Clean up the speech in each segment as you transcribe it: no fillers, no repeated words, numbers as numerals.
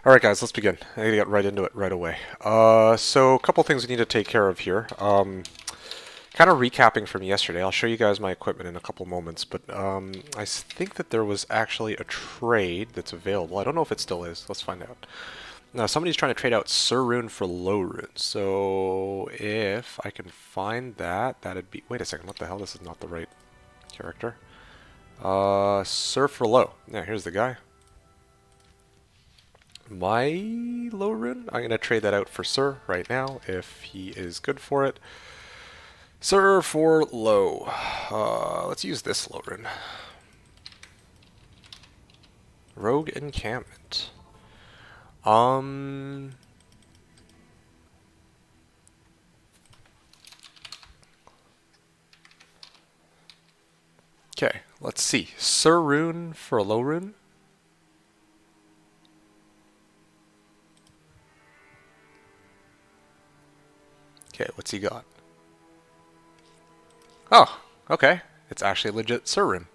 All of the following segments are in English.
Alright guys, let's begin. I need to get right into it right away. So a couple things we need to take care of here. Kind of recapping from yesterday. I'll show you guys my equipment in a couple moments, but I think that there was actually a trade that's available. I don't know if it still is. Let's find out. Now, somebody's trying to trade out Sir Rune for Low Rune. So if I can find that, that'd be... Wait a second, what the hell? This is not the right character. Sir for Low. Yeah, here's the guy. My Low Rune, I'm going to trade that out for Sir right now, if he is good for it. Sir for Low. Let's use this Low Rune. Rogue Encampment. Okay, let's see. Sir Rune for Low Rune. Okay, what's he got? Oh, okay. It's actually a legit Sir Rune.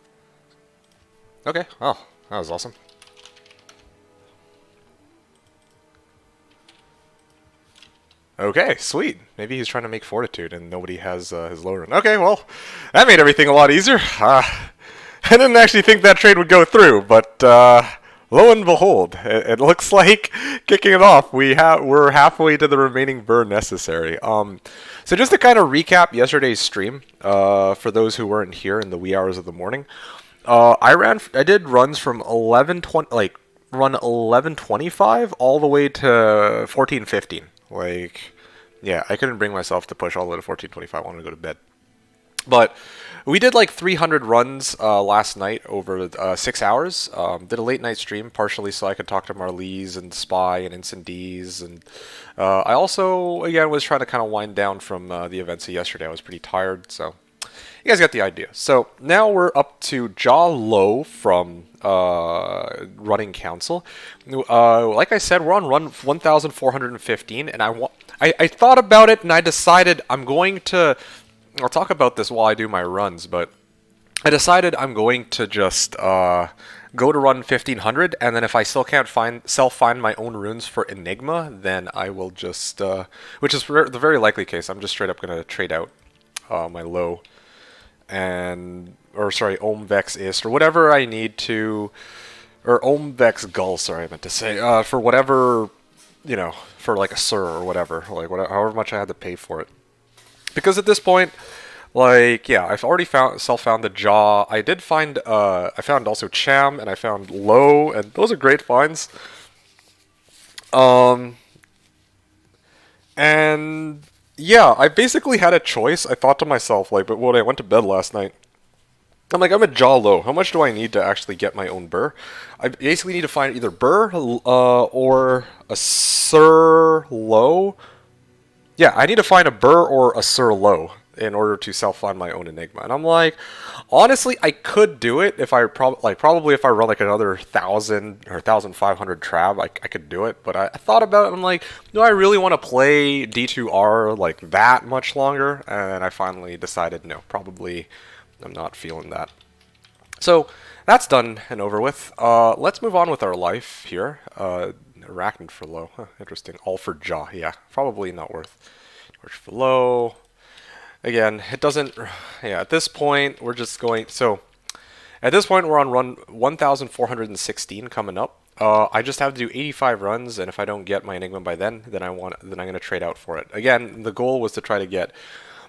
Okay, oh, that was awesome. Okay, sweet. Maybe he's trying to make Fortitude and nobody has his Low Rune. Okay, well, that made everything a lot easier. I didn't actually think that trade would go through, but lo and behold, it looks like kicking it off. We're halfway to the remaining burr necessary. So just to kind of recap yesterday's stream, for those who weren't here in the wee hours of the morning, I did runs from 11:20, like run 11:25 all the way to 14:15. Like, yeah, I couldn't bring myself to push all the way to 14:25. I wanted to go to bed. But we did like 300 runs last night over 6 hours. Did a late night stream, partially so I could talk to Marlies and Spy and Instant D's. And I also, again, was trying to kind of wind down from the events of yesterday. I was pretty tired, so you guys got the idea. So now we're up to Jaw Low from Running Council. Like I said, we're on run 1415, and I thought about it, and I decided I'm going to... I'll talk about this while I do my runs, but I decided I'm going to just go to run 1500, and then if I still can't self-find my own runes for Enigma, then I will just, which is the very likely case, I'm just straight up going to trade out my Low, Ohm Vex Ist, or whatever I need to, or Ohm Vex Gull, sorry, I meant to say, for whatever, you know, for like a Sir or whatever, like however much I had to pay for it. Because at this point, like, yeah, I've already self-found the Jaw. I did find, I found also Cham, and I found Low, and those are great finds. And, yeah, I basically had a choice. I thought to myself, like, but when I went to bed last night, I'm like, I'm at Jaw Low. How much do I need to actually get my own burr? I basically need to find either burr or a Sir Low. Yeah, I need to find a burr or a Sir Low in order to self-find my own Enigma. And I'm like, honestly, I could do it if I probably if I run like another 1,000 or 1,500 trab, I could do it. But I thought about it, and I'm like, do I really want to play D2R like that much longer? And I finally decided, no, probably I'm not feeling that. So that's done and over with. Let's move on with our life here. Arachnid for Low. Huh, interesting. All for Jaw. Yeah, probably not worth. Torch for Low. Again, it doesn't... Yeah, at this point, we're just going... So, at this point, we're on run 1,416 coming up. I just have to do 85 runs, and if I don't get my Enigma by then I'm going to trade out for it. Again, the goal was to try to get...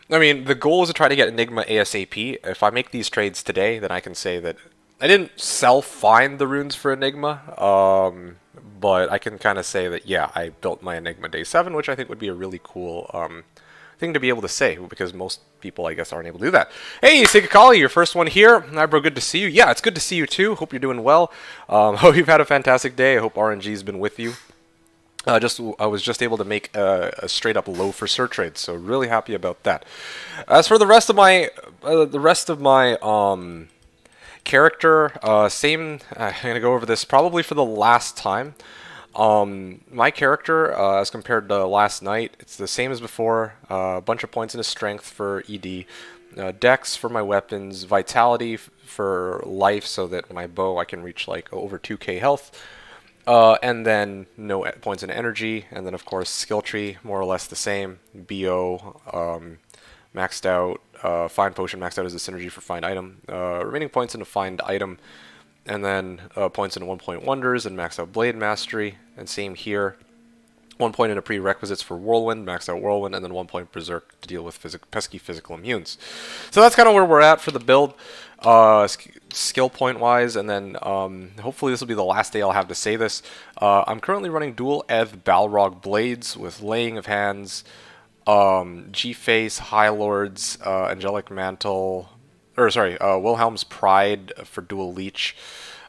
the goal was to try to get Enigma ASAP. If I make these trades today, then I can say that I didn't self-find the runes for Enigma, but I can kind of say that, yeah, I built my Enigma day 7, which I think would be a really cool thing to be able to say, because most people, I guess, aren't able to do that. Hey, Sigakali, your first one here. Hi, bro, good to see you. Yeah, it's good to see you, too. Hope you're doing well. Hope you've had a fantastic day. I hope RNG's been with you. I was just able to make a straight-up Low for Sir trade, so really happy about that. As for the rest of my... character, same, I'm going to go over this probably for the last time. My character, as compared to last night, it's the same as before. A bunch of points in his strength for ED, Dex for my weapons, Vitality for life so that my bow I can reach like over 2k health. And then no points in energy, and then of course skill tree, more or less the same. BO, maxed out. Find potion maxed out as a synergy for find item. Remaining points into find item, and then points into 1 point wonders and maxed out blade mastery. And same here. 1 point into prerequisites for whirlwind, maxed out whirlwind, and then 1 point berserk to deal with pesky physical immunes. So that's kind of where we're at for the build, skill point wise, and then hopefully this will be the last day I'll have to say this. I'm currently running dual Ev Balrog blades with laying of hands, G-Face, High Lords, Angelic Mantle, or sorry, Wilhelm's Pride for dual leech.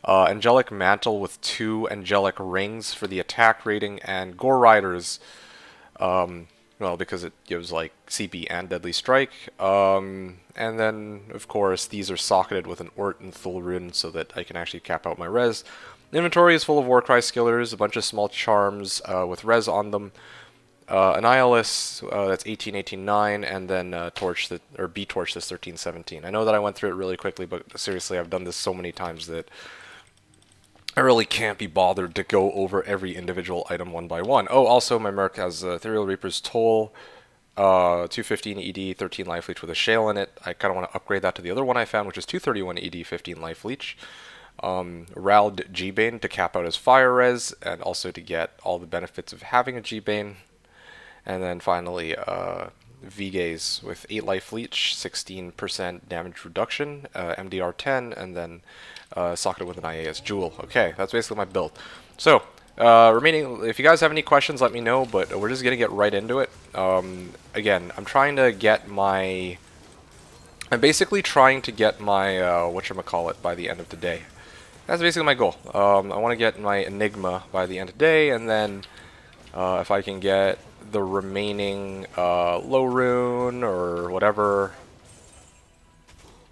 Angelic Mantle with 2 Angelic Rings for the attack rating, and Gore Riders, well, because it gives like CP and Deadly Strike. And then, of course, these are socketed with an Ort and Thul rune so that I can actually cap out my res. Inventory is full of Warcry skillers, a bunch of small charms with res on them. Annihilus, that's 18, 18, 9, and then Torch that, or B-Torch this 13, 17. I know that I went through it really quickly, but seriously, I've done this so many times that I really can't be bothered to go over every individual item one by one. Oh, also my Merc has Ethereal Reaper's Toll, 215 ED, 13 Life Leech with a Shale in it. I kind of want to upgrade that to the other one I found, which is 231 ED, 15 Life Leech. Rald G-Bane to cap out his Fire Res, and also to get all the benefits of having a G-Bane. And then finally, V-Gaze with 8 Life Leech, 16% damage reduction, MDR 10, and then socketed with an IAS Jewel. Okay, that's basically my build. So, remaining, if you guys have any questions, let me know, but we're just going to get right into it. Again, I'm trying to get my... I'm basically trying to get my, whatchamacallit, by the end of the day. That's basically my goal. I want to get my Enigma by the end of the day, and then if I can get the remaining low rune or whatever,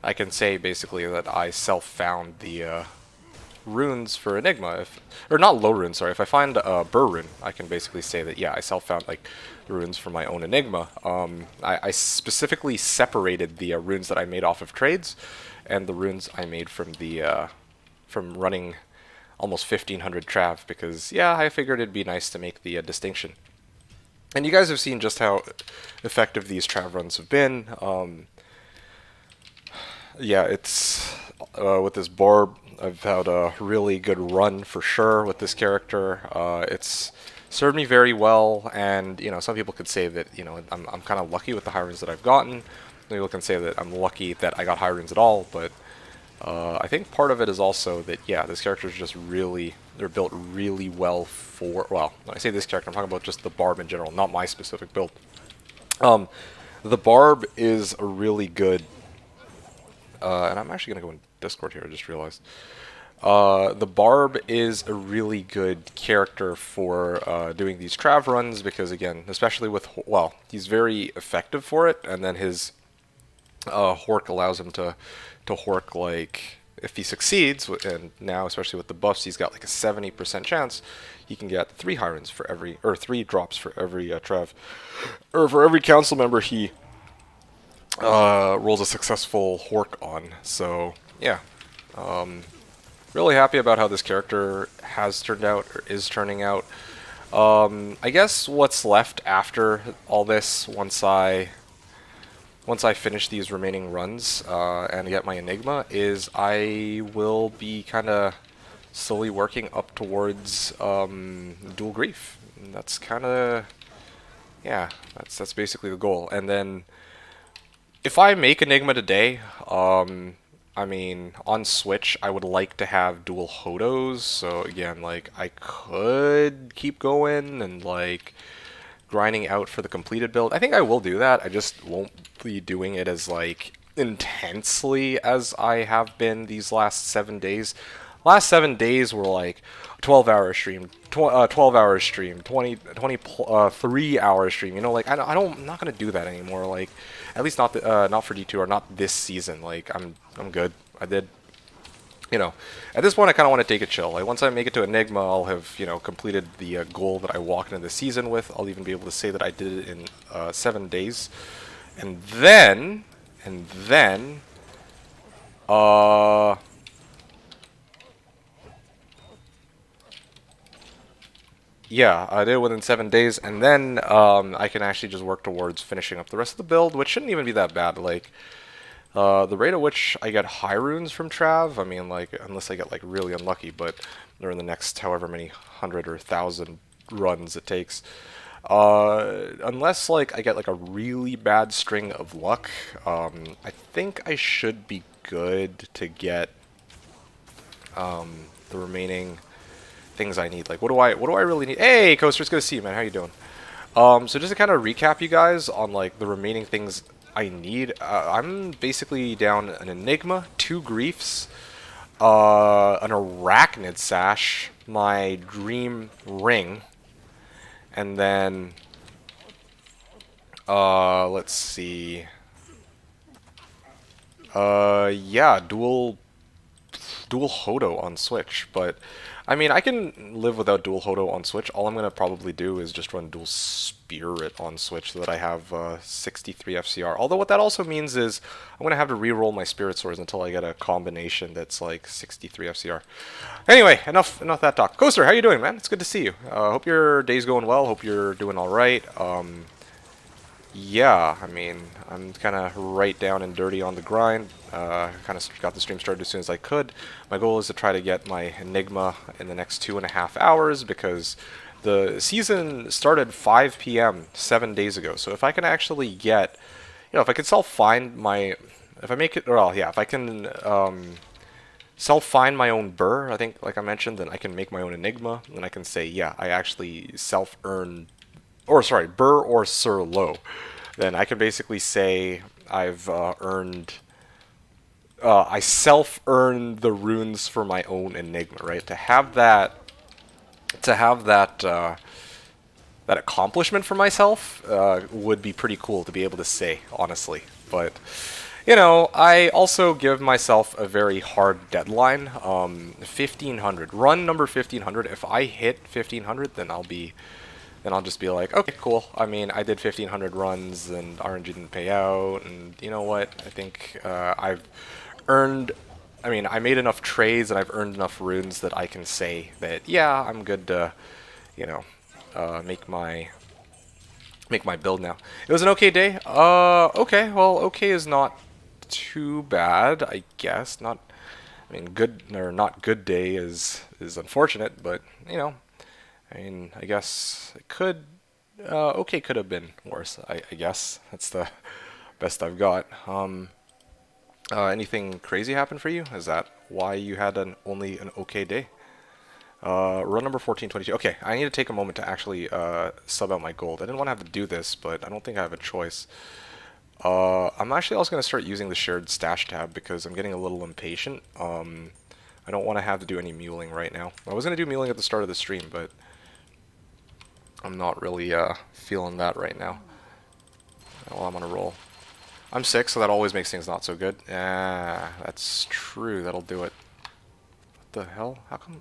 I can say basically that I self-found the runes for Enigma, or not low rune, sorry. If I find a Burr rune, I can basically say that yeah, I self-found like the runes for my own Enigma. I specifically separated the runes that I made off of trades, and the runes I made from the from running almost 1500 trav, because yeah, I figured it'd be nice to make the distinction. And you guys have seen just how effective these trav runs have been. Yeah, it's with this Barb, I've had a really good run for sure with this character. It's served me very well, and you know, some people could say that you know I'm kind of lucky with the high runes that I've gotten. Some people can say that I'm lucky that I got high runes at all, but I think part of it is also that yeah, this character is just really, they're built really well for, well, when I say this character, I'm talking about just the Barb in general, not my specific build. The Barb is a really good, and I'm actually going to go in Discord here, I just realized. The Barb is a really good character for doing these trav runs, because again, especially with, well, he's very effective for it, and then his Hork allows him to Hork, like, if he succeeds, and now especially with the buffs, he's got like a 70% chance he can get 3 high runes for every, or 3 drops for every trav, or for every council member he rolls a successful Hork on. So yeah, really happy about how this character has turned out, or is turning out. I guess what's left after all this, once I finish these remaining runs and get my Enigma, is I will be kind of slowly working up towards Dual Grief. And that's kind of, yeah, that's basically the goal. And then if I make Enigma today, I mean, on Switch, I would like to have dual Hodos. So again, like, I could keep going and like grinding out for the completed build. I think I will do that. I just won't be doing it as like intensely as I have been these last 7 days. Last 7 days were like 12-hour stream, 12-hour stream, 23-hour stream. You know, like I'm not gonna do that anymore. Like, at least not not for D2R, not this season. Like I'm good. I did. You know, at this point, I kind of want to take it chill. Like, once I make it to Enigma, I'll have, you know, completed the goal that I walked into the season with. I'll even be able to say that I did it in 7 days. And then, Yeah, I did it within 7 days, and then I can actually just work towards finishing up the rest of the build, which shouldn't even be that bad. Like, the rate at which I get high runes from Trav, I mean, like, unless I get, like, really unlucky, but during the next however many hundred or thousand runs it takes, unless, like, I get, like, a really bad string of luck, I think I should be good to get, the remaining things I need. Like, what do I really need? Hey, Coaster, it's good to see you, man. How you doing? So just to kind of recap you guys on, like, the remaining things I need, I'm basically down an Enigma, 2 Griefs, an Arachnid Sash, my Dream Ring, and then, let's see, yeah, dual Hodo on Switch, but I mean, I can live without dual Hodo on Switch. All I'm going to probably do is just run dual Spirit on Switch so that I have 63 FCR. Although what that also means is I'm going to have to re-roll my Spirit Swords until I get a combination that's like 63 FCR. Anyway, enough that talk. Coaster, how you doing, man? It's good to see you. Hope your day's going well. Hope you're doing all right. Yeah, I mean, I'm kind of right down and dirty on the grind. Kind of got the stream started as soon as I could. My goal is to try to get my Enigma in the next 2.5 hours because the season started 5 p.m. 7 days ago. So if I can actually get, if I can self-find my, if I make it, well, yeah, if I can self-find my own burr, I think, like I mentioned, then I can make my own Enigma, and I can say, yeah, I actually self-earned, or sorry, burr or Sir Low. Then I can basically say I've earned, I self-earned the runes for my own Enigma, right? To have that that accomplishment for myself would be pretty cool to be able to say, honestly. But I also give myself a very hard deadline. 1500, run number 1500. If I hit 1500, then I'll just be like, okay, cool. I mean, I did 1,500 runs, and RNG didn't pay out, and you know what? I think I've earned. I mean, I made enough trades, and I've earned enough runes that I can say that, yeah, I'm good to, make my build now. It was an okay day. Okay. Well, okay is not too bad, I guess. Not. I mean, good or not good day is unfortunate, but I mean, I guess it could, okay could have been worse, I guess. That's the best I've got. Anything crazy happen for you? Is that why you had only an okay day? Run number 1422. Okay, I need to take a moment to actually sub out my gold. I didn't want to have to do this, but I don't think I have a choice. I'm actually also going to start using the shared stash tab because I'm getting a little impatient. I don't want to have to do any muling right now. I was going to do muling at the start of the stream, but I'm not really feeling that right now. Well, I'm on a roll. I'm sick, so that always makes things not so good. Ah, that's true. That'll do it. What the hell? How come?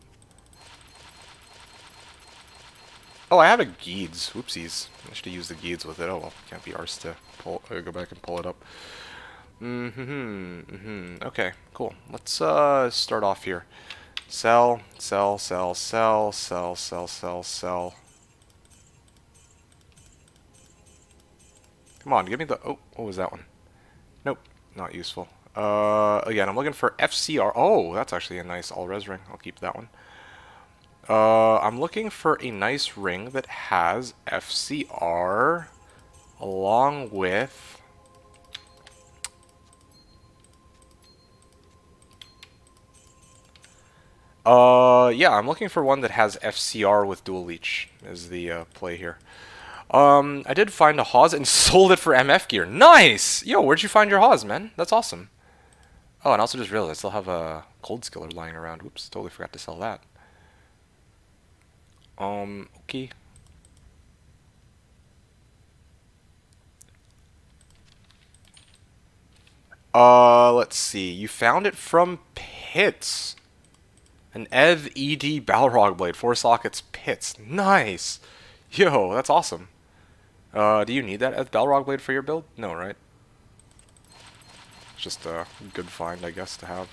Oh, I have a Geeds. Whoopsies. I should use the Geeds with it. Oh, well, can't be arsed to go back and pull it up. Okay, cool. Let's start off here. Sell, sell, sell, sell, sell, sell, sell, sell. Come on, give me the... Oh, what was that one? Nope, not useful. Again, I'm looking for FCR. Oh, that's actually a nice all-res ring. I'll keep that one. I'm looking for a nice ring that has FCR along with... yeah, I'm looking for one that has FCR with dual leech is the play here. I did find a Haas and sold it for MF gear. Nice! Yo, where'd you find your Haas, man? That's awesome. Oh, and I also just realized I still have a Cold Skiller lying around. Whoops, totally forgot to sell that. Okay. Let's see. You found it from Pits. An EV ED Balrog Blade, 4 sockets, Pits. Nice! Yo, that's awesome. Do you need that EV Balrog Blade for your build? No, right? It's just a good find, I guess, to have.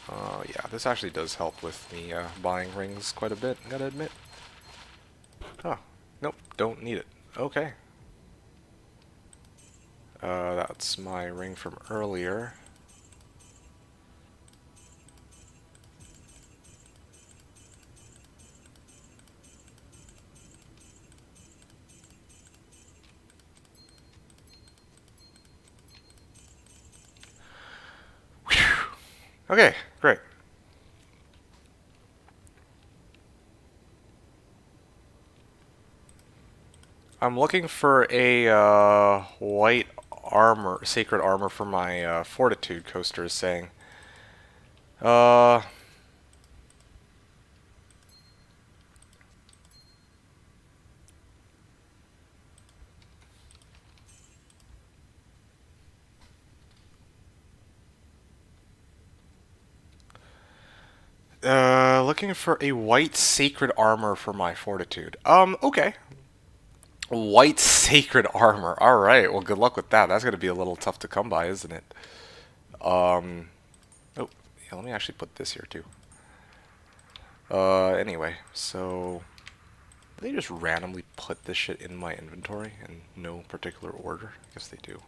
Yeah, this actually does help with me buying rings quite a bit, I gotta admit. Oh, nope, don't need it. Okay. That's my ring from earlier. Whew. Okay, great. I'm looking for a white armor, sacred armor for my fortitude coaster is saying. Uh, looking for a white sacred armor for my fortitude. Okay. White sacred armor. All right. Well, good luck with that. That's gonna be a little tough to come by, isn't it? Um. Oh, yeah. Let me actually put this here too. Anyway, so they just randomly put this shit in my inventory in no particular order. I guess they do.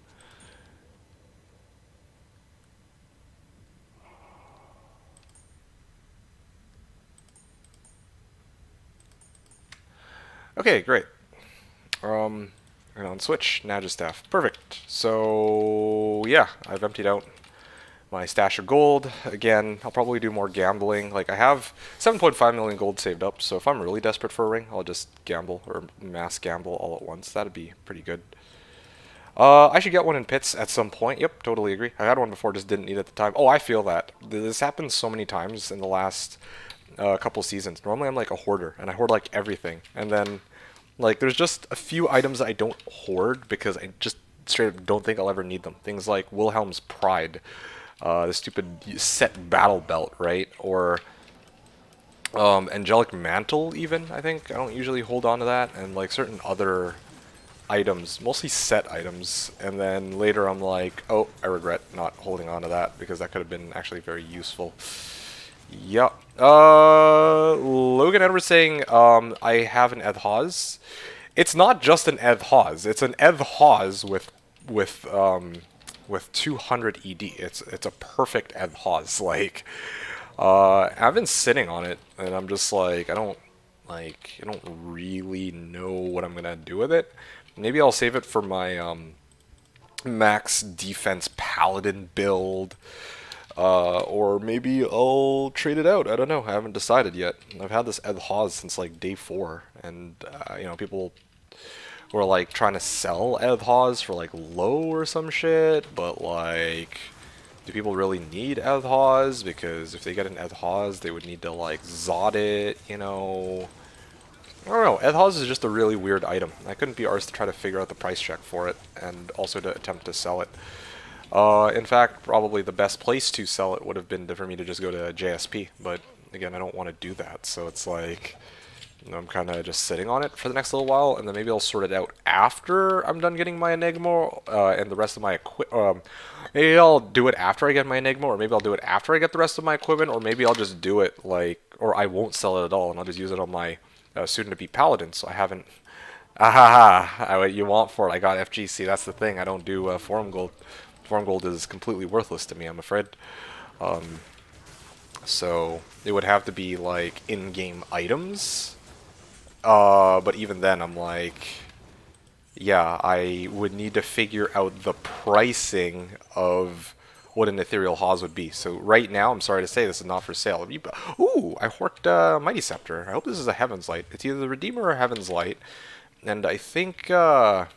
Okay, great. And on Switch, Nagistaff. Perfect. So, yeah, I've emptied out my stash of gold. Again, I'll probably do more gambling. Like, I have 7.5 million gold saved up, so if I'm really desperate for a ring, I'll just gamble, or mass gamble all at once. That'd be pretty good. I should get one in pits at some point. Yep, totally agree. I had one before, just didn't need it at the time. Oh, I feel that. This happens so many times in the last couple seasons. Normally I'm like a hoarder, and I hoard like everything. And then, like, there's just a few items I don't hoard because I just straight up don't think I'll ever need them. Things like Wilhelm's Pride, the stupid set battle belt, right? Or Angelic Mantle, even, I think. I don't usually hold on to that. And, like, certain other items, mostly set items, and then later I'm like, oh, I regret not holding on to that because that could have been actually very useful. Yep. Logan Edwards saying, I have an Edhaz. It's not just an Edhaz. It's an Edhaz with 200 ED. It's a perfect Edhaz. Like, I've been sitting on it, and I'm just like, I don't really know what I'm gonna do with it. Maybe I'll save it for my max defense paladin build, or maybe I'll trade it out. I don't know. I haven't decided yet. I've had this Edhaz since like day 4, and you know, people were like trying to sell Edhaz for like low or some shit, but like, do people really need Edhaz? Because if they get an Edhaz, they would need to like Zod it, you know. I don't know. Edhaz is just a really weird item. I couldn't be arsed to try to figure out the price check for it, and also to attempt to sell it. In fact, probably the best place to sell it would have been for me to just go to JSP, but again, I don't want to do that, so it's like, you know, I'm kind of just sitting on it for the next little while, and then maybe I'll sort it out after I'm done getting my Enigma, and the rest of my maybe I'll do it after I get my Enigma, or maybe I'll do it after I get the rest of my equipment, or maybe I'll just do it, like, or I won't sell it at all, and I'll just use it on my soon-to-be Paladin, so I haven't... Ahaha, what you want for it, I got FGC, that's the thing, I don't do Forum Gold. Forum Gold is completely worthless to me, I'm afraid. So it would have to be, like, in-game items, but even then, I'm like... Yeah, I would need to figure out the pricing of what an ethereal Haas would be. So right now, I'm sorry to say, this is not for sale. Ooh, I horked Mighty Scepter. I hope this is a Heaven's Light. It's either the Redeemer or Heaven's Light. And I think, yeah,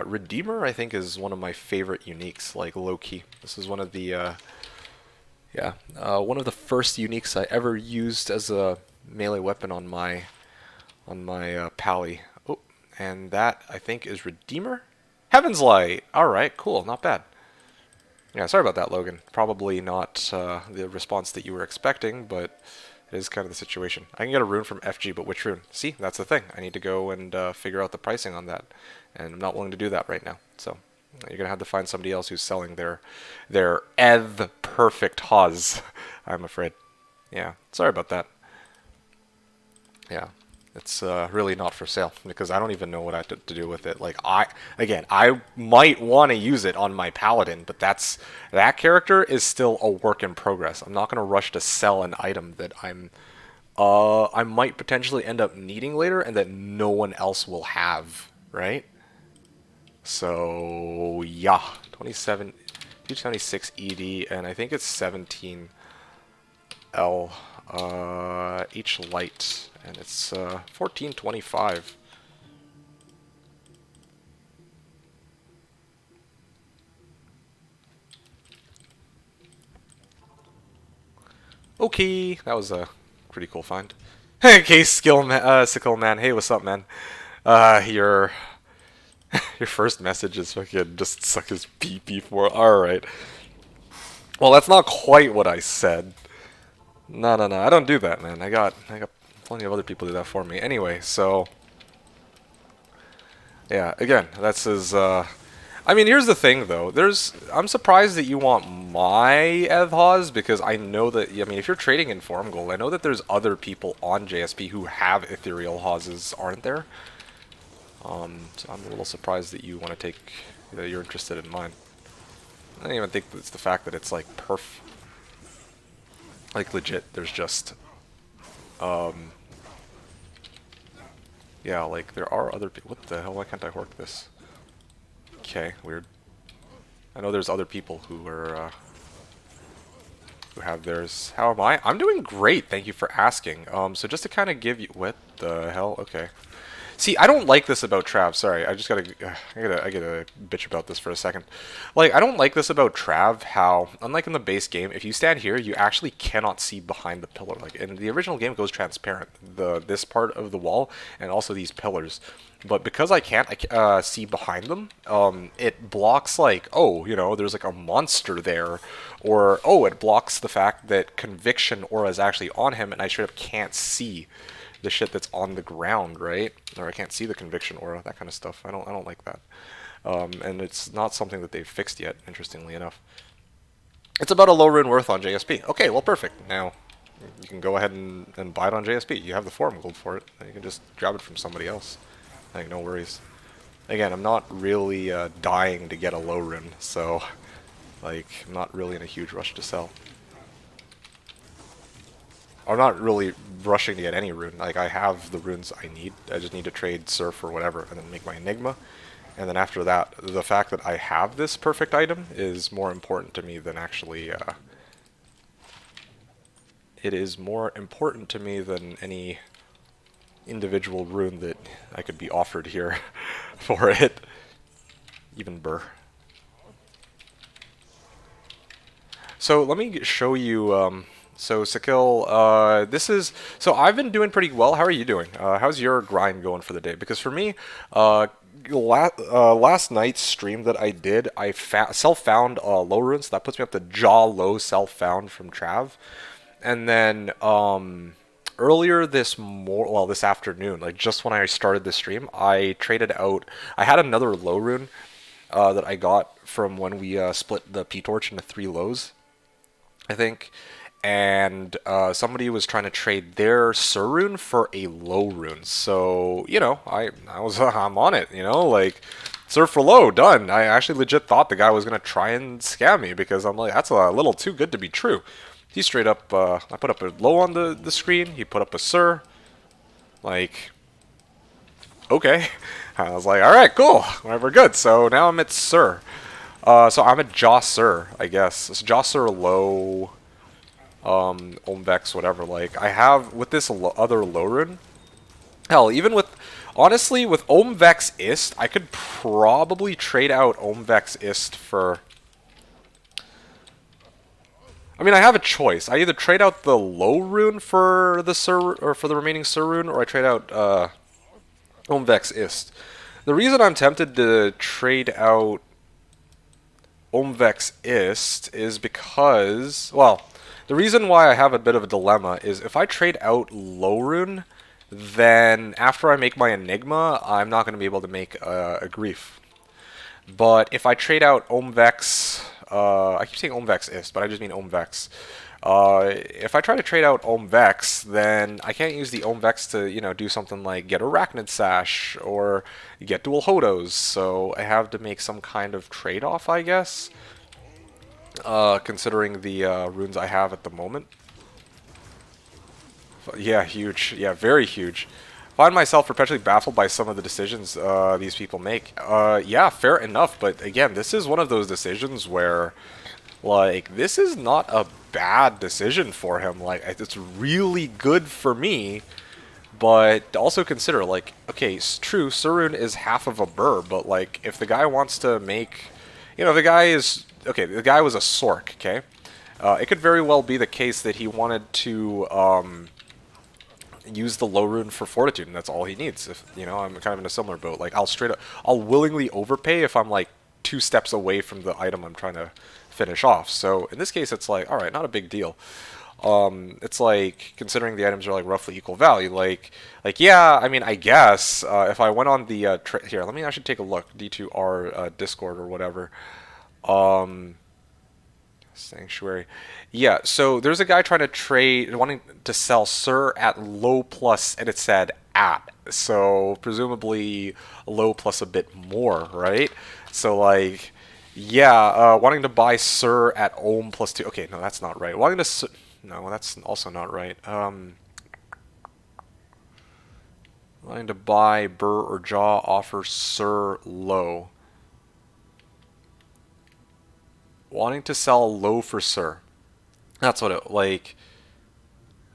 Redeemer, I think, is one of my favorite uniques, like, low-key. This is one of the, yeah, one of the first uniques I ever used as a melee weapon on my Pally. Oh, and that, I think, is Redeemer? Heaven's Light! Alright, cool, not bad. Yeah, sorry about that, Logan. Probably not the response that you were expecting, but it is kind of the situation. I can get a rune from FG, but which rune? See, that's the thing. I need to go and figure out the pricing on that, and I'm not willing to do that right now, so You're gonna have to find somebody else who's selling their ETH perfect Haas. I'm afraid. Yeah, sorry about that. Yeah, it's really not for sale because I don't even know what I have to do with it. Like I might want to use it on my paladin, but that character is still a work in progress. I'm not gonna rush to sell an item that I might potentially end up needing later and that no one else will have, right? So yeah, 27, 276 ED, and I think it's 17 L H light, and it's 1425. Okay, that was a pretty cool find. Okay, Sickle Man. Hey, what's up, man? Your your first message is fucking just suck his pee for. All right. Well, that's not quite what I said. No, no, no. I don't do that, man. I got plenty of other people do that for me. Anyway, so yeah. Again, that's his. I mean, here's the thing, though. I'm surprised that you want my Evhaz because I know that. I mean, if you're trading in Form Gold, I know that there's other people on JSP who have ethereal Hauses, aren't there? So I'm a little surprised that you want to take. That you're interested in mine. I don't even think it's the fact that it's like like legit. There's just, yeah, like there are other people. What the hell? Why can't I work this? Okay, weird. I know there's other people who are who have theirs. How am I? I'm doing great. Thank you for asking. So just to kind of give you what the hell? Okay. See, I don't like this about Trav. Sorry, I gotta bitch about this for a second. Like, I don't like this about Trav. How, unlike in the base game, if you stand here, you actually cannot see behind the pillar. Like in the original game, it goes transparent. This part of the wall and also these pillars. But because I can't see behind them, it blocks like, oh, you know, there's like a monster there, or oh, it blocks the fact that Conviction Aura is actually on him, and I straight up can't see the shit that's on the ground, right? Or I can't see the Conviction Aura, that kind of stuff. I don't like that. And it's not something that they've fixed yet, interestingly enough. It's about a low rune worth on JSP. Okay, well, perfect. Now, you can go ahead and buy it on JSP. You have the Forum Gold for it. You can just grab it from somebody else. Like, no worries. Again, I'm not really dying to get a low rune, so, like, I'm not really in a huge rush to sell. I'm not really rushing to get any rune. Like, I have the runes I need. I just need to trade Surf or whatever and then make my Enigma. And then after that, the fact that I have this perfect item is more important to me than actually... it is more important to me than any individual rune that I could be offered here for it. Even Burr. So let me show you... So, Sakil, this is... So, I've been doing pretty well. How are you doing? How's your grind going for the day? Because for me, last night's stream that I did, I self-found low runes. So that puts me up to jaw low self-found from Trav. And then, earlier this afternoon, like just when I started the stream, I traded out... I had another low rune that I got from when we split the P-Torch into 3 lows, I think. And somebody was trying to trade their Sur rune for a low rune. So, you know, I'm on it, you know, like, Sur for low, done. I actually legit thought the guy was going to try and scam me because I'm like, that's a little too good to be true. He straight up, I put up a low on the screen, he put up a Sur, like, okay. I was like, alright, cool, we're good. So now I'm at Sur. So I'm at Jaw Sur, I guess. It's Jaw Sur low... Omvex, whatever. Like, I have, with this other low rune, hell, even with, honestly, with Omvex Ist, I could probably trade out Omvex Ist for, I mean, I have a choice. I either trade out the low rune for the Sur, or for the remaining Sur rune, or I trade out, Omvex Ist. The reason I'm tempted to trade out Omvex Ist is because, well, the reason why I have a bit of a dilemma is if I trade out low rune, then after I make my Enigma, I'm not going to be able to make a Grief. But if I trade out Omvex, I keep saying Omvex Ist, but I just mean Omvex. If I try to trade out Omvex, then I can't use the Omvex to, do something like get Arachnid Sash or get dual Hodos. So I have to make some kind of trade-off, I guess, considering the runes I have at the moment. Yeah, huge. Yeah, very huge. Find myself perpetually baffled by some of the decisions these people make. Yeah, fair enough, but again, this is one of those decisions where, like, this is not a bad decision for him. Like, it's really good for me, but also consider, like, okay, it's true, Surun is half of a burr, but, like, if the guy wants to make, the guy is, okay, the guy was a Sork, okay? It could very well be the case that he wanted to, use the low rune for fortitude, and that's all he needs. If I'm kind of in a similar boat. Like I'll willingly overpay if I'm like 2 steps away from the item I'm trying to finish off. So in this case, it's like, all right, not a big deal. It's like considering the items are like roughly equal value. Like yeah, I mean, I guess if I went on the here, let me actually take a look. D2R Discord or whatever. Sanctuary. Yeah, so there's a guy trying to trade, wanting to sell Sir at low plus, and it said at. So presumably low plus a bit more, right? So like, yeah, wanting to buy Sir at Ohm plus 2. Okay, no, that's not right. Wanting to, no, that's also not right. Wanting to buy Burr or Jaw, offer Sir low. Wanting to sell low for Sir. That's what it, like,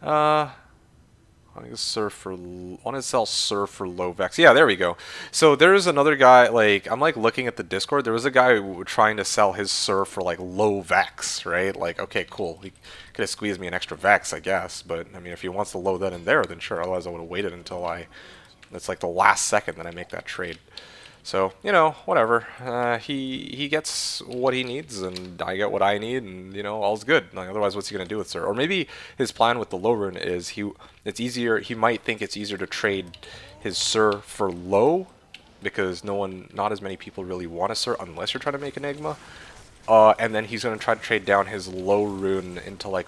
wanting to sell Sir for low vex. Yeah, there we go. So there's another guy, like, I'm like looking at the Discord, there was a guy trying to sell his Sir for like low vex, right? Like, okay, cool. He could have squeezed me an extra vex, I guess, but I mean, if he wants to load that in there, then sure, otherwise I would have waited until it's like the last second that I make that trade. So, whatever. He gets what he needs, and I get what I need, and, all's good. Like, otherwise, what's he going to do with Sir? Or maybe his plan with the low rune is he might think it's easier to trade his Sir for low, because not as many people really want a Sir unless you're trying to make Enigma. And then he's going to try to trade down his low rune into, like,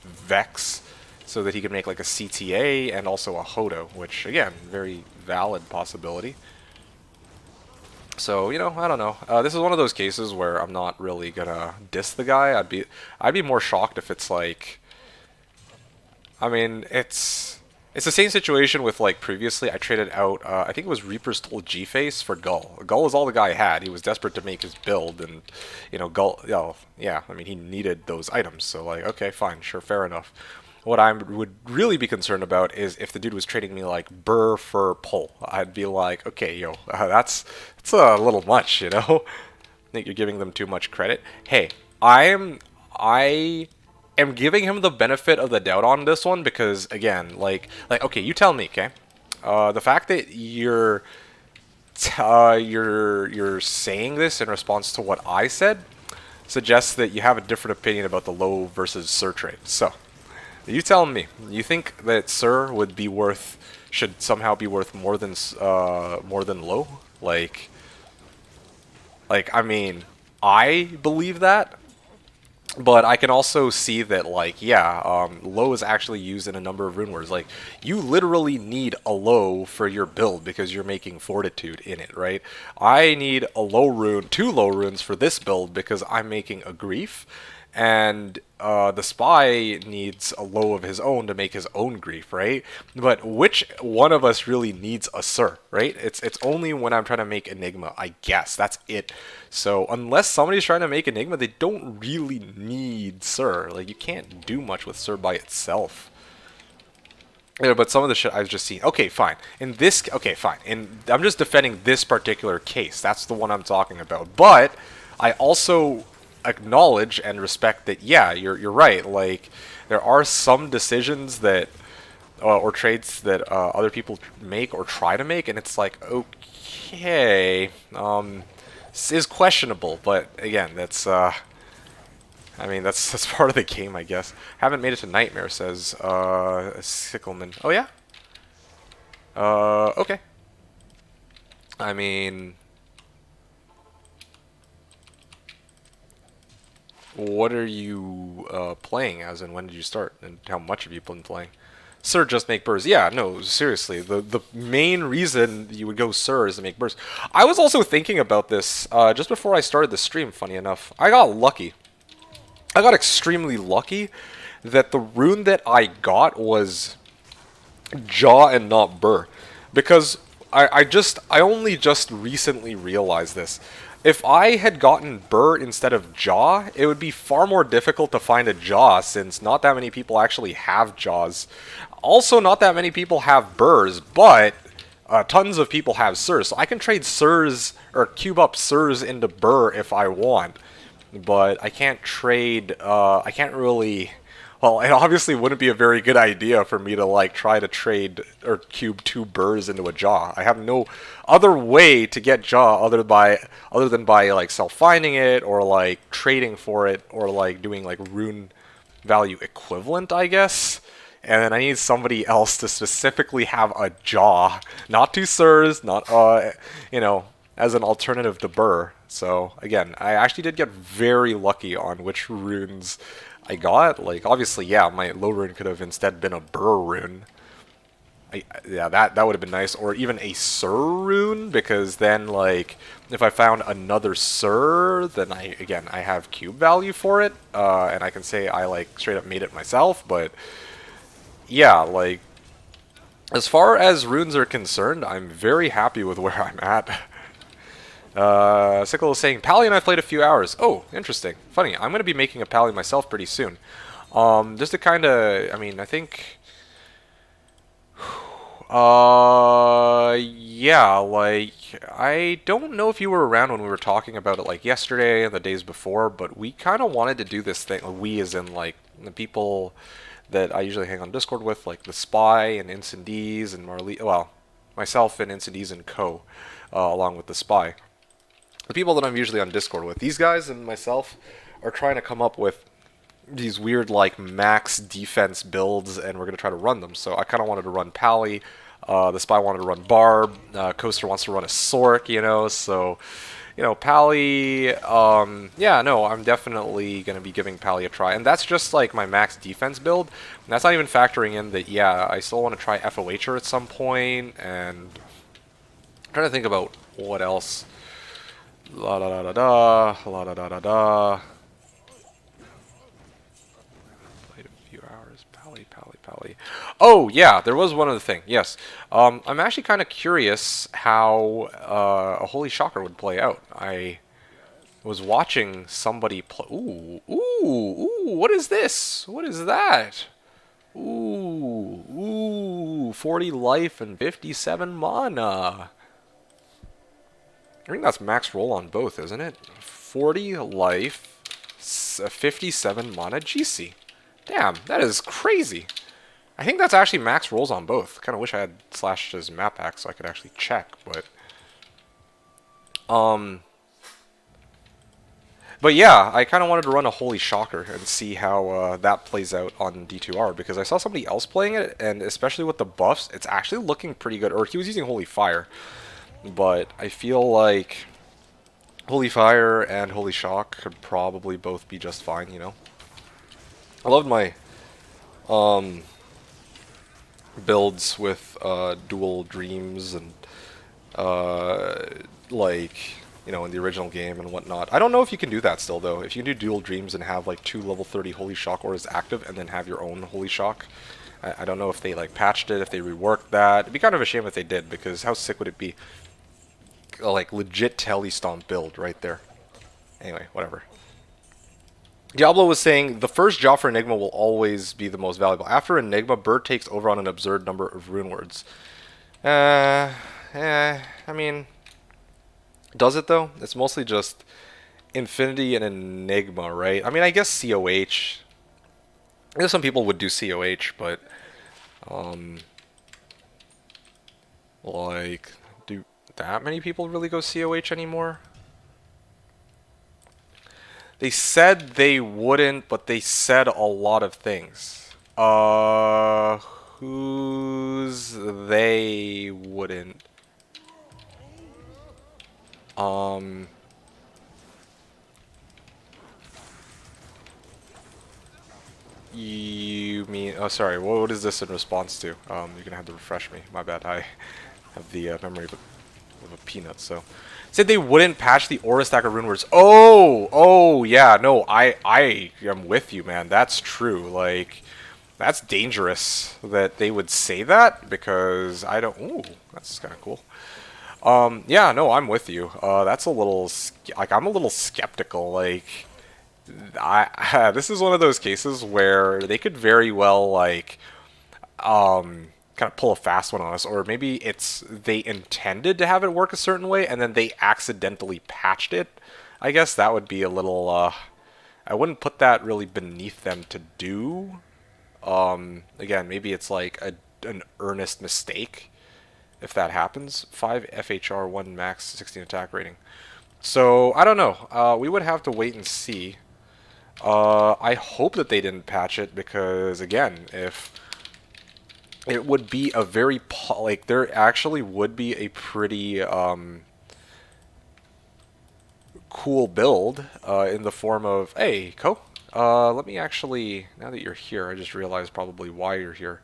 Vex, so that he can make, like, a CTA and also a Hodo, which, again, very valid possibility. So, I don't know. This is one of those cases where I'm not really gonna diss the guy. I'd be more shocked if it's like, I mean, it's the same situation with like previously. I traded out, I think it was Reaper's Toll G-Face for Gull. Gull was all the guy had. He was desperate to make his build, and Gull, yeah, I mean, he needed those items. So like, okay, fine, sure, fair enough. What I would really be concerned about is if the dude was trading me like Burr for Pull. I'd be like, okay, yo, that's a little much, I think you're giving them too much credit. Hey, I am giving him the benefit of the doubt on this one because, again, like, okay, you tell me, okay? The fact that you're saying this in response to what I said suggests that you have a different opinion about the low versus Sir trade. So, you tell me. You think that Sir should somehow be worth more than low? Like, I mean, I believe that, but I can also see that, like, yeah, low is actually used in a number of rune words. Like, you literally need a low for your build because you're making fortitude in it, right? I need a low rune, 2 low runes for this build because I'm making a grief. And the spy needs a low of his own to make his own grief, right? But which one of us really needs a Sir, right? It's only when I'm trying to make Enigma, I guess. That's it. So unless somebody's trying to make Enigma, they don't really need Sir. Like, you can't do much with Sir by itself. Yeah, but some of the shit I've just seen. Okay, fine. Okay, fine. And I'm just defending this particular case. That's the one I'm talking about. But I also acknowledge and respect that, yeah, you're right. Like, there are some decisions that or trades that other people make or try to make, and it's like, okay, this is questionable. But again, that's I mean, that's part of the game, I guess. Haven't made it to Nightmare, says Sickleman. Oh yeah. Okay. I mean, What are you playing as, and when did you start, and how much have you been playing? Sir, just make burrs. Yeah, no, seriously. The main reason you would go Sir is to make burrs. I was also thinking about this just before I started the stream, funny enough. I got lucky. I got extremely lucky that the rune that I got was Jaw and not Burr. Because I only just recently realized this. If I had gotten Burr instead of Jaw, it would be far more difficult to find a Jaw since not that many people actually have Jaws. Also, not that many people have Burrs, but tons of people have Sirs. So I can trade Sirs or cube up Sirs into Burr if I want. But I can't trade, I can't really. Well, it obviously wouldn't be a very good idea for me to like try to trade or cube 2 burrs into a jaw. I have no other way to get jaw other than by like self-finding it or like trading for it or like doing like rune value equivalent, I guess. And then I need somebody else to specifically have a jaw, not 2 sirs, not you know, as an alternative to burr. So again, I actually did get very lucky on which runes I got. Like, obviously, yeah, my low rune could have instead been a burr rune. Yeah, that would have been nice. Or even a Sir rune, because then, like, if I found another Sir, then I have cube value for it, and I can say I, like, straight up made it myself, but, yeah, like, as far as runes are concerned, I'm very happy with where I'm at. Sickle is saying, Pally and I played a few hours. Oh, interesting. Funny, I'm going to be making a Pally myself pretty soon. Just to kind of, I mean, I think... yeah, like, I don't know if you were around when we were talking about it, like, yesterday and the days before, but we kind of wanted to do this thing, we as in, like, the people that I usually hang on Discord with, like, the Spy and Incendies and Marley, well, myself and Incendies and Co., along with the Spy. The people that I'm usually on Discord with, these guys and myself are trying to come up with these weird, like, max defense builds, and we're going to try to run them. So I kind of wanted to run Pally. The Spy wanted to run Barb. Coaster wants to run a Sork, you know, so, you know, Pally, yeah, no, I'm definitely going to be giving Pally a try. And that's just, like, my max defense build. And that's not even factoring in that, yeah, I still want to try FOHer at some point, and I'm trying to think about what else. La da da da da, la da da da da. Played a few hours. Pally. Oh yeah, there was one other thing. Yes, I'm actually kind of curious how a Holy Shocker would play out. I was watching somebody play. Ooh! What is this? What is that? Ooh! 40 life and 57 mana. I think that's max roll on both, isn't it? 40 life, 57 mana GC. Damn, that is crazy. I think that's actually max rolls on both. Kind of wish I had slashed his map pack so I could actually check, but... But yeah, I kind of wanted to run a Holy Shocker and see how that plays out on D2R, because I saw somebody else playing it, and especially with the buffs, it's actually looking pretty good. Or he was using Holy Fire. But I feel like Holy Fire and Holy Shock could probably both be just fine, you know? I loved my builds with dual dreams and like, you know, in the original game and whatnot. I don't know if you can do that still, though. If you can do dual dreams and have like 2 level 30 Holy Shock auras active and then have your own Holy Shock. I don't know if they like patched it, if they reworked that. It'd be kind of a shame if they did, because how sick would it be? Like legit telestomp build right there. Anyway, whatever. Diablo was saying the first job for Enigma will always be the most valuable. After Enigma, Bird takes over on an absurd number of rune words. I mean, does it though? It's mostly just Infinity and Enigma, right? I mean, I guess COH. I guess some people would do COH, but like, do that many people really go COH anymore? They said they wouldn't, but they said a lot of things. Who's they wouldn't? You mean? Oh, sorry. What is this in response to? You're gonna have to refresh me. My bad. I have the memory of a peanut. So, said they wouldn't patch the aura stack of rune words. Oh, yeah. No, I am with you, man. That's true. Like, that's dangerous that they would say that because I don't. Ooh, that's kind of cool. Yeah, no, I'm with you. That's a little like I'm a little skeptical. Like, this is one of those cases where they could very well like kind of pull a fast one on us, or maybe it's they intended to have it work a certain way and then they accidentally patched it. I guess that would be a little. I wouldn't put that really beneath them to do. Again, maybe it's like an earnest mistake if that happens. 5 FHR, 1 max, 16 attack rating. So, I don't know. We would have to wait and see. I hope that they didn't patch it because, again, if it would be a very, like, there actually would be a pretty cool build in the form of, hey, Ko, let me actually, now that you're here, I just realized probably why you're here.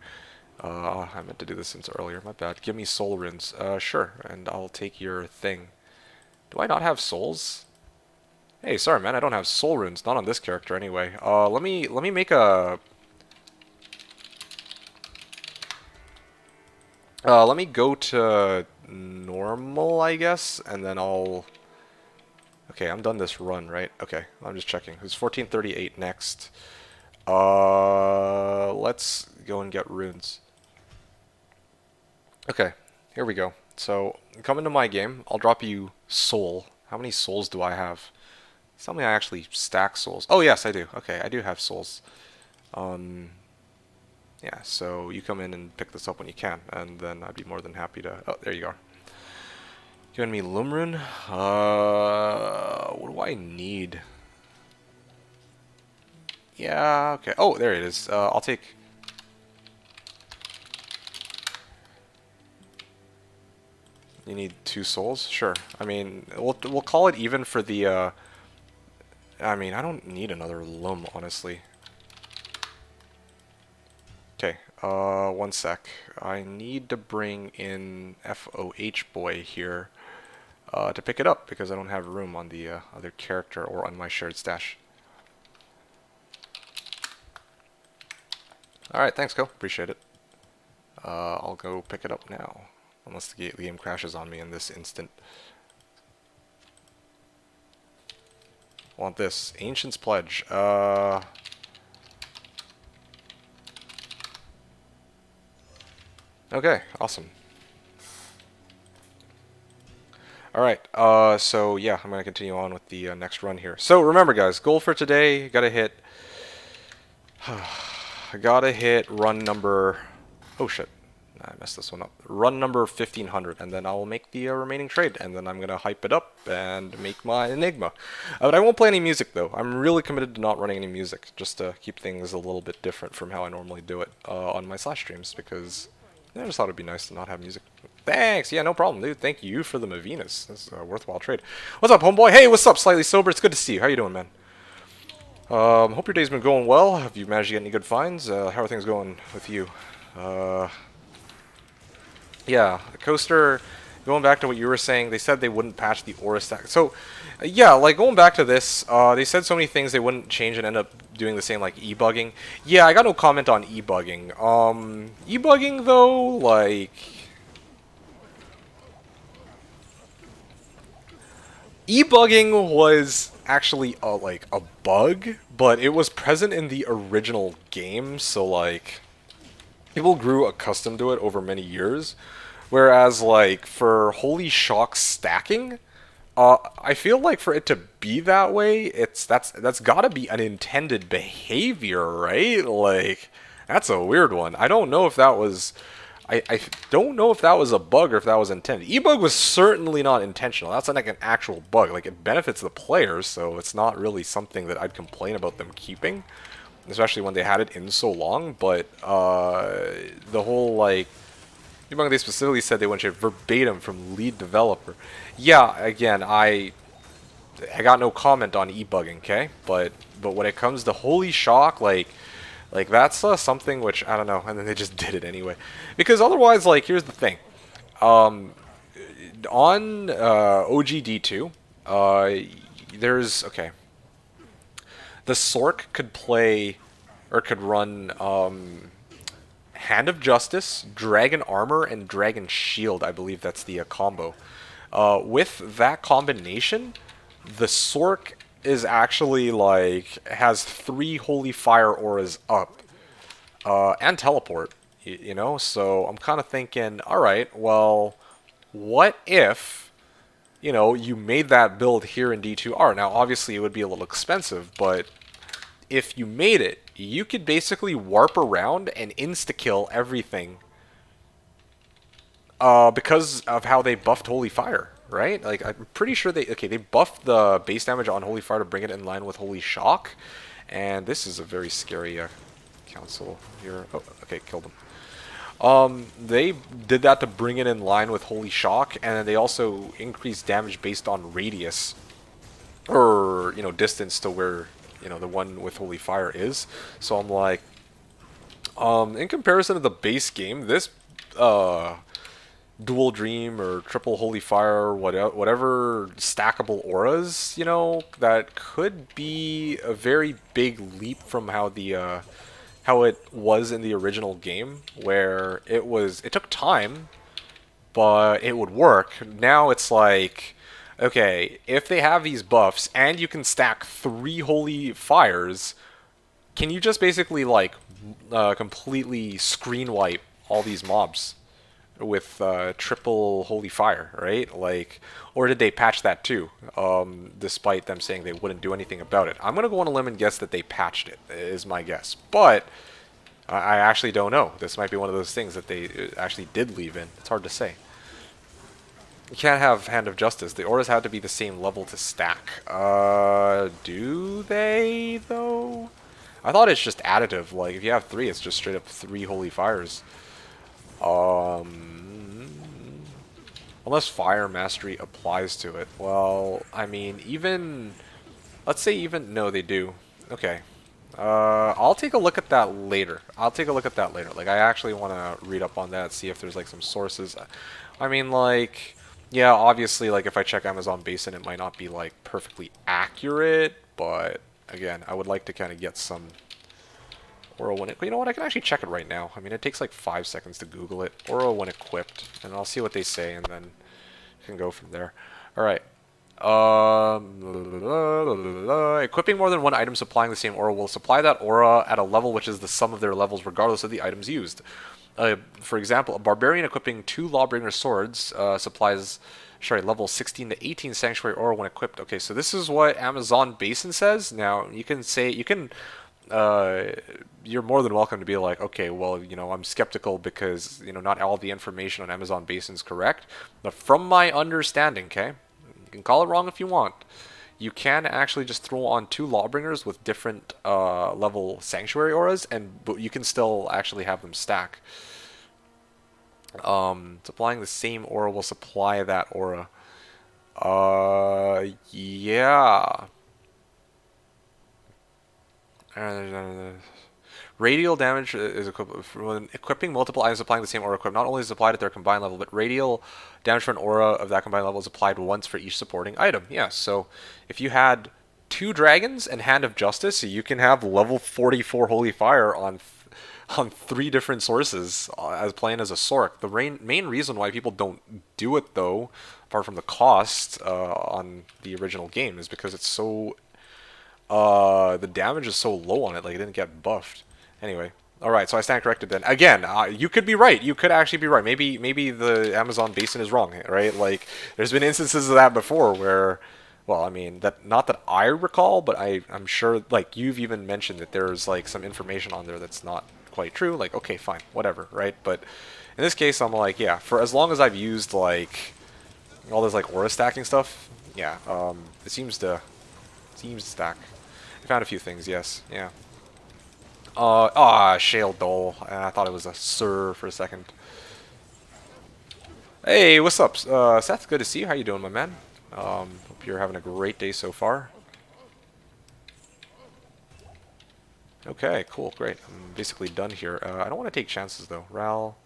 I meant to do this since earlier, my bad. Give me soul runes. Sure, and I'll take your thing. Do I not have souls? Hey, sorry man, I don't have soul runes. Not on this character anyway. Let me make a... let me go to normal, I guess, and then I'll... Okay, I'm done this run, right? Okay, I'm just checking. It's 1438 next. Let's go and get runes. Okay, here we go. So, come into my game. I'll drop you soul. How many souls do I have? Tell me I actually stack souls. Oh, yes, I do. Okay, I do have souls. Yeah, so you come in and pick this up when you can, and then I'd be more than happy to... Oh, there you are. Giving me Lumrun. What do I need? Yeah, okay. Oh, there it is. I'll take... You need 2 souls? Sure. I mean, we'll call it even for the, I mean, I don't need another Lum, honestly. Okay, 1 sec. I need to bring in FOH boy here to pick it up because I don't have room on the other character or on my shared stash. Alright, thanks, Ko. Appreciate it. I'll go pick it up now. Unless the game crashes on me in this instant. Want this. Ancient's Pledge. Okay, awesome. Alright, so yeah, I'm going to continue on with the next run here. So remember guys, goal for today, gotta hit... I gotta hit run number... Oh shit. I messed this one up. Run number 1500, and then I'll make the remaining trade, and then I'm gonna hype it up and make my Enigma. But I won't play any music though. I'm really committed to not running any music, just to keep things a little bit different from how I normally do it on my Slash streams, because I just thought it'd be nice to not have music. Thanks! Yeah, no problem, dude. Thank you for the Mavinas. This is a worthwhile trade. What's up, homeboy? Hey, what's up, Slightly Sober? It's good to see you. How you doing, man? Hope your day's been going well. Have you managed to get any good finds? How are things going with you? Yeah, the coaster, going back to what you were saying, they said they wouldn't patch the aura stack. So, yeah, like, going back to this, they said so many things they wouldn't change and end up doing the same, like e-bugging. Yeah, I got no comment on e-bugging. E-bugging, though, like... E-bugging was actually, like, a bug, but it was present in the original game, so, like... People grew accustomed to it over many years. Whereas, like, for Holy Shock stacking, I feel like for it to be that way, that's gotta be an intended behavior, right? Like, that's a weird one. I don't know if that was... I don't know if that was a bug or if that was intended. E-bug was certainly not intentional. That's like an actual bug. Like, it benefits the players, so it's not really something that I'd complain about them keeping. Especially when they had it in so long, but the whole, like... They specifically said they went to verbatim from lead developer. Yeah, again, I got no comment on e-bugging, okay? But when it comes to Holy Shock, like, Like, that's something which, I don't know, and then they just did it anyway. Because otherwise, like, here's the thing. Um, on OGD2, there's, okay, the Sork could play, or could run, Hand of Justice, Dragon Armor, and Dragon Shield. I believe that's the combo. With that combination, the Sork is actually like has 3 Holy Fire auras up, and teleport. You know, so I'm kind of thinking, all right, well, what if you made that build here in D2R? Now, obviously, it would be a little expensive, but if you made it, you could basically warp around and insta-kill everything because of how they buffed Holy Fire, right? Like, I'm pretty sure they buffed the base damage on Holy Fire to bring it in line with Holy Shock, and this is a very scary council here. Oh, okay, killed him. They did that to bring it in line with Holy Shock, and then they also increased damage based on radius, or, distance to where, the one with Holy Fire is. So I'm like, in comparison to the base game, this, Dual Dream or Triple Holy Fire, whatever stackable auras, that could be a very big leap from how how it was in the original game, where it took time, but it would work. Now it's like, okay, if they have these buffs and you can stack 3 Holy Fires, can you just basically like completely screen wipe all these mobs with triple Holy Fire, right? Like, or did they patch that too? Despite them saying they wouldn't do anything about it, I'm gonna go on a limb and guess that they patched it. Is my guess, but I actually don't know. This might be one of those things that they actually did leave in. It's hard to say. You can't have Hand of Justice. The auras have to be the same level to stack. Do they though? I thought it's just additive. Like, if you have 3, it's just straight up 3 Holy Fires. Unless Fire Mastery applies to it. Well, I mean, even... Let's say even... No, they do. Okay. I'll take a look at that later. Like, I actually want to read up on that, see if there's, like, some sources. I mean, like... Yeah, obviously, like, if I check Amazon Basin, it might not be, like, perfectly accurate, but, again, I would like to kind of get some... Aura when you know what, I can actually check it right now. I mean, it takes like 5 seconds to Google it. Aura when equipped, and I'll see what they say, and then you can go from there. Alright. Equipping more than one item supplying the same aura will supply that aura at a level which is the sum of their levels regardless of the items used. For example, a barbarian equipping 2 Lawbringer swords supplies level 16 to 18 Sanctuary aura when equipped. Okay, so this is what Amazon Basin says. Now, you can say... you're more than welcome to be like, okay, well, I'm skeptical because, not all the information on Amazon Basin is correct. But from my understanding, okay, you can call it wrong if you want, you can actually just throw on 2 Lawbringers with different level Sanctuary auras, but you can still actually have them stack. Supplying the same aura will supply that aura. Yeah. Radial damage is when equipping multiple items applying the same aura equip. Not only is applied at their combined level, but radial damage for an aura of that combined level is applied once for each supporting item. Yeah, so if you had 2 dragons and Hand of Justice, you can have level 44 Holy Fire on 3 different sources as playing as a Sork. The main reason why people don't do it, though, apart from the cost on the original game, is because it's so... the damage is so low on it, like it didn't get buffed. Anyway, all right, so I stand corrected then. Again, you could be right. You could actually be right. Maybe the Amazon Basin is wrong, right? Like, there's been instances of that before where, well, I mean, not that I recall, but I'm sure, like, you've even mentioned that there's, like, some information on there that's not quite true. Like, okay, fine, whatever, right? But in this case, I'm like, yeah, for as long as I've used, like, all this, like, aura stacking stuff, yeah, it seems to stack. I found a few things, yes, yeah. Shale Dole. I thought it was a Sir for a second. Hey, what's up, Seth? Good to see you. How you doing, my man? Hope you're having a great day so far. Okay, cool, great. I'm basically done here. I don't want to take chances though. Ral,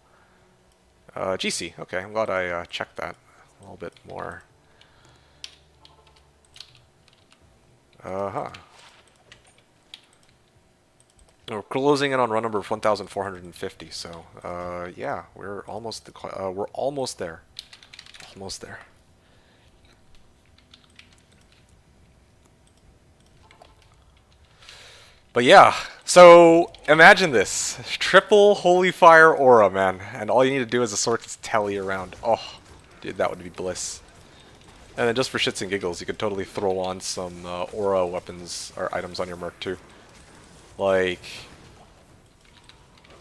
GC. Okay, I'm glad I checked that a little bit more. Uh-huh. We're closing in on run number 1,450. So, yeah, we're almost there. Almost there. But yeah, so imagine this. Triple Holy Fire Aura, man. And all you need to do is a Sork's Telly around. Oh, dude, that would be bliss. And then just for shits and giggles, you could totally throw on some Aura weapons or items on your Merc too. Like,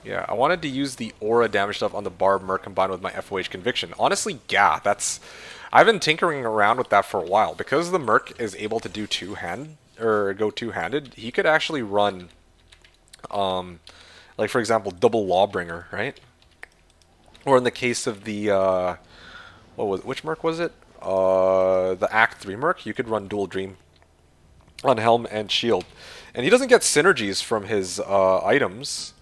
yeah, I wanted to use the Aura damage stuff on the Barb Merc combined with my FOH Conviction. Honestly, yeah, that's... I've been tinkering around with that for a while. Because the Merc is able to do go two-handed, he could actually run, like for example, double Lawbringer, right? Or in the case of the, which Merc was it? The Act 3 Merc, you could run dual Dream on Helm and Shield. And he doesn't get synergies from his items.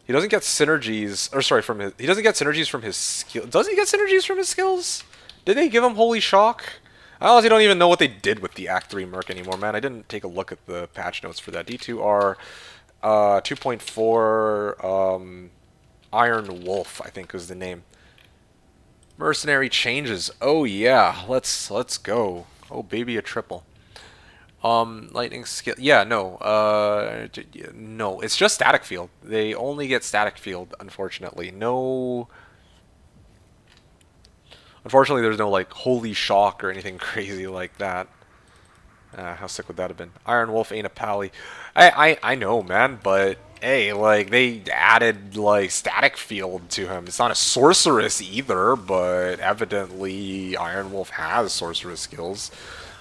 He doesn't get synergies, or sorry, he doesn't get synergies from his skill. Does he get synergies from his skills? Did they give him Holy Shock? I honestly don't even know what they did with the Act 3 Merc anymore, man. I didn't take a look at the patch notes for that. D2R 2.4 Iron Wolf, I think was the name. Mercenary changes. Oh yeah, let's go. Oh baby, a triple. Lightning skill. Yeah, no. No, it's just static field. They only get static field, unfortunately. No. Unfortunately, there's no like holy shock or anything crazy like that. How sick would that have been? Iron Wolf ain't a pally. I know, man, but hey, like they added like static field to him. It's not a sorceress either, but evidently Iron Wolf has sorceress skills.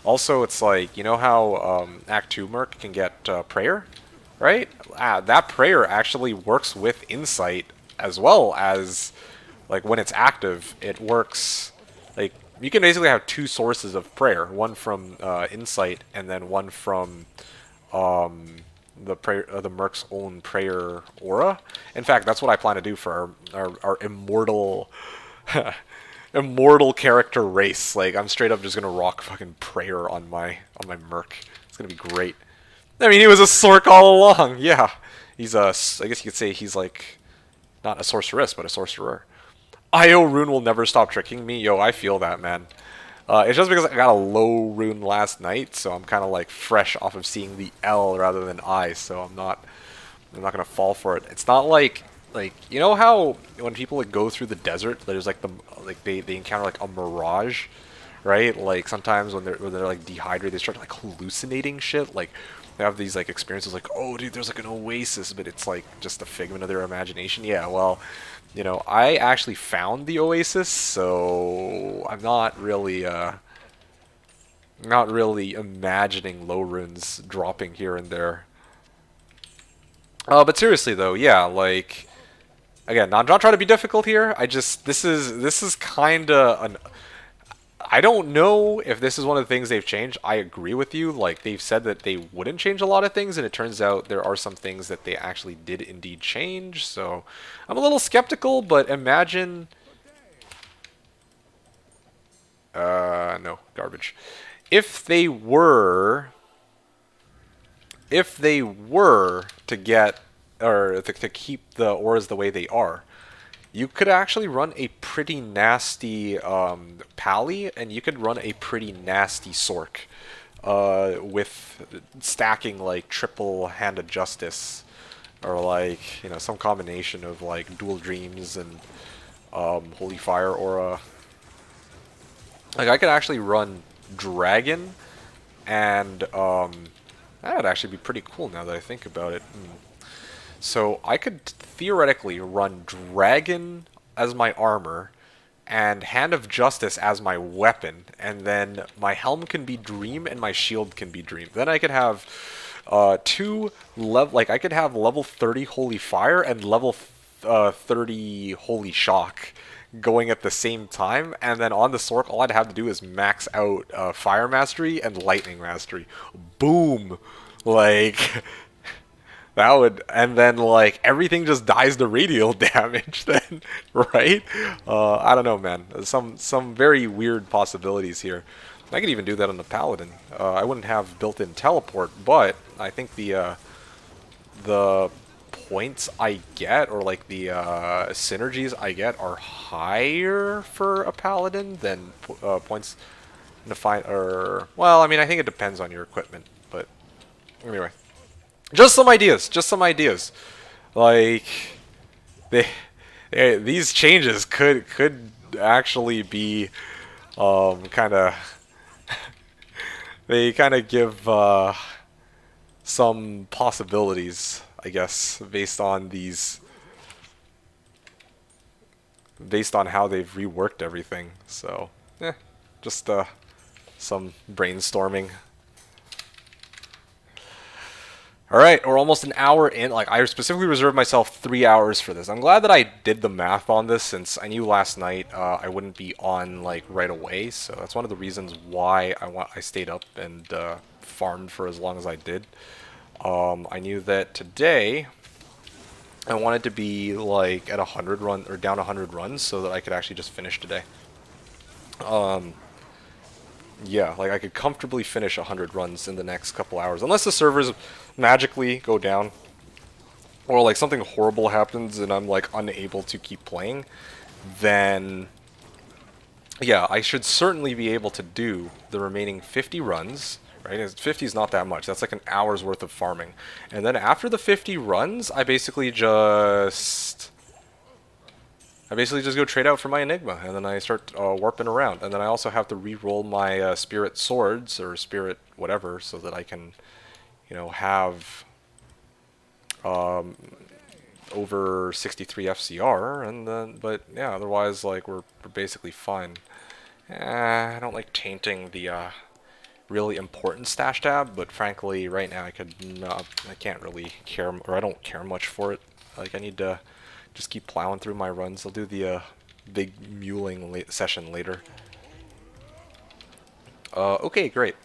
Also, it's like, you know how Act 2 Merc can get Prayer, right? That Prayer actually works with Insight as well as, like, when it's active, it works, like, you can basically have two sources of Prayer. One from Insight and then one from the Merc's own Prayer Aura. In fact, that's what I plan to do for our immortal... immortal character race. Like, I'm straight up just gonna rock fucking Prayer on my Merc. It's gonna be great. I mean, he was a Sork all along. Yeah, he's a. I guess you could say he's like not a sorceress, but a sorcerer. IO rune will never stop tricking me. Yo, I feel that, man. It's just because I got a low rune last night, so I'm kind of like fresh off of seeing the L rather than I. So I'm not gonna fall for it. It's not like you know how when people like go through the desert, there's like they encounter like a mirage, right? Like sometimes when they're like dehydrated, they start like hallucinating shit. Like they have these like experiences like, oh dude, there's like an oasis, but it's like just a figment of their imagination. Yeah, well, you know, I actually found the oasis, so I'm not really imagining low runes dropping here and there. But seriously though, yeah, like. Again, not trying to be difficult here. This is kind of an... I don't know if this is one of the things they've changed. I agree with you. Like, they've said that they wouldn't change a lot of things, and it turns out there are some things that they actually did indeed change. So, I'm a little skeptical, but imagine... no, garbage. If they were to get... or to keep the auras the way they are, you could actually run a pretty nasty Pally, and you could run a pretty nasty Sork with stacking like triple Hand of Justice, or like, you know, some combination of like dual dreams and Holy Fire Aura. Like I could actually run Dragon, and that would actually be pretty cool now that I think about it. So I could theoretically run Dragon as my armor and Hand of Justice as my weapon, and then my helm can be Dream and my shield can be Dream. Then I could have I could have level 30 Holy Fire and level 30 Holy Shock going at the same time, and then on the Sork all I'd have to do is max out Fire Mastery and Lightning Mastery. Boom! Like... That would, and then like everything just dies to radial damage then, right? I don't know, man. Some very weird possibilities here. I could even do that on the paladin. I wouldn't have built-in teleport, but I think the points I get, or like the synergies I get, are higher for a paladin than points in a fight. Or well, I mean, I think it depends on your equipment, but anyway. Just some ideas. Just some ideas. Like these changes could actually be kind of they kind of give some possibilities, I guess, based on how they've reworked everything. So, just some brainstorming. Alright, we're almost an hour in. Like, I specifically reserved myself 3 hours for this. I'm glad that I did the math on this, since I knew last night I wouldn't be on, like, right away. So that's one of the reasons why I stayed up and farmed for as long as I did. I knew that today I wanted to be, like, at 100 run, or down 100 runs, so that I could actually just finish today. Yeah, like I could comfortably finish 100 runs in the next couple hours, unless the servers magically go down, or like something horrible happens and I'm like unable to keep playing. Then yeah, I should certainly be able to do the remaining 50 runs. Right, 50 is not that much. That's like an hour's worth of farming, and then after the 50 runs, I basically just go trade out for my Enigma, and then I start warping around. And then I also have to re-roll my Spirit Swords, or Spirit whatever, so that I can, you know, have over 63 FCR, and then, but yeah, otherwise, like, we're basically fine. I don't like tainting the really important stash tab, but frankly, right now I can't really care, or I don't care much for it. Like, I need to just keep plowing through my runs. I'll do the big muling session later. Okay, great.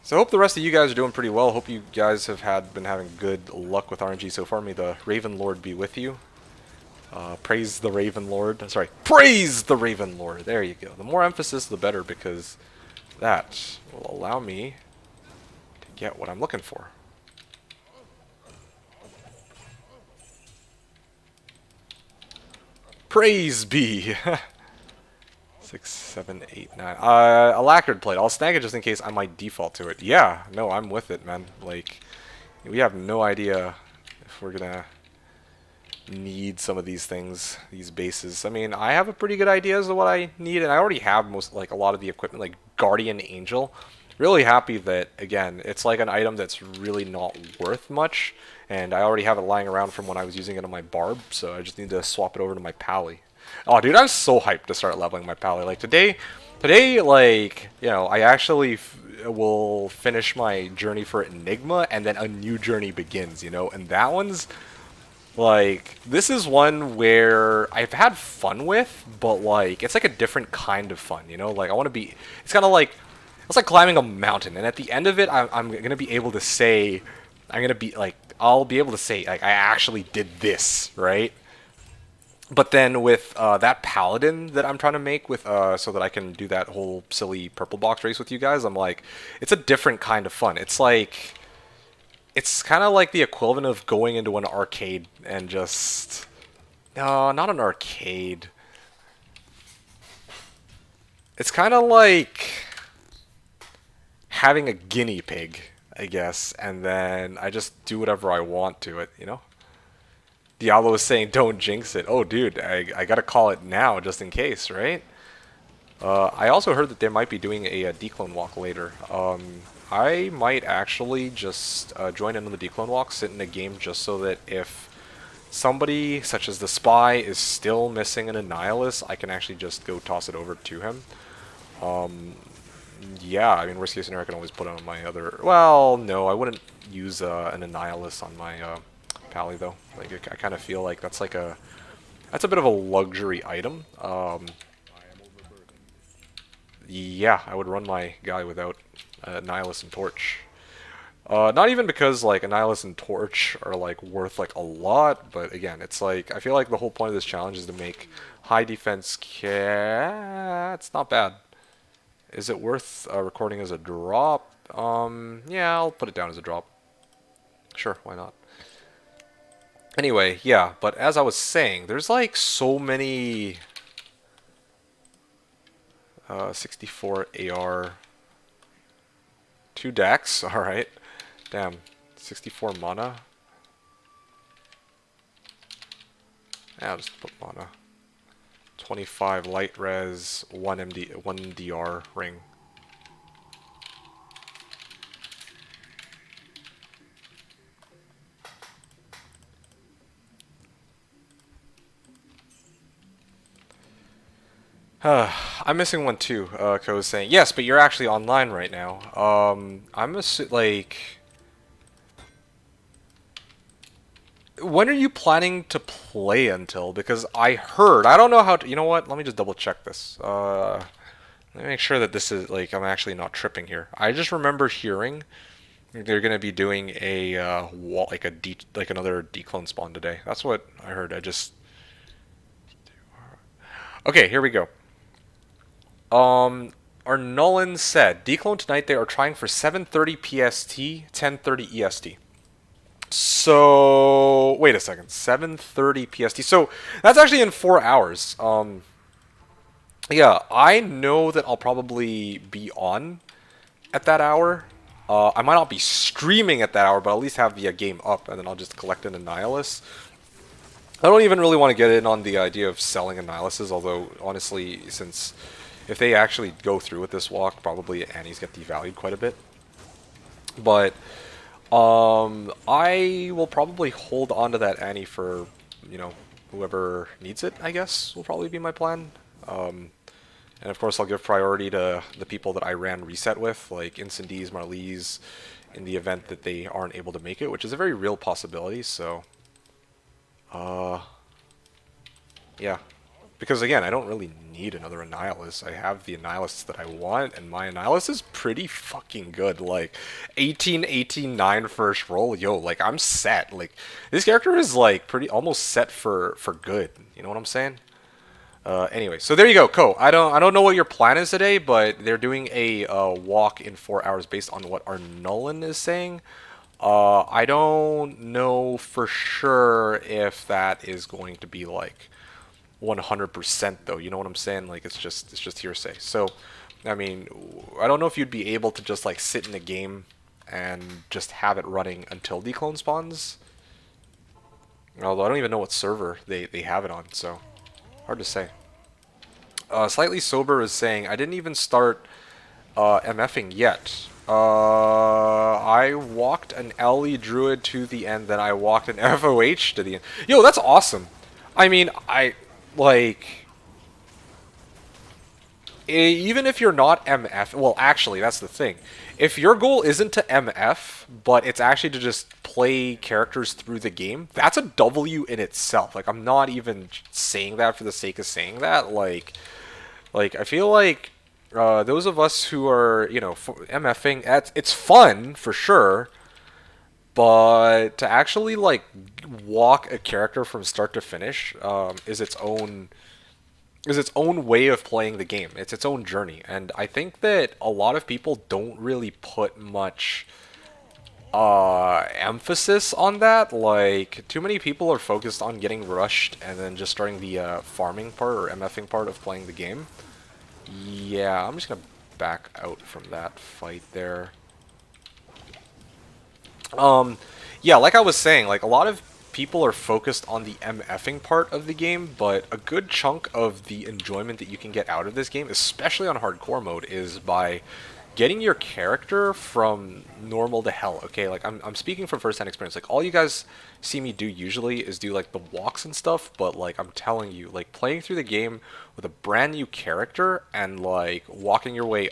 So I hope the rest of you guys are doing pretty well. Hope you guys have been having good luck with RNG so far. May the Raven Lord be with you. Praise the Raven Lord. Sorry, praise the Raven Lord. There you go. The more emphasis, the better, because that will allow me to get what I'm looking for. Praise be. 6, 7, 8, 9. A lacquered plate. I'll snag it just in case I might default to it. Yeah, no, I'm with it, man. Like, we have no idea if we're gonna need some of these things, these bases. I mean, I have a pretty good idea as to what I need, and I already have a lot of the equipment, like Guardian Angel. Really happy that, again, it's like an item that's really not worth much, and I already have it lying around from when I was using it on my Barb, so I just need to swap it over to my Pally. Oh, dude, I'm so hyped to start leveling my Pally. Like, today, like, you know, I actually will finish my journey for Enigma, and then a new journey begins, you know, and that one's, like, this is one where I've had fun with, but, like, it's like a different kind of fun, you know? Like, I want to be, it's kind of like, it's like climbing a mountain, and at the end of it, I'm going to be able to say, I'll be able to say, like, I actually did this, right? But then with that Paladin that I'm trying to make with so that I can do that whole silly purple box race with you guys, I'm like, it's a different kind of fun. It's like, it's kind of like the equivalent of going into an arcade and just, no, not an arcade. It's kind of like having a guinea pig, I guess, and then I just do whatever I want to it, you know? Diablo is saying, don't jinx it. Oh, dude, I gotta call it now, just in case, right? I also heard that they might be doing a declone walk later. I might actually just join in on the declone walk, sit in a game, just so that if somebody, such as the Spy, is still missing an Annihilus, I can actually just go toss it over to him. Yeah, I mean, worst case scenario, I can always put it on my other... Well, no, I wouldn't use an Annihilus on my Pally, though. Like, I kind of feel like that's like a... That's a bit of a luxury item. Yeah, I would run my guy without Nihilus and Torch. Not even because like Annihilus and Torch are like worth like a lot, but again, it's like I feel like the whole point of this challenge is to make high defense It's not bad. Is it worth recording as a drop? Yeah, I'll put it down as a drop. Sure, why not? Anyway, yeah, but as I was saying, there's like so many 64 AR, 2 decks, alright. Damn, 64 mana. Yeah, I'll just put mana. 25 light res, 1 DR ring. I'm missing one too. Ko was saying yes, but you're actually online right now. Like, when are you planning to play until? Because I heard, I don't know how to. You know what? Let me just double check this. Let me make sure that this is like I'm actually not tripping here. I just remember hearing they're gonna be doing a like another declone spawn today. That's what I heard. Okay, here we go. Our Nolan said, declone tonight. They are trying for 7:30 PST, 10:30 EST. So wait a second, 7:30 PST. So that's actually in 4 hours. Yeah, I know that I'll probably be on at that hour. I might not be streaming at that hour, but I'll at least have the game up, and then I'll just collect an Annihilus. I don't even really want to get in on the idea of selling Annihiluses, although honestly, since if they actually go through with this walk, probably Annies get devalued quite a bit. But I will probably hold on to that Annie for, whoever needs it, I guess, will probably be my plan. And of course, I'll give priority to the people that I ran reset with, like Incendies, Marlies, in the event that they aren't able to make it, which is a very real possibility, so... yeah. Because again, I don't really need another Annihilus. I have the Annihilus that I want, and my Annihilus is pretty fucking good. Like, 18, 18, 9 first roll, yo, like, I'm set. Like, this character is, like, pretty, almost set for good. You know what I'm saying? Anyway, so there you go, Ko. I don't know what your plan is today, but they're doing a walk in 4 hours based on what our Nolan is saying. I don't know for sure if that is going to be, like, 100% though, you know what I'm saying? Like it's just hearsay. So, I mean, I don't know if you'd be able to just like sit in a game and just have it running until declone spawns. Although I don't even know what server they have it on, so hard to say. Slightly Sober is saying, I didn't even start MFing yet. I walked an LE Druid to the end, then I walked an FOH to the end. Yo, that's awesome. I mean, like, even if you're not MF, well, actually, that's the thing. If your goal isn't to MF, but it's actually to just play characters through the game, that's a W in itself. Like, I'm not even saying that for the sake of saying that. Like I feel like those of us who are, MFing, it's fun, for sure. But to actually like walk a character from start to finish is its own way of playing the game. It's its own journey, and I think that a lot of people don't really put much emphasis on that. Like too many people are focused on getting rushed and then just starting the farming part or MFing part of playing the game. Yeah, I'm just gonna back out from that fight there. Yeah, like I was saying, like a lot of people are focused on the MFing part of the game, but a good chunk of the enjoyment that you can get out of this game, especially on hardcore mode, is by getting your character from normal to hell. Okay, like I'm speaking from first-hand experience. Like all you guys see me do usually is do like the walks and stuff, but like I'm telling you, like playing through the game with a brand new character and like working your way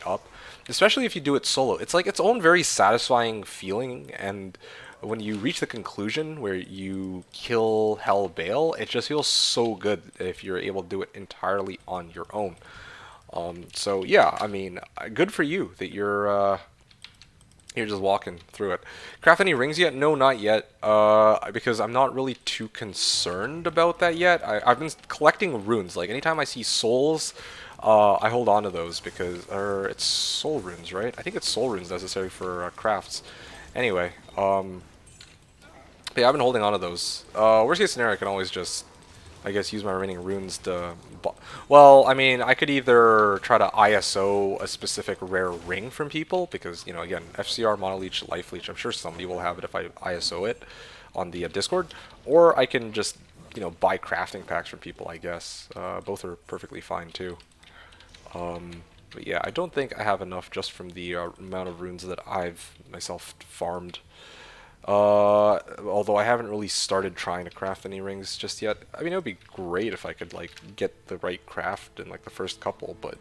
up, especially if you do it solo, it's like its own very satisfying feeling. And when you reach the conclusion where you kill Hell Bale, it just feels so good if you're able to do it entirely on your own. So yeah, I mean, good for you that you're You're just walking through it. Craft any rings yet? No, not yet. Because I'm not really too concerned about that yet. I've been collecting runes. Like anytime I see souls, I hold on to those because, or it's soul runes, right? I think it's soul runes necessary for crafts. Anyway, but yeah, I've been holding on to those. Worst case scenario, I can always just, I guess, use my remaining runes to... Well, I mean, I could either try to ISO a specific rare ring from people, because, you know, again, FCR, Mono Leech, Life Leech, I'm sure somebody will have it if I ISO it on the Discord, or I can just, you know, buy crafting packs from people, I guess. Both are perfectly fine, too. But yeah, I don't think I have enough just from the amount of runes that I've myself farmed. Although I haven't really started trying to craft any rings just yet. I mean, it would be great if I could, like, get the right craft in, like, the first couple, but...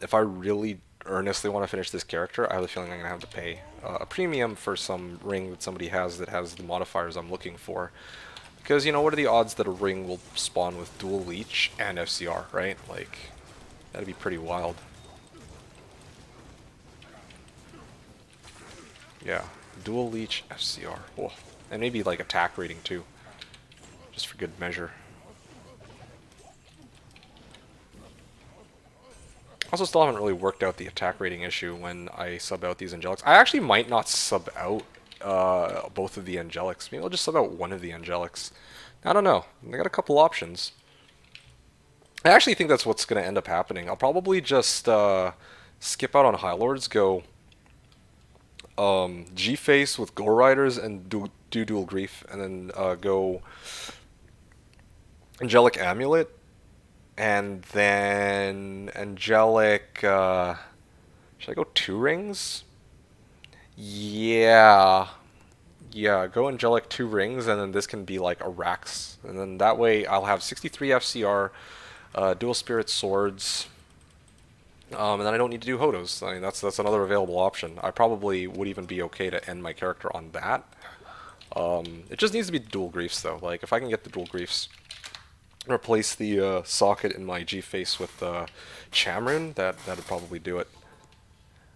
if I really earnestly want to finish this character, I have a feeling I'm going to have to pay a premium for some ring that somebody has that has the modifiers I'm looking for. Because, you know, what are the odds that a ring will spawn with dual leech and FCR, right? Like, that'd be pretty wild. Yeah, dual leech, FCR. Oh. And maybe like attack rating too, just for good measure. Also, still haven't really worked out the attack rating issue when I sub out these angelics. I actually might not sub out both of the angelics. Maybe I'll just sub out one of the angelics. I don't know. I got a couple options. I actually think that's what's going to end up happening. I'll probably just skip out on High Lords, go G-Face with Go Riders and do Dual Grief, and then go Angelic Amulet, and then Angelic, should I go 2 rings? Yeah, go Angelic 2 rings, and then this can be like a Rax, and then that way I'll have 63 FCR, Dual Spirit Swords, and then I don't need to do Hodos. I mean, that's another available option. I probably would even be okay to end my character on that. It just needs to be dual griefs though. Like if I can get the dual griefs, replace the socket in my G-Face with Chamrun, that'd probably do it.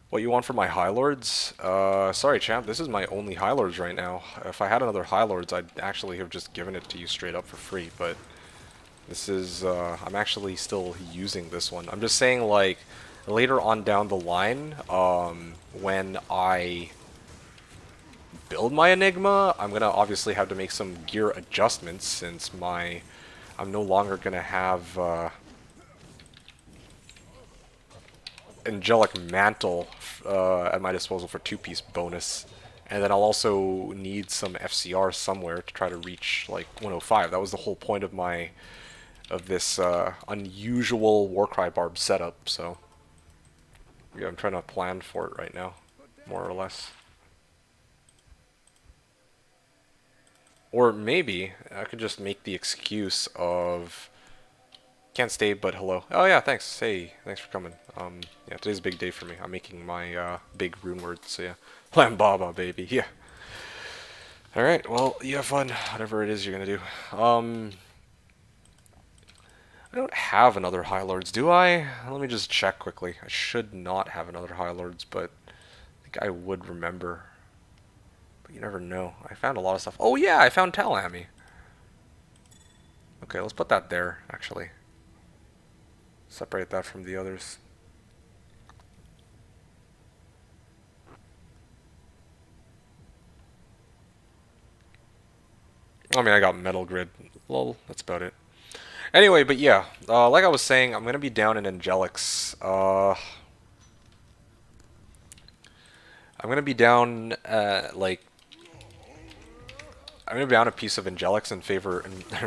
What you want for my High Lords? Sorry champ, this is my only High Lords right now. If I had another High Lords, I'd actually have just given it to you straight up for free, but this is, I'm actually still using this one. I'm just saying, like, later on down the line, when I build my Enigma, I'm gonna obviously have to make some gear adjustments since I'm no longer gonna have, Angelic Mantle, at my disposal for 2-piece bonus. And then I'll also need some FCR somewhere to try to reach, like, 105. That was the whole point of this unusual Warcry Barb setup, so yeah, I'm trying to plan for it right now, more or less. Or maybe I could just make the excuse of can't stay, but hello. Oh yeah, thanks. Hey, thanks for coming. Yeah, today's a big day for me. I'm making my big rune word, so yeah. Lambaba, baby, yeah. Alright, well, you have fun, whatever it is you're gonna do. I don't have another High Lords, do I? Let me just check quickly. I should not have another High Lords, but I think I would remember. But you never know. I found a lot of stuff. Oh yeah, I found Talami. Okay, let's put that there, actually. Separate that from the others. I mean, I got Metal Grid. Lol, that's about it. Anyway, but yeah, like I was saying, I'm gonna be down in Angelics. I'm gonna be down, like, I'm gonna be down a piece of Angelics in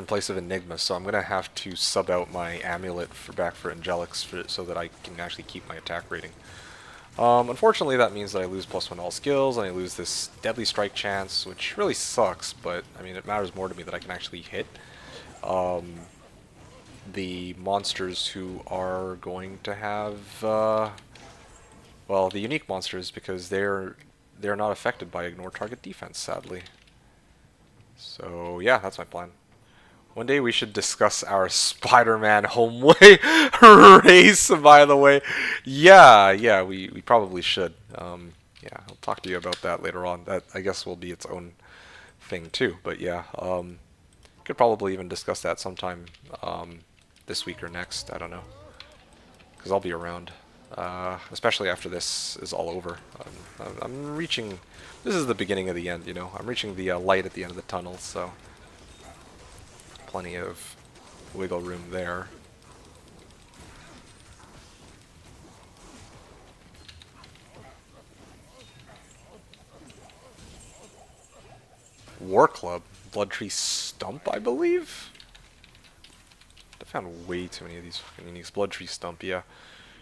place of Enigma, so I'm gonna have to sub out my amulet back for Angelics so that I can actually keep my attack rating. Unfortunately, that means that I lose +1 all skills, and I lose this Deadly Strike chance, which really sucks, but, I mean, it matters more to me that I can actually hit the monsters who are going to have, well, the unique monsters, because they're not affected by ignore target defense, sadly. So, yeah, that's my plan. One day we should discuss our Spider-Man homeway race, by the way. Yeah, we probably should. Yeah, I'll talk to you about that later on. That, I guess, will be its own thing, too. But yeah, could probably even discuss that sometime this week or next. I don't know. Because I'll be around. Especially after this is all over. I'm reaching... This is the beginning of the end, you know. I'm reaching the light at the end of the tunnel, so... Plenty of wiggle room there. War Club. Blood Tree Stump, I believe? I found way too many of these fucking uniques. Blood Tree Stump, yeah.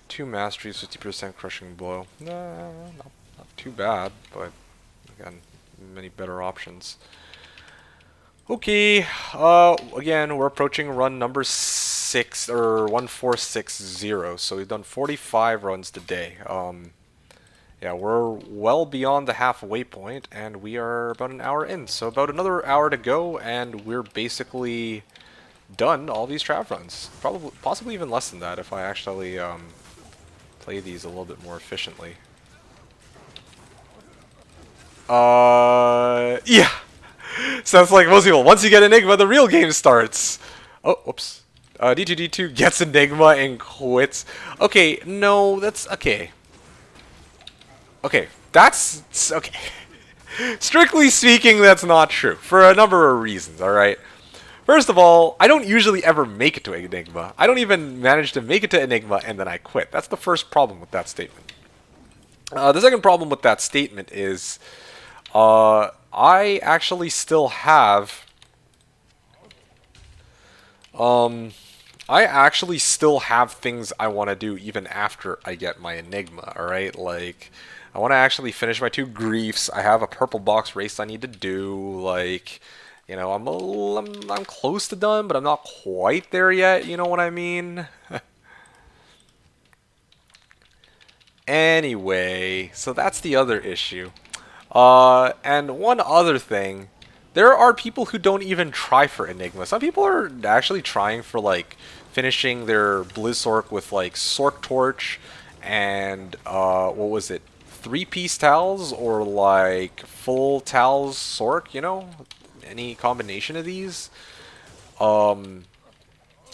2 masteries, 50% crushing blow. Nah, not too bad, but again, many better options. Okay, again, we're approaching run number 6, or 1460, so we've done 45 runs today. Yeah, we're well beyond the halfway point, and we are about an hour in, so about another hour to go, and we're basically done all these trav runs. Probably, possibly even less than that if I actually play these a little bit more efficiently. Yeah. Sounds like most people. Once you get Enigma, the real game starts. Oh, whoops. D2 gets Enigma and quits. Okay, no, that's okay. Okay, that's okay. Strictly speaking, that's not true for a number of reasons. All right. First of all, I don't usually ever make it to Enigma. I don't even manage to make it to Enigma and then I quit. That's the first problem with that statement. The second problem with that statement is I actually still have things I want to do even after I get my Enigma, alright? Like, I want to actually finish my 2 griefs. I have a purple box race I need to do. Like, you know, I'm close to done, but I'm not quite there yet, you know what I mean? Anyway, so that's the other issue. And one other thing, there are people who don't even try for Enigma. Some people are actually trying for, like, finishing their Blizzork with, like, Sork Torch and, what was it, 3-piece towels or, like, full towels Sork, you know? Any combination of these.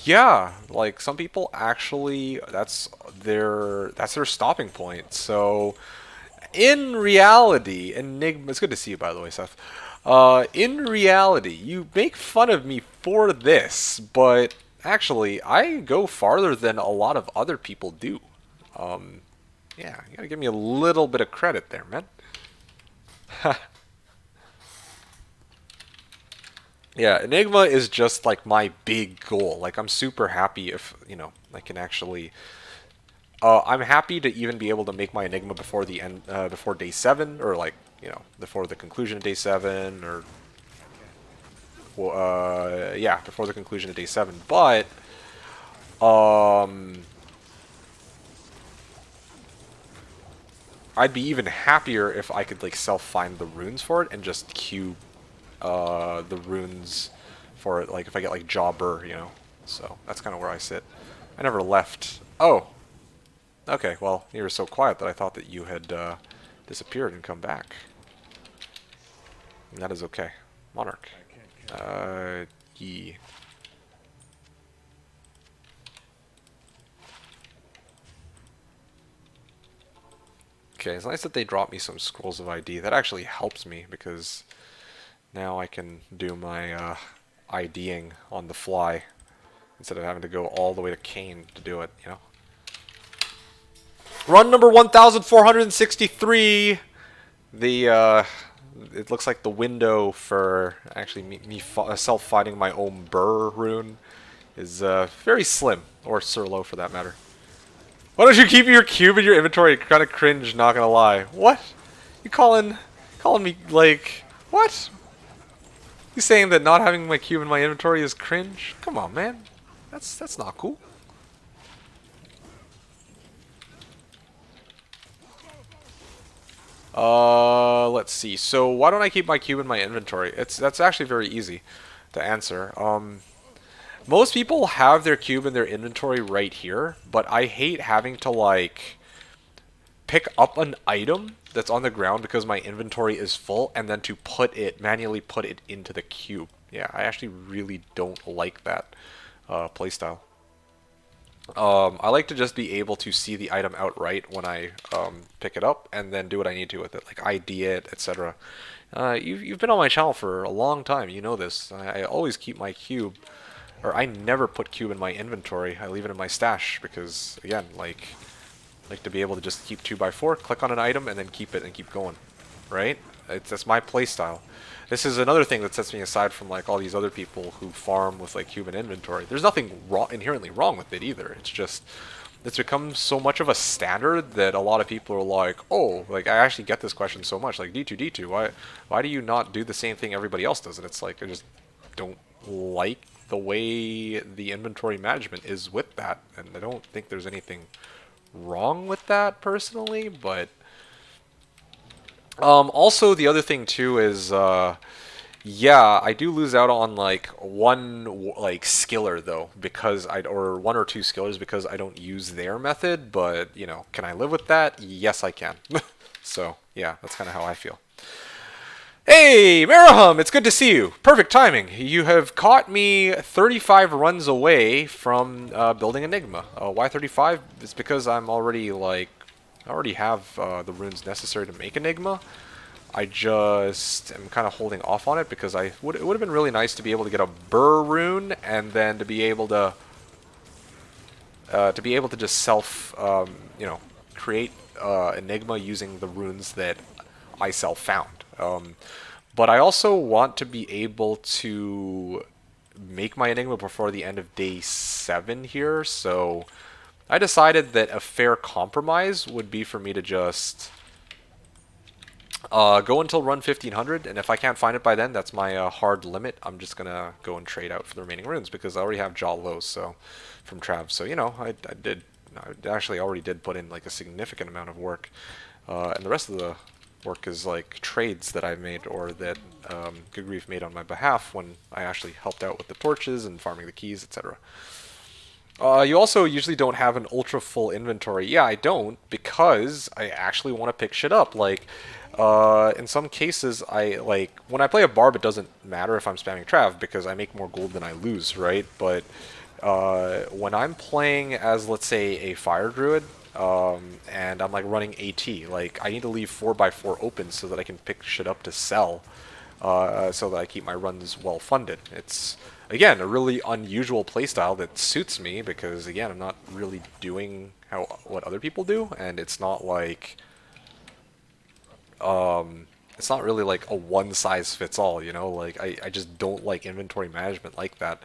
Yeah, like, some people actually, that's their stopping point. So, in reality, Enigma... It's good to see you, by the way, Seth. In reality, you make fun of me for this, but actually, I go farther than a lot of other people do. Yeah, you gotta give me a little bit of credit there, man. Yeah, Enigma is just, like, my big goal. Like, I'm super happy if, you know, I can actually... I'm happy to even be able to make my Enigma before the end, before day 7, or like, you know, before the conclusion of day 7, or, well, yeah, before the conclusion of day 7. But, I'd be even happier if I could, like, self-find the runes for it and just queue, the runes for it. Like, if I get, like, Jobber, you know. So that's kind of where I sit. I never left. Oh. Okay, well, you were so quiet that I thought that you had disappeared and come back. And that is okay. Monarch. Yee. Okay, it's nice that they dropped me some scrolls of ID. That actually helps me because now I can do my IDing on the fly instead of having to go all the way to Kane to do it, you know? Run number 1463. The it looks like the window for actually me self-fighting my own Burr rune is very slim, or Surlo for that matter. Why don't you keep your cube in your inventory? Kind of cringe, not gonna lie. What? You calling me like what? You saying that not having my cube in my inventory is cringe? Come on, man. That's not cool. Let's see. So why don't I keep my cube in my inventory? That's actually very easy to answer. Most people have their cube in their inventory right here, but I hate having to like pick up an item that's on the ground because my inventory is full and then to manually put it into the cube. Yeah, I actually really don't like that playstyle. I like to just be able to see the item outright when I pick it up and then do what I need to with it, like ID it, etc. You've been on my channel for a long time, you know this. I always keep my cube, or I never put cube in my inventory. I leave it in my stash because, again, like to be able to just keep 2x4, click on an item, and then keep it and keep going, right? That's my playstyle. This is another thing that sets me aside from like all these other people who farm with like cube and inventory. There's nothing inherently wrong with it either. It's just it's become so much of a standard that a lot of people are like, oh, like I actually get this question so much, like D2, why do you not do the same thing everybody else does? And it's like I just don't like the way the inventory management is with that, and I don't think there's anything wrong with that personally, but also the other thing too is yeah, I do lose out on like one like skiller though because or one or two skillers because I don't use their method, but you know, can I live with that? Yes, I can. So yeah, that's kind of how I feel. Hey, Marahum, it's good to see you. Perfect timing. You have caught me 35 runs away from building Enigma. Why 35? It's because I'm already like, I already have the runes necessary to make Enigma. I just am kind of holding off on it because it would have been really nice to be able to get a Burr rune and then to be able to just you know, create Enigma using the runes that I self-found. But I also want to be able to make my Enigma before the end of day 7 here, so I decided that a fair compromise would be for me to just go until run 1500, and if I can't find it by then, that's my hard limit. I'm just gonna go and trade out for the remaining runes because I already have Jaw Low, so from Trav. So you know, I actually already did put in like a significant amount of work, and the rest of the work is like trades that I made or that Good Grief made on my behalf when I actually helped out with the torches and farming the keys, etc. You also usually don't have an ultra full inventory. Yeah, I don't because I actually want to pick shit up. Like, in some cases, when I play a barb, it doesn't matter if I'm spamming Trav because I make more gold than I lose, right? But when I'm playing as, let's say, a fire druid, and I'm like running AT, like I need to leave 4x4 open so that I can pick shit up to sell, so that I keep my runs well funded. It's again a really unusual playstyle that suits me because again I'm not really doing what other people do, and it's not like it's not really like a one size fits all, you know, like I just don't like inventory management like that.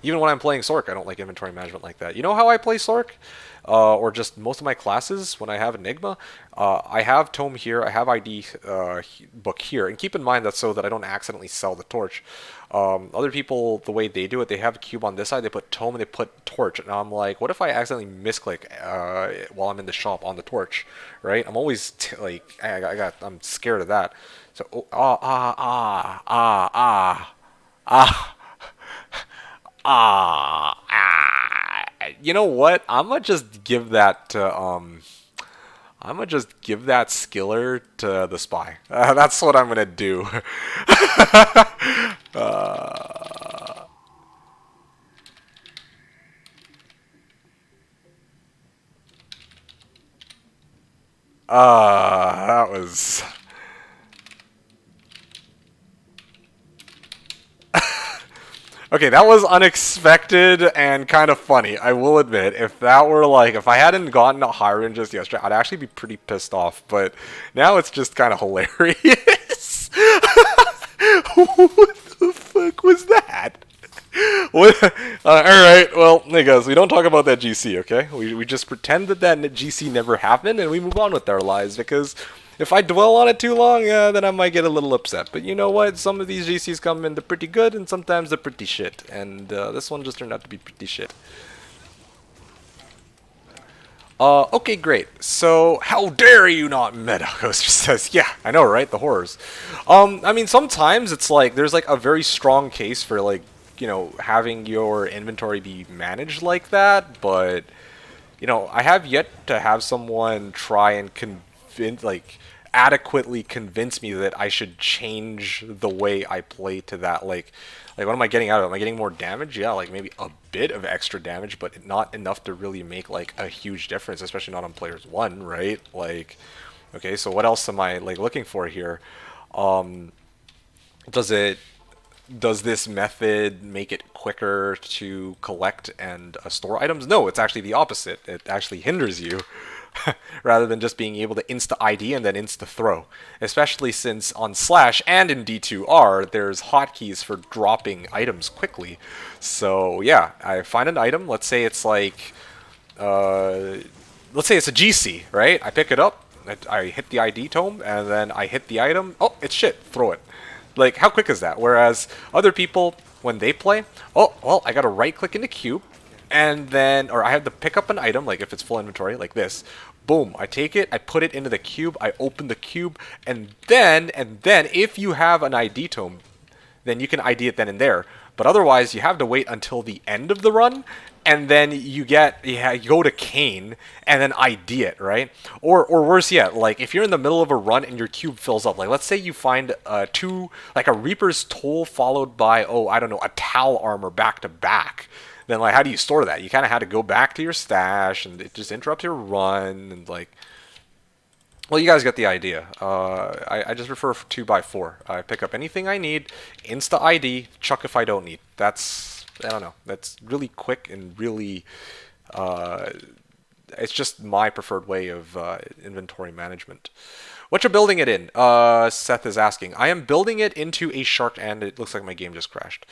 Even when I'm playing Sork, I don't like inventory management like that. You know how I play Sork? Or just most of my classes when I have Enigma, I have Tome here, I have ID book here, and keep in mind that's so that I don't accidentally sell the torch. Other people, the way they do it, they have a cube on this side, they put Tome and they put torch, and I'm like, what if I accidentally misclick while I'm in the shop on the torch, right? I'm always I'm scared of that. So you know what? I'm gonna just give that skiller to the spy. That's what I'm gonna do. That was. Okay, that was unexpected and kind of funny, I will admit. If that were like, if I hadn't gotten a Hiron just yesterday, I'd actually be pretty pissed off, but now it's just kind of hilarious. What the fuck was that? What? Alright, well, hey guys, we don't talk about that GC, okay? We just pretend that GC never happened and we move on with our lives because if I dwell on it too long, then I might get a little upset. But you know what? Some of these GCs come in, they're pretty good, and sometimes they're pretty shit. And this one just turned out to be pretty shit. Okay, great. So, how dare you not meta? Ghoster says, yeah, I know, right? The horrors. I mean, sometimes it's like, there's like a very strong case for like, you know, having your inventory be managed like that, but you know, I have yet to have someone try and convince, like, adequately convince me that I should change the way I play to that. Like, what am I getting out of it? Am I getting more damage? Yeah, like maybe a bit of extra damage, but not enough to really make like a huge difference, especially not on players one, right? Like, okay, so what else am I like looking for here? Um, does it does this method make it quicker to collect and store items? No, it's actually the opposite. It actually hinders you rather than just being able to insta ID and then insta throw. Especially since on Slash and in D2R, there's hotkeys for dropping items quickly. So yeah, I find an item. Let's say it's like, uh, let's say it's a GC, right? I pick it up, I hit the ID tome, and then I hit the item. Oh, it's shit. Throw it. Like, how quick is that? Whereas other people, when they play, oh, well, I gotta right click in the cube, and then, or I have to pick up an item, like if it's full inventory, like this. Boom, I take it, I put it into the cube, I open the cube, and then, if you have an ID tome, then you can ID it then and there. But otherwise, you have to wait until the end of the run, and then you go to Kane, and then ID it, right? Or worse yet, like if you're in the middle of a run and your cube fills up, like let's say you find like a Reaper's Toll followed by, oh, I don't know, a Tal armor back to back. Then like, how do you store that? You kind of had to go back to your stash, and it just interrupts your run, and like, well, you guys get the idea. I just refer 2x4. I pick up anything I need, insta ID, chuck if I don't need. That's, I don't know. That's really quick and really, it's just my preferred way of inventory management. What you're building it in? Seth is asking. I am building it into a shark, and it looks like my game just crashed.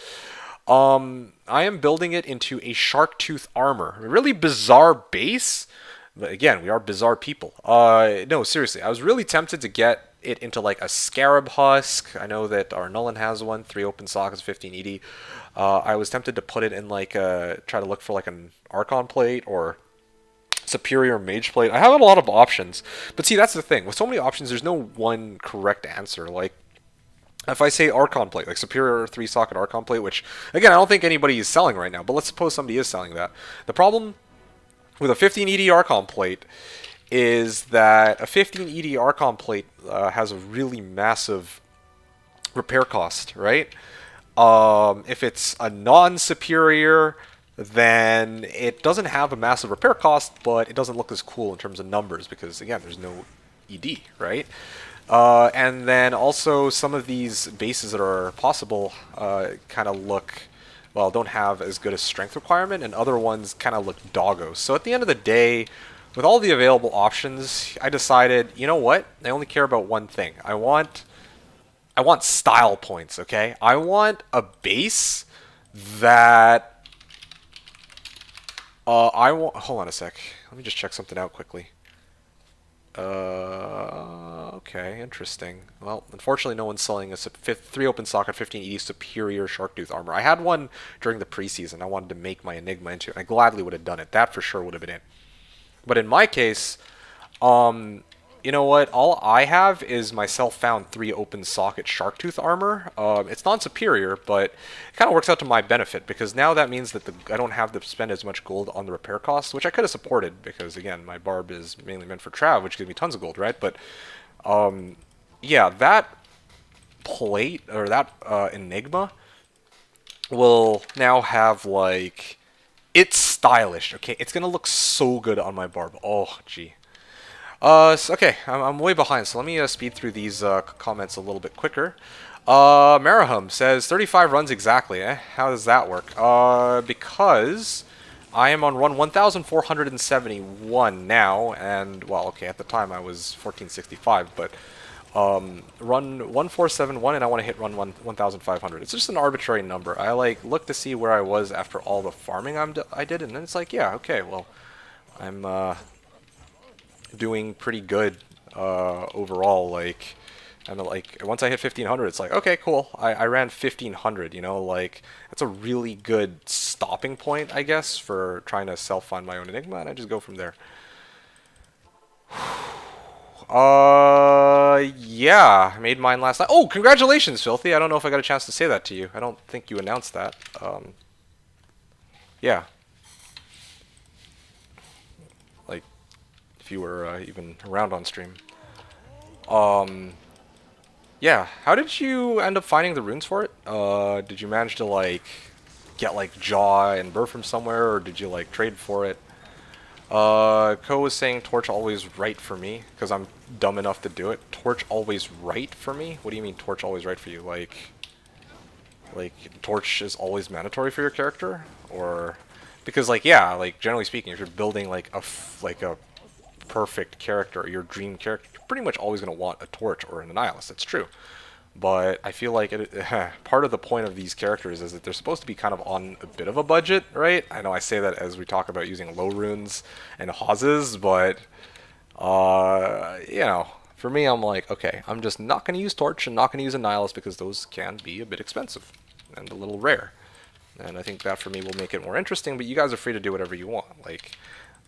I am building it into a shark tooth armor. A really bizarre base. But again, we are bizarre people. No, seriously, I was really tempted to get it into like a scarab husk. I know that our Nullen has one, 3 open sockets, 15 ED. I was tempted to put it in like try to look for like an Archon plate or superior mage plate. I have a lot of options. But see, that's the thing. With so many options, there's no one correct answer. Like, if I say Archon plate, like superior 3-socket Archon plate, which, again, I don't think anybody is selling right now, but let's suppose somebody is selling that. The problem with a 15 ED Archon plate is that a 15 ED Archon plate has a really massive repair cost, right? If it's a non-superior, then it doesn't have a massive repair cost, but it doesn't look as cool in terms of numbers because, again, there's no ED, right? And then also some of these bases that are possible kind of look, well, don't have as good a strength requirement, and other ones kind of look doggos. So at the end of the day, with all the available options, I decided, you know what? I only care about one thing. I want style points, okay? I want a base that hold on a sec. Let me just check something out quickly. Okay, interesting. Well, unfortunately, no one's selling a 3 open socket 15 ED superior sharktooth armor. I had one during the preseason. I wanted to make my Enigma into it. I gladly would have done it. That for sure would have been it. But in my case, you know what? All I have is my self-found 3 open socket sharktooth armor. It's non-superior, but it kind of works out to my benefit because now that means that I don't have to spend as much gold on the repair costs, which I could have supported because, again, my barb is mainly meant for Trav, which gives me tons of gold, right? But, yeah, that plate, or that Enigma, will now have, like, it's stylish, okay? It's going to look so good on my barb. Oh, gee. So, okay, I'm way behind, so let me speed through these comments a little bit quicker. Marahum says 35 runs exactly. How does that work? Because I am on run 1471 now, and, well, okay, at the time I was 1465, but run 1471, and I want to hit run 1500. It's just an arbitrary number. I like look to see where I was after all the farming I did, and then it's like, yeah, okay, well, I'm doing pretty good overall. Like, and like once I hit 1500, it's like, okay, cool. I ran 1500. You know, like that's a really good stopping point, I guess, for trying to self-fund my own Enigma, and I just go from there. Yeah, I made mine last night. Oh, congratulations, Filthy. I don't know if I got a chance to say that to you. I don't think you announced that. Yeah, like, if you were even around on stream. Um, yeah, how did you end up finding the runes for it? Did you manage to, like, get, like, Jaw and Burr from somewhere, or did you, like, trade for it? Ko was saying Torch always right for me, because I'm dumb enough to do it. Torch always right for me? What do you mean Torch always right for you? Like Torch is always mandatory for your character? Or, because like, yeah, like generally speaking, if you're building like a perfect character, or your dream character, you're pretty much always going to want a Torch or an Annihilus. That's true. But I feel like part of the point of these characters is that they're supposed to be kind of on a bit of a budget, right? I know I say that as we talk about using low runes and Hauzes, but, you know, for me, I'm like, okay, I'm just not going to use Torch and not going to use Annihilus because those can be a bit expensive and a little rare. And I think that for me will make it more interesting, but you guys are free to do whatever you want. Like,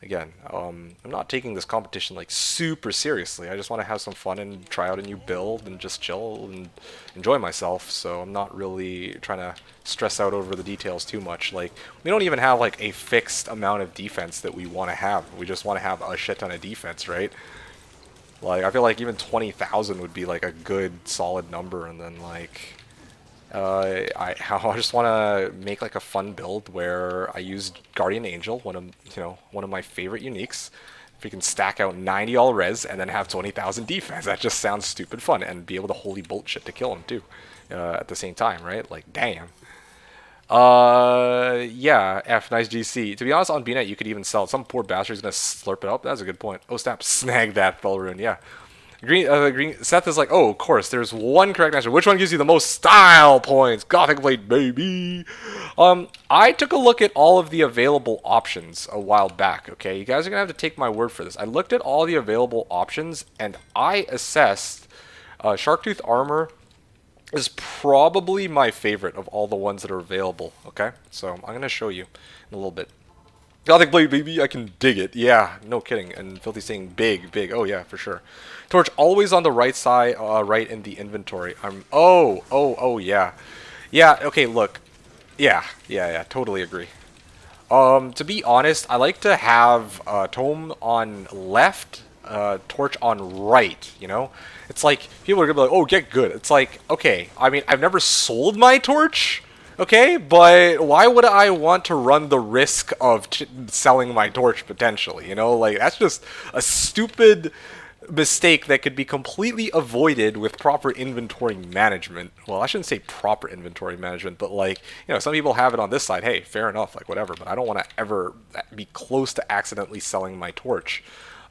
again, I'm not taking this competition like super seriously. I just want to have some fun and try out a new build and just chill and enjoy myself. So I'm not really trying to stress out over the details too much. Like, we don't even have like a fixed amount of defense that we want to have. We just want to have a shit ton of defense, right? Like, I feel like even 20,000 would be like a good solid number, and then like I just want to make like a fun build where I use Guardian Angel, one of my favorite uniques. If we can stack out 90 all res and then have 20,000 defense, that just sounds stupid fun, and be able to holy bolt shit to kill him too, at the same time, right? Like, damn. Yeah, F, nice GC. To be honest, on BNet, you could even sell it. Some poor bastard's gonna slurp it up. That's a good point. Oh, snap, snag that Fell Rune, yeah. Green Seth is like, oh, of course, there's one correct answer. Which one gives you the most style points? Gothic Blade, baby. I took a look at all of the available options a while back, okay? You guys are going to have to take my word for this. I looked at all the available options, and I assessed Sharktooth Armor is probably my favorite of all the ones that are available, okay? So I'm going to show you in a little bit. Gothic Blade, baby, I can dig it. Yeah, no kidding. And Filthy saying big, big. Oh, yeah, for sure. Torch always on the right side, right in the inventory. Oh, yeah. Yeah, okay, look. Yeah, totally agree. To be honest, I like to have Tome on left, Torch on right, you know? It's like, people are gonna be like, oh, get good. It's like, okay, I mean, I've never sold my Torch, okay, but why would I want to run the risk of selling my Torch potentially, you know? Like, that's just a stupid mistake that could be completely avoided with proper inventory management. Well, I shouldn't say proper inventory management, but like, you know, some people have it on this side. Hey, fair enough, like whatever, but I don't want to ever be close to accidentally selling my Torch.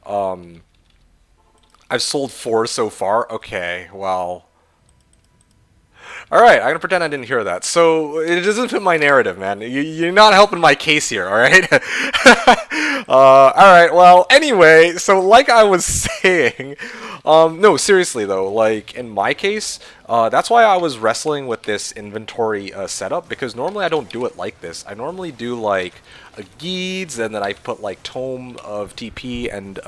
I've sold 4 so far. Okay, well, alright, I'm gonna pretend I didn't hear that. So, it doesn't fit my narrative, man. You're not helping my case here, alright? Alright, well, anyway, so like I was saying, no, seriously though, like, in my case, that's why I was wrestling with this inventory setup, because normally I don't do it like this. I normally do, like, a Geeds, and then I put, like, Tome of TP and,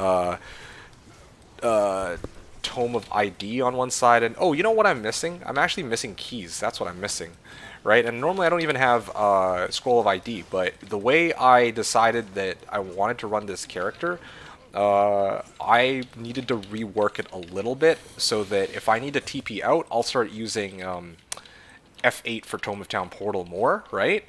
Tome of ID on one side, and oh, you know what I'm missing? I'm actually missing keys. That's what I'm missing, right? And normally I don't even have Scroll of ID, but the way I decided that I wanted to run this character, I needed to rework it a little bit so that if I need to TP out, I'll start using F8 for Tome of Town Portal more, right?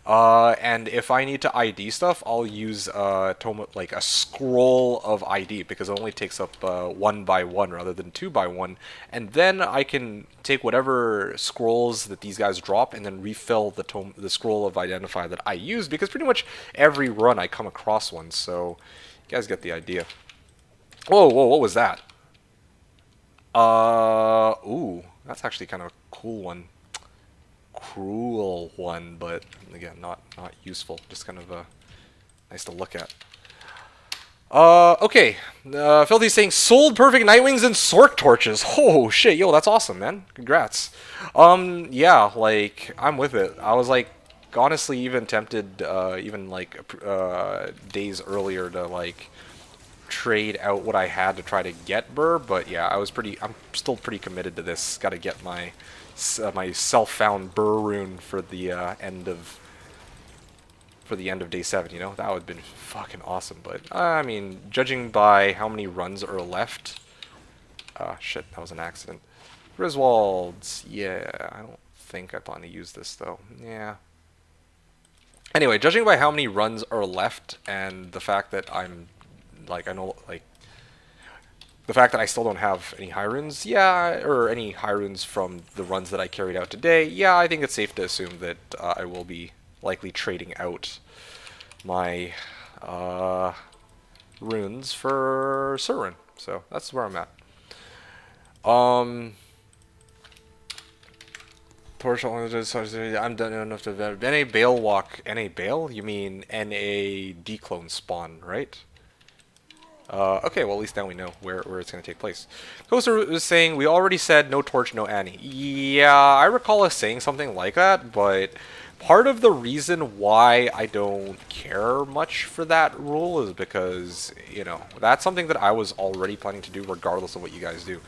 And if I need to ID stuff, I'll use like a scroll of ID, because it only takes up 1 by 1 rather than 2 by 1. And then I can take whatever scrolls that these guys drop and then refill the scroll of Identify that I use, because pretty much every run I come across one. So you guys get the idea. Whoa, what was that? Ooh, that's actually kind of a cool one. Cruel one, but again, not useful. Just kind of nice to look at. Okay. Filthy's saying sold perfect Nightwings and Sork torches. Oh shit, yo, that's awesome, man. Congrats. Yeah, like I'm with it. I was like, honestly, even tempted, even like days earlier to like trade out what I had to try to get Burr, but yeah, I'm still pretty committed to this. Got to get my my self-found Burr rune for the end of day 7. You know, that would have been fucking awesome. But I mean, judging by how many runs are left, shit, that was an accident. Griswolds, yeah, I don't think I plan to use this though. Yeah. Anyway, judging by how many runs are left and the fact that I'm, like, I know, like, the fact that I still don't have any high runes, yeah, or any high runes from the runs that I carried out today, yeah, I think it's safe to assume that I will be likely trading out my runes for Surin. So that's where I'm at. I'm done enough to NA Bale walk. NA Bale? You mean NA declone spawn, right? Okay, well at least now we know where it's going to take place. Coaster was saying, we already said no Torch, no Annie. Yeah, I recall us saying something like that, but part of the reason why I don't care much for that rule is because, you know, that's something that I was already planning to do regardless of what you guys do.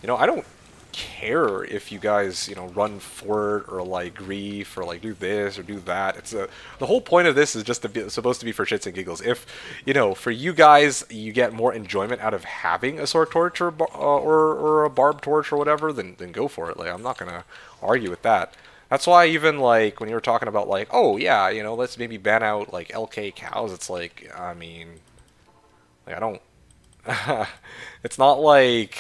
You know, I don't care if you guys, you know, run Fort or like Grief or like do this or do that. It's the whole point of this is just to be supposed to be for shits and giggles. If, you know, for you guys you get more enjoyment out of having a sword torch or a barbed torch or whatever, then go for it. Like, I'm not gonna argue with that. That's why even like when you were talking about like, oh yeah, you know, let's maybe ban out like LK cows, it's like, I mean, like, I don't it's not like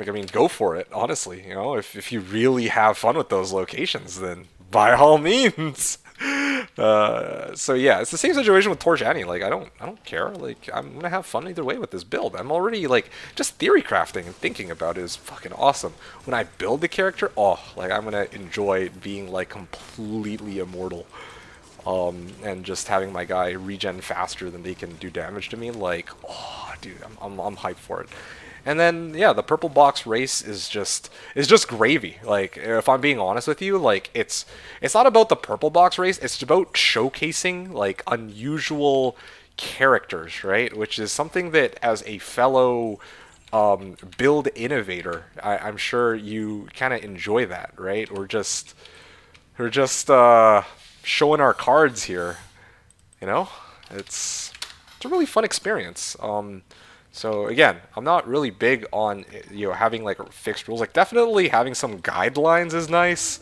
I mean, go for it, honestly. You know, if you really have fun with those locations, then by all means. So yeah, it's the same situation with Torch Annie. Like, I don't care. Like, I'm gonna have fun either way with this build. I'm already like just theory crafting and thinking about it is fucking awesome. When I build the character, oh, like I'm gonna enjoy being like completely immortal. And just having my guy regen faster than they can do damage to me. Like, oh, dude, I'm hyped for it. And then, yeah, the purple box race is just gravy. Like, if I'm being honest with you, like, it's not about the purple box race. It's about showcasing like unusual characters, right? Which is something that, as a fellow build innovator, I'm sure you kind of enjoy that, right? We're just showing our cards here, you know. It's a really fun experience. So again, I'm not really big on, you know, having like fixed rules. Like, definitely having some guidelines is nice.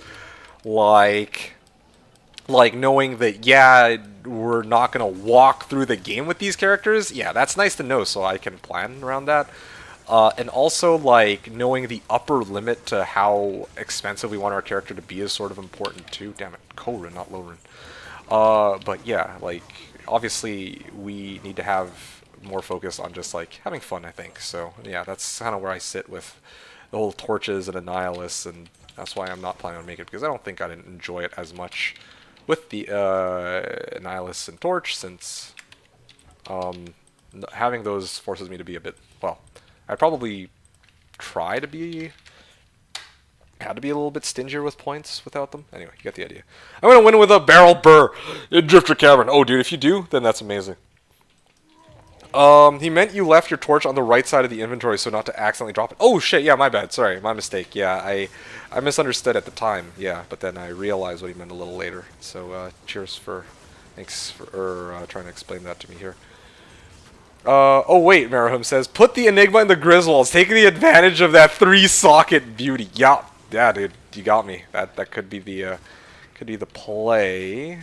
Like knowing that, yeah, we're not gonna walk through the game with these characters. Yeah, that's nice to know, so I can plan around that. And also, like, knowing the upper limit to how expensive we want our character to be is sort of important too. Damn it, Korun, not Lorun. But yeah, like, obviously we need to have more focus on just like having fun, I think. So yeah, that's kind of where I sit with the whole torches and Annihilus, and that's why I'm not planning on making it, because I don't think I'd enjoy it as much with the Annihilus and Torch, since having those forces me to be a bit, well, I'd probably try to be had to be a little bit stingier with points without them. Anyway, you get the idea. I'm gonna win with a Barrel Burr in Drifter Cavern. Oh dude, if you do, then that's amazing. He meant you left your torch on the right side of the inventory so not to accidentally drop it. Oh shit, yeah, my bad. Sorry, my mistake. Yeah, I misunderstood at the time. Yeah, but then I realized what he meant a little later. So, thanks for trying to explain that to me here. Oh wait, Marahum says, put the Enigma in the Griswolds, taking the advantage of that 3-socket beauty. Yeah, dude, you got me. That could be the play.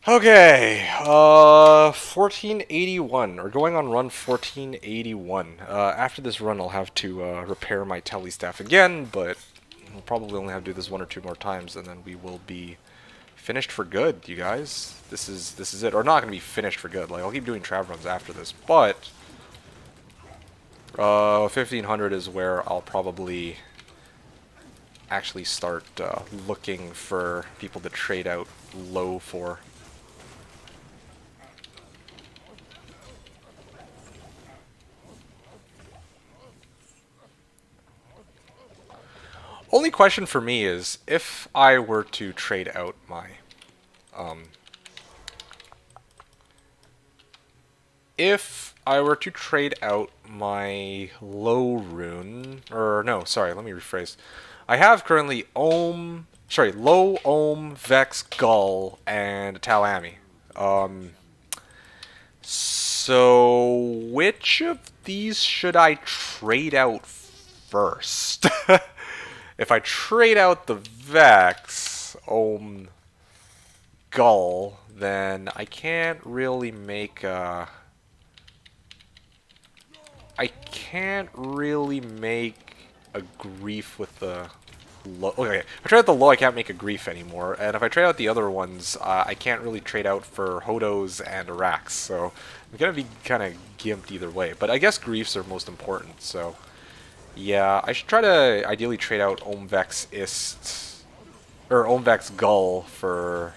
Okay, 1481. We're going on run 1481. After this run, I'll have to repair my telly staff again, but we'll probably only have to do this 1 or 2 more times, and then we will be finished for good, you guys. This is it. Or not gonna be finished for good. Like, I'll keep doing trav runs after this, but 1500 is where I'll probably actually start looking for people to trade out low for. Only question for me is, if I were to trade out my low rune, or no, sorry, let me rephrase. I have currently low Ohm, Vex, Gull, and Talami. So which of these should I trade out first? If I trade out the Vex, Ohm, Gull, then I can't really make a... grief with the low. Okay, if I trade out the low, I can't make a grief anymore. And if I trade out the other ones, I can't really trade out for Hodos and Arax. So I'm gonna be kind of gimped either way. But I guess griefs are most important. So yeah, I should try to ideally trade out Omvex Ist or Omvex Gull for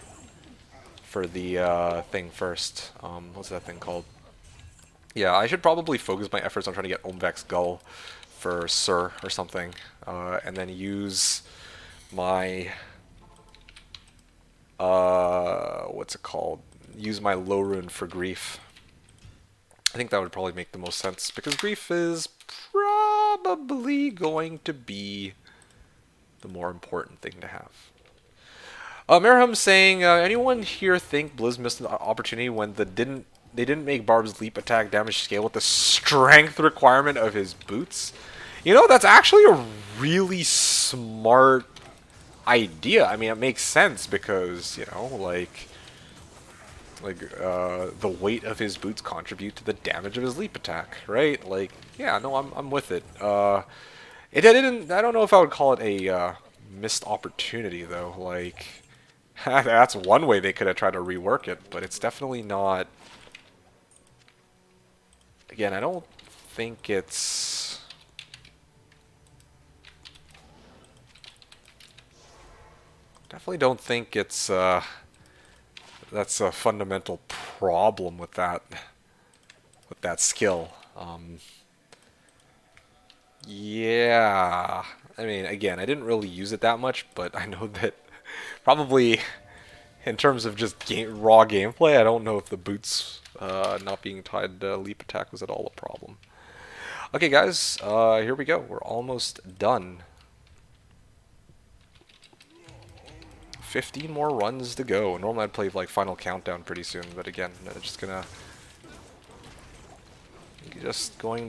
the thing first. What's that thing called? Yeah, I should probably focus my efforts on trying to get Omvex Gull for Sir or something, and then use my what's it called? Use my low rune for grief. I think that would probably make the most sense because grief is probably going to be the more important thing to have. Merham saying, anyone here think Blizz missed an opportunity when they didn't make Barb's leap attack damage scale with the strength requirement of his boots? You know, that's actually a really smart idea. I mean, it makes sense because, you know, like the weight of his boots contribute to the damage of his leap attack, right? Like, yeah, no, I'm with it. I don't know if I would call it a missed opportunity though. Like, that's one way they could have tried to rework it, but it's definitely not. Again, I don't think it's... Definitely don't think it's, that's a fundamental problem with that skill. Yeah, I mean, again, I didn't really use it that much, but I know that probably in terms of just raw gameplay, I don't know if the boots not being tied to leap attack was at all a problem. Okay, guys, here we go. We're almost done. 15 more runs to go. Normally I'd play like Final Countdown pretty soon, but again, just going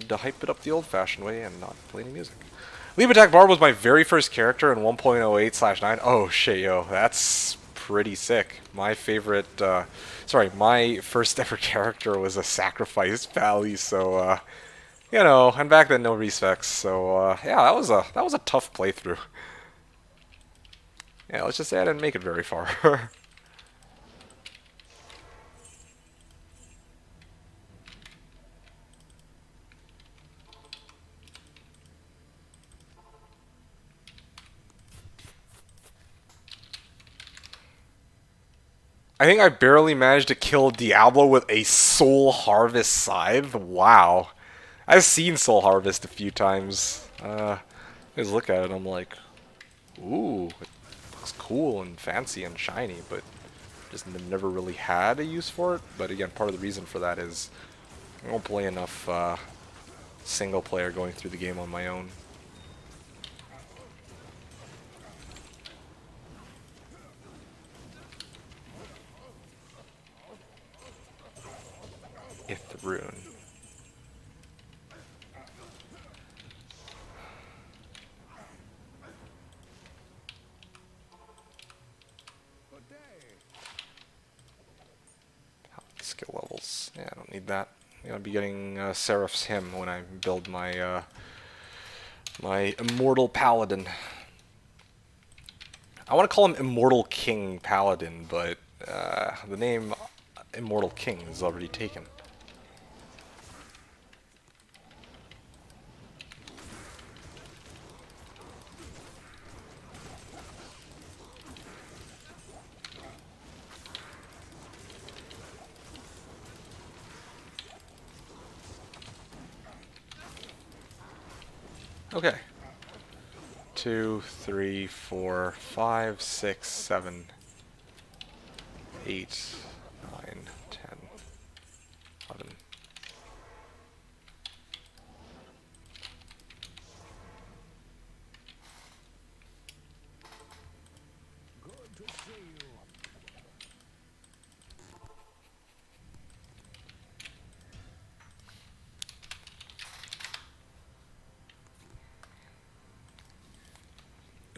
to hype it up the old-fashioned way and not play any music. Leap Attack Barb was my very first character in 1.08/9. Oh shit, yo, that's pretty sick. My favorite, my first ever character was a Sacrifice Valley, so, you know, and back then no respects, so, yeah, that was a tough playthrough. Yeah, let's just say I didn't make it very far. I think I barely managed to kill Diablo with a Soul Harvest Scythe. Wow. I've seen Soul Harvest a few times. I just look at it and I'm like, ooh, it looks cool and fancy and shiny, but just never really had a use for it. But again, part of the reason for that is I don't play enough single player going through the game on my own. Rune. Skill levels. Yeah, I don't need that. I'm gonna be getting Seraph's Hymn when I build my my Immortal Paladin. I want to call him Immortal King Paladin, but the name Immortal King is already taken. Okay. 2, 3, 4, 5, 6, 7, 8, 9, 10, 11.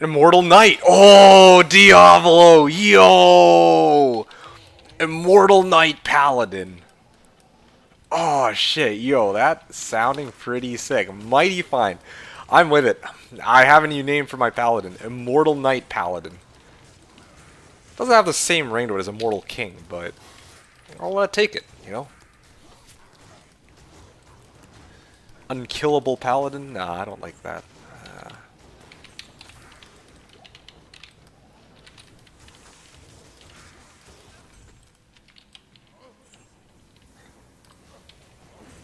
Immortal Knight. Oh, Diablo. Yo. Immortal Knight Paladin. Oh, shit. Yo, that's sounding pretty sick. Mighty fine. I'm with it. I have a new name for my Paladin. Immortal Knight Paladin. Doesn't have the same ring to it as Immortal King, but I'll take it, you know? Unkillable Paladin? Nah, I don't like that.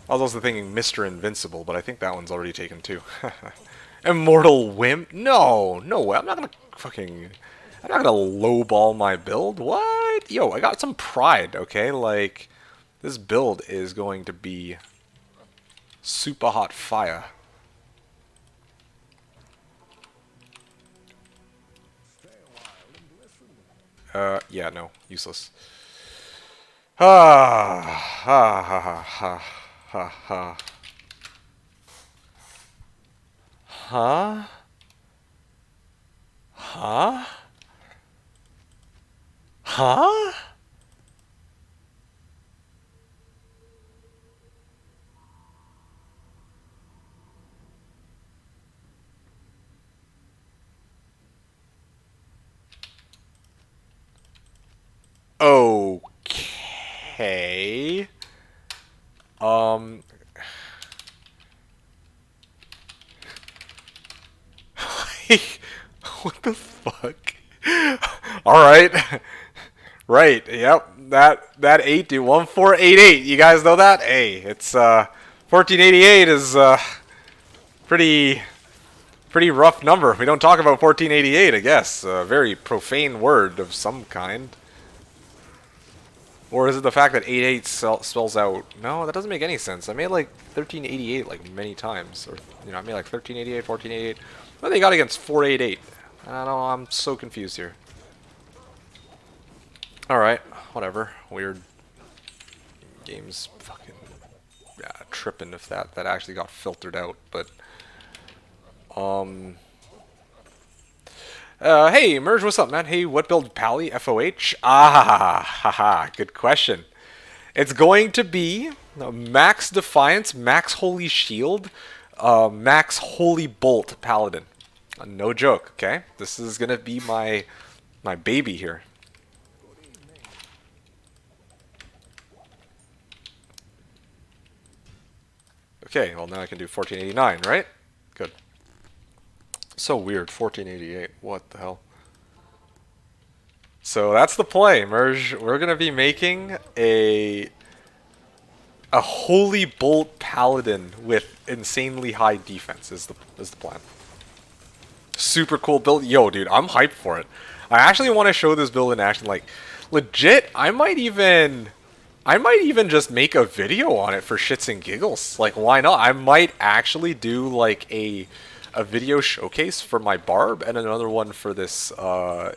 I was also thinking Mr. Invincible, but I think that one's already taken too. Immortal Wimp? No, no way. I'm not gonna lowball my build. What? Yo, I got some pride, okay? Like, this build is going to be super hot fire. Yeah, no, useless. Ha ha ha ha ha ha. Huh? Huh? Huh? Okay. What the fuck? Alright. Right, yep. That 8 to 1488. You guys know that? Hey, it's 1488 is pretty rough number. We don't talk about 1488, I guess. A very profane word of some kind. Or is it the fact that 88 spells out? No, that doesn't make any sense. I made like 1388 like many times, or you know, I made like 1388, 1488. What they got against 488? I don't know. I'm so confused here. All right, whatever. Weird games, fucking tripping if that actually got filtered out. But hey, Merge, what's up, man? Hey, what build Pally? FOH? Ah, haha, good question. It's going to be Max Defiance, Max Holy Shield, Max Holy Bolt Paladin. No joke, okay? This is gonna be my baby here. Okay, well now I can do 1489, right? Good. So weird, 1488. What the hell? So that's the play, Merge. We're gonna be making a Holy Bolt Paladin with insanely high defense is the plan. Super cool build. Yo, dude, I'm hyped for it. I actually want to show this build in action. Like, legit, I might even just make a video on it for shits and giggles. Like, why not? I might actually do like a video showcase for my Barb and another one for this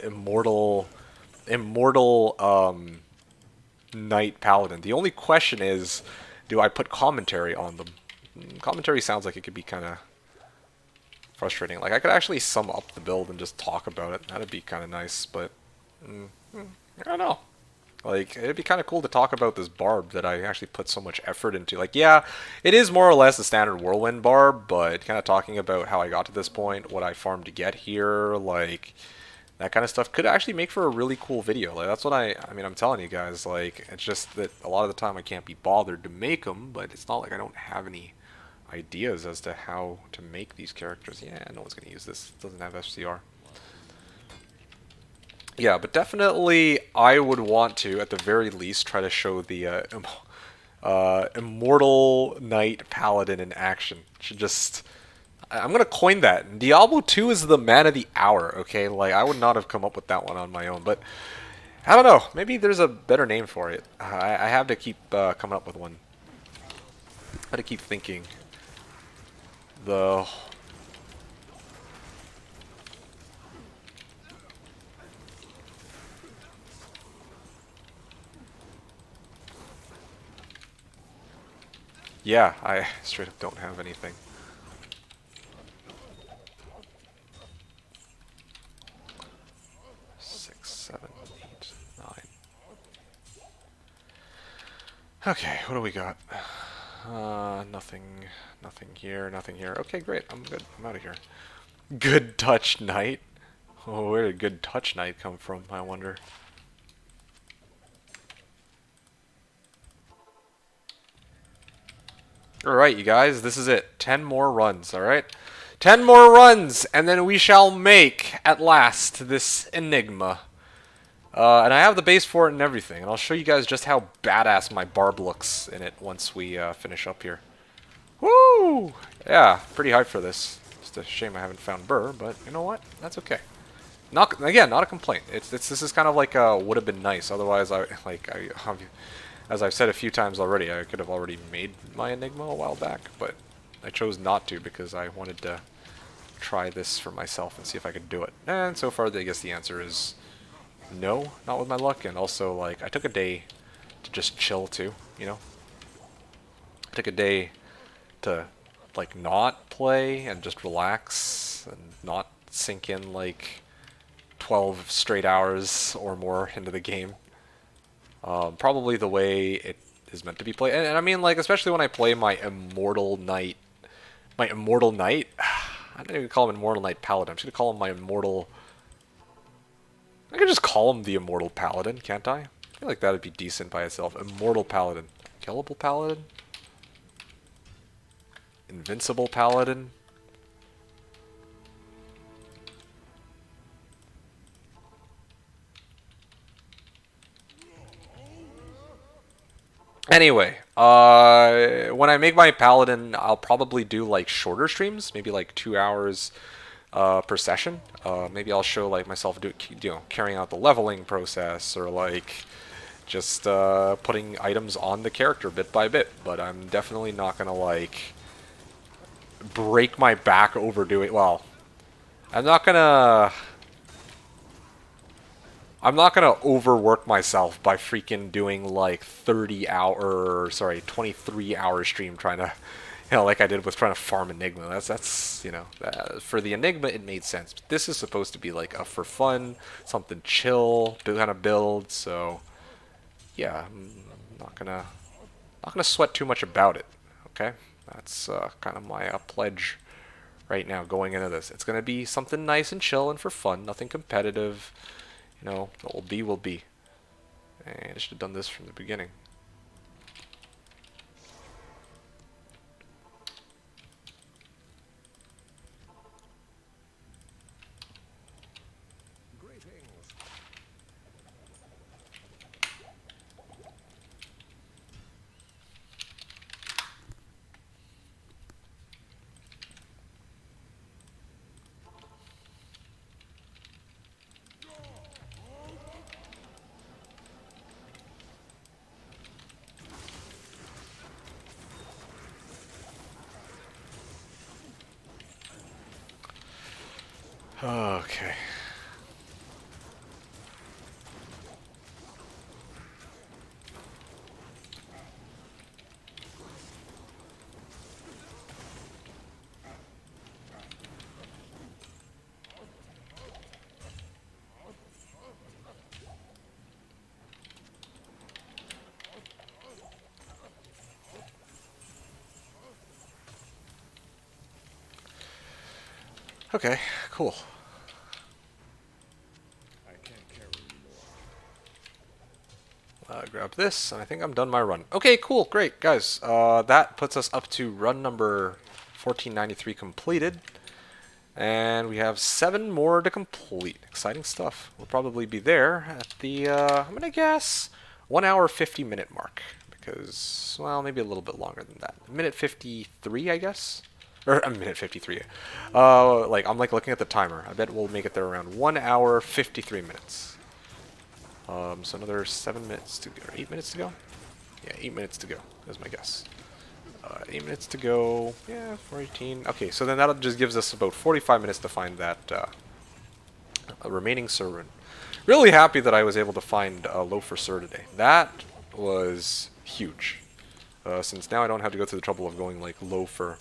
immortal Knight Paladin. The only question is, do I put commentary on them? Commentary sounds like it could be kind of frustrating. Like, I could actually sum up the build and just talk about it. That'd be kind of nice, but I don't know. Like, it'd be kind of cool to talk about this Barb that I actually put so much effort into. Like, yeah, it is more or less a standard Whirlwind Barb, but kind of talking about how I got to this point, what I farmed to get here, like, That kind of stuff could actually make for a really cool video. Like that's what I mean, I'm telling you guys. Like it's just that a lot of the time I can't be bothered to make them, but it's not like I don't have any ideas as to how to make these characters. Yeah, no one's gonna use this. It doesn't have FCR. Yeah, but definitely I would want to, at the very least, try to show the Immortal Knight Paladin in action. Should just... I'm gonna coin that. Diablo 2 is the man of the hour, okay? Like, I would not have come up with that one on my own, but... I don't know. Maybe there's a better name for it. I have to keep coming up with one. I have to keep thinking. The... Yeah, I straight up don't have anything. Six, 7, 8, 9. Okay, what do we got? Nothing, nothing here, nothing here. Okay, great. I'm good. I'm out of here. Good Touch Knight? Oh, where did Good Touch Knight come from, I wonder? Alright, you guys, this is it. 10 more runs, alright? 10 more runs, and then we shall make, at last, this Enigma. And I have the base for it and everything, and I'll show you guys just how badass my barb looks in it once we finish up here. Woo! Yeah, pretty hyped for this. Just a shame I haven't found Burr, but you know what? That's okay. Not again, not a complaint. This is kind of like would have been nice. Otherwise, as I've said a few times already, I could have already made my Enigma a while back, but I chose not to because I wanted to try this for myself and see if I could do it. And so far, I guess the answer is no, not with my luck. And also, like, I took a day to just chill too, you know? I took a day to, like, not play and just relax and not sink in, like, 12 straight hours or more into the game. Probably the way it is meant to be played. And I mean, like, especially when I play my Immortal Knight. My Immortal Knight? I don't even call him Immortal Knight Paladin. I'm just going to call him my Immortal... I could just call him the Immortal Paladin, can't I? I feel like that would be decent by itself. Immortal Paladin. Killable Paladin? Invincible Paladin? Anyway, when I make my Paladin, I'll probably do like shorter streams, maybe like 2 hours per session. Maybe I'll show like myself carrying out the leveling process, or like just putting items on the character bit by bit. But I'm definitely not gonna like break my back overdoing. Well, I'm not gonna overwork myself by freaking doing like 23-hour stream trying to, like I did with trying to farm Enigma. That's for the Enigma it made sense. But this is supposed to be like a for fun, something chill, kind of build. So yeah, I'm not gonna sweat too much about it. Okay, that's kind of my pledge right now going into this. It's gonna be something nice and chill and for fun, nothing competitive. You know, what will be will be. And I should have done this from the beginning. Okay. Okay, cool. grab this, and I think I'm done my run. Okay, cool, great, guys. That puts us up to run number 1493 completed. And we have 7 more to complete. Exciting stuff. We'll probably be there at the, I'm going to guess, 1 hour 50-minute mark. Because, well, maybe a little bit longer than that. Minute 53, I guess? Or a minute 53. I'm like looking at the timer. I bet we'll make it there around 1 hour 53 minutes. So another 7 minutes to go, or 8 minutes to go? Yeah, 8 minutes to go, is my guess. 8 minutes to go. Yeah, 418. Okay, so then that just gives us about 45 minutes to find that remaining Sir rune. Really happy that I was able to find Low for Sir today. That was huge. Since now I don't have to go through the trouble of going like low for.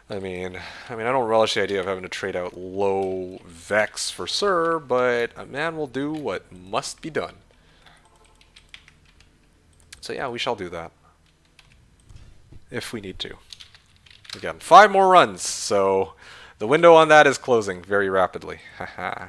I mean, I don't relish the idea of having to trade out low Vex for Sir, but a man will do what must be done. So yeah, we shall do that. If we need to. Again, 5 more runs, so the window on that is closing very rapidly. Haha.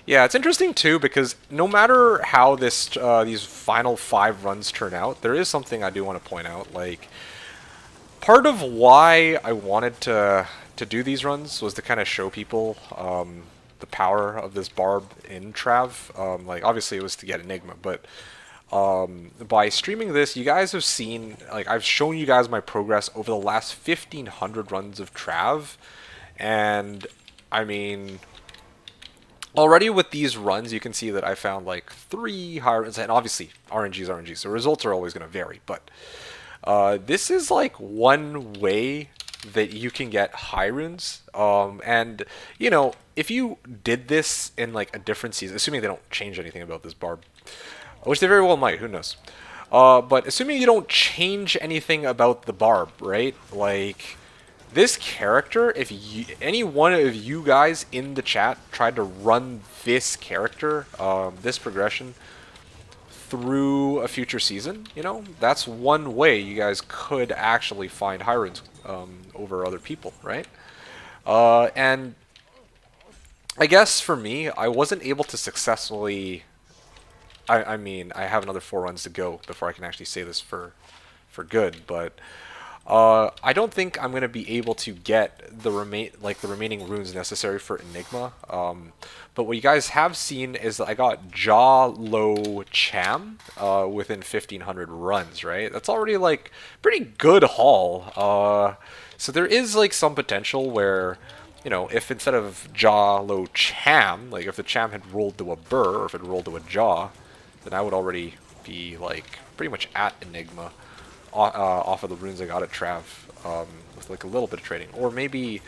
Yeah, it's interesting too because no matter how this these final 5 runs turn out, there is something I do want to point out. Like, part of why I wanted to do these runs was to kind of show people the power of this barb in Trav. Like, obviously it was to get Enigma, but by streaming this, you guys have seen, like, I've shown you guys my progress over the last 1,500 runs of Trav, and I mean, already with these runs, you can see that I found like 3 high runs, and obviously RNG is RNG, so results are always going to vary, but this is like one way that you can get high runes, and you know, if you did this in like a different season, assuming they don't change anything about this barb, which they very well might, who knows, but assuming you don't change anything about the barb, right, like this character, if you, any one of you guys in the chat tried to run this character, this progression through a future season, you know, that's one way you guys could actually find high runes over other people, right? And I guess for me, I wasn't able to successfully. I mean, I have another 4 runs to go before I can actually say this for good, but I don't think I'm gonna be able to get the remaining runes necessary for Enigma. But what you guys have seen is that I got Jaw Low Cham within 1,500 runs, right? That's already like pretty good haul. So there is like some potential where, you know, if instead of Jaw Low Cham, like if the Cham had rolled to a Burr or if it rolled to a Jaw, then I would already be like pretty much at Enigma off of the runes I got at Trav with like a little bit of trading. Or maybe,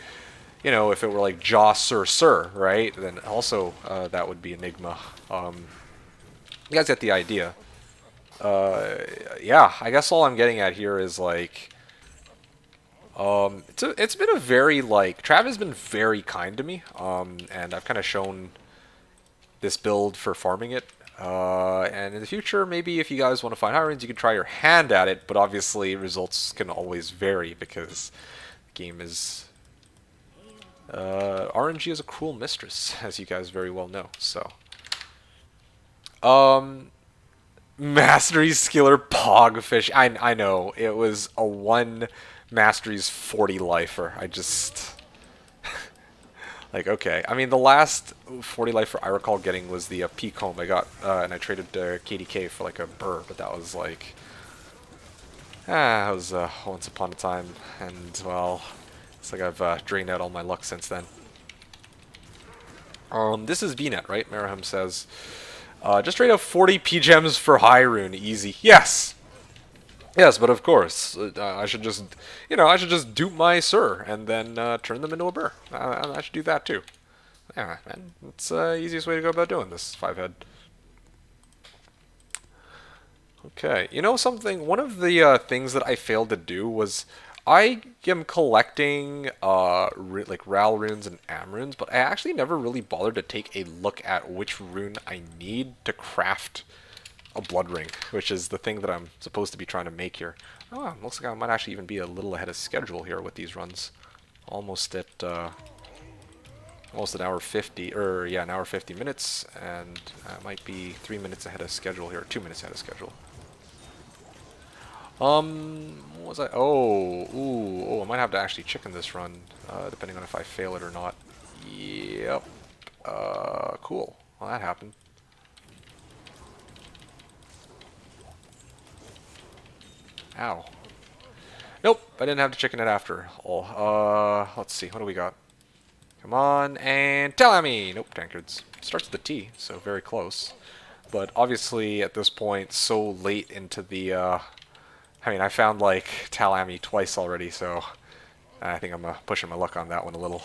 you know, if it were like Jaw Sir, right? Then also that would be Enigma. You guys get the idea. Yeah, I guess all I'm getting at here is like, it's been a very like, Trav has been very kind to me, and I've kind of shown this build for farming it. And in the future, maybe if you guys want to find high runes, you can try your hand at it, but obviously results can always vary because the game is RNG is a cruel mistress, as you guys very well know. So Mastery Skiller Pogfish. I know it was a 1 Mastery's 40 lifer. I just like, okay. I mean, the last 40 lifer I recall getting was the Peak Home I got, and I traded KDK for like a Burr, but that was like, that was once upon a time, and well, it's like I've drained out all my luck since then. This is VNet, right? Maraham says, just trade out 40 PGems for high rune, easy. Yes! Yes, but of course, I should just, you know, I should just dupe my Sir and then turn them into a Burr. I should do that too. Yeah, man, it's the easiest way to go about doing this, 5-head. Okay, you know something? One of the things that I failed to do was I am collecting like Ral runes and Am runes, but I actually never really bothered to take a look at which rune I need to craft a blood ring, which is the thing that I'm supposed to be trying to make here. Oh, looks like I might actually even be a little ahead of schedule here with these runs. almost at almost an hour 50, or yeah, an hour 50 minutes, and might be 3 minutes ahead of schedule here, 2 minutes ahead of schedule. What was I? Oh, I might have to actually chicken this run, depending on if I fail it or not. Yep. Cool. Well, that happened. Ow. Nope, I didn't have to chicken it after all. Let's see, what do we got? Come on, and Talami! Nope, tankards. Starts with a T, so very close. But obviously, at this point, so late into the, I mean, I found, like, Talami twice already, so I think I'm pushing my luck on that one a little.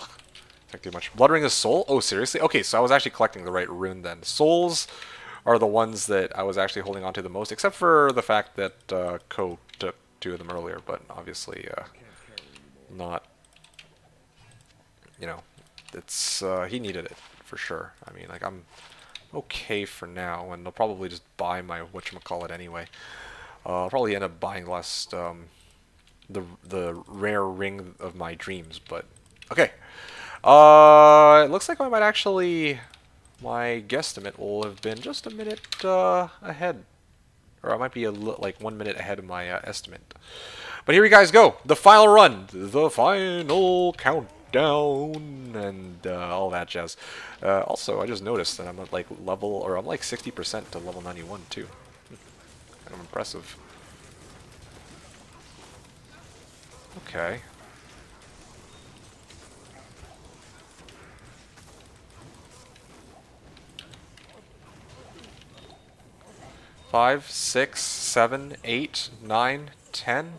Not too much. Blood Ring of Soul? Oh, seriously? Okay, so I was actually collecting the right rune then. Souls are the ones that I was actually holding on to the most, except for the fact that Ko took 2 of them earlier, but obviously not, you know, it's, he needed it, for sure. I mean, like, I'm okay for now, and I'll probably just buy my whatchamacallit anyway. I'll probably end up buying last, the rare ring of my dreams, but, okay. It looks like I might actually, my guesstimate will have been just a minute ahead. Or I might be like 1 minute ahead of my estimate. But here you guys go. The final run. The final countdown. And all that jazz. Also, I just noticed that I'm at like level, or I'm like 60% to level 91 too. Kind of impressive. Okay. Five, 6, 7, 8, 9, 10.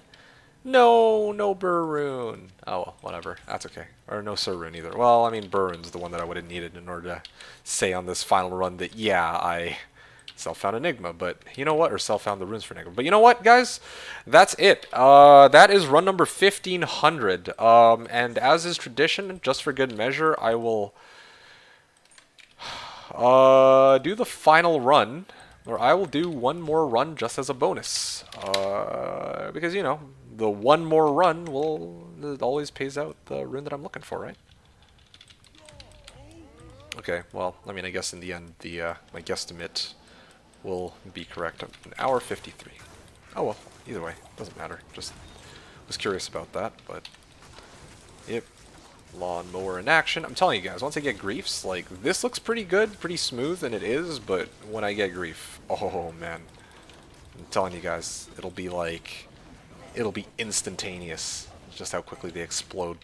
No, no Burroon. Oh, well, whatever. That's okay. Or no Surroon either. Well, I mean, Burroon's the one that I would have needed in order to say on this final run that, yeah, I self-found Enigma. But you know what? Or self-found the runes for Enigma. But you know what, guys? That's it. That is run number 1500. And as is tradition, just for good measure, I will do the final run. Or I will do one more run just as a bonus. Because, you know, the one more run it always pays out the rune that I'm looking for, right? Okay, well, I mean, I guess in the end, my guesstimate will be correct. An hour 53. Oh well, either way, doesn't matter. Just was curious about that, but yep. Lawnmower in action. I'm telling you guys, once I get griefs, like, this looks pretty good, pretty smooth, and it is, but when I get grief, oh man. I'm telling you guys, it'll be like, it'll be instantaneous, just how quickly they explode.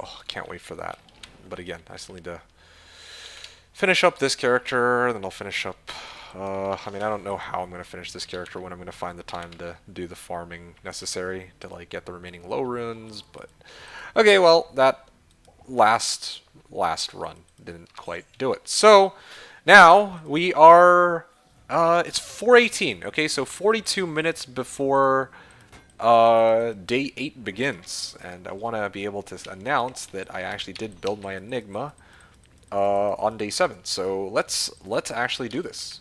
Oh, can't wait for that. But again, I still need to finish up this character, then I'll finish up I mean, I don't know how I'm going to finish this character, when I'm going to find the time to do the farming necessary to, like, get the remaining low runes, but... Okay, well, that last run didn't quite do it. So, now, we are... it's 4:18, okay? So 42 minutes before day 8 begins, and I want to be able to announce that I actually did build my Enigma on day 7. So let's actually do this.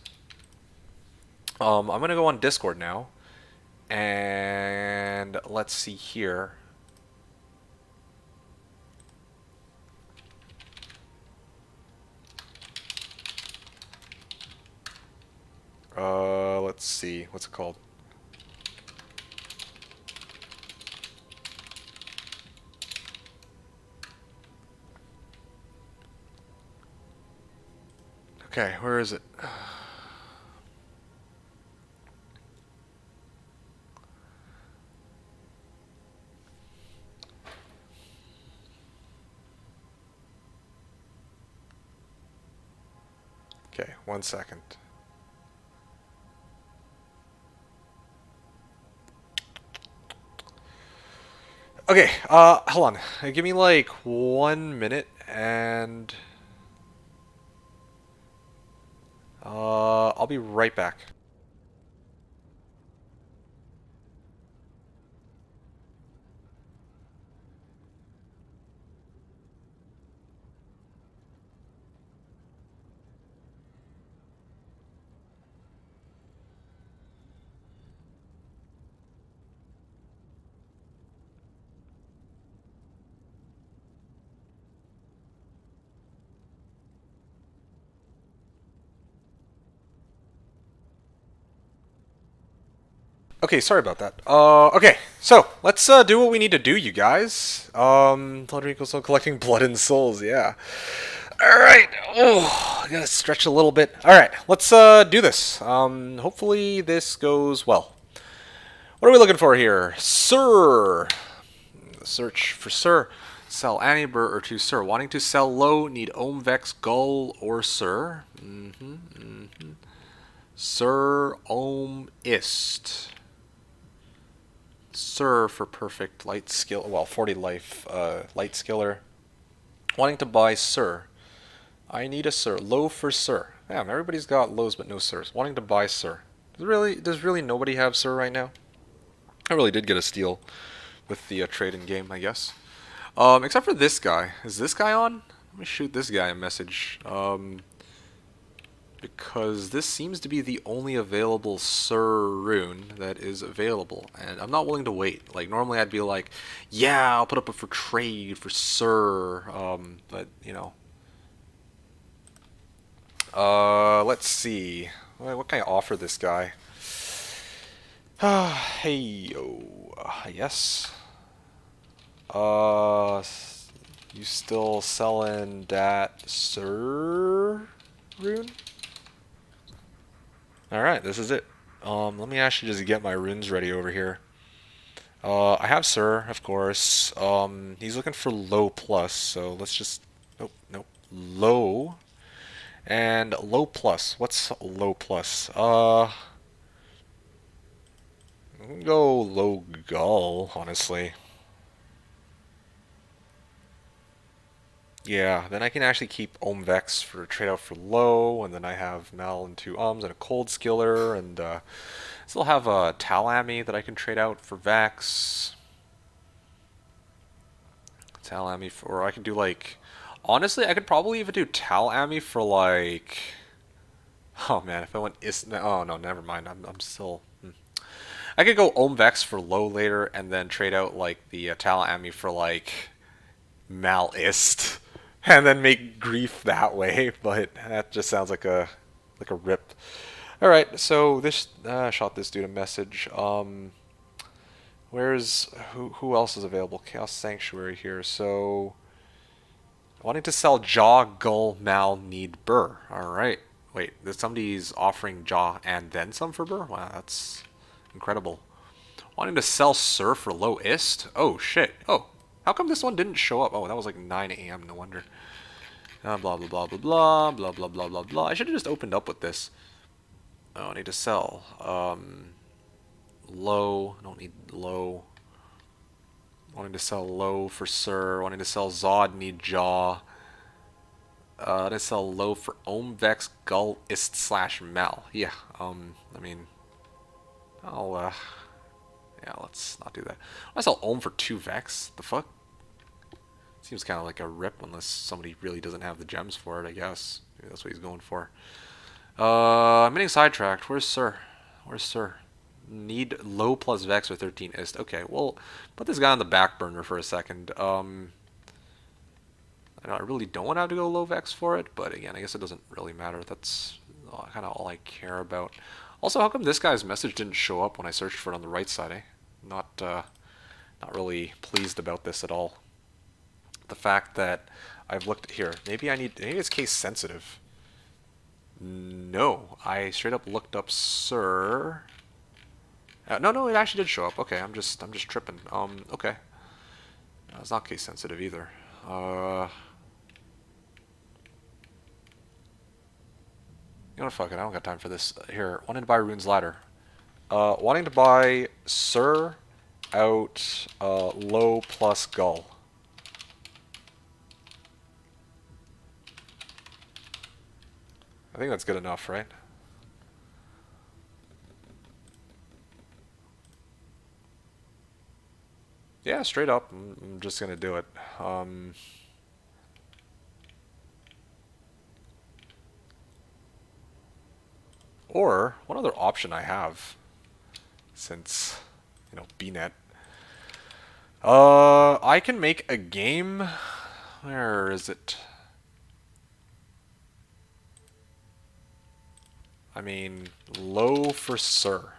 I'm going to go on Discord now, and let's see here. Let's see, what's it called? Okay, where is it? Okay, 1 second. Okay, hold on. Give me like 1 minute, and I'll be right back. Okay, sorry about that. Okay, so let's do what we need to do, you guys. Blood equals soul, collecting blood and souls. Yeah. All right. Oh, I gotta stretch a little bit. All right, let's do this. Hopefully this goes well. What are we looking for here, Sir? Search for Sir. Sell Annie Burr or to Sir. Wanting to sell low, need Ohm Vex Gull or Sir. Sir Ohm Ist. Sir for perfect light skill. Well, 40 life light skiller. Wanting to buy Sir. I need a Sir. Low for Sir. Damn, everybody's got lows but no Sirs. Wanting to buy Sir. Does really nobody have Sir right now? I really did get a steal with the trade in game, I guess. Except for this guy. Is this guy on? Let me shoot this guy a message. Because this seems to be the only available Sir rune that is available, and I'm not willing to wait. Like, normally I'd be like, yeah, I'll put up for trade for Sir, but, you know. Let's see. What can I offer this guy? Hey, yo. Yes. You still selling that Sir rune? Alright, this is it. Let me actually just get my runes ready over here. I have Sir, of course. He's looking for low plus, so let's just... Nope, nope. Low. And low plus. What's low plus? I'm gonna go low gull, honestly. Yeah, then I can actually keep Ohm Vex for trade out for low, and then I have Mal and two Ohms and a Cold Skiller, and still have a Talami that I can trade out for Vex. Talami for, or I can do like, honestly, I could probably even do Talami for like, oh man, if I went oh no, never mind, I'm still, I could go Ohm Vex for low later, and then trade out like the Talami for like Mal Ist. And then make grief that way, but that just sounds like a rip. All right, so this shot this dude a message. Where's who else is available? Chaos Sanctuary here. So wanting to sell Jaw, Gull, Mal, need Burr. All right. Wait, somebody's offering Jaw and then some for Burr. Wow, that's incredible. Wanting to sell Sir for low ist. Oh shit. Oh. How come this one didn't show up? Oh, that was like 9 a.m. No wonder. Blah, blah, blah, blah, blah, blah, blah, blah, blah, blah. I should have just opened up with this. Oh, I need to sell. Low. I don't need low. Wanting to sell low for Sir. Wanting to sell Zod, need Jaw. To sell low for Ohm Vex, Gull, Ist / Mal. Yeah, I mean, I'll, yeah, let's not do that. I sell Ohm for 2 Vex. The fuck? Seems kind of like a rip unless somebody really doesn't have the gems for it, I guess. Maybe that's what he's going for. I'm getting sidetracked. Where's Sir? Where's Sir? Need low plus Vex or 13 Ist. Okay, well, put this guy on the back burner for a second. I know I really don't want to have to go low Vex for it, but again, I guess it doesn't really matter. That's kind of all I care about. Also, how come this guy's message didn't show up when I searched for it on the right side, eh? Not really pleased about this at all. The fact that I've looked here, maybe it's case sensitive. No, I straight up looked up Sir. No, it actually did show up. Okay, I'm just tripping. Okay, it's not case sensitive either. You know what? Fuck it. I don't got time for this. Here, wanting to buy Rune's Ladder. Wanting to buy Sir out low plus Gull. I think that's good enough, right? Yeah, straight up. I'm just gonna do it. Or one other option I have, since BNet. I can make a game. Where is it? I mean, low for Sir.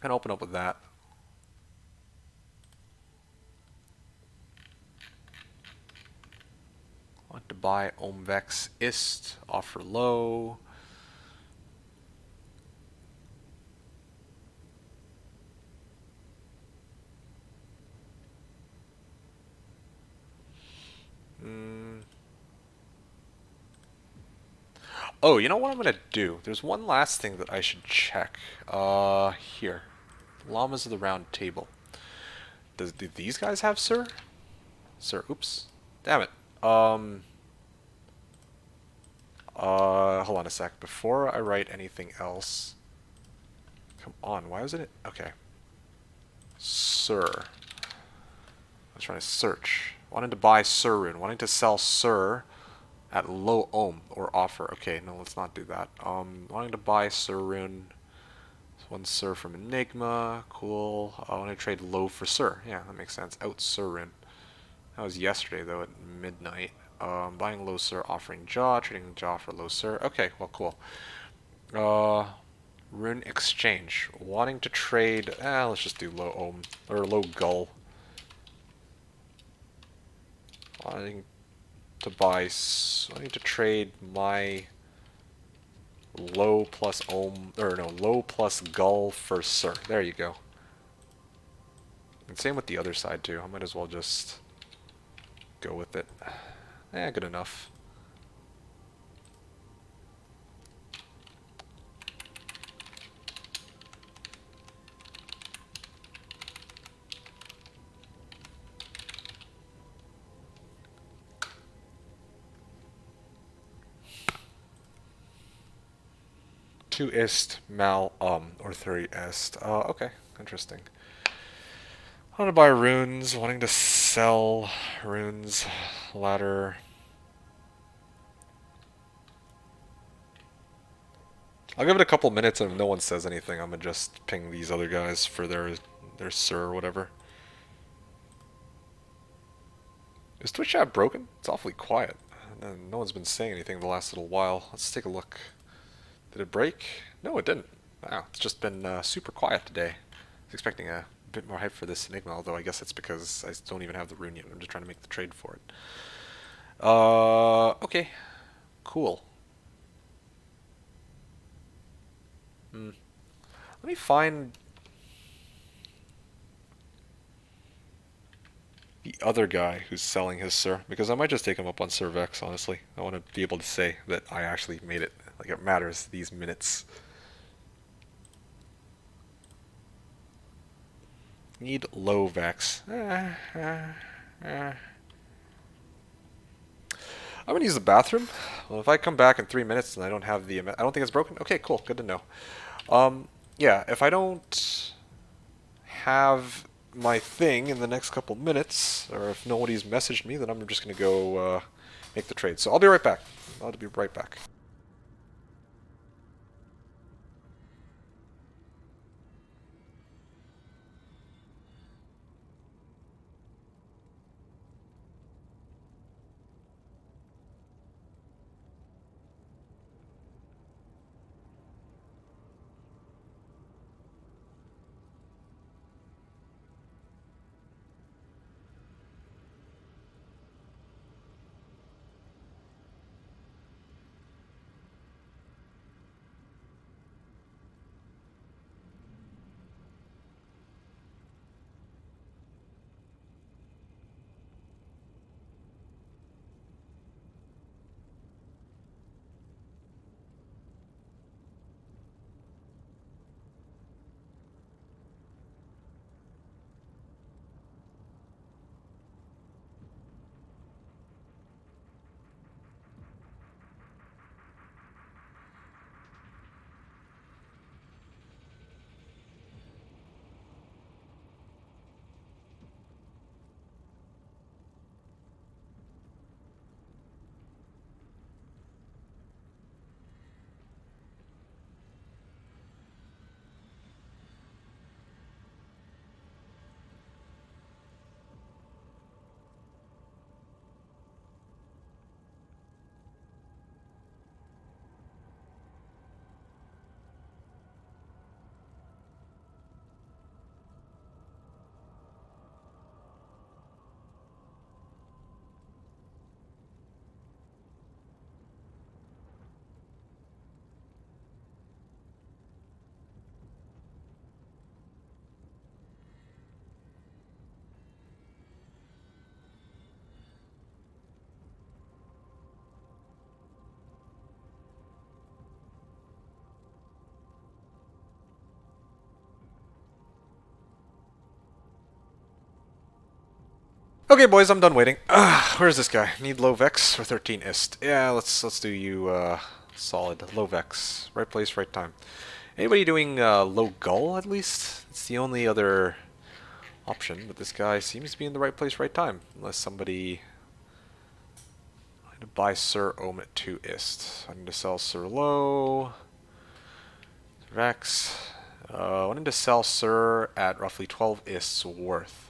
And open up with that. Want to buy Ohmvex ist, offer low. Oh, you know what I'm gonna do? There's one last thing that I should check. Here. Llamas of the Round Table. Do these guys have Sir? Sir, oops. Damn it. Hold on a sec. Before I write anything else. Come on, why wasn't it? Okay. Sir. I was trying to search. Wanted to buy Sir rune. Wanting to sell Sir at low ohm or offer. Okay, no, let's not do that. Wanting to buy Sir rune. One Sir from Enigma. Cool. I want to trade low for Sir. Yeah, that makes sense. Out Sir rune. That was yesterday, though, at midnight. Buying low Sir, offering Jaw, trading Jaw for low Sir. Okay, well, cool. Rune exchange. Wanting to trade. Let's just do low ohm or low gull. Wanting to buy. Wanting to trade my low plus ohm or no low plus gull for Sir. There you go. And same with the other side too. I might as well just go with it. Good enough. Two ist mal or three ist. Okay, interesting. I want to buy runes. Wanting to sell runes. Ladder. I'll give it a couple minutes, and if no one says anything, I'm gonna just ping these other guys for their Sir or whatever. Is Twitch chat broken? It's awfully quiet. No one's been saying anything the last little while. Let's take a look. Did it break? No, it didn't. Wow, it's just been super quiet today. I was expecting a bit more hype for this Enigma, although I guess it's because I don't even have the rune yet. I'm just trying to make the trade for it. Okay. Cool. Let me find the other guy who's selling his Sir, because I might just take him up on Sir Vex, honestly. I want to be able to say that I actually made it. Like, it matters, these minutes. Need low Vex. I'm gonna use the bathroom. Well, if I come back in 3 minutes and I don't have the... I don't think it's broken? Okay, cool. Good to know. Yeah, if I don't have my thing in the next couple minutes, or if nobody's messaged me, then I'm just gonna go make the trade. So I'll be right back. I'll be right back. Okay, boys, I'm done waiting. Where's this guy? Need low vex or 13 ist? Yeah, let's do you solid low vex. Right place, right time. Anybody doing low gull at least? It's the only other option, but this guy seems to be in the right place, right time. Unless somebody I need to buy Sir Ohm at 2 ist. I need to sell Sir low. Vex. I wanted to sell Sir at roughly 12 ists worth.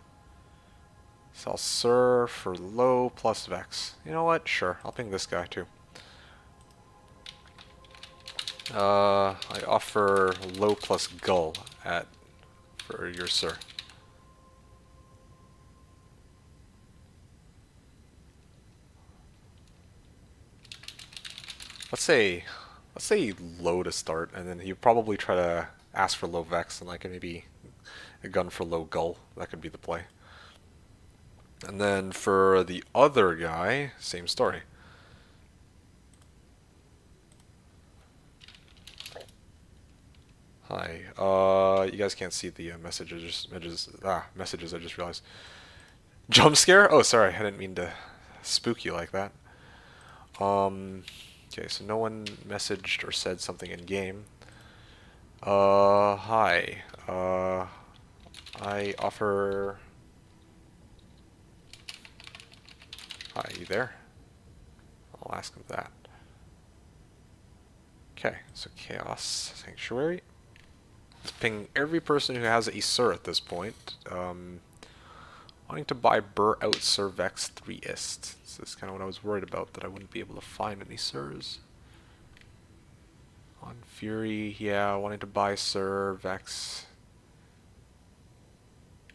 Sell Sir for low plus Vex. You know what? Sure. I'll ping this guy too. I offer low plus gull for your Sir. Let's say low to start, and then he'll probably try to ask for low Vex, and like maybe a gun for low gull. That could be the play. And then for the other guy, same story. Hi. You guys can't see the messages. Messages. I just realized. Jump scare? Oh, sorry. I didn't mean to spook you like that. Okay, so no one messaged or said something in game. Hi. I offer. Hi, you there? I'll ask him that. Okay, so Chaos Sanctuary. Let's ping every person who has a Sir at this point. Wanting to buy Burr out Sir Vex 3 ist. This is kind of what I was worried about, that I wouldn't be able to find any Sirs. On Fury, yeah, wanting to buy Sir Vex.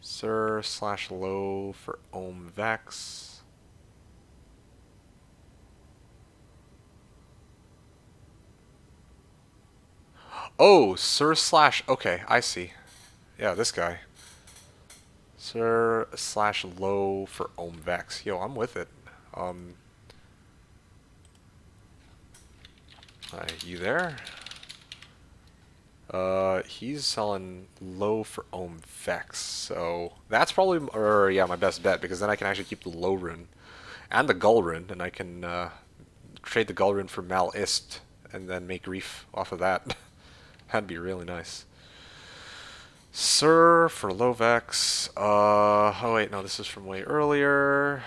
Sir / low for Ohm Vex. Oh, Sir / okay, I see. Yeah, this guy. Sir / low for Ohm Vex. Yo, I'm with it. You there? He's selling low for Ohm Vex, so that's probably, or yeah, my best bet, because then I can actually keep the low rune and the gull rune, and I can trade the gull rune for Mal Ist and then make Reef off of that. That'd be really nice. Sir for low Vex. Oh wait, no, this is from way earlier.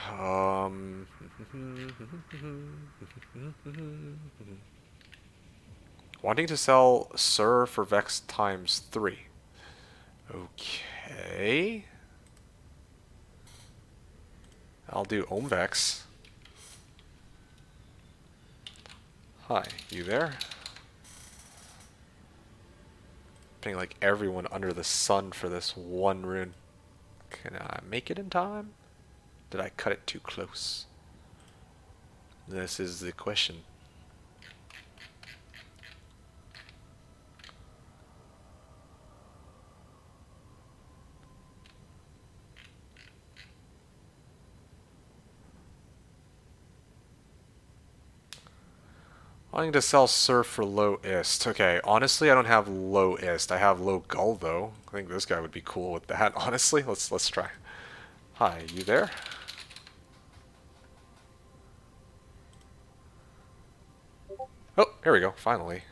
Wanting to sell Sir for Vex times 3. Okay. I'll do Ohm Vex. Hi, you there? Putting like everyone under the sun for this one rune. Can I make it in time? Did I cut it too close? This is the question. Wanting to sell Sir for low ist. Okay, honestly, I don't have low ist. I have low gull though. I think this guy would be cool with that. Honestly, let's try. Hi, you there? Oh, here we go. Finally.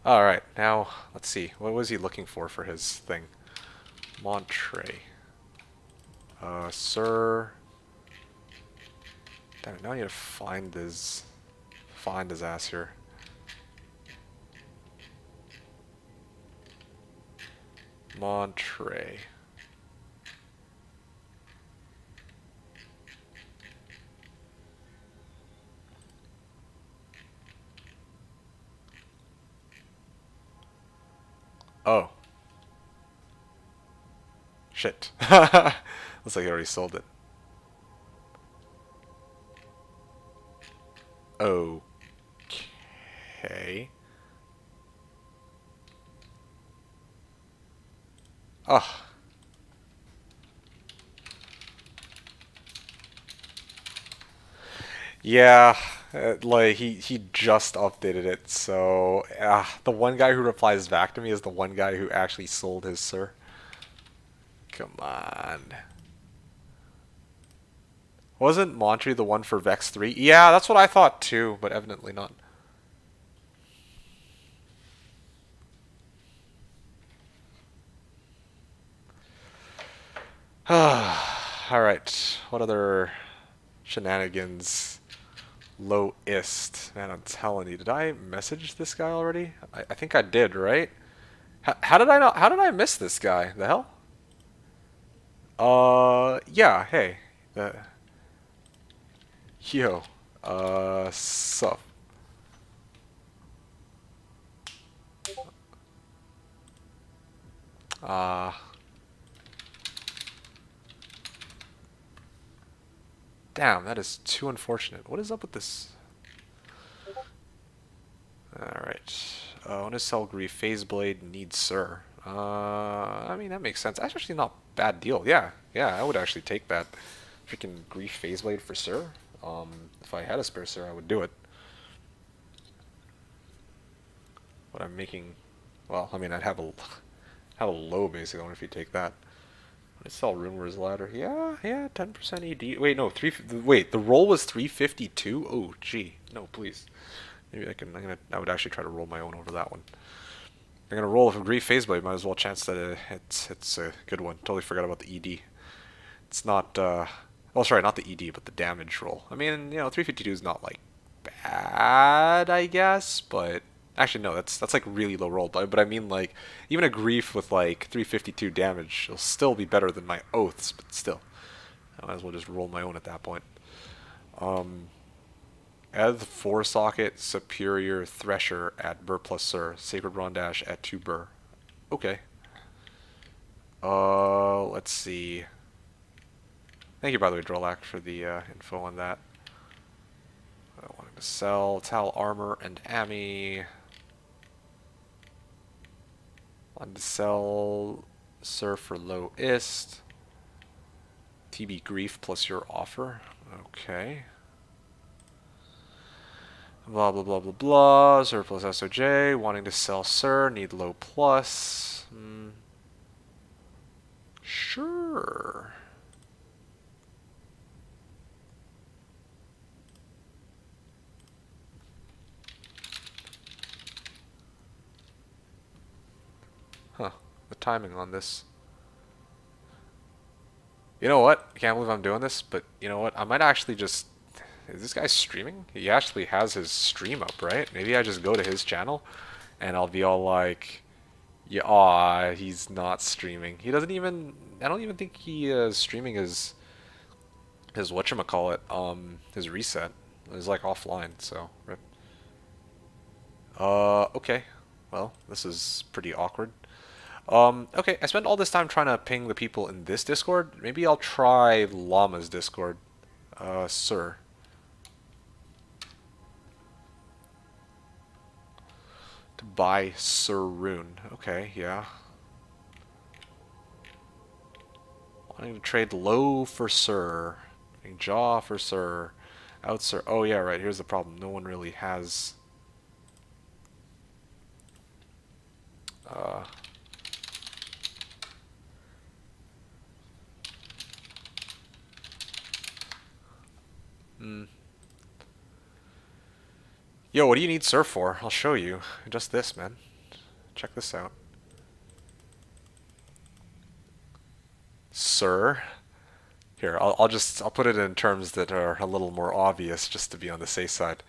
All right, now let's see. What was he looking for his thing? Montre. Sir. Damn it! Now I need to find his ass here. Montre. Oh. Shit. Looks like he already sold it. Okay. Ugh. Yeah, like he just updated it, so the one guy who replies back to me is the one guy who actually sold his Sir. Come on. Wasn't Montry the one for Vex 3? Yeah, that's what I thought too, but evidently not. Alright, what other shenanigans? Lowest. Man, I'm telling you, did I message this guy already? I think I did, right? How did I not? How did I miss this guy? The hell? Yeah, hey. Yo. Sup. Uh, damn, that is too unfortunate. What is up with this? Alright. I want to sell Grief. Phase Blade needs Sir. I mean, that makes sense. That's actually not a bad deal. Yeah, I would actually take that. Freaking Grief Phase Blade for Sir. If I had a spare Sir, I would do it. What I'm making... Well, I mean, I'd have a low, basically. I wonder if you take that. I sell Rumor's Ladder. Yeah, 10% ED. Wait, no, wait, the roll was 352? Oh, gee. No, please. Maybe I would actually try to roll my own over that one. I'm gonna roll with a Grief Phase Blade. Might as well chance that it's a good one. Totally forgot about the ED. It's not, well, sorry, not the ED, but the damage roll. I mean, 352 is not, like, bad, I guess, but... Actually, no, that's like really low roll. But I mean, like, even a Grief with, like, 352 damage will still be better than my Oaths, but still. I might as well just roll my own at that point. Add the 4-socket Superior Thresher at Burr plus Sir. Sacred Rondash at 2 Burr. Okay. Let's see. Thank you, by the way, Drolac, for the info on that. I wanted to sell Tal Armor and Ami. Wanted to sell Sir for lowest. TB Grief plus your offer. Okay. Blah, blah, blah, blah, blah. Sir plus SOJ. Wanting to sell Sir. Need low plus. Sure. Huh. The timing on this. You know what? I can't believe I'm doing this, but you know what? I might actually just... Is this guy streaming? He actually has his stream up, right? Maybe I just go to his channel and I'll be all like, yeah, aw, he's not streaming. He doesn't even... I don't even think he is streaming his whatchamacallit, his reset. It's like offline, so... Rip. Okay. Well, this is pretty awkward. Okay, I spent all this time trying to ping the people in this Discord. Maybe I'll try Llama's Discord. Sir. To buy Sir Rune. Okay, yeah. Wanting to trade low for Sir. Jaw for Sir. Out Sir. Oh yeah, right, here's the problem. No one really has... Yo, what do you need Sir for? I'll show you. Just this, man. Check this out. Sir. Here, I'll put it in terms that are a little more obvious just to be on the safe side.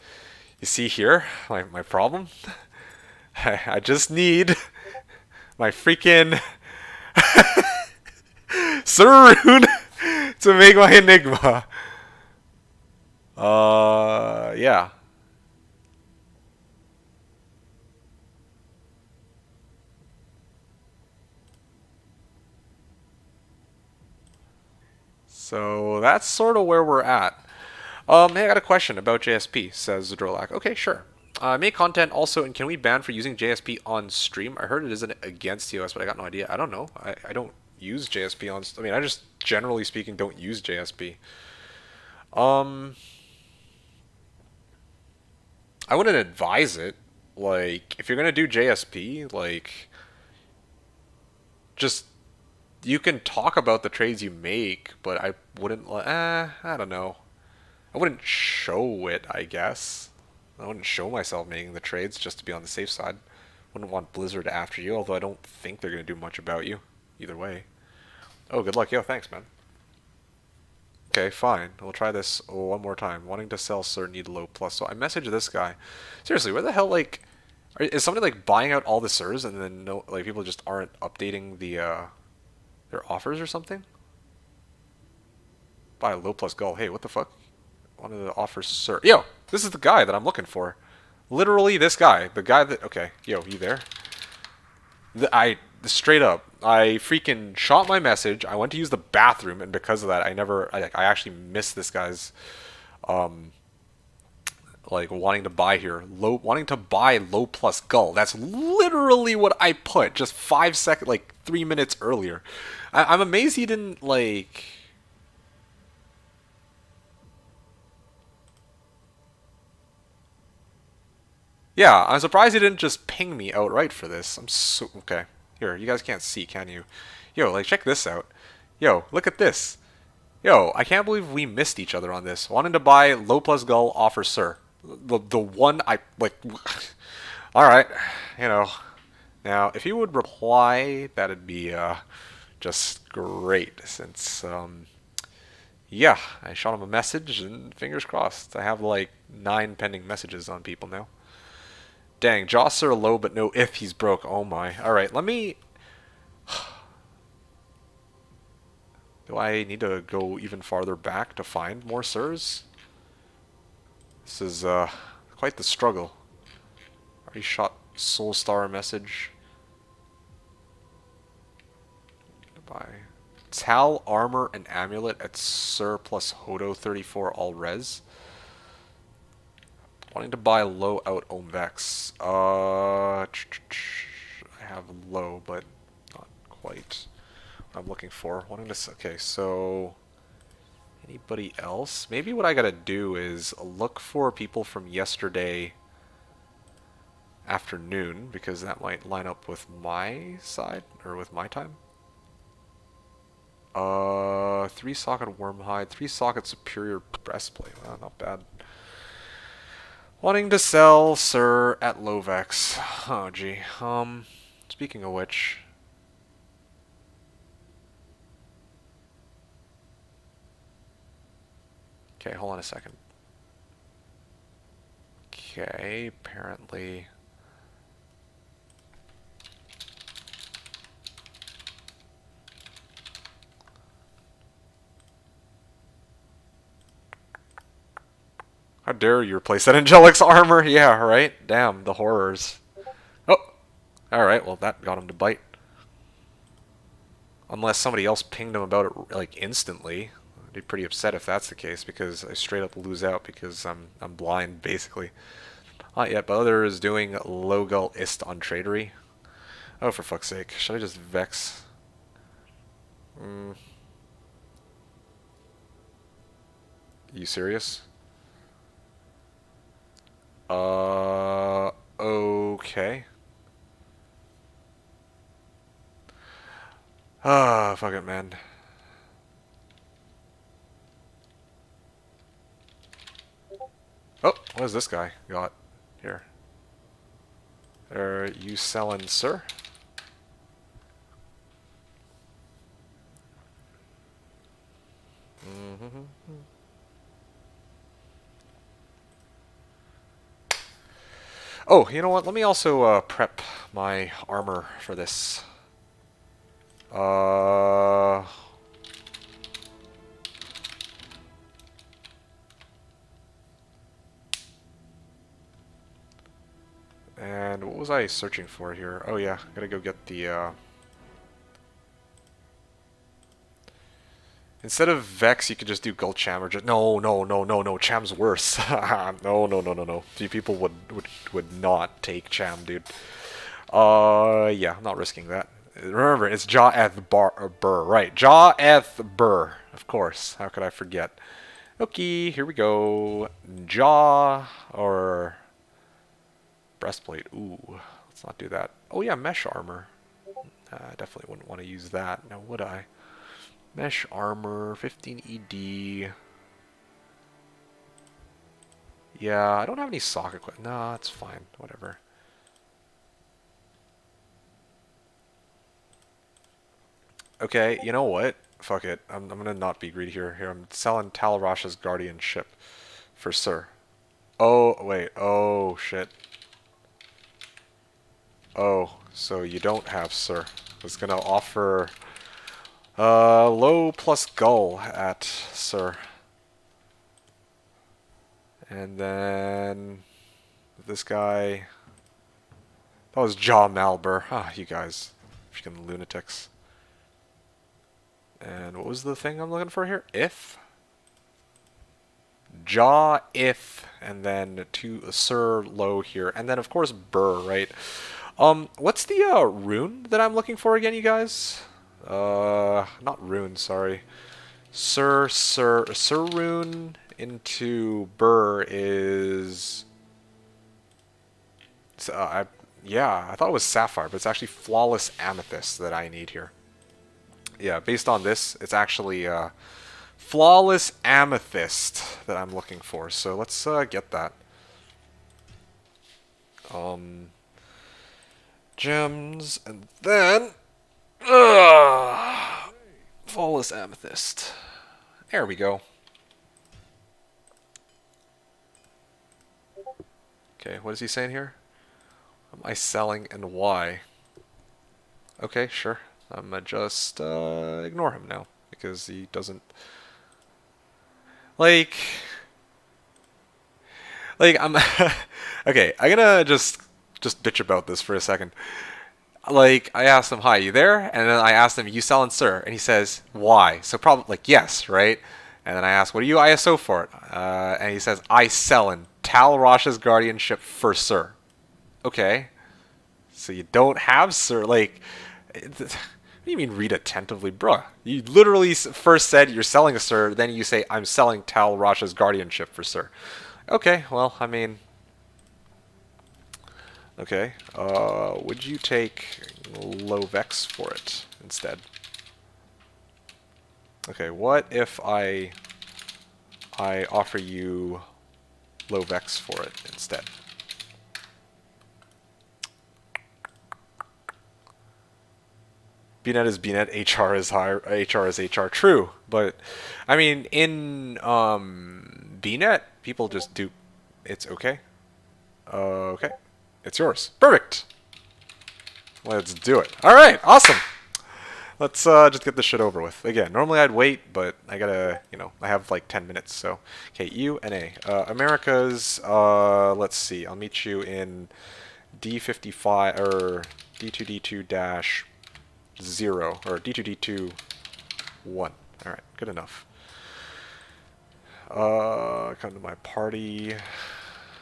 You see here, my problem? I just need my freaking Sir Rune to make my Enigma. Yeah. So that's sort of where we're at. Hey, I got a question about JSP, says Drolac. Okay, sure. Make content also, and can we ban for using JSP on stream? I heard it isn't against TOS, but I got no idea. I don't know. I don't use JSP on... I mean, I just, generally speaking, don't use JSP. I wouldn't advise it. Like, if you're going to do JSP, like... Just... You can talk about the trades you make, but I wouldn't... I don't know. I wouldn't show it, I guess. I wouldn't show myself making the trades just to be on the safe side. Wouldn't want Blizzard after you, although I don't think they're going to do much about you. Either way. Oh, good luck. Yo, thanks, man. Okay, fine. We'll try this one more time. Wanting to sell, sir, need low plus. So I messaged this guy. Seriously, where the hell, like... Is somebody, like, buying out all the sirs and then, no, like, people just aren't updating the, their offers or something? Buy a low plus gull. Hey, what the fuck? One of the offers, sir. Yo, this is the guy that I'm looking for. Literally this guy. The guy that... Okay, yo, you there? Straight up, I freaking shot my message. I went to use the bathroom, and because of that, I actually missed this guy's, like, wanting to buy here. Wanting to buy low plus gull. That's literally what I put just 5 seconds, like 3 minutes earlier. I'm amazed he didn't, like... Yeah, I'm surprised he didn't just ping me outright for this. I'm so... Okay. Here, you guys can't see, can you? Yo, like, check this out. Yo, look at this. Yo, I can't believe we missed each other on this. Wanting to buy low plus gull, offer sir. The one I... Like... Alright, you know. Now, if you would reply, that'd be, just great, since, yeah, I shot him a message, and fingers crossed. I have, like, 9 pending messages on people now. Dang, Joss are low, but no if he's broke. Oh my. Alright, let me... Do I need to go even farther back to find more sirs? This is, quite the struggle. Already shot Soul Star a message. Buy Tal, Armor, and Amulet at Sir plus Hodo 34 all res. Wanting to buy low out Omvex. I have low, but not quite what I'm looking for. Wanting to... Okay, so... Anybody else? Maybe what I gotta do is look for people from yesterday afternoon, because that might line up with my side, or with my time. 3-socket Wormhide, 3-socket Superior Breastplate. Wow, not bad. Wanting to sell, sir, at Lovex. Oh, gee. Speaking of which... Okay, hold on a second. Okay, apparently... How dare you replace that Angelic's armor? Yeah, right? Damn, the horrors. Oh! Alright, well that got him to bite. Unless somebody else pinged him about it, like, instantly. I'd be pretty upset if that's the case, because I straight up lose out because I'm blind, basically. Not yet, but other is doing low gull ist on tradery. Oh, for fuck's sake. Should I just vex? You serious? Okay. Ah, fuck it, man. Oh, what is this guy got here? Are you selling, sir? Oh, you know what? Let me also prep my armor for this. And what was I searching for here? Oh yeah, gotta go get the instead of Vex, you could just do Gull Cham or just no, Cham's worse. no. Few people would not take Cham, dude. Yeah, I'm not risking that. Remember, it's Jaw Eth Burr, right? Jaw Eth Burr, of course. How could I forget? Okay, here we go. Jaw or breastplate. Ooh, let's not do that. Oh yeah, mesh armor. I definitely wouldn't want to use that. Now, would I? Mesh armor, 15 ED. Yeah, I don't have any soccer equipment. Nah, it's fine. Whatever. Okay, you know what? Fuck it. I'm gonna not be greedy here. Here, I'm selling Talrash's guardianship for Sir. Oh, wait. Oh, shit. Oh, so you don't have Sir. I was gonna offer low plus gull at Sir. And then this guy. That was Jaw Malbur. Ah, you guys. Freaking lunatics. And what was the thing I'm looking for here? If? Jaw, if, and then to Sir Low here. And then, of course, Burr, right? What's the rune that I'm looking for again, you guys? Not rune, sorry. Sir rune into Burr is... yeah, I thought it was Sapphire, but it's actually Flawless Amethyst that I need here. Yeah, based on this, it's actually Flawless Amethyst that I'm looking for. So let's get that. Gems, and then Flawless Amethyst. There we go. Okay, what is he saying here? Am I selling and why? Okay, sure. I'm gonna just ignore him now because he doesn't like I'm okay. I'm gonna just bitch about this for a second. Like I asked him, "Hi, you there?" And then I asked him, "You selling, sir?" And he says, "Why?" So probably like yes, right? And then I asked, "What do you ISO for it?" And he says, "I sellin' Tal Rosh's guardianship for sir." Okay, so you don't have sir. Like, what do you mean read attentively, bruh? You literally first said you're selling a sir, then you say I'm selling Tal Rosh's guardianship for sir. Okay, well, I mean, okay. Would you take low vex for it instead? Okay, what if I offer you low vex for it instead? BNet is BNet, HR is high, HR is HR. True, but I mean in BNet people just do. It's okay. Okay, it's yours. Perfect. Let's do it. All right, awesome. Let's just get this shit over with. Again, normally I'd wait, but I gotta, I have like 10 minutes. So, okay, UNA. America's, let's see. I'll meet you in D55, or D2D2 dash 0, or D2D2 1. Alright, good enough. Come to my party.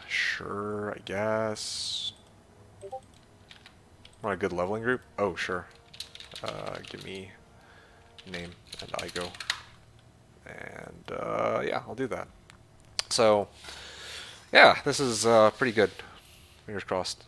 Sure, I guess. Want a good leveling group? Oh, sure. Give me name and I go. And yeah, I'll do that. So, yeah, this is pretty good. Fingers crossed.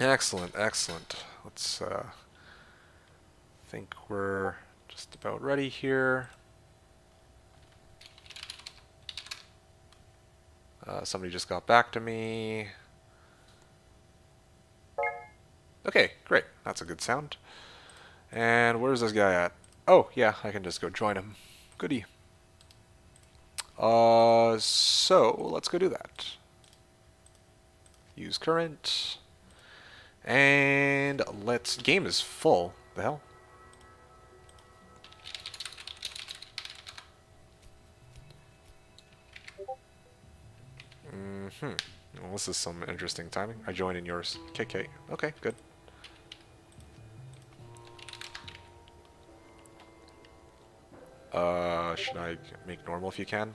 Excellent, excellent. Let's think we're just about ready here. Somebody just got back to me. Okay, great. That's a good sound. And where's this guy at? Oh, yeah, I can just go join him. Goody. So let's go do that. Use current. And let's... Game is full. The hell? Well, this is some interesting timing. I joined in yours. KK. Okay, good. Should I make normal if you can?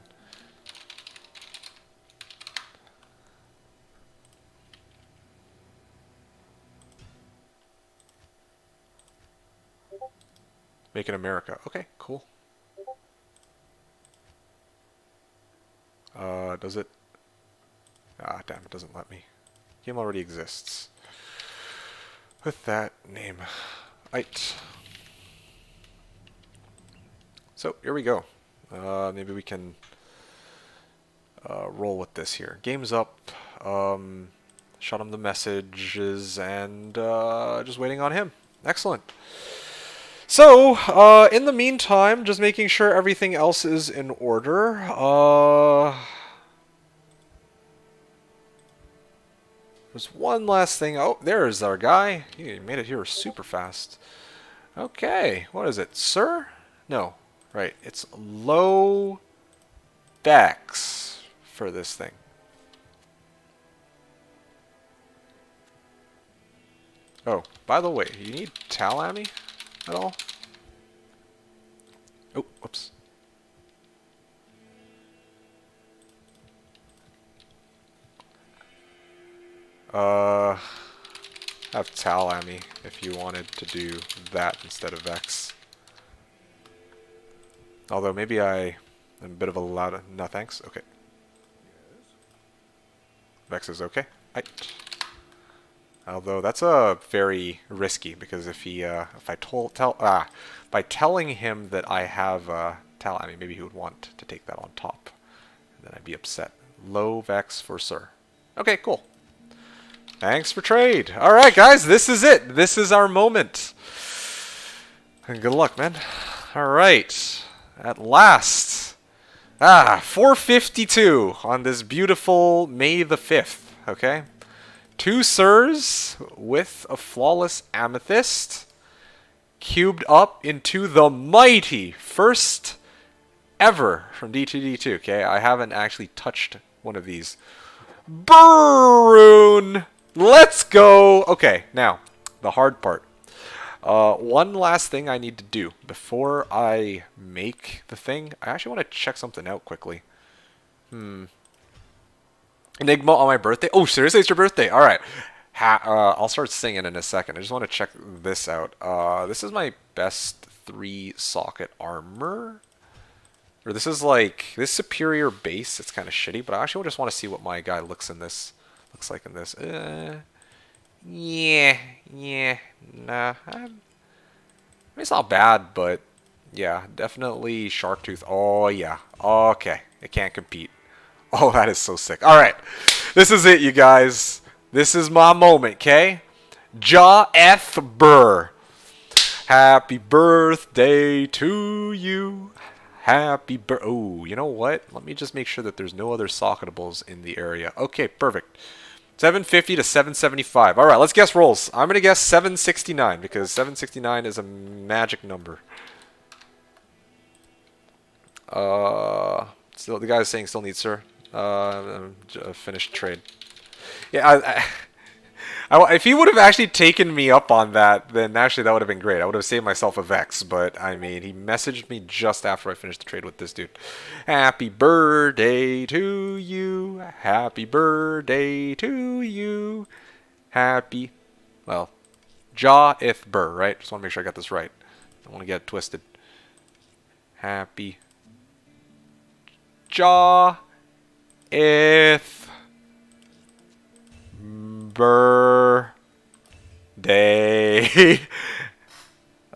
Make it America. Okay, cool. Does it? Ah, damn, it doesn't let me. Game already exists. With that name. Right. So, here we go. Maybe we can roll with this here. Game's up. Shot him the messages, and just waiting on him. Excellent. So, in the meantime, just making sure everything else is in order. There's one last thing. Oh, there's our guy. He made it here super fast. Okay, what is it? Sir? No. Right, it's low vex for this thing. Oh, by the way, you need Talami at all? Oh, whoops. Have Talami if you wanted to do that instead of Vex. Although maybe I am a bit of a loud... No, thanks. Okay. Vex is okay. Right. Although that's very risky, because if he if I by telling him that I have Talami, maybe he would want to take that on top, and then I'd be upset. Low Vex for Sir. Okay, cool. Thanks for trade. All right, guys, this is it. This is our moment. And good luck, man. All right, at last. 452 on this beautiful May the 5th. Okay. 2 Sirs with a flawless amethyst, cubed up into the mighty first ever from D2D2. Okay, I haven't actually touched one of these. Burroon! Let's go! Okay, now, the hard part. One last thing I need to do before I make the thing. I actually want to check something out quickly. Enigma on my birthday? Oh, seriously, it's your birthday? Alright. I'll start singing in a second. I just want to check this out. This is my best 3 socket armor. Or this is like, this superior base. It's kind of shitty, but I actually just want to see what my guy looks like in this. Yeah, nah. I mean, it's not bad, but yeah, definitely Sharktooth. Oh, yeah. Okay, it can't compete. Oh, that is so sick. All right, this is it, you guys. This is my moment, okay? Ja Eth Burr. Happy birthday to you. Happy Oh, you know what? Let me just make sure that there's no other socketables in the area. Okay, perfect. 750 to 775. All right, let's guess rolls. I'm going to guess 769 because 769 is a magic number. Still, the guy is saying still needs Sir. Finished trade. Yeah, if he would have actually taken me up on that, then actually that would have been great. I would have saved myself a Vex, but I mean, he messaged me just after I finished the trade with this dude. Happy birthday to you. Happy birthday to you. Happy, well, Ja Ith Burr, right? Just want to make sure I got this right. I don't want to get it twisted. Happy Ja Ith Birthday.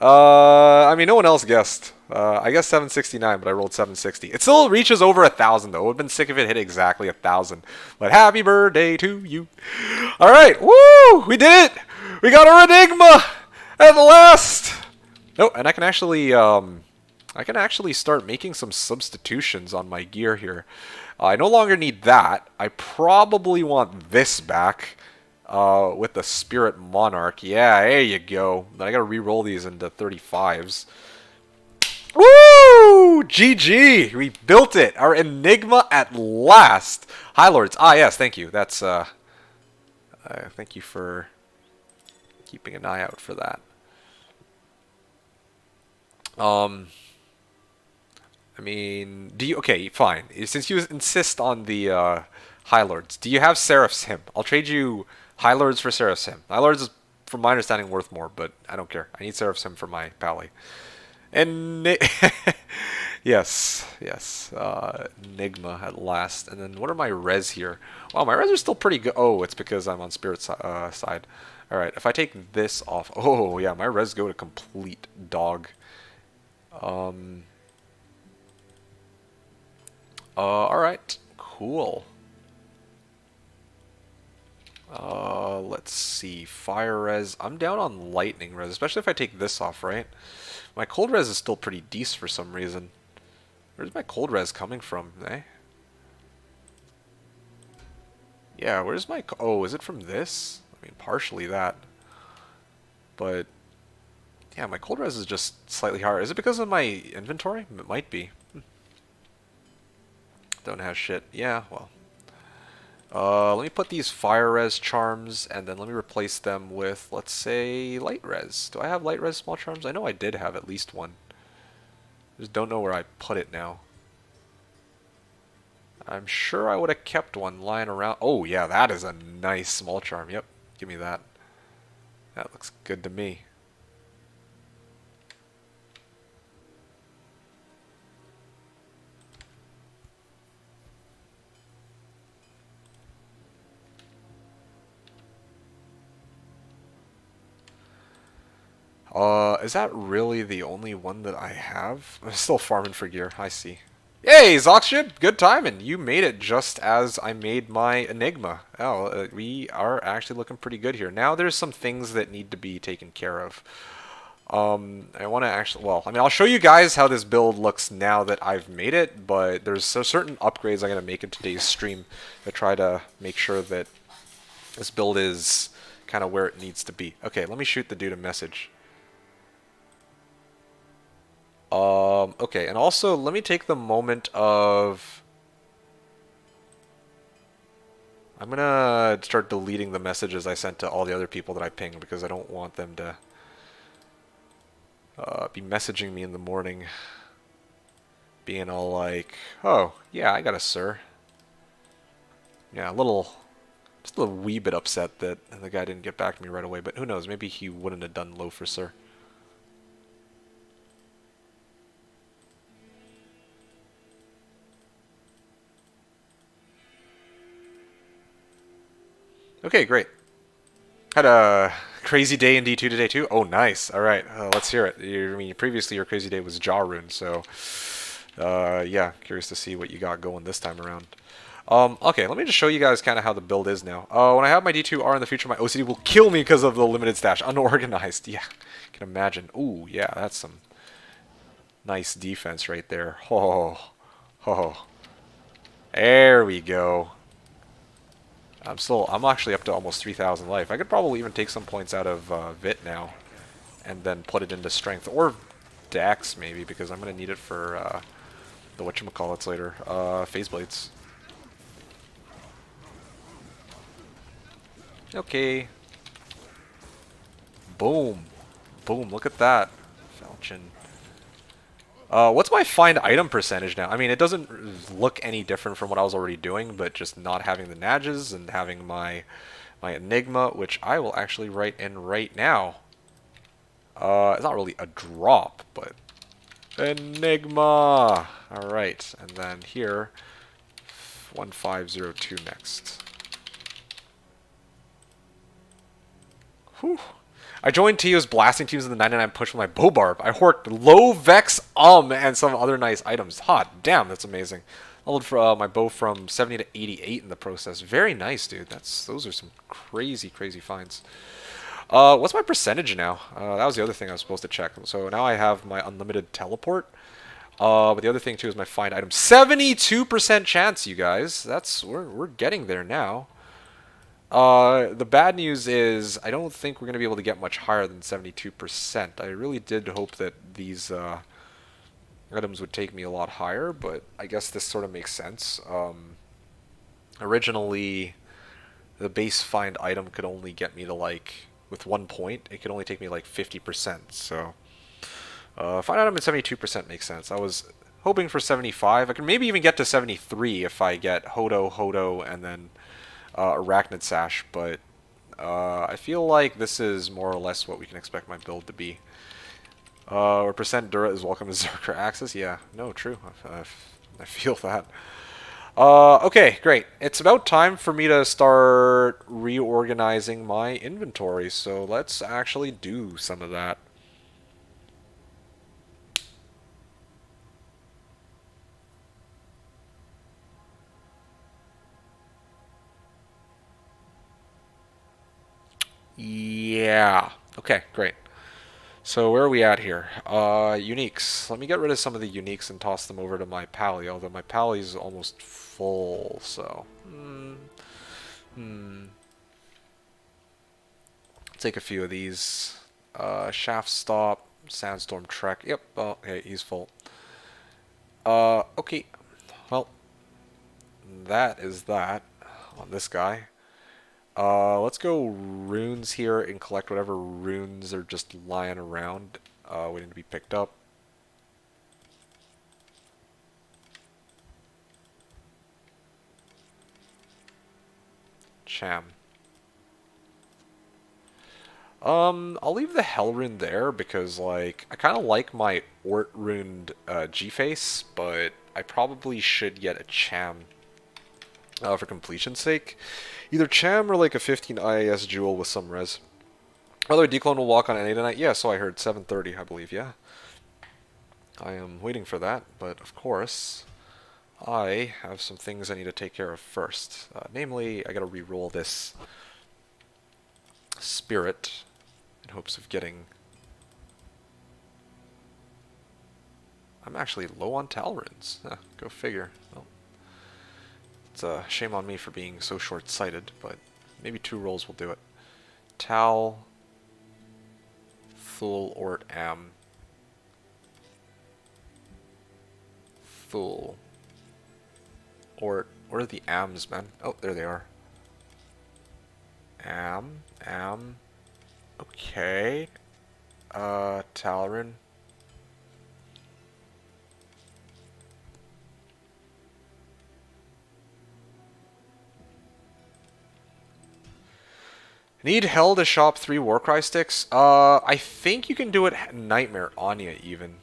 I mean, no one else guessed. I guess 769, but I rolled 760. It still reaches over 1,000, though. It would have been sick if it hit exactly 1,000. But happy birthday to you. All right, woo! We did it. We got our Enigma at last. Oh, and I can actually start making some substitutions on my gear here. I no longer need that. I probably want this back. With the Spirit Monarch. Yeah, there you go. Then I gotta re-roll these into 35s. Woo! GG! We built it! Our Enigma at last! High Lords. Ah, yes, thank you. That's, thank you for keeping an eye out for that. I mean, do you... Okay, fine. Since you insist on the, High Lords, do you have Seraph's Hymn? I'll trade you High Lords for Seraph's Hymn. High Lords is, from my understanding, worth more, but I don't care. I need Seraph's Hymn for my Pally. And Yes, yes. Enigma at last. And then what are my res here? Wow, my res are still pretty good. Oh, it's because I'm on spirit side. All right, if I take this off, oh yeah, my res go to complete dog. Um. All right, cool. Let's see. Fire res. I'm down on lightning res, especially if I take this off, right? My cold res is still pretty decent for some reason. Where's my cold res coming from, eh? Yeah, where's my... Oh, is it from this? I mean, partially that. But, yeah, my cold res is just slightly higher. Is it because of my inventory? It might be. Don't have shit. Yeah, well. Let me put these fire res charms, and then let me replace them with, let's say, light res. Do I have light res small charms? I know I did have at least one. Just don't know where I put it now. I'm sure I would have kept one lying around. Oh, yeah, that is a nice small charm. Yep, give me that. That looks good to me. Is that really the only one that I have? I'm still farming for gear. I see. Yay, Zoxship! Good timing. You made it just as I made my Enigma. Oh, we are actually looking pretty good here. Now there's some things that need to be taken care of. I want to actually, well, I mean, I'll show you guys how this build looks now that I've made it, but there's certain upgrades I'm going to make in today's stream to try to make sure that this build is kind of where it needs to be. Okay, let me shoot the dude a message. Okay, and also let me take the moment of... I'm gonna start deleting the messages I sent to all the other people that I pinged because I don't want them to be messaging me in the morning being all like, oh, yeah, I got a sir. Yeah, just a little wee bit upset that the guy didn't get back to me right away, but who knows, maybe he wouldn't have done low for sir. Okay, great. Had a crazy day in D2 today too. Oh, nice. All right, let's hear it. I mean, previously your crazy day was Jaw Rune, so yeah, curious to see what you got going this time around. Okay, let me just show you guys kind of how the build is now. When I have my D2R in the future, my OCD will kill me because of the limited stash. Unorganized, yeah, can imagine. Ooh, yeah, that's some nice defense right there. Oh, oh, there we go. I'm actually up to almost 3,000 life. I could probably even take some points out of Vit now and then put it into strength or Dex maybe because I'm going to need it for the whatchamacallits later. Phase Blades. Okay. Boom. Boom, look at that. Falchion. What's my find item percentage now? I mean, it doesn't look any different from what I was already doing, but just not having the Nages and having my Enigma, which I will actually write in right now. It's not really a drop, but Enigma. All right, and then here, 1502 next. Whew. I joined Tio's blasting teams in the 99 push with my bow barb. I horked low vex and some other nice items. Hot damn, that's amazing. Leveled for my bow from 70 to 88 in the process. Very nice, dude. Those are some crazy finds. What's my percentage now? That was the other thing I was supposed to check. So now I have my unlimited teleport. But the other thing too is my find item. 72% chance, you guys. We're getting there now. The bad news is I don't think we're going to be able to get much higher than 72%. I really did hope that these items would take me a lot higher, but I guess this sort of makes sense. Originally, the base find item could only get me to like, with 1 point, it could only take me like 50%. So, find item at 72% makes sense. I was hoping for 75. I could maybe even get to 73 if I get Hodo, and then Arachnid Sash, but I feel like this is more or less what we can expect my build to be. Or percent Dura is welcome to Zerker Axis. Yeah, no, true. I feel that. Okay, great. It's about time for me to start reorganizing my inventory, so let's actually do some of that. Yeah. Okay, great. So where are we at here? Uniques. Let me get rid of some of the uniques and toss them over to my pally, although my pally is almost full, so... Take a few of these. Shaft Stop, Sandstorm Trek. Yep, okay, he's full. Okay. Well, that is that on this guy. Let's go runes here and collect whatever runes are just lying around, waiting to be picked up. Cham. I'll leave the Hell rune there because, like, I kind of like my Ort runed G-Face, but I probably should get a Cham for completion's sake. Either Cham or like a 15 IAS jewel with some res. By the way, Declone will walk on NA tonight. Yeah, so I heard 7:30, I believe. Yeah, I am waiting for that, but of course, I have some things I need to take care of first. Namely, I gotta re-roll this spirit in hopes of getting... I'm actually low on Tal runes. Go figure. Well, it's a shame on me for being so short-sighted, but maybe 2 rolls will do it. Tal, Thul, Ort, Am. Thul, Ort. Where are the Ams, man? Oh, there they are. Am. Okay. Talarin. Need Hell to shop 3 Warcry sticks? I think you can do it Nightmare Anya even.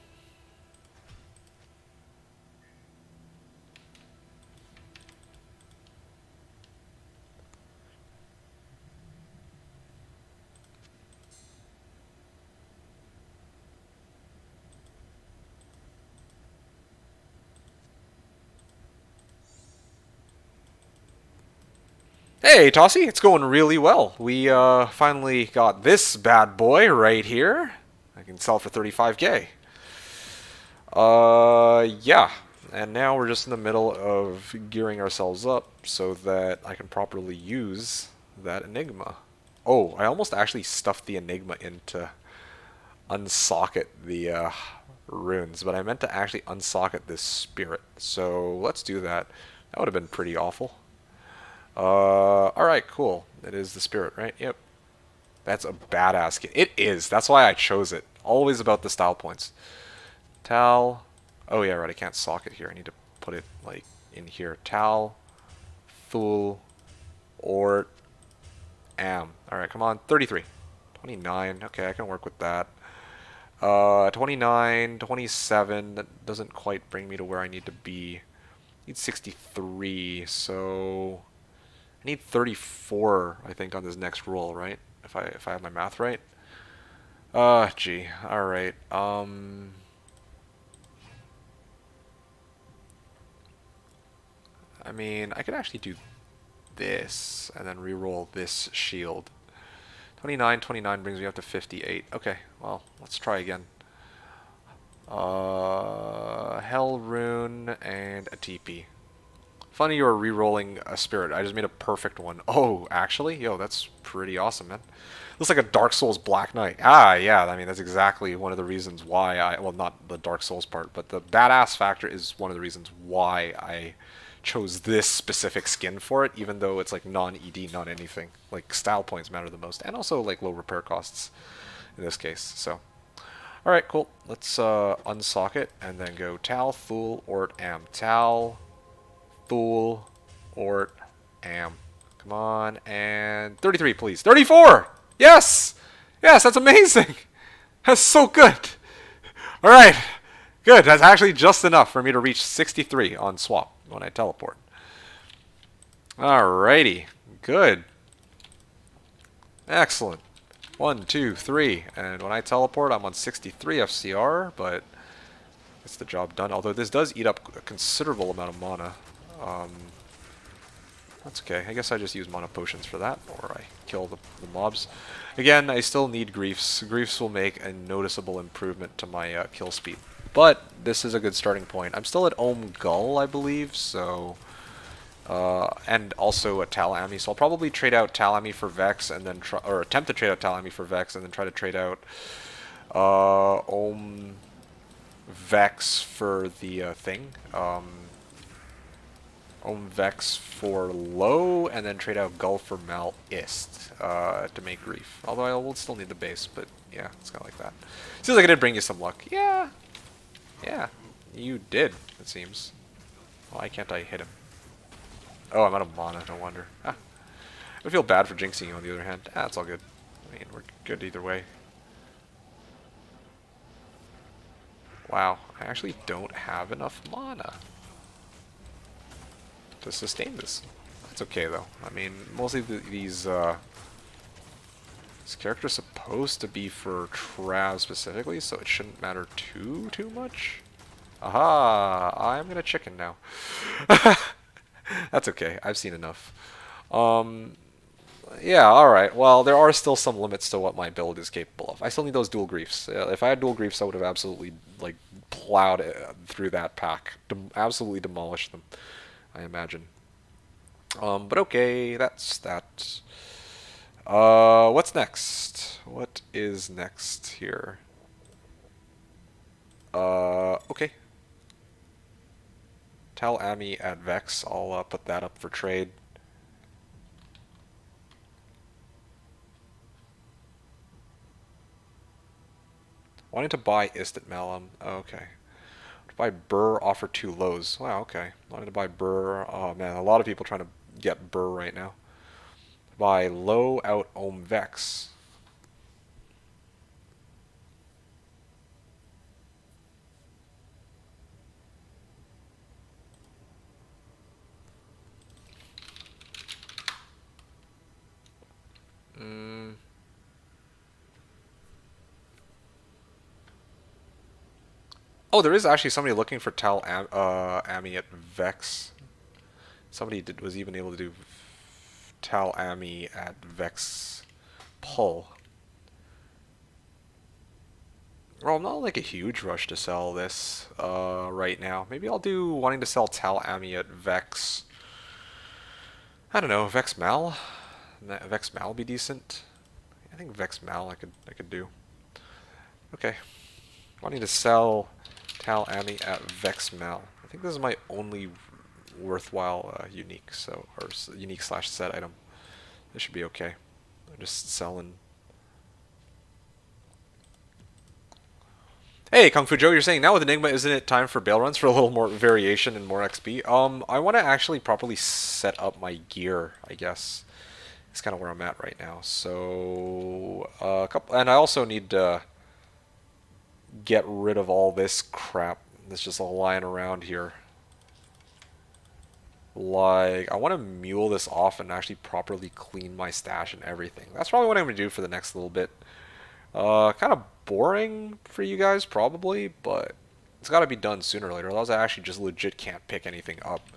Hey, Tossie, it's going really well. We finally got this bad boy right here. I can sell for 35k. Yeah. And now we're just in the middle of gearing ourselves up so that I can properly use that Enigma. Oh, I almost actually stuffed the Enigma in to unsocket the runes, but I meant to actually unsocket this spirit. So let's do that. That would have been pretty awful. Alright, cool. It is the spirit, right? Yep. That's a badass kit. It is. That's why I chose it. Always about the style points. Tal. Oh, yeah, right. I can't socket here. I need to put it, like, in here. Tal. Thul. Ort. Am. Alright, come on. 33. 29. Okay, I can work with that. 29. 27. That doesn't quite bring me to where I need to be. I need 63, so... I need 34, I think, on this next roll, right? If I have my math right. Gee. Alright. I mean, I could actually do this and then re-roll this shield. 29 brings me up to 58. Okay, well, let's try again. Hell rune and a TP. Funny you were re-rolling a spirit. I just made a perfect one. Oh, actually? Yo, that's pretty awesome, man. Looks like a Dark Souls Black Knight. Ah, yeah, I mean, that's exactly one of the reasons why I... Well, not the Dark Souls part, but the badass factor is one of the reasons why I chose this specific skin for it, even though it's, like, non-ED, non-anything. Like, style points matter the most, and also, like, low repair costs in this case, so... Alright, cool. Let's unsocket, and then go Tal, Thul, Ort, Am. Tal... Thul, Ort, Am. Come on, and 33, please. 34! Yes! Yes, that's amazing! That's so good! Alright. Good. That's actually just enough for me to reach 63 on swap when I teleport. Alrighty. Good. Excellent. 1, 2, 3. And when I teleport, I'm on 63 FCR, but it's the job done. Although this does eat up a considerable amount of mana. That's okay. I guess I just use mana potions for that, or I kill the mobs. Again, I still need griefs. Griefs will make a noticeable improvement to my kill speed. But this is a good starting point. I'm still at Ohm Gull, I believe, so... and also a Talami, so I'll probably trade out Talami for Vex, and then or attempt to trade out Talami for Vex, and then try to trade out Ohm Vex for the thing. Ohm Vex for low, and then trade out Gull for Mal-Ist to make Grief. Although I will still need the base, but yeah, it's kind of like that. Seems like I did bring you some luck. Yeah. Yeah, you did, it seems. Why can't I hit him? Oh, I'm out of mana, no wonder. Ah. I feel bad for jinxing you on the other hand. Ah, it's all good. I mean, we're good either way. Wow, I actually don't have enough mana to sustain this. That's okay though. I mean, mostly these this character is supposed to be for Trav specifically, so it shouldn't matter too much. Aha! I'm gonna chicken now. That's okay. I've seen enough. Yeah, alright. Well, there are still some limits to what my build is capable of. I still need those dual griefs. If I had dual griefs, I would have absolutely, like, plowed through that pack. Absolutely demolished them, I imagine. But okay, that's that. What's next? What is next here? Okay. Tell Ami at Vex. I'll put that up for trade. Wanting to buy Ist at Malum. Oh, okay. To buy Burr, offer 2 lows. Wow, okay. Wanting to buy Burr. Oh man, a lot of people trying to get Burr right now. Buy low out Ohm Vex. Oh, there is actually somebody looking for Tal Ami at Vex. Somebody was even able to do Tal Ami at Vex pull. Well, I'm not like a huge rush to sell this right now. Maybe I'll do wanting to sell Tal Ami at Vex. I don't know, Vex Mal. Vex Mal be decent. I think Vex Mal I could do. Okay, wanting to sell Tal Ami at Vex Mal. I think this is my only worthwhile unique, so or unique slash set item. This should be okay. I'm just selling. Hey, Kung Fu Joe, you're saying now with Enigma, isn't it time for bail runs for a little more variation and more XP? I want to actually properly set up my gear, I guess. It's kind of where I'm at right now. So, and I also need to get rid of all this crap that's just all lying around here. Like, I want to mule this off and actually properly clean my stash and everything. That's probably what I'm going to do for the next little bit. Kind of boring for you guys, probably, but it's got to be done sooner or later. Otherwise, I actually just legit can't pick anything up.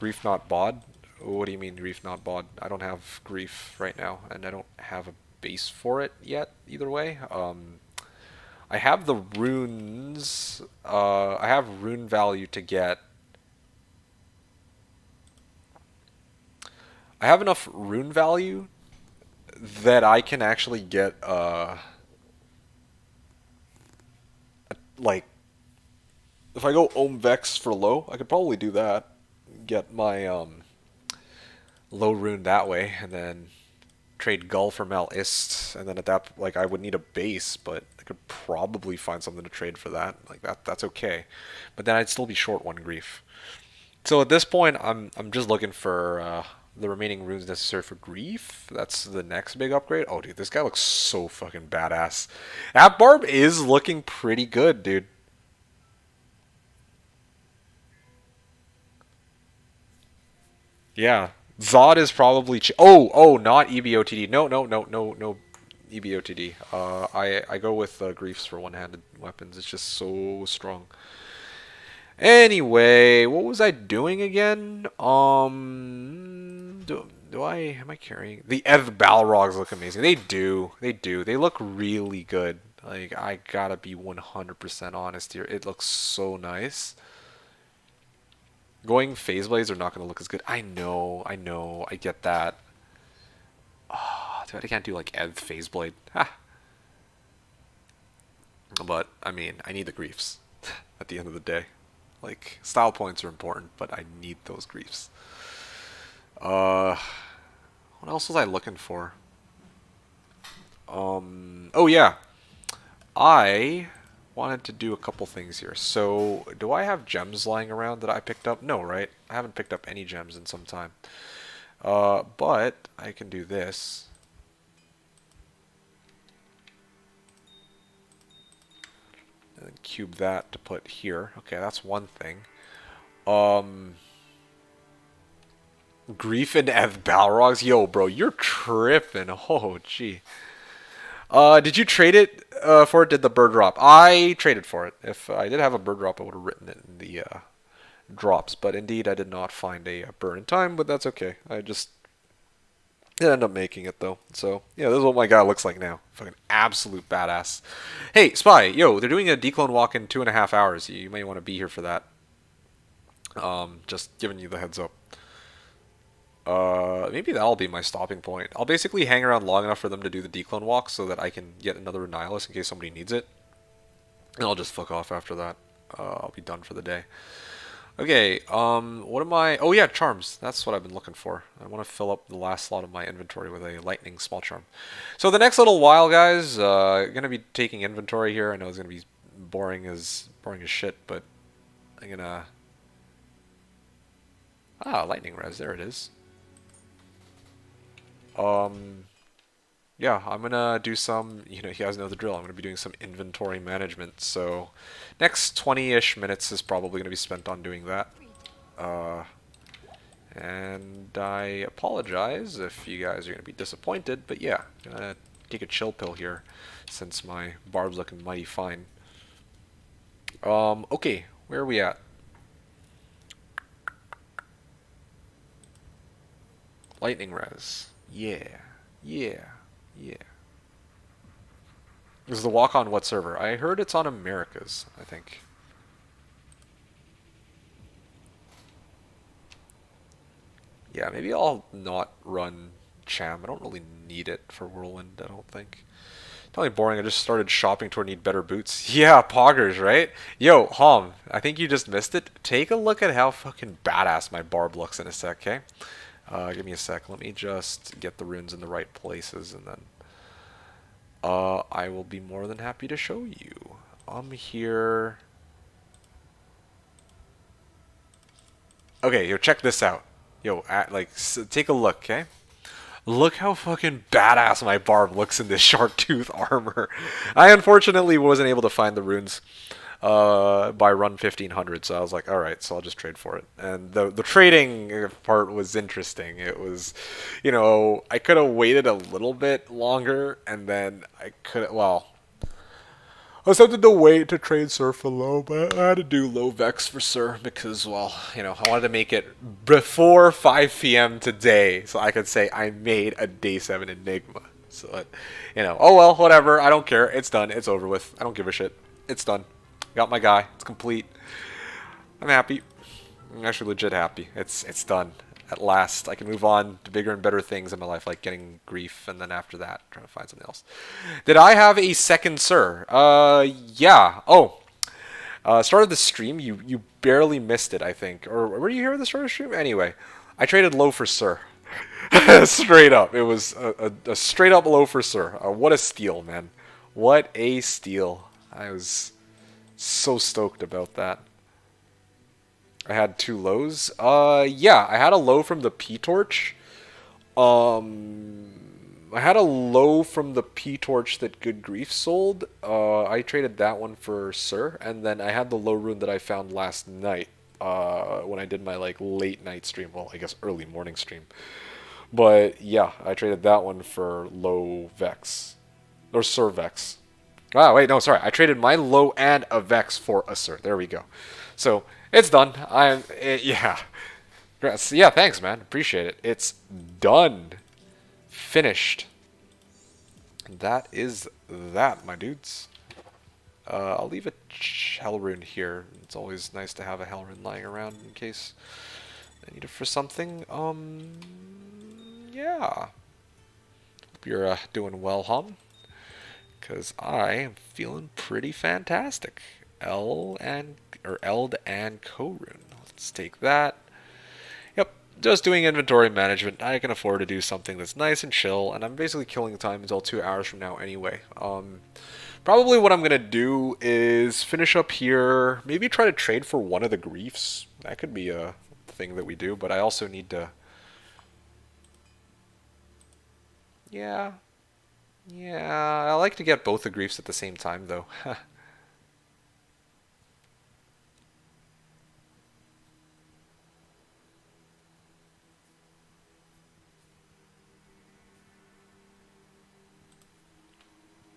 Grief not bod? What do you mean, grief not bod? I don't have grief right now, and I don't have a base for it yet, either way. I have the runes. I have rune value to get. I have enough rune value that I can actually get like if I go Ohm Vex for low, I could probably do that. Get my low rune that way, and then trade Gull for Mal-Ist, and then at that like I would need a base, but I could probably find something to trade for that. Like that's okay. But then I'd still be short 1 grief. So at this point I'm just looking for the remaining runes necessary for grief. That's the next big upgrade. Oh, dude, this guy looks so fucking badass. That barb is looking pretty good, dude. Yeah. Zod is probably... oh, not EBOTD. No, EBOTD. I go with Griefs for one-handed weapons. It's just so strong. Anyway, what was I doing again? Am I carrying? The Eth Balrogs look amazing. They do. They look really good. Like, I gotta be 100% honest here. It looks so nice. Going phase blades are not gonna look as good. I know. I get that. Oh, I can't do like Eth phase blade. Ha. But I mean, I need the griefs at the end of the day. Like, style points are important, but I need those griefs. What else was I looking for? Oh yeah. I wanted to do a couple things here. So, do I have gems lying around that I picked up? No, right? I haven't picked up any gems in some time. But I can do this. And then cube that to put here. Okay, that's one thing. Grief and Ev Balrogs? Yo, bro, you're tripping. Oh, gee. Did you trade it for it? Did the bird drop? I traded for it. If I did have a bird drop, I would have written it in the drops. But indeed, I did not find a bird in time, but that's okay. I just didn't end up making it, though. So, yeah, this is what my guy looks like now. Fucking absolute badass. Hey, Spy, yo, they're doing a declone walk in 2.5 hours. You may want to be here for that. Just giving you the heads up. Maybe that'll be my stopping point. I'll basically hang around long enough for them to do the declone walk so that I can get another Nihilus in case somebody needs it. And I'll just fuck off after that. I'll be done for the day. Okay, what am I... Oh yeah, charms. That's what I've been looking for. I want to fill up the last slot of my inventory with a lightning small charm. So the next little while, guys, gonna be taking inventory here. I know it's gonna be boring as shit, but I'm gonna... Ah, lightning res. There it is. Yeah, I'm gonna do some, you guys know the drill. I'm gonna be doing some inventory management. So, next 20-ish minutes is probably gonna be spent on doing that. And I apologize if you guys are gonna be disappointed, but yeah, I'm gonna take a chill pill here since my barb's looking mighty fine. Okay, where are we at? Lightning res. Yeah. Is the walk on what server? I heard it's on Americas, I think. Yeah, maybe I'll not run Cham. I don't really need it for Whirlwind, I don't think. Totally boring. I just started shopping toward need better boots. Yeah, poggers, right? Yo, Hom, I think you just missed it. Take a look at how fucking badass my barb looks in a sec, okay? Give me a sec. Let me just get the runes in the right places, and then I will be more than happy to show you. I'm here. Okay, yo, check this out. Yo, take a look, okay? Look how fucking badass my barb looks in this shark tooth armor. I unfortunately wasn't able to find the runes by run 1500, so I was like, alright, so I'll just trade for it. And the trading part was interesting. It was, I could have waited a little bit longer, and then I could, well, I was tempted to wait to trade Sir for low, but I had to do low Vex for Sir because, well, I wanted to make it before 5 p.m. today so I could say I made a Day 7 Enigma. So, oh well, whatever. I don't care. It's done. It's over with. I don't give a shit. It's done. Got my guy. It's complete. I'm happy. I'm actually legit happy. It's done. At last, I can move on to bigger and better things in my life, like getting grief, and then after that, trying to find something else. Did I have a second Sir? Yeah. Oh, start of the stream, you barely missed it, I think. Or were you here at the start of the stream? Anyway, I traded low for Sir. Straight up. It was a straight up low for Sir. What a steal, man. What a steal. I was so stoked about that. I had 2 lows. Yeah, I had a low from the P-Torch. I had a low from the P-Torch that Good Grief sold. I traded that one for Sir, and then I had the low rune that I found last night. When I did my like late night stream, well, I guess early morning stream. But yeah, I traded that one for low Vex or Sir Vex. Ah, wait, no, sorry. I traded my low and a Vex for a Sir. There we go. So it's done. Yeah. Yeah, thanks, man. Appreciate it. It's done. Finished. And that is that, my dudes. I'll leave a hell rune here. It's always nice to have a hell rune lying around in case I need it for something. Yeah. Hope you're doing well, hum. Because I am feeling pretty fantastic. Eld and Co-rune. Let's take that. Yep, just doing inventory management. I can afford to do something that's nice and chill, and I'm basically killing time until 2 hours from now anyway. Probably what I'm going to do is finish up here, maybe try to trade for one of the griefs. That could be a thing that we do, but I also need to... Yeah. Yeah, I like to get both the griefs at the same time, though.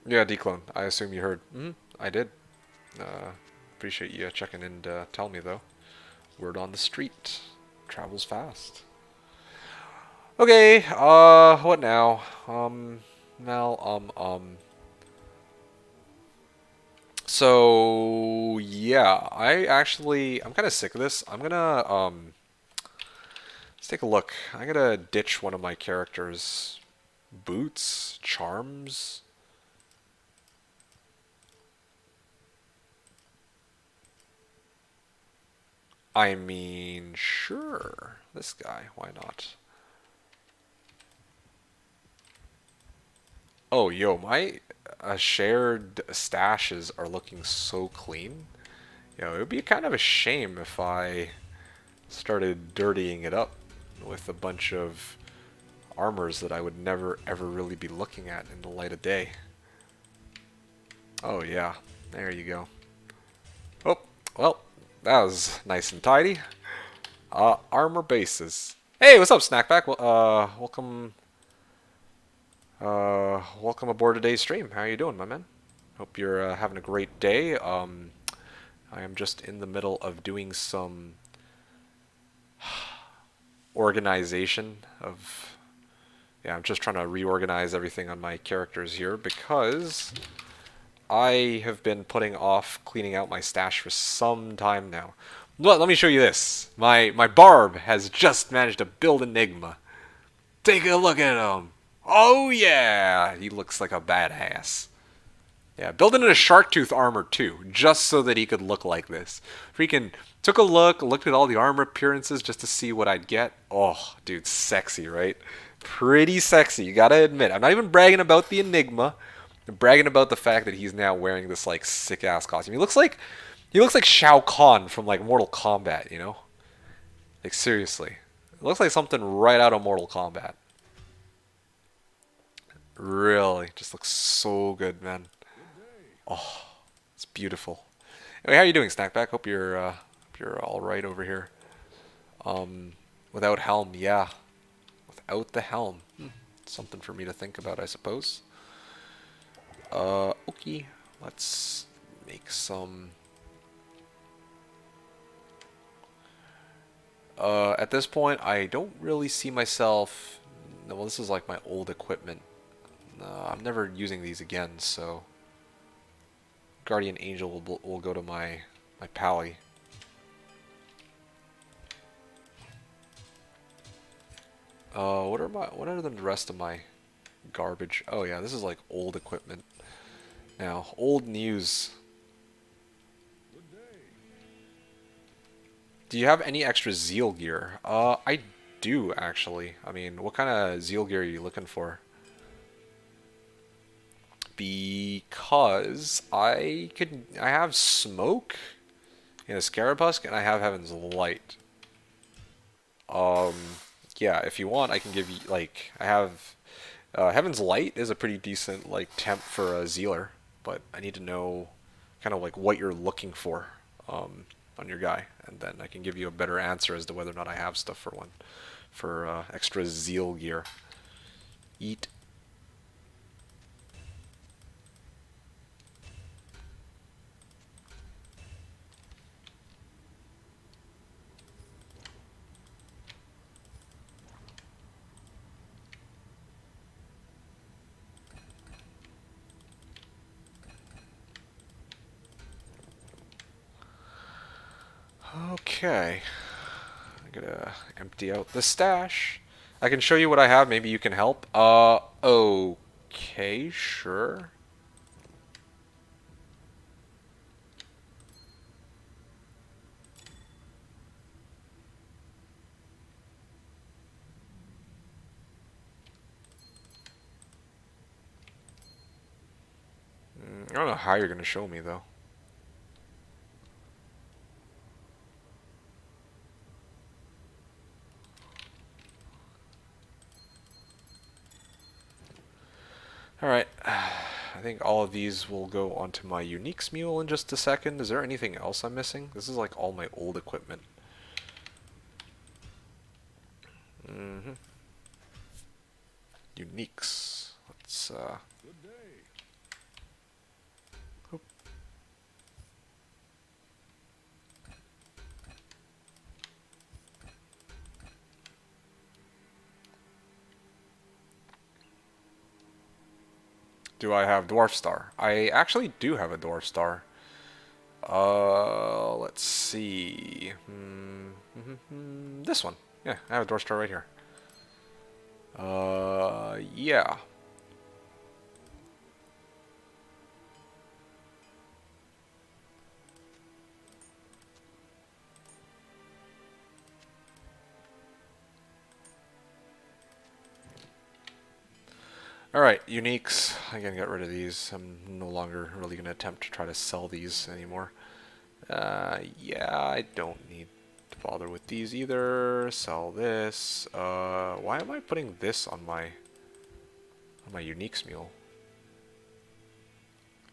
Yeah, Declone. I assume you heard. I did. Appreciate you checking in to tell me, though. Word on the street. Travels fast. Okay, what now? So, yeah, I'm kind of sick of this. I'm gonna, let's take a look. I'm gonna ditch one of my characters. Boots? Charms? I mean, sure. This guy, why not? Oh, yo, my shared stashes are looking so clean. Yo, it would be kind of a shame if I started dirtying it up with a bunch of armors that I would never ever really be looking at in the light of day. Oh yeah, there you go. Oh, well, that was nice and tidy. Armor bases. Hey, what's up, Snackback? Welcome. Welcome aboard today's stream. How you doing, my man? Hope you're having a great day. I am just in the middle of doing some organization of... Yeah, I'm just trying to reorganize everything on my characters here because I have been putting off cleaning out my stash for some time now. Let me show you this. My Barb has just managed to build Enigma. Take a look at him. Oh yeah, he looks like a badass. Yeah, building in a shark tooth armor too, just so that he could look like this. Freaking took a looked at all the armor appearances just to see what I'd get. Oh, dude, sexy, right? Pretty sexy, you gotta admit. I'm not even bragging about the Enigma. I'm bragging about the fact that he's now wearing this like sick ass costume. He looks like Shao Kahn from like Mortal Kombat, you know? Like seriously. It looks like something right out of Mortal Kombat. Really, just looks so good, man. Oh, it's beautiful. Anyway, how are you doing, Snackback? Hope you're all right over here. Without helm, yeah. Without the helm, something for me to think about, I suppose. Okay, let's make some. At this point, I don't really see myself. No, well, this is like my old equipment. I'm never using these again, so Guardian Angel will go to my pally. What are the rest of my garbage? Oh yeah, this is like old equipment. Now, old news. Do you have any extra Zeal gear? I do actually. I mean, what kind of Zeal gear are you looking for? Because I have smoke in a Scarab Husk, and I have Heaven's Light. Um, yeah, if you want, I can give you, like, I have, Heaven's Light is a pretty decent, like, temp for a Zealer, but I need to know kind of, like, what you're looking for, on your guy, and then I can give you a better answer as to whether or not I have stuff for one, for, extra Zeal gear. Eat. Okay. I'm gonna empty out the stash. I can show you what I have. Maybe you can help. Okay, sure. I don't know how you're gonna show me though. Alright. I think all of these will go onto my Uniques mule in just a second. Is there anything else I'm missing? This is like all my old equipment. Uniques. Let's oop. Do I have Dwarf Star? I actually do have a Dwarf Star. Let's see. This one. Yeah, I have a Dwarf Star right here. Yeah. Alright, uniques. I'm gonna get rid of these. I'm no longer really gonna attempt to try to sell these anymore. Yeah, I don't need to bother with these either. Sell this. Why am I putting this on my uniques mule?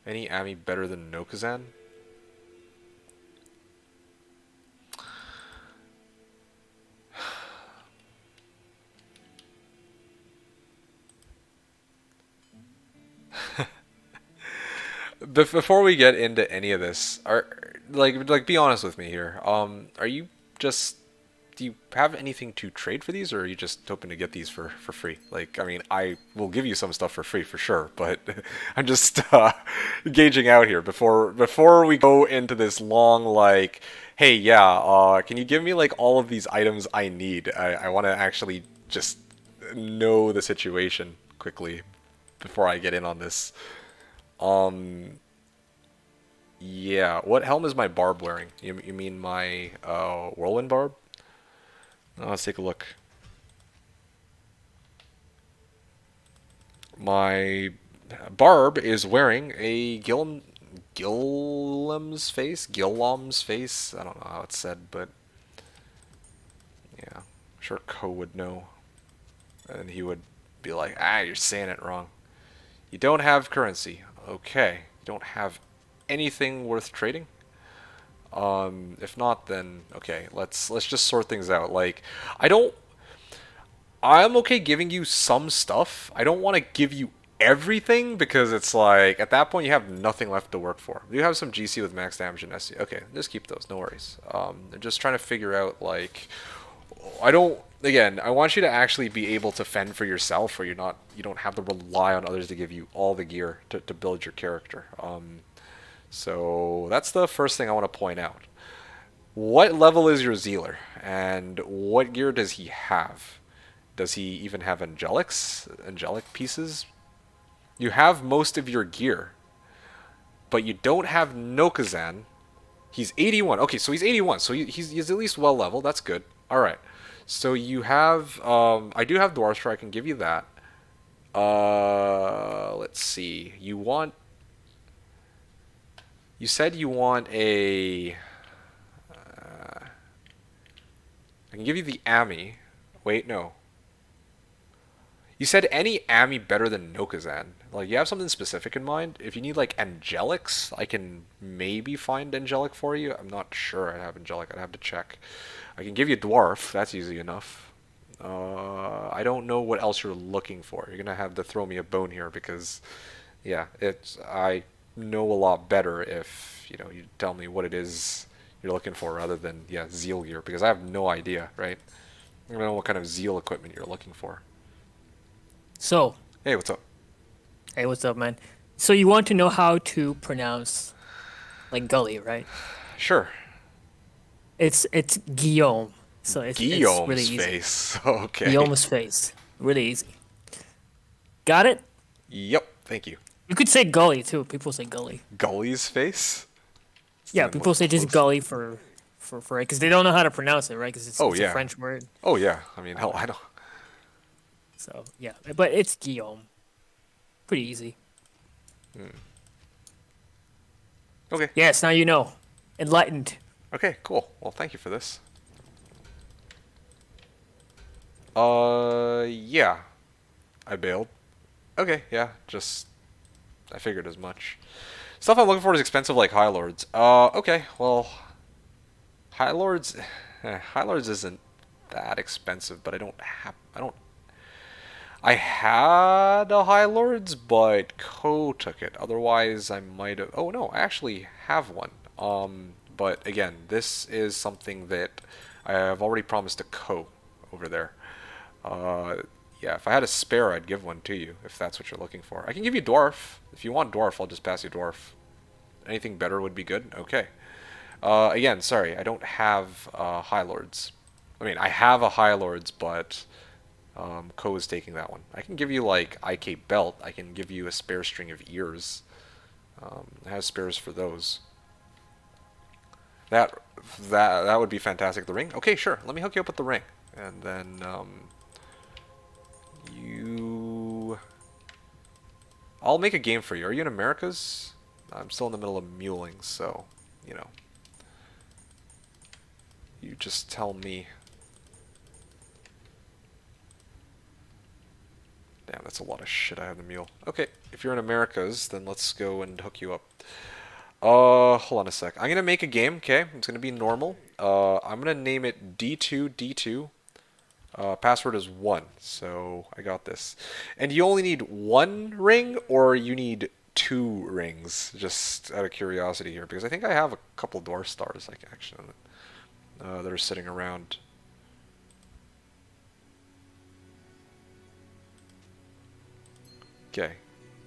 Any Ami better than Nokazan? Before we get into any of this, be honest with me here. Are you just do you have anything to trade for these, or are you just hoping to get these for free? Like, I mean, I will give you some stuff for free for sure, but I'm just gauging out here before we go into this long like, hey, yeah, can you give me like all of these items I need? I want to actually just know the situation quickly before I get in on this. Yeah. What helm is my barb wearing? You mean my whirlwind barb? Let's take a look. My barb is wearing a Gillam's face. I don't know how it's said, but yeah, I'm sure Ko would know, and he would be like, "Ah, you're saying it wrong. You don't have currency. Okay, you don't have anything worth trading. If not, then okay, let's just sort things out. Like, I'm okay giving you some stuff. I don't want to give you everything because it's like at that point you have nothing left to work for. You have some GC with max damage and SC. Okay, just keep those. No worries. I'm just trying to figure out like I don't. Again, I want you to actually be able to fend for yourself, where you don't have to rely on others to give you all the gear to build your character. So that's the first thing I want to point out. What level is your Zealer, and what gear does he have? Does he even have angelic pieces? You have most of your gear, but you don't have Nokazan. He's 81. Okay, so he's 81. So he's at least well leveled. That's good. All right. So you have I do have Dwarf Star. I can give you that. Let's see. You said you want a I can give you the Ami. Wait, no. You said any Ami better than Nokazan. Like, you have something specific in mind? If you need, like, Angelics, I can maybe find Angelic for you. I'm not sure I have Angelic. I'd have to check. I can give you Dwarf. That's easy enough. I don't know what else you're looking for. You're gonna have to throw me a bone here because, yeah, I know a lot better if, you tell me what it is you're looking for rather than, yeah, Zeal gear, because I have no idea, right? I don't know what kind of Zeal equipment you're looking for. So, Hey, what's up? hey, what's up, man? So you want to know how to pronounce like gully, right? Sure. It's Guillaume. So it's really Guillaume's easy. face. Okay. Guillaume's face. Really easy. Got it? Yep, thank you. You could say gully too. People say gully. Gully's face? Yeah, Didn't look people say just close. gully for it because they don't know how to pronounce it, right? Because Oh, it's a yeah. French word. Oh, yeah. I mean, hell, Uh, I don't. so yeah, but it's Guillaume. Pretty easy. Okay. Yes, now you know. Enlightened. Okay, cool. Well, thank you for this. Yeah. I bailed. Okay, yeah, just I figured as much. Stuff I'm looking for is expensive like High Lords. Okay, well, High Lords, High Lords isn't that expensive, but I had a High Lords, but Ko took it. Otherwise, I might have. Oh no, I actually have one. But again, this is something that I have already promised to Ko over there. Uh, yeah, if I had a spare, I'd give one to you, if that's what you're looking for. I can give you Dwarf. If you want Dwarf, I'll just pass you Dwarf. Anything better would be good? Okay. Again, sorry, I don't have High Lords. I mean, I have a High Lords, but Ko is taking that one. I can give you, like, IK Belt. I can give you a spare string of ears. I have spares for those. That, that would be fantastic. The ring? Okay, sure. Let me hook you up with the ring. And then, you... I'll make a game for you. Are you in Americas? I'm still in the middle of muling, so, you know. You just tell me. Damn, that's a lot of shit I have to mule. Okay, if you're in Americas, then let's go and hook you up. Hold on a sec. I'm gonna make a game, okay? It's gonna be normal. I'm gonna name it D2D2. Password is 1, so I got this. And you only need one ring, or you need two rings? Just out of curiosity here, because I think I have a couple Dwarf stars, like, actually, that are sitting around. Okay,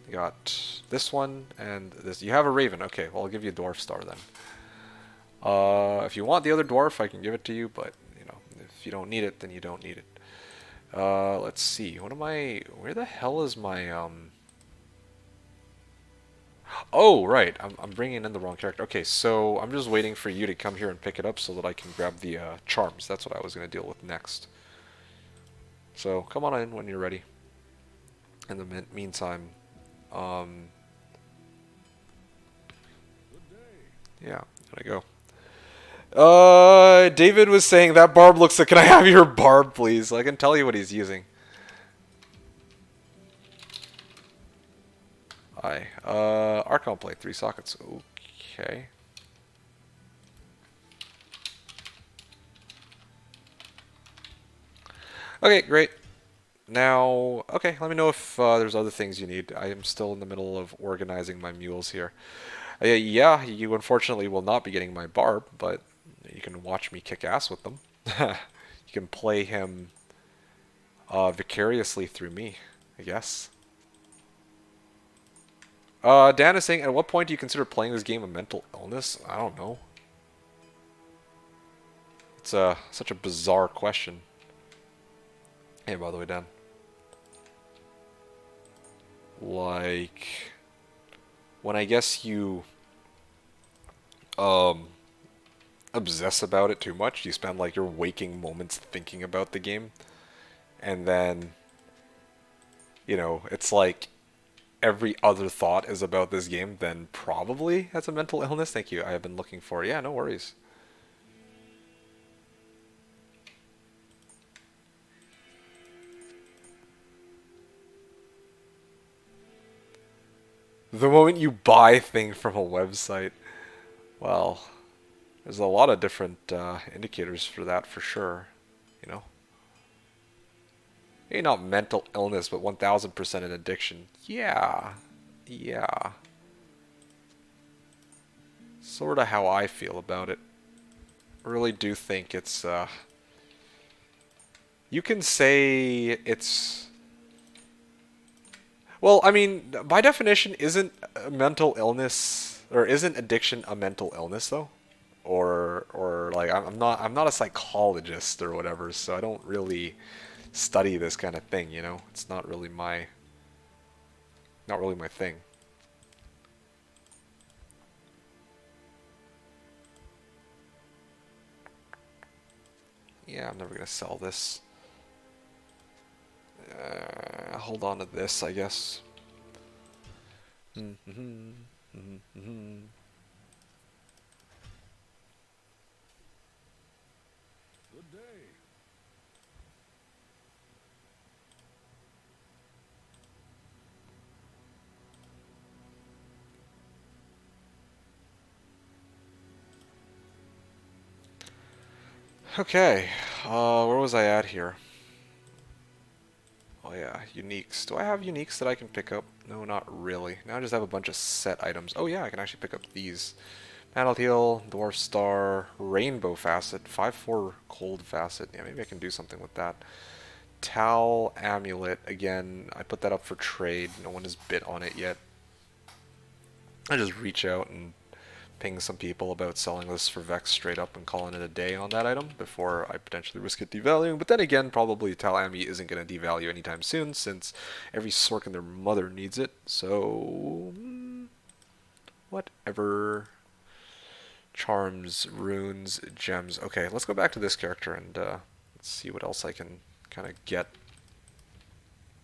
you got this one and this. You have a Raven. Okay, well, I'll give you a Dwarf star then. If you want the other Dwarf, I can give it to you, but, if you don't need it, then you don't need it. Let's see. What am I... Where the hell is my, Oh, right. I'm bringing in the wrong character. Okay, so I'm just waiting for you to come here and pick it up so that I can grab the charms. That's what I was going to deal with next. So come on in when you're ready. In the meantime, yeah, there I go. David was saying that barb looks like. Can I have your barb, please? I can tell you what he's using. Hi. Archon plate, 3 sockets. Okay. Okay, great. Now, okay, let me know if there's other things you need. I am still in the middle of organizing my mules here. Yeah, you unfortunately will not be getting my barb, but you can watch me kick ass with them. You can play him vicariously through me, I guess. Dan is saying, at what point do you consider playing this game a mental illness? I don't know. It's such a bizarre question. Hey, by the way, Dan. Like, when I guess you obsess about it too much, you spend like your waking moments thinking about the game, and then it's like every other thought is about this game, then probably that's a mental illness. Thank you. I have been looking for it. Yeah, no worries. The moment you buy thing from a website. Well, there's a lot of different indicators for that for sure. You know? Maybe not mental illness, but 1000% an addiction. Yeah. Yeah. Sort of how I feel about it. I really do think it's, you can say it's... Well, I mean, by definition, isn't mental illness, or isn't addiction a mental illness, though? Or like, I'm not a psychologist or whatever, so I don't really study this kind of thing, you know? It's not really my thing. Yeah, I'm never gonna sell this. Hold on to this, I guess. Good day. Okay, where was I at here? Oh yeah, uniques. Do I have uniques that I can pick up? No, not really. Now I just have a bunch of set items. Oh yeah, I can actually pick up these. Battle Heal, Dwarf Star, Rainbow Facet, 5/4 Cold Facet. Yeah, maybe I can do something with that. Towel Amulet, again, I put that up for trade. No one has bid on it yet. I just reach out and ping some people about selling this for Vex straight up and calling it a day on that item before I potentially risk it devaluing. But then again, probably Talami isn't going to devalue anytime soon since every Sork and their mother needs it. So, whatever. Charms, runes, gems. Okay, let's go back to this character and let's see what else I can kind of get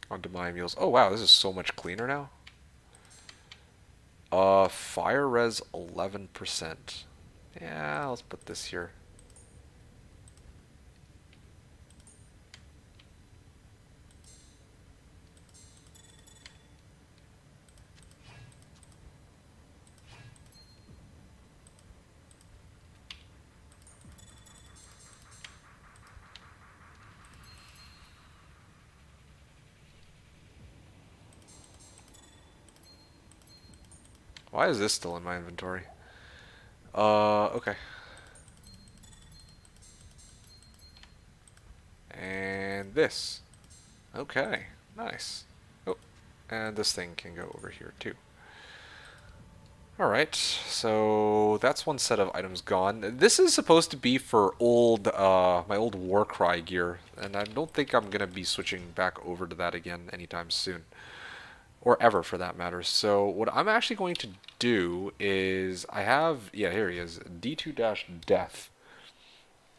onto my mules. Oh wow, this is so much cleaner now. Fire res 11%. Yeah, let's put this here. Why is this still in my inventory? Okay. And this. Okay, nice. Oh, and this thing can go over here too. Alright, so that's one set of items gone. This is supposed to be for my old Warcry gear, and I don't think I'm going to be switching back over to that again anytime soon. Or ever, for that matter. So what I'm actually going to do is, yeah, here he is, D2-Death.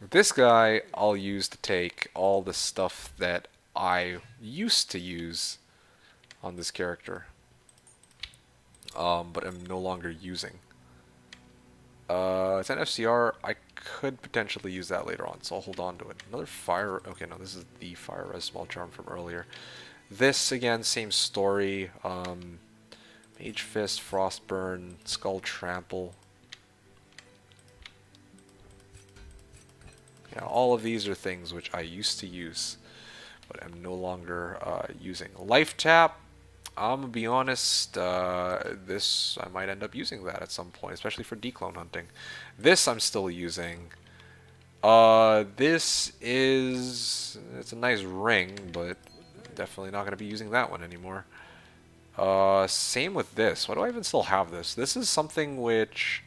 This guy I'll use to take all the stuff that I used to use on this character. But I'm no longer using. It's an FCR. I could potentially use that later on, so I'll hold on to it. Another fire. Okay, no, this is the fire res small charm from earlier. This again, same story. Mage Fist, Frostburn, Skull Trample. Yeah, all of these are things which I used to use, but I'm no longer using. Life Tap. I'm gonna be honest, this, I might end up using that at some point, especially for declone hunting. This I'm still using. It's a nice ring, but definitely not gonna be using that one anymore. Same with this. Why do I even still have this? This is something which,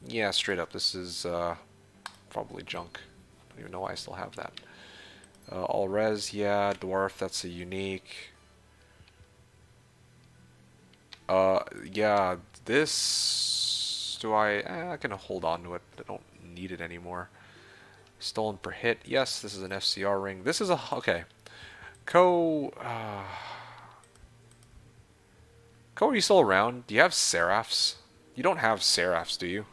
yeah, straight up, this is probably junk. I don't even know why I still have that. All res, yeah. Dwarf, that's a unique. Yeah, this... I can hold on to it. I don't need it anymore. Stolen per hit. Yes, this is an FCR ring. This is a... Okay. Ko, are you still around? Do you have Seraphs? You don't have Seraphs, do you?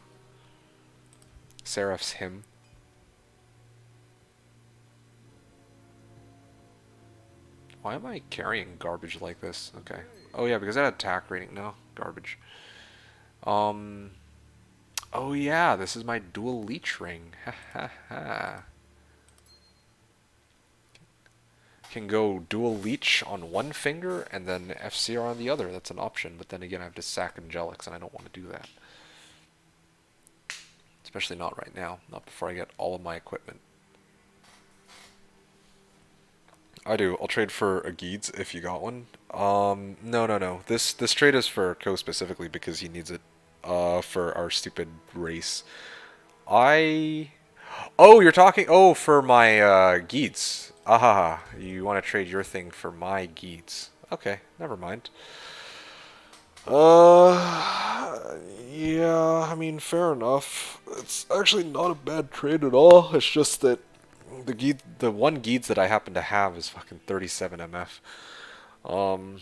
Seraph's him. Why am I carrying garbage like this? Okay. Oh yeah, because I had attack rating. No, garbage. Um. Oh yeah, this is my dual leech ring. Ha ha ha. Can go dual leech on one finger and then FCR on the other. That's an option. But then again, I have to sack Angelics, and I don't want to do that. Especially not right now. Not before I get all of my equipment. I do. I'll trade for a Geeds if you got one. No. This trade is for Ko specifically because he needs it. For our stupid race. Oh, you're talking. Oh, for my Geeds. Aha, you want to trade your thing for my Geeds. Okay, never mind. Yeah, I mean, fair enough. It's actually not a bad trade at all. It's just that the one Geeds that I happen to have is fucking 37 MF. Um,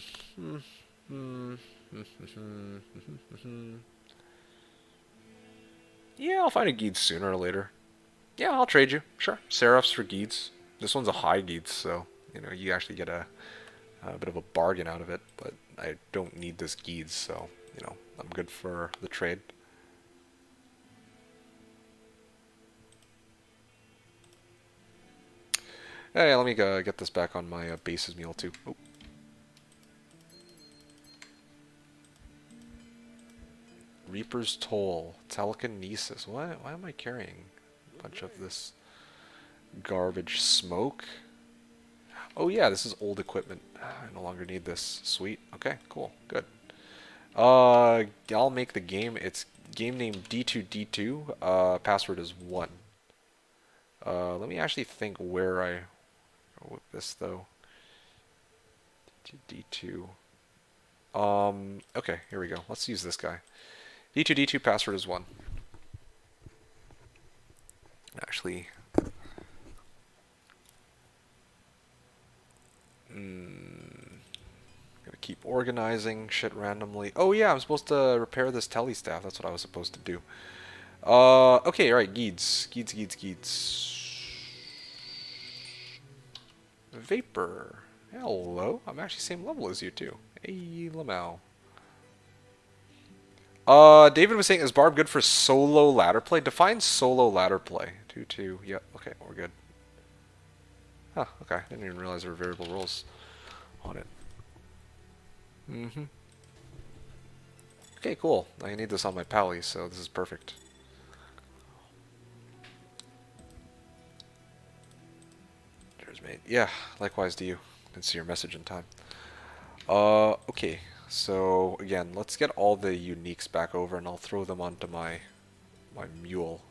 yeah, I'll find a Geeds sooner or later. Yeah, I'll trade you. Sure. Seraphs for Geeds. This one's a high Geeds, so, you know, you actually get a bit of a bargain out of it, but I don't need this Geeds, so, you know, I'm good for the trade. Hey, let me get this back on my bases meal, too. Oh. Reaper's Toll, Telekinesis. Why am I carrying a bunch of this garbage? Smoke? Oh yeah, this is old equipment. I no longer need this. Sweet. Okay, cool. Good. I'll make the game. It's game name D2D2. Password is 1. Let me actually think where I go with this though. D2D2. Okay, here we go. Let's use this guy. D2D2 password is 1. Actually, gonna keep organizing shit randomly. Oh yeah, I'm supposed to repair this tele staff. That's what I was supposed to do. Okay, alright, Geeds. Vapor. Hello. I'm actually same level as you too. Hey, Lamau. David was saying, is Barb good for solo ladder play? Define solo ladder play. 2-2. Yep. Okay, we're good. Huh, okay. Didn't even realize there were variable rules on it. Okay, cool. I need this on my pally, so this is perfect. Cheers, mate. Yeah, likewise to you. Didn't see your message in time. Okay. So, again, let's get all the uniques back over, and I'll throw them onto my mule.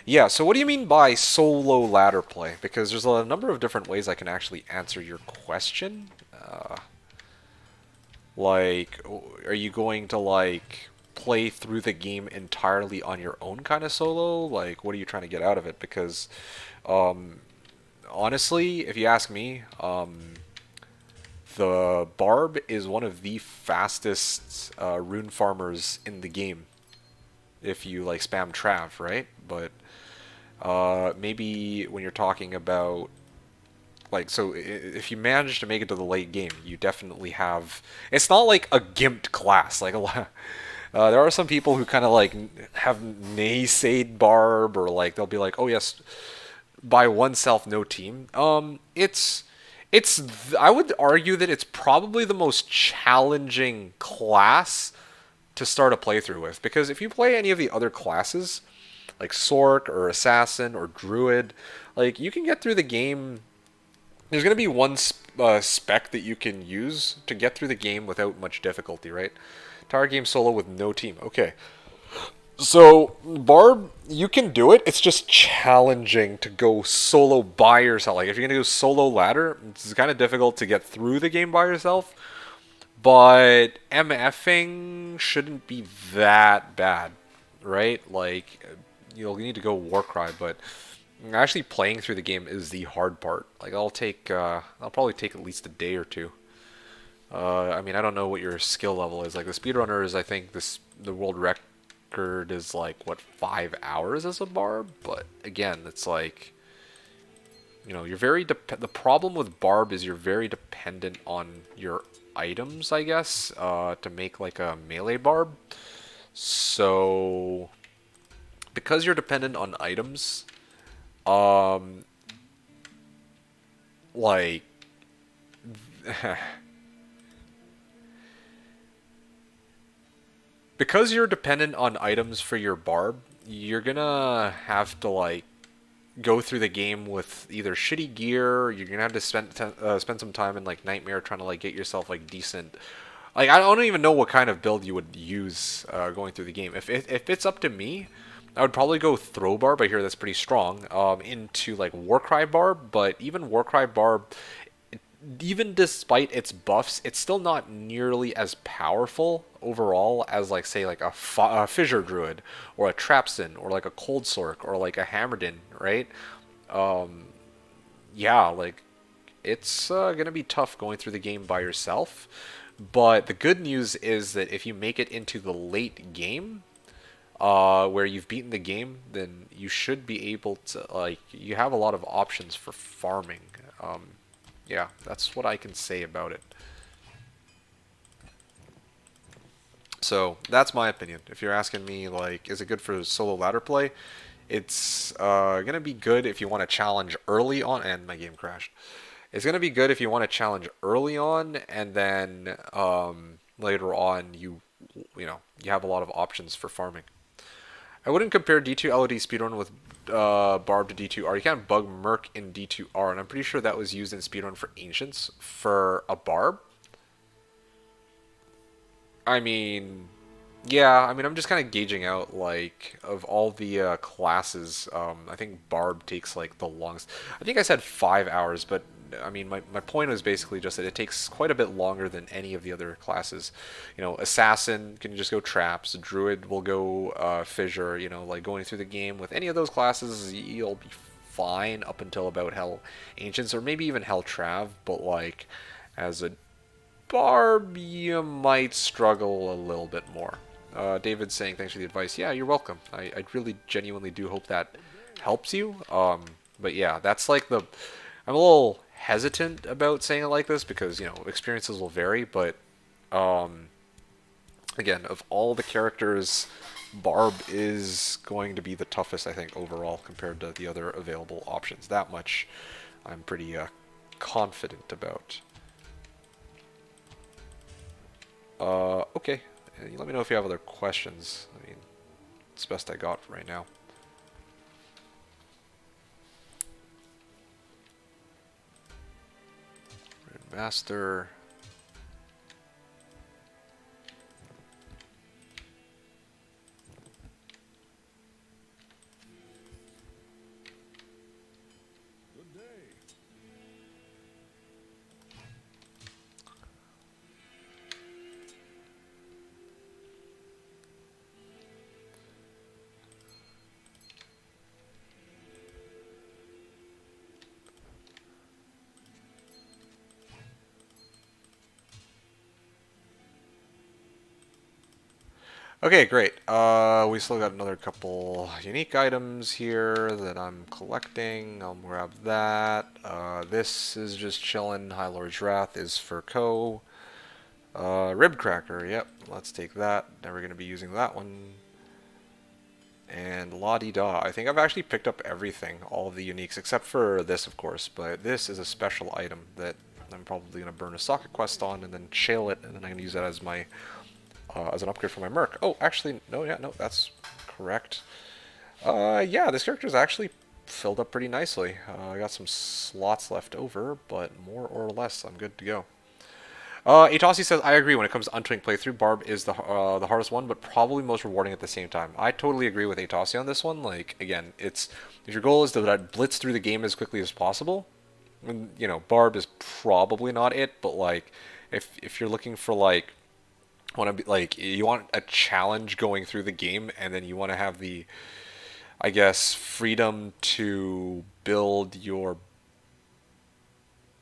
Yeah, so what do you mean by solo ladder play? Because there's a number of different ways I can actually answer your question. Like, are you going to, like, play through the game entirely on your own kind of solo? Like, what are you trying to get out of it? Because, honestly, if you ask me, the Barb is one of the fastest rune farmers in the game. If you, like, spam Trav, right? But maybe when you're talking about, like, so if you manage to make it to the late game, you definitely have... It's not like a gimped class. Like, there are some people who kind of, like, have naysayed Barb, or, like, they'll be like, oh, yes, by oneself, no team. I would argue that it's probably the most challenging class to start a playthrough with. Because if you play any of the other classes, like Sork or Assassin or Druid, like, you can get through the game. There's going to be one spec that you can use to get through the game without much difficulty, right? Entire game solo with no team. Okay. So, Barb, you can do it. It's just challenging to go solo by yourself. Like, if you're going to go solo ladder, it's kind of difficult to get through the game by yourself. But MFing shouldn't be that bad, right? Like, you'll need to go Warcry, but actually playing through the game is the hard part. Like, I'll probably take at least a day or two. I mean, I don't know what your skill level is. Like, the speedrunners, I think the world record is, like, what, 5 hours as a Barb? But again, it's like, you know, you're very the problem with Barb is you're very dependent on your items, I guess, to make like a melee Barb. So because you're dependent on items, um, like because you're dependent on items for your Barb, you're gonna have to like go through the game with either shitty gear. You're gonna have to spend some time in like Nightmare trying to like get yourself like decent. Like I don't even know what kind of build you would use going through the game. If it's up to me, I would probably go Throw Barb. I hear that's pretty strong. Into like Warcry Barb, but even Warcry Barb, even despite its buffs, it's still not nearly as powerful overall as like say like a Fissure Druid or a Trapsin or like a Cold Sork or like a Hammerdin, right? Yeah, like it's gonna be tough going through the game by yourself. But the good news is that if you make it into the late game, where you've beaten the game, then you should be able to like you have a lot of options for farming. Yeah, that's what I can say about it. So that's my opinion. If you're asking me, like, is it good for solo ladder play? It's gonna be good if you want to challenge early on, and my game crashed. It's gonna be good if you want to challenge early on, and then later on you know you have a lot of options for farming. I wouldn't compare D2 LOD speedrun with Barb to D2R. You can't bug Merc in D2R, and I'm pretty sure that was used in speedrun for Ancients for a Barb. I mean, yeah, I mean, I'm just kind of gauging out, like, of all the classes, I think Barb takes, like, the longest. I think I said 5 hours, but, I mean, my point was basically just that it takes quite a bit longer than any of the other classes. You know, Assassin can just go Traps, Druid will go Fissure, you know, like, going through the game with any of those classes, you'll be fine up until about Hell Ancients, or maybe even Hell Trav, but, like, as a Barb, you might struggle a little bit more. David's saying thanks for the advice. Yeah, you're welcome. I really genuinely do hope that helps you. But yeah, that's like the. I'm a little hesitant about saying it like this because you know experiences will vary. But again, of all the characters, Barb is going to be the toughest I think overall compared to the other available options. That much, I'm pretty confident about. Okay. Let me know if you have other questions. I mean, it's the best I got for right now. Master. Okay, great. We still got another couple unique items here that I'm collecting. I'll grab that. This is just chillin'. High Lord's Wrath is for Ko. Rib Cracker, yep. Let's take that. Never gonna be using that one. And la-di-da. I think I've actually picked up everything, all of the uniques, except for this, of course. But this is a special item that I'm probably gonna burn a socket quest on and then shale it, and then I'm gonna use that as an upgrade for my Merc. Oh, actually, no, yeah, no, that's correct. Yeah, this character is actually filled up pretty nicely. I got some slots left over, but more or less, I'm good to go. Atossi says, I agree when it comes to Untwing playthrough, Barb is the hardest one, but probably most rewarding at the same time. I totally agree with Atossi on this one. Like, again, it's if your goal is to blitz through the game as quickly as possible, you know, Barb is probably not it, but like, if you're looking for like want to be like you want a challenge going through the game and then you want to have the I guess freedom to build your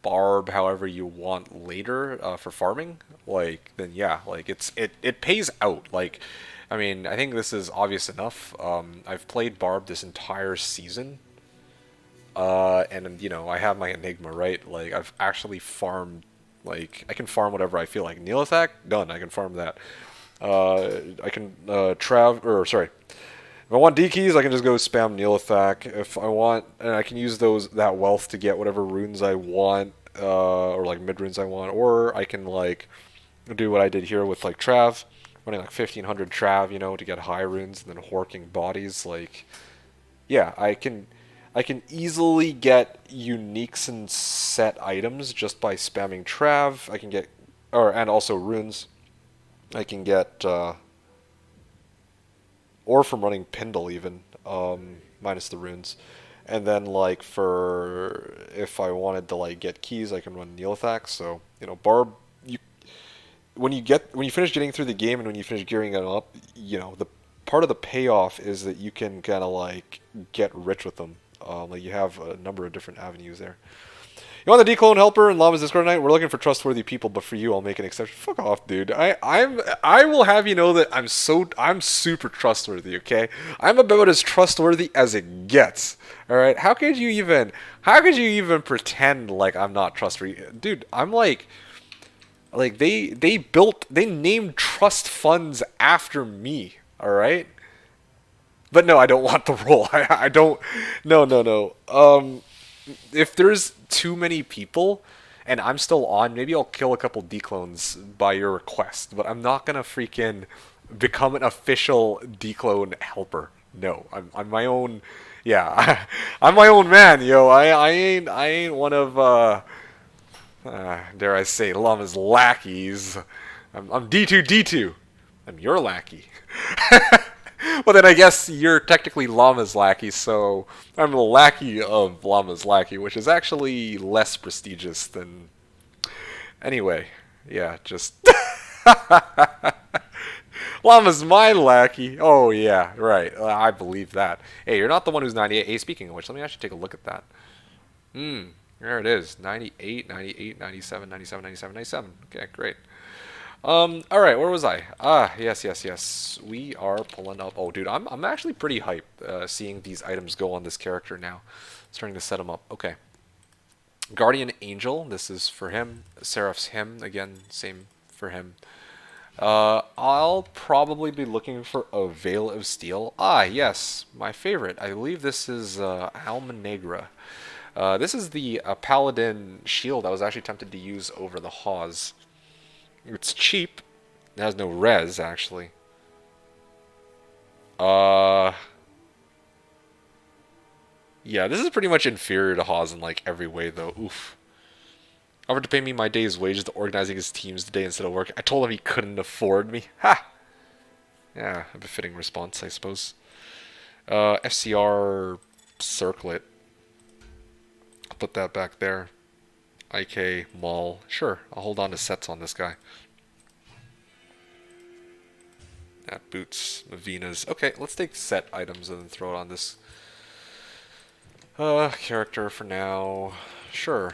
Barb however you want later for farming, like then yeah, like it pays out. Like I mean, I think this is obvious enough. I've played Barb this entire season, And you know, I have my Enigma, right? Like I've actually farmed, like I can farm whatever I feel like. Neolithak, done. I can farm that. I can if I want D keys, I can just go spam Neolithak. If I want, and I can use that wealth to get whatever runes I want, or like mid runes I want, or I can like do what I did here with like Trav, running like 1500 Trav, you know, to get high runes and then horking bodies. Like, yeah, I can easily get uniques and set items just by spamming Trav. I can get, and also runes. I can get, or from running Pindle even, minus the runes. And then like for if I wanted to like get keys, I can run Neolithak. So you know, Barb, you when you finish getting through the game and when you finish gearing it up, you know the part of the payoff is that you can kind of like get rich with them. Like you have a number of different avenues there. You want the declone helper and Llama's Discord tonight? We're looking for trustworthy people, but for you, I'll make an exception. Fuck off, dude. I will have you know that I'm super trustworthy. Okay, I'm about as trustworthy as it gets. All right. How could you even pretend like I'm not trustworthy, dude? I'm like they named trust funds after me. All right. But no, I don't want the role. I don't. No, no, no. If there's too many people and I'm still on, maybe I'll kill a couple declones by your request. But I'm not gonna freaking become an official declone helper. No, I'm my own. Yeah, I'm my own man, yo. I ain't one of dare I say Llama's lackeys. I'm D2. I'm your lackey. Well, then I guess you're technically Llama's lackey, so I'm the lackey of Llama's lackey, which is actually less prestigious than... Anyway, yeah, just... Llama's my lackey. Oh, yeah, right. I believe that. Hey, you're not the one who's 98. Hey, speaking of which, let me actually take a look at that. There it is. 98, 98, 97, 97, 97, 97. Okay, great. Alright, where was I? Yes. We are pulling up. Oh, dude, I'm actually pretty hyped seeing these items go on this character now. Starting to set him up. Okay. Guardian Angel, this is for him. Seraph's Hymn, again, same for him. I'll probably be looking for a Veil of Steel. Yes, my favorite. I believe this is Alma Negra. This is the Paladin shield I was actually tempted to use over the Hawes. It's cheap. It has no res, actually. Yeah, this is pretty much inferior to Hawes in like every way, though. Oof. Offered to pay me my day's wages to organizing his teams today instead of work. I told him he couldn't afford me. Ha! Yeah, a befitting response, I suppose. FCR Circlet. I'll put that back there. IK, Maul. Sure, I'll hold on to sets on this guy. That boots, Mavina's. Okay, let's take set items and then throw it on this character for now. Sure.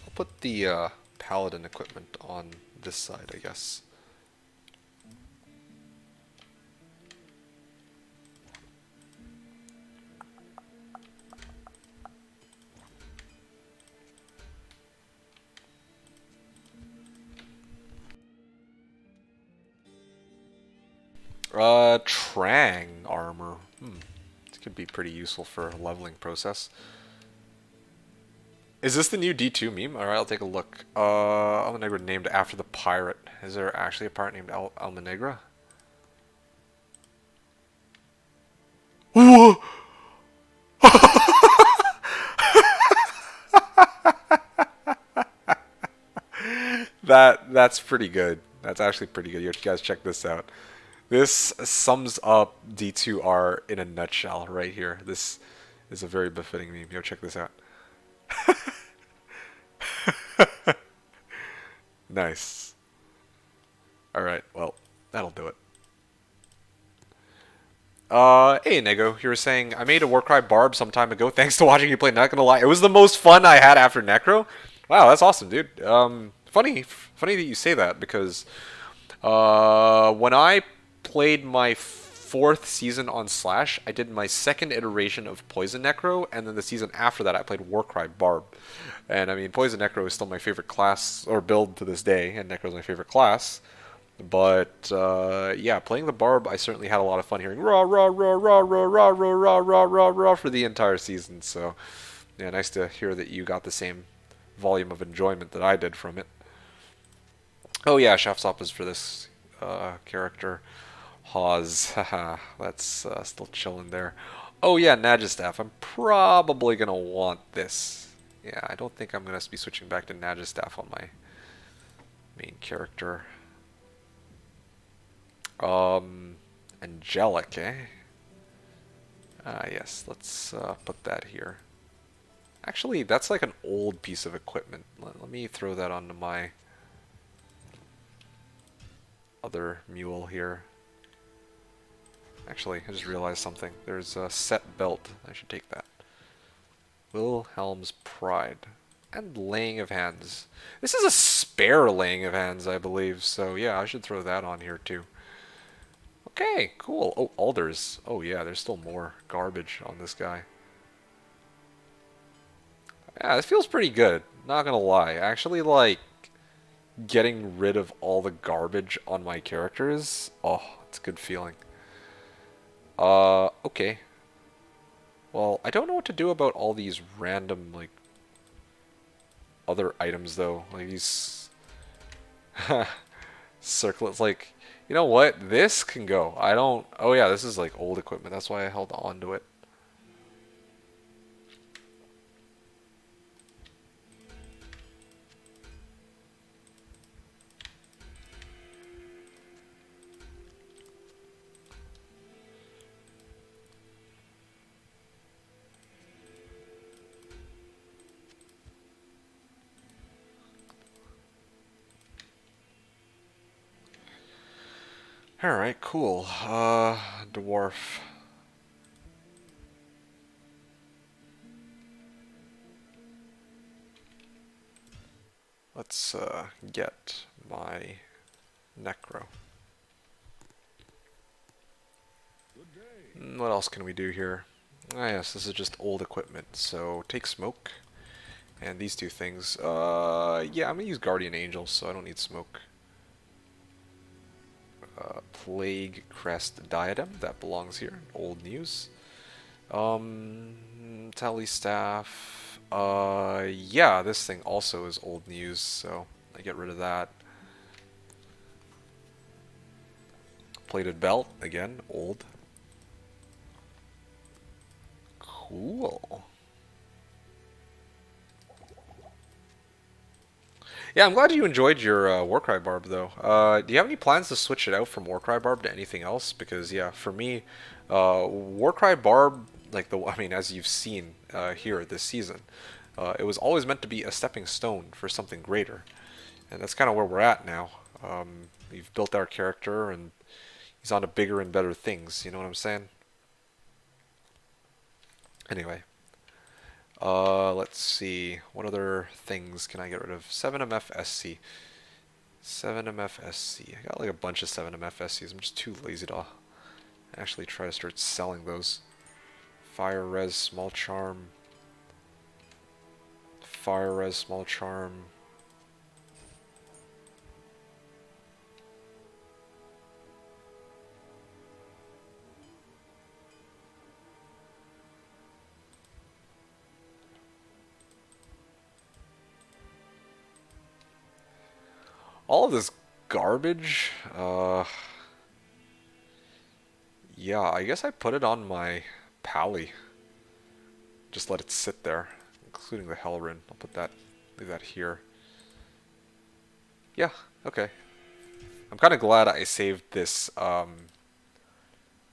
I'll put the paladin equipment on this side, I guess. Trang armor. This could be pretty useful for a leveling process. Is this the new D2 meme? Alright, I'll take a look. Alma Negra named after the pirate. Is there actually a pirate named Alma Negra? That's pretty good. That's actually pretty good. You guys check this out. This sums up D2R in a nutshell right here. This is a very befitting meme. Yo, check this out. Nice. Alright, well, that'll do it. Hey Nego, you were saying, I made a Warcry Barb some time ago thanks to watching you play. Not gonna lie, it was the most fun I had after Necro. Wow, that's awesome, dude. Funny that you say that, because when I played my 4th season on Slash, I did my second iteration of Poison Necro, and then the season after that, I played Warcry Barb. And I mean, Poison Necro is still my favorite class or build to this day, and Necro's my favorite class. But yeah, playing the Barb, I certainly had a lot of fun hearing rah rah rah rah rah rah rah rah rah rah rah for the entire season. So yeah, nice to hear that you got the same volume of enjoyment that I did from it. Oh yeah, Shaftstop is for this character. Hawes, haha, that's still chilling there. Oh yeah, Nagistaff. I'm probably gonna want this. Yeah, I don't think I'm gonna be switching back to Nagistaff on my main character. Angelic, eh? Yes, let's put that here. Actually, that's like an old piece of equipment. Let me throw that onto my other mule here. Actually, I just realized something. There's a set belt. I should take that. Wilhelm's Pride. And Laying of Hands. This is a spare Laying of Hands, I believe. So yeah, I should throw that on here too. Okay, cool. Oh, Alders. Oh yeah, there's still more garbage on this guy. Yeah, this feels pretty good. Not gonna lie. I actually like getting rid of all the garbage on my characters. Oh, it's a good feeling. Okay. Well, I don't know what to do about all these random, like, other items, though. Like, these circlets, like, you know what? This can go. I don't... Oh, yeah, this is, like, old equipment. That's why I held on to it. Alright, cool. Dwarf. Let's get my Necro. What else can we do here? Ah yes, this is just old equipment, so take smoke. And these two things. Yeah, I'm gonna use Guardian Angel, so I don't need smoke. Plague Crest Diadem, that belongs here. Old news. Tally Staff. Yeah, this thing also is old news, so I get rid of that. Plated Belt, again, old. Cool. Yeah, I'm glad you enjoyed your Warcry Barb, though. Do you have any plans to switch it out from Warcry Barb to anything else? Because, yeah, for me, Warcry Barb, like I mean, as you've seen here this season, it was always meant to be a stepping stone for something greater. And that's kind of where we're at now. We've built our character, and he's on to bigger and better things, you know what I'm saying? Anyway. Let's see. What other things can I get rid of? 7MF SC. 7MF SC. I got like a bunch of 7MF SCs. I'm just too lazy to actually try to start selling those. Fire Res Small Charm. Fire Res Small Charm. All of this garbage, yeah, I guess I put it on my Pally. Just let it sit there, including the Hellrin. I'll put that, leave that here. Yeah, okay. I'm kind of glad I saved this,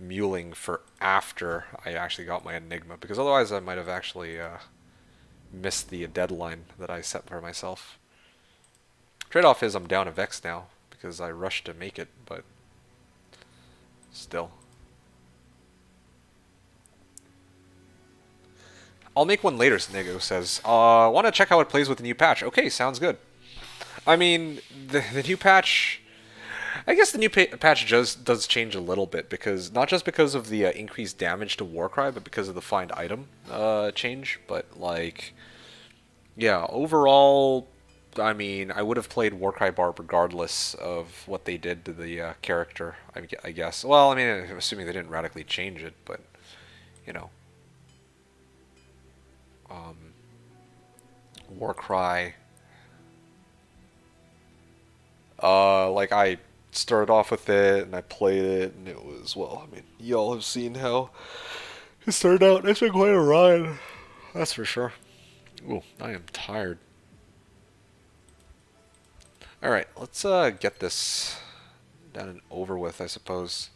muling for after I actually got my Enigma, because otherwise I might have actually, missed the deadline that I set for myself. Trade-off is I'm down a Vex now, because I rushed to make it, but still. I'll make one later, Snego says. Want to check how it plays with the new patch. Okay, sounds good. I mean, the new patch... I guess the new patch does change a little bit because not just because of the increased damage to Warcry, but because of the find item change. But like, yeah, overall, I mean, I would have played Warcry Barb regardless of what they did to the character. I guess. Well, I mean, I'm assuming they didn't radically change it, but you know, Warcry. Like I started off with it and I played it, and it was, well, I mean, y'all have seen how it started out. It's been quite a ride, that's for sure. Ooh, I am tired. All right, let's get this done and over with, I suppose.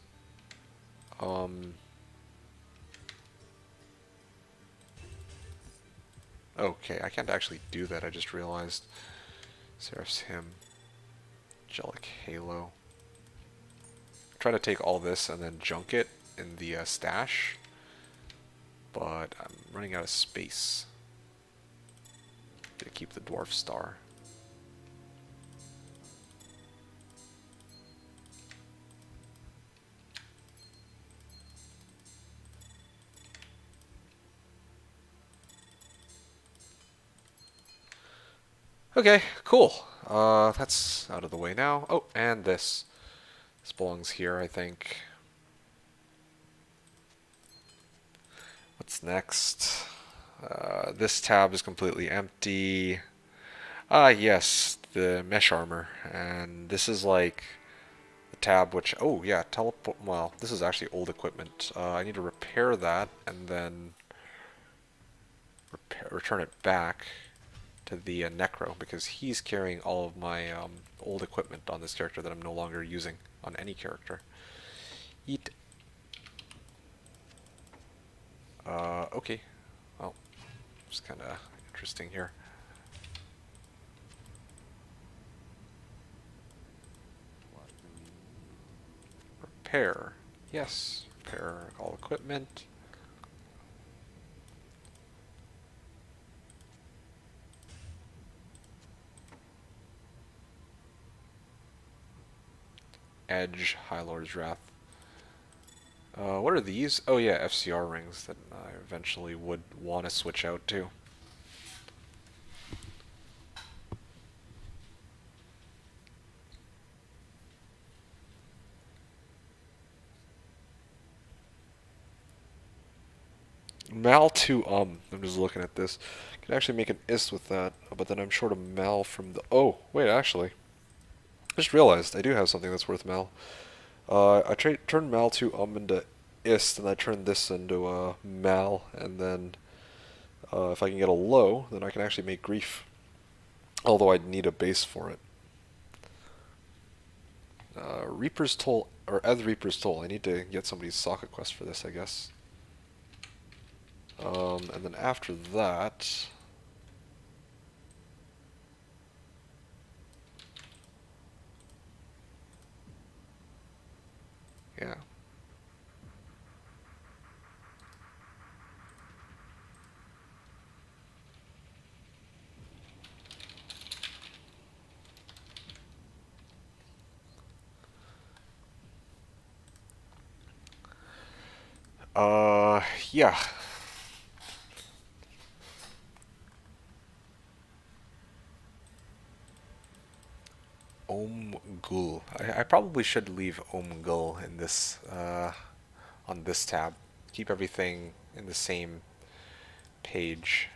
Um. Okay, I can't actually do that. I just realized. Seraph's Hymn, Angelic Halo. Try to take all this and then junk it in the stash, but I'm running out of space to keep the Dwarf Star. Okay, cool. That's out of the way now. Oh, and this. This belongs here, I think. What's next? This tab is completely empty. Ah, yes, the mesh armor. And this is like the tab which, oh yeah, teleport, well, this is actually old equipment. I need to repair that and then return it back to the Necro because he's carrying all of my old equipment on this character that I'm no longer using on any character. Eat. Okay. Well, it's kind of interesting here. Repair. Yes, repair all equipment. Edge, High Lord's Wrath. What are these? Oh yeah, FCR rings that I eventually would want to switch out to. Mal to I'm just looking at this. Could actually make an ist with that, but then I'm short of Mal from the. Oh wait, actually, I just realized I do have something that's worth Mal. I turned Mal to into ist, and I turned this into Mal, and then if I can get a low, then I can actually make Grief. Although I'd need a base for it. Reaper's Toll, or Eth Reaper's Toll. I need to get somebody's socket quest for this, I guess. And then after that, yeah. Yeah. Gul. I probably should leave Gul in this on this tab. Keep everything in the same page.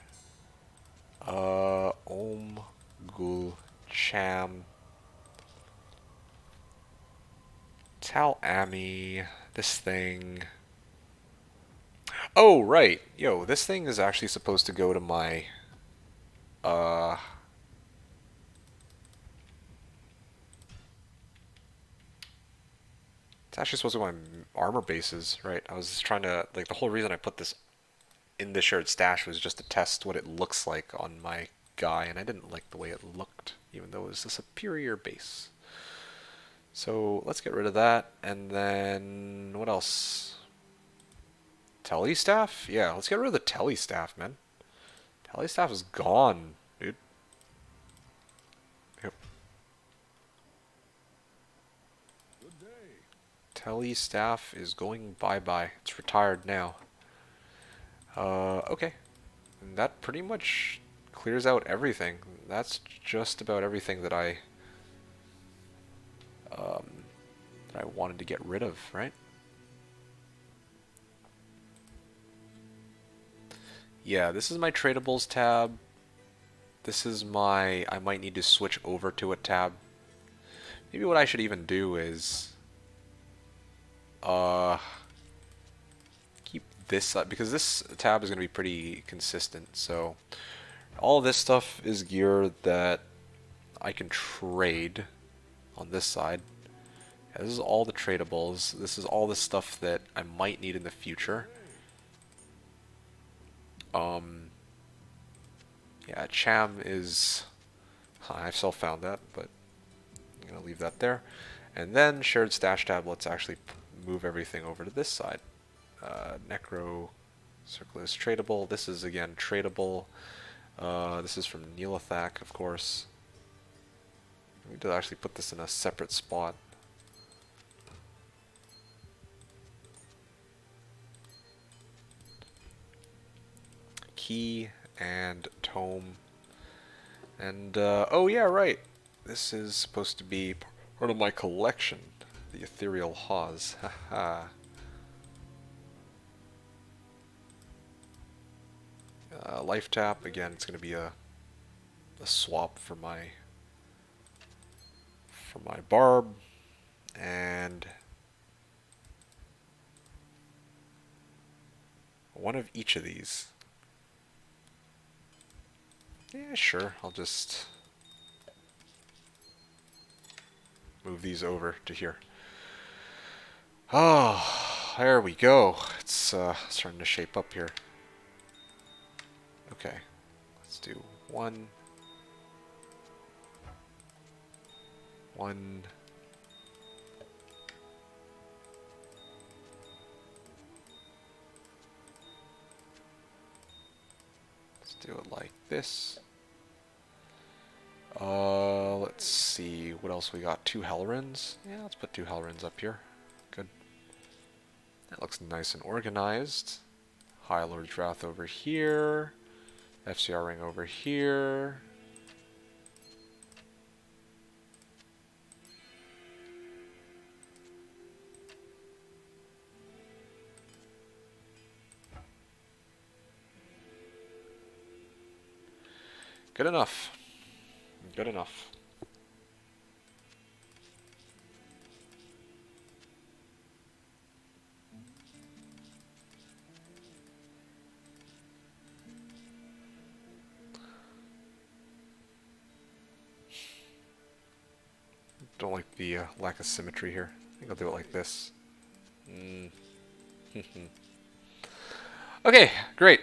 Gul Cham Tal Ami. This thing. Oh right, yo, this thing is actually supposed to go to my uh it's actually supposed to go to my armor bases, right? I was just trying to, like, the whole reason I put this in the shared stash was just to test what it looks like on my guy, and I didn't like the way it looked, even though it was a superior base. So let's get rid of that, and then what else? Telestaff? Yeah, let's get rid of the Telestaff, man. Telestaff is gone, dude. Yep. Telly staff is going bye-bye. It's retired now. Okay. And that pretty much clears out everything. That's just about everything that I wanted to get rid of, right? Yeah, this is my tradables tab. This is my I might need to switch over to a tab. Maybe what I should even do is keep this up because this tab is going to be pretty consistent. So all of this stuff is gear that I can trade on this side. Yeah, this is all the tradables. This is all the stuff that I might need in the future. Yeah, Cham is... I've self-found that, but I'm going to leave that there. And then shared stash tab, let's actually move everything over to this side. Necro Circle is tradable. This is, again, tradable. This is from Neelathak, of course. We need to actually put this in a separate spot. Key and tome. And, oh yeah, right. This is supposed to be part of my collection. The Ethereal Hawes. Haha. Life tap, again, it's going to be a swap for my barb. And one of each of these. Yeah, sure. I'll just move these over to here. Oh, there we go. It's starting to shape up here. Okay, let's do one. Let's do it like this. Let's see, what else we got? 2 Hellrins? Yeah, let's put 2 Hellrins up here. Good. That looks nice and organized. High Lord's Wrath over here. FCR ring over here. Good enough. Good enough. Don't like the lack of symmetry here. I think I'll do it like this. Okay, great.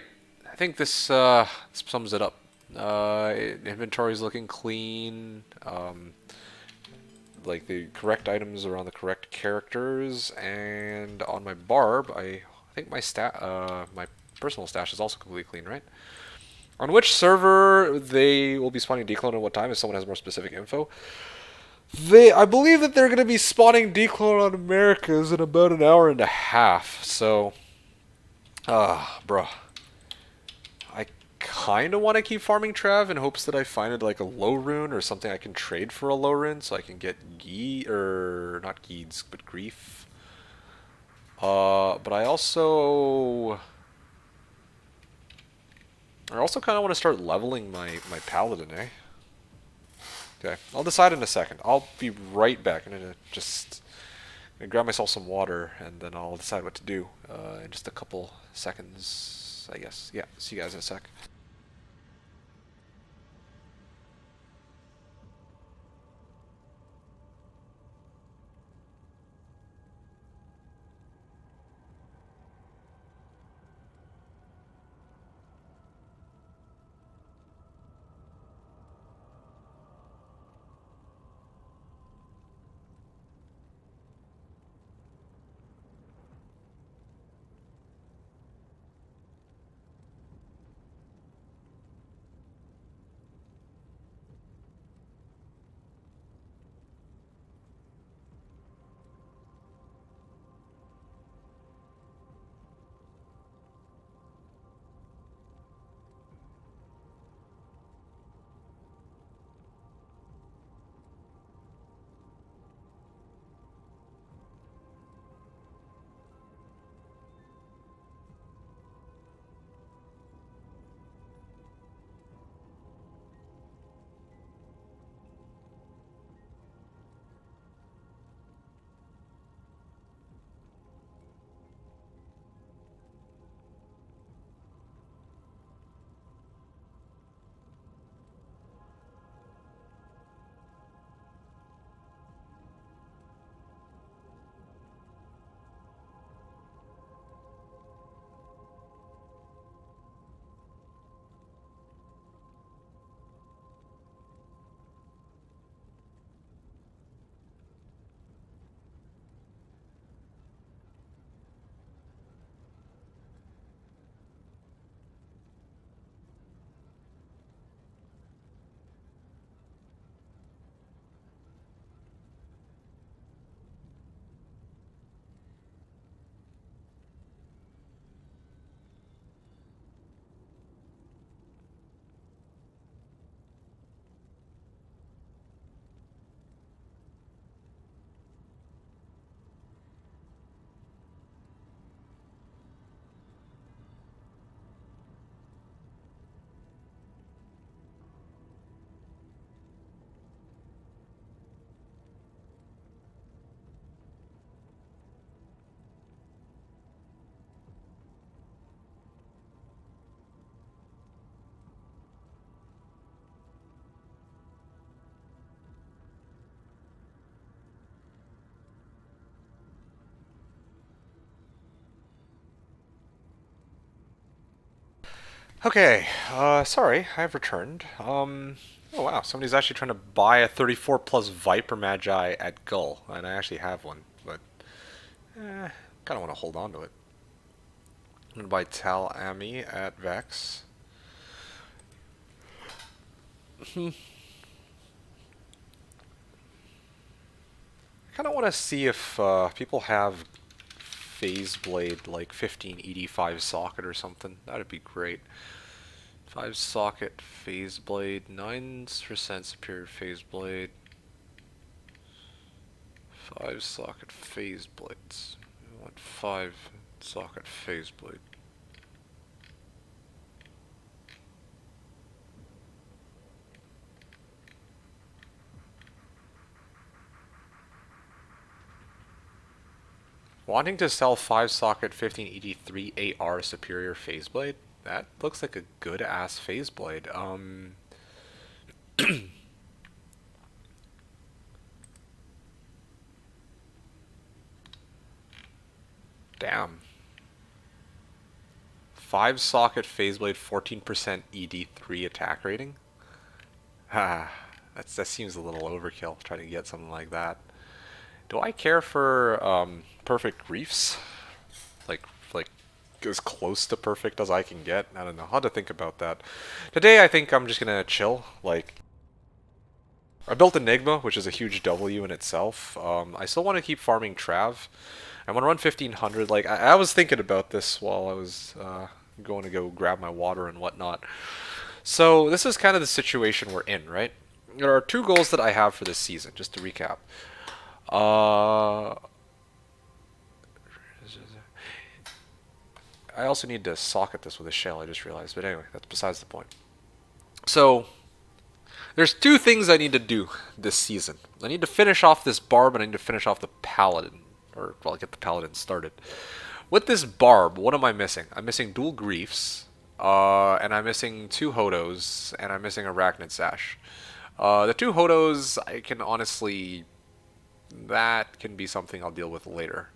I think this sums it up. Inventory's looking clean. Like the correct items are on the correct characters, and on my barb, I think my my personal stash is also completely clean, right? On which server they will be spawning declone and what time, if someone has more specific info. I believe that they're going to be spawning declone on Americas in about an hour and a half. So, bruh. I kind of want to keep farming Trav in hopes that I find like a low rune or something I can trade for a low rune so I can get not Geeds, but Grief. But I also kind of want to start leveling my Paladin, eh? Okay, I'll decide in a second. I'll be right back. I'm gonna grab myself some water, and then I'll decide what to do in just a couple seconds, I guess. Yeah, see you guys in a sec. Okay, sorry, I've returned. Oh wow, somebody's actually trying to buy a 34 plus Viper Magi at Gull, and I actually have one, but kind of want to hold on to it. I'm gonna buy Tal Ami at Vex. I kind of want to see if people have Phase Blade like 15ED5 socket or something. That'd be great. 5 socket Phase Blade, 9% superior Phase Blade. 5 socket Phase Blades. I want 5 socket Phase Blade. Wanting to sell 5 socket 15ED3 AR superior Phase Blade? That looks like a good ass Phase Blade. Damn. 5 socket Phase Blade, 14% ED3 attack rating? Ah, that seems a little overkill, trying to get something like that. Do I care for perfect griefs? Like as close to perfect as I can get? I don't know. How to think about that. Today I think I'm just gonna chill. Like I built Enigma, which is a huge W in itself. I still want to keep farming Trav. I want to run 1500. Like I was thinking about this while I was going to go grab my water and whatnot. So this is kind of the situation we're in, right? There are two goals that I have for this season, just to recap. Uh, I also need to socket this with a shell, I just realized. But anyway, that's besides the point. So, there's two things I need to do this season. I need to finish off this barb and I need to finish off the paladin. Or, well, get the paladin started. With this barb, what am I missing? I'm missing dual griefs. And I'm missing 2 Hodos. And I'm missing Arachnid Sash. The 2 Hodos, I can honestly... That can be something I'll deal with later.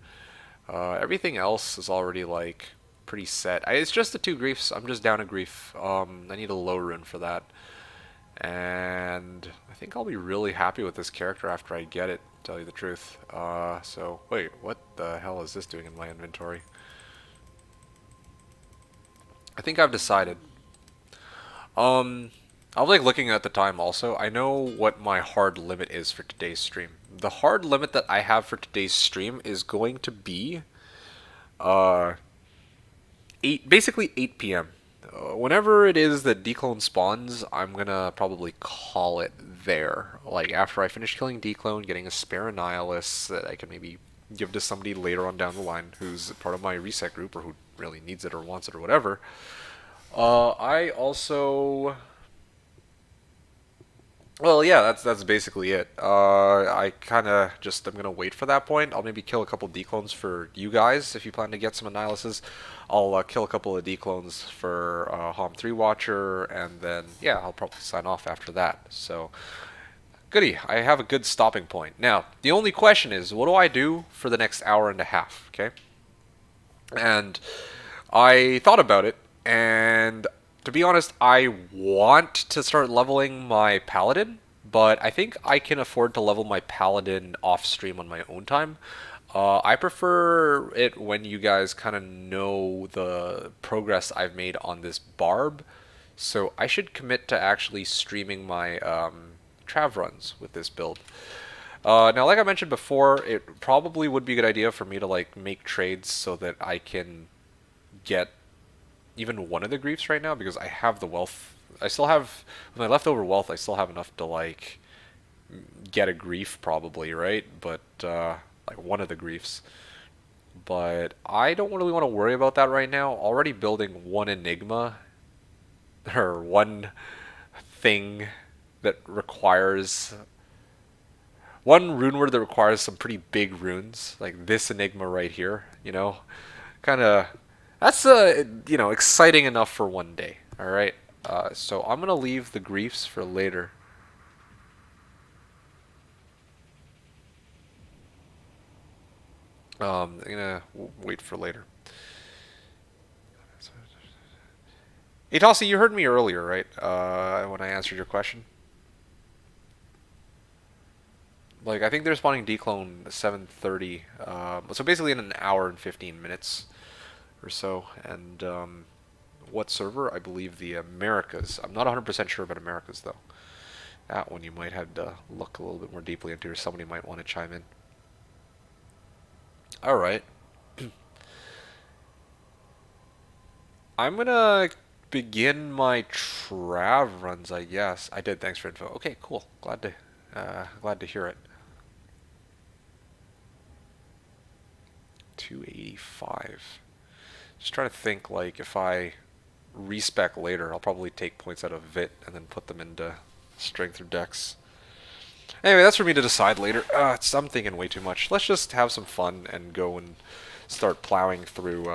Everything else is already, like, pretty set. It's just the 2 griefs. I'm just down a grief. I need a low rune for that. And I think I'll be really happy with this character after I get it, to tell you the truth. So, wait, what the hell is this doing in my inventory? I think I've decided. I was like looking at the time also. I know what my hard limit is for today's stream. The hard limit that I have for today's stream is going to be uh, basically 8 p.m. Whenever it is that Declone spawns, I'm gonna probably call it there. Like after I finish killing Declone, getting a spare Annihilus that I can maybe give to somebody later on down the line who's part of my reset group or who really needs it or wants it or whatever. I also well, yeah, that's basically it. I kind of just I'm gonna wait for that point. I'll maybe kill a couple declones for you guys if you plan to get some Annihiluses. I'll kill a couple of declones for Hom 3 Watcher, and then yeah, I'll probably sign off after that. So, goody, I have a good stopping point. Now, the only question is, what do I do for the next hour and a half? Okay, and I thought about it, and to be honest, I want to start leveling my paladin, but I think I can afford to level my paladin off stream on my own time. I prefer it when you guys kind of know the progress I've made on this barb, so I should commit to actually streaming my trav runs with this build. Now, like I mentioned before, it probably would be a good idea for me to like make trades so that I can get even one of the griefs right now because I have the wealth. I still have with my leftover wealth. I still have enough to like get a grief probably, right? But like one of the griefs. But I don't really want to worry about that right now. Already building one Enigma or one thing that requires one rune word that requires some pretty big runes, like this Enigma right here, you know, kind of that's exciting enough for one day. All right, so I'm gonna leave the griefs for later. I'm gonna wait for later. Hey, Tossie, you heard me earlier, right? When I answered your question. Like, I think they're spawning declone 7:30. So basically in an hour and 15 minutes or so. And what server? I believe the Americas. I'm not 100% sure about Americas though. That one you might have to look a little bit more deeply into, or somebody might want to chime in. All right. I'm gonna begin my trav runs, I guess. I did. Thanks for info. Okay, cool. Glad to hear it. 285. Just trying to think, like, if I respec later, I'll probably take points out of Vit and then put them into strength or dex. Anyway, that's for me to decide later. I'm thinking way too much. Let's just have some fun and go and start plowing through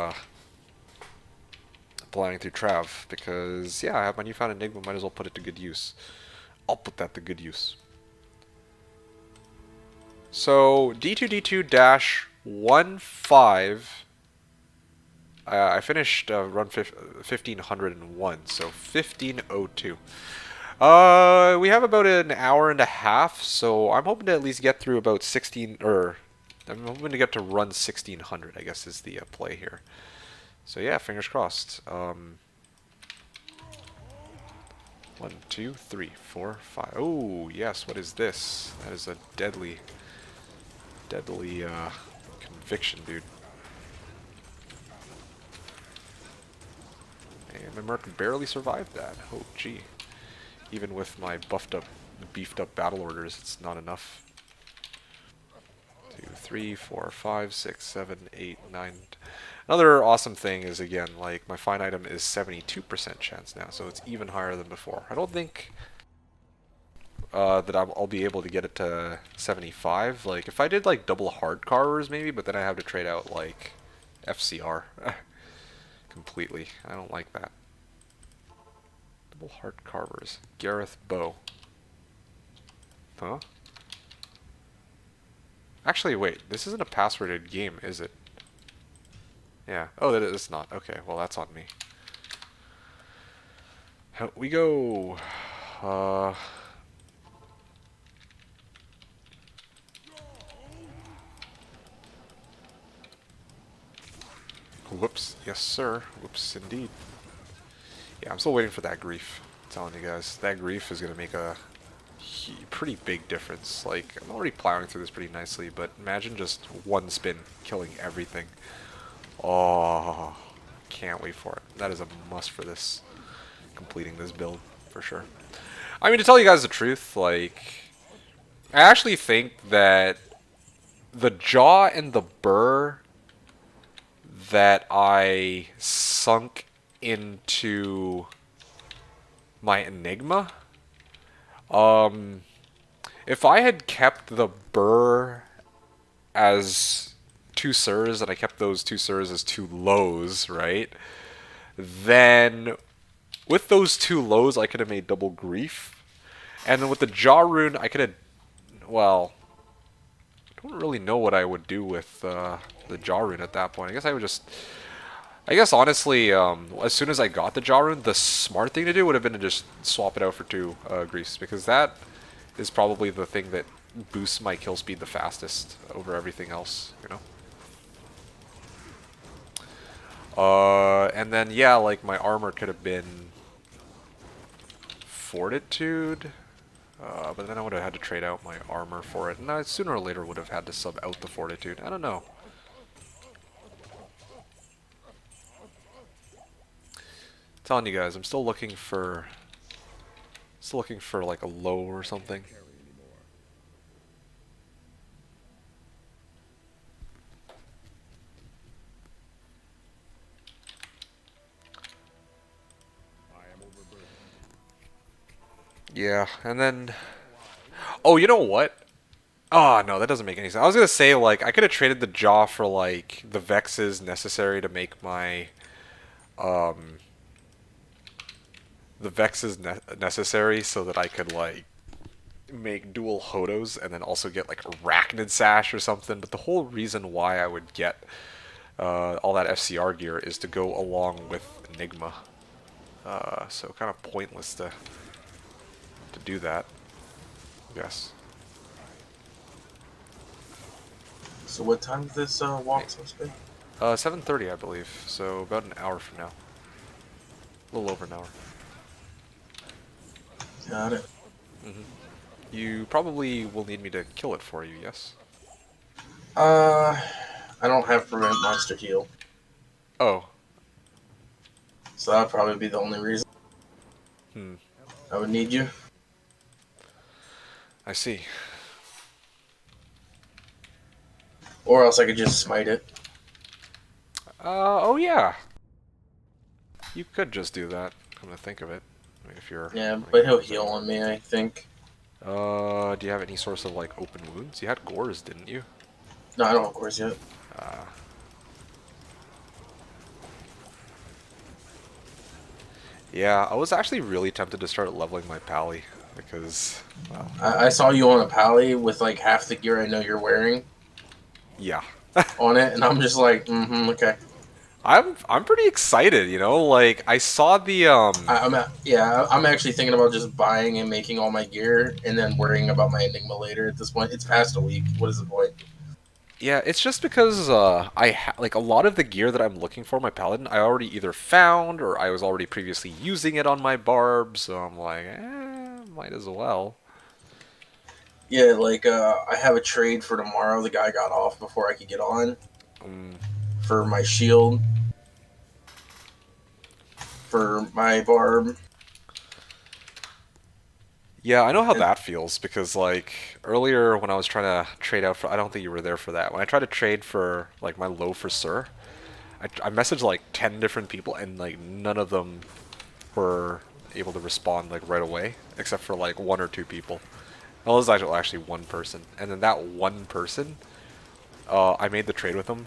Trav, because yeah, I have my newfound Enigma, might as well put it to good use. I'll put that to good use. So D2D2-15, I finished run 1501, so 1502. We have about an hour and a half, so I'm hoping to at least get through about 16, or I'm hoping to get to run 1600, I guess is the play here. So yeah, fingers crossed. 1, 2, 3, 4, 5. Oh yes, what is this? That is a deadly conviction, dude. Hey, my merc barely survived that. Oh gee. Even with my beefed up battle orders, it's not enough. 2, 3, 4, 5, 6, 7, 8, 9. Another awesome thing is, again, like, my fine item is 72% chance now, so it's even higher than before. I don't think that I'll be able to get it to 75. Like, if I did, like, double hard carvers, maybe, but then I have to trade out, like, FCR completely. I don't like that. Double hard carvers. Gareth Bow. Huh? Actually, wait. This isn't a passworded game, is it? Yeah. Oh, that is not. Okay, well, that's on me. Out we go. Whoops. Yes, sir. Whoops, indeed. Yeah, I'm still waiting for that grief. I'm telling you guys. That grief is going to make a pretty big difference. Like, I'm already plowing through this pretty nicely, but imagine just one spin killing everything. Oh, can't wait for it. That is a must for this, completing this build, for sure. I mean, to tell you guys the truth, like, I actually think that the jaw and the burr that I sunk into my Enigma, if I had kept the burr as 2 sirs and I kept those 2 sirs as 2 lows, right? Then with those 2 lows I could have made double grief. And then with the jaw rune I could have, well, I don't really know what I would do with the jaw rune at that point. I guess I would just, I guess honestly, as soon as I got the jaw rune, the smart thing to do would have been to just swap it out for 2 griefs, because that is probably the thing that boosts my kill speed the fastest over everything else, you know? And then, yeah, like, my armor could have been Fortitude, but then I would have had to trade out my armor for it, and I sooner or later would have had to sub out the Fortitude. I don't know. Telling you guys, I'm still looking for like a low or something. Yeah, and then, oh, you know what? Oh, no, that doesn't make any sense. I was gonna say, like, I could have traded the jaw for, like, the Vexes necessary to make my, the Vexes necessary so that I could, like, make dual Hodos and then also get, like, Arachnid Sash or something. But the whole reason why I would get all that FCR gear is to go along with Enigma. So kind of pointless to do that. Yes. So what time is this walk supposed to be? 7:30, I believe. So about an hour from now. A little over an hour. Got it. You probably will need me to kill it for you, yes? Uh, I don't have prevent monster heal, Oh. so that'd probably be the only reason Hmm. I would need you. I see. Or else I could just smite it. Oh yeah. You could just do that, come to think of it. I mean, if you're... Yeah, like, but he'll heal on me, I think. Do you have any source of, like, open wounds? You had gores, didn't you? No, I don't have course yet. Uh, yeah, I was actually really tempted to start leveling my pally, because, well, I saw you on a pally with like half the gear I know you're wearing yeah. on it, and I'm just like, okay. I'm pretty excited, you know, like, I saw the, I'm actually thinking about just buying and making all my gear, and then worrying about my Enigma later. At this point, it's past a week. What is the point? yeah, it's just because like a lot of the gear that I'm looking for my paladin, I already either found or I was already previously using it on my barb, so I'm like, might as well. Yeah, like I have a trade for tomorrow. The guy got off before I could get on Mm, for my shield, for my barb. yeah, I know how And that feels because like earlier when I was trying to trade out for, I don't think you were there for that. When I tried to trade for like my low for Sir, I messaged like 10 different people and like none of them were able to respond like right away except for like one or two people. Well, it was actually one person, and then that one person, I made the trade with him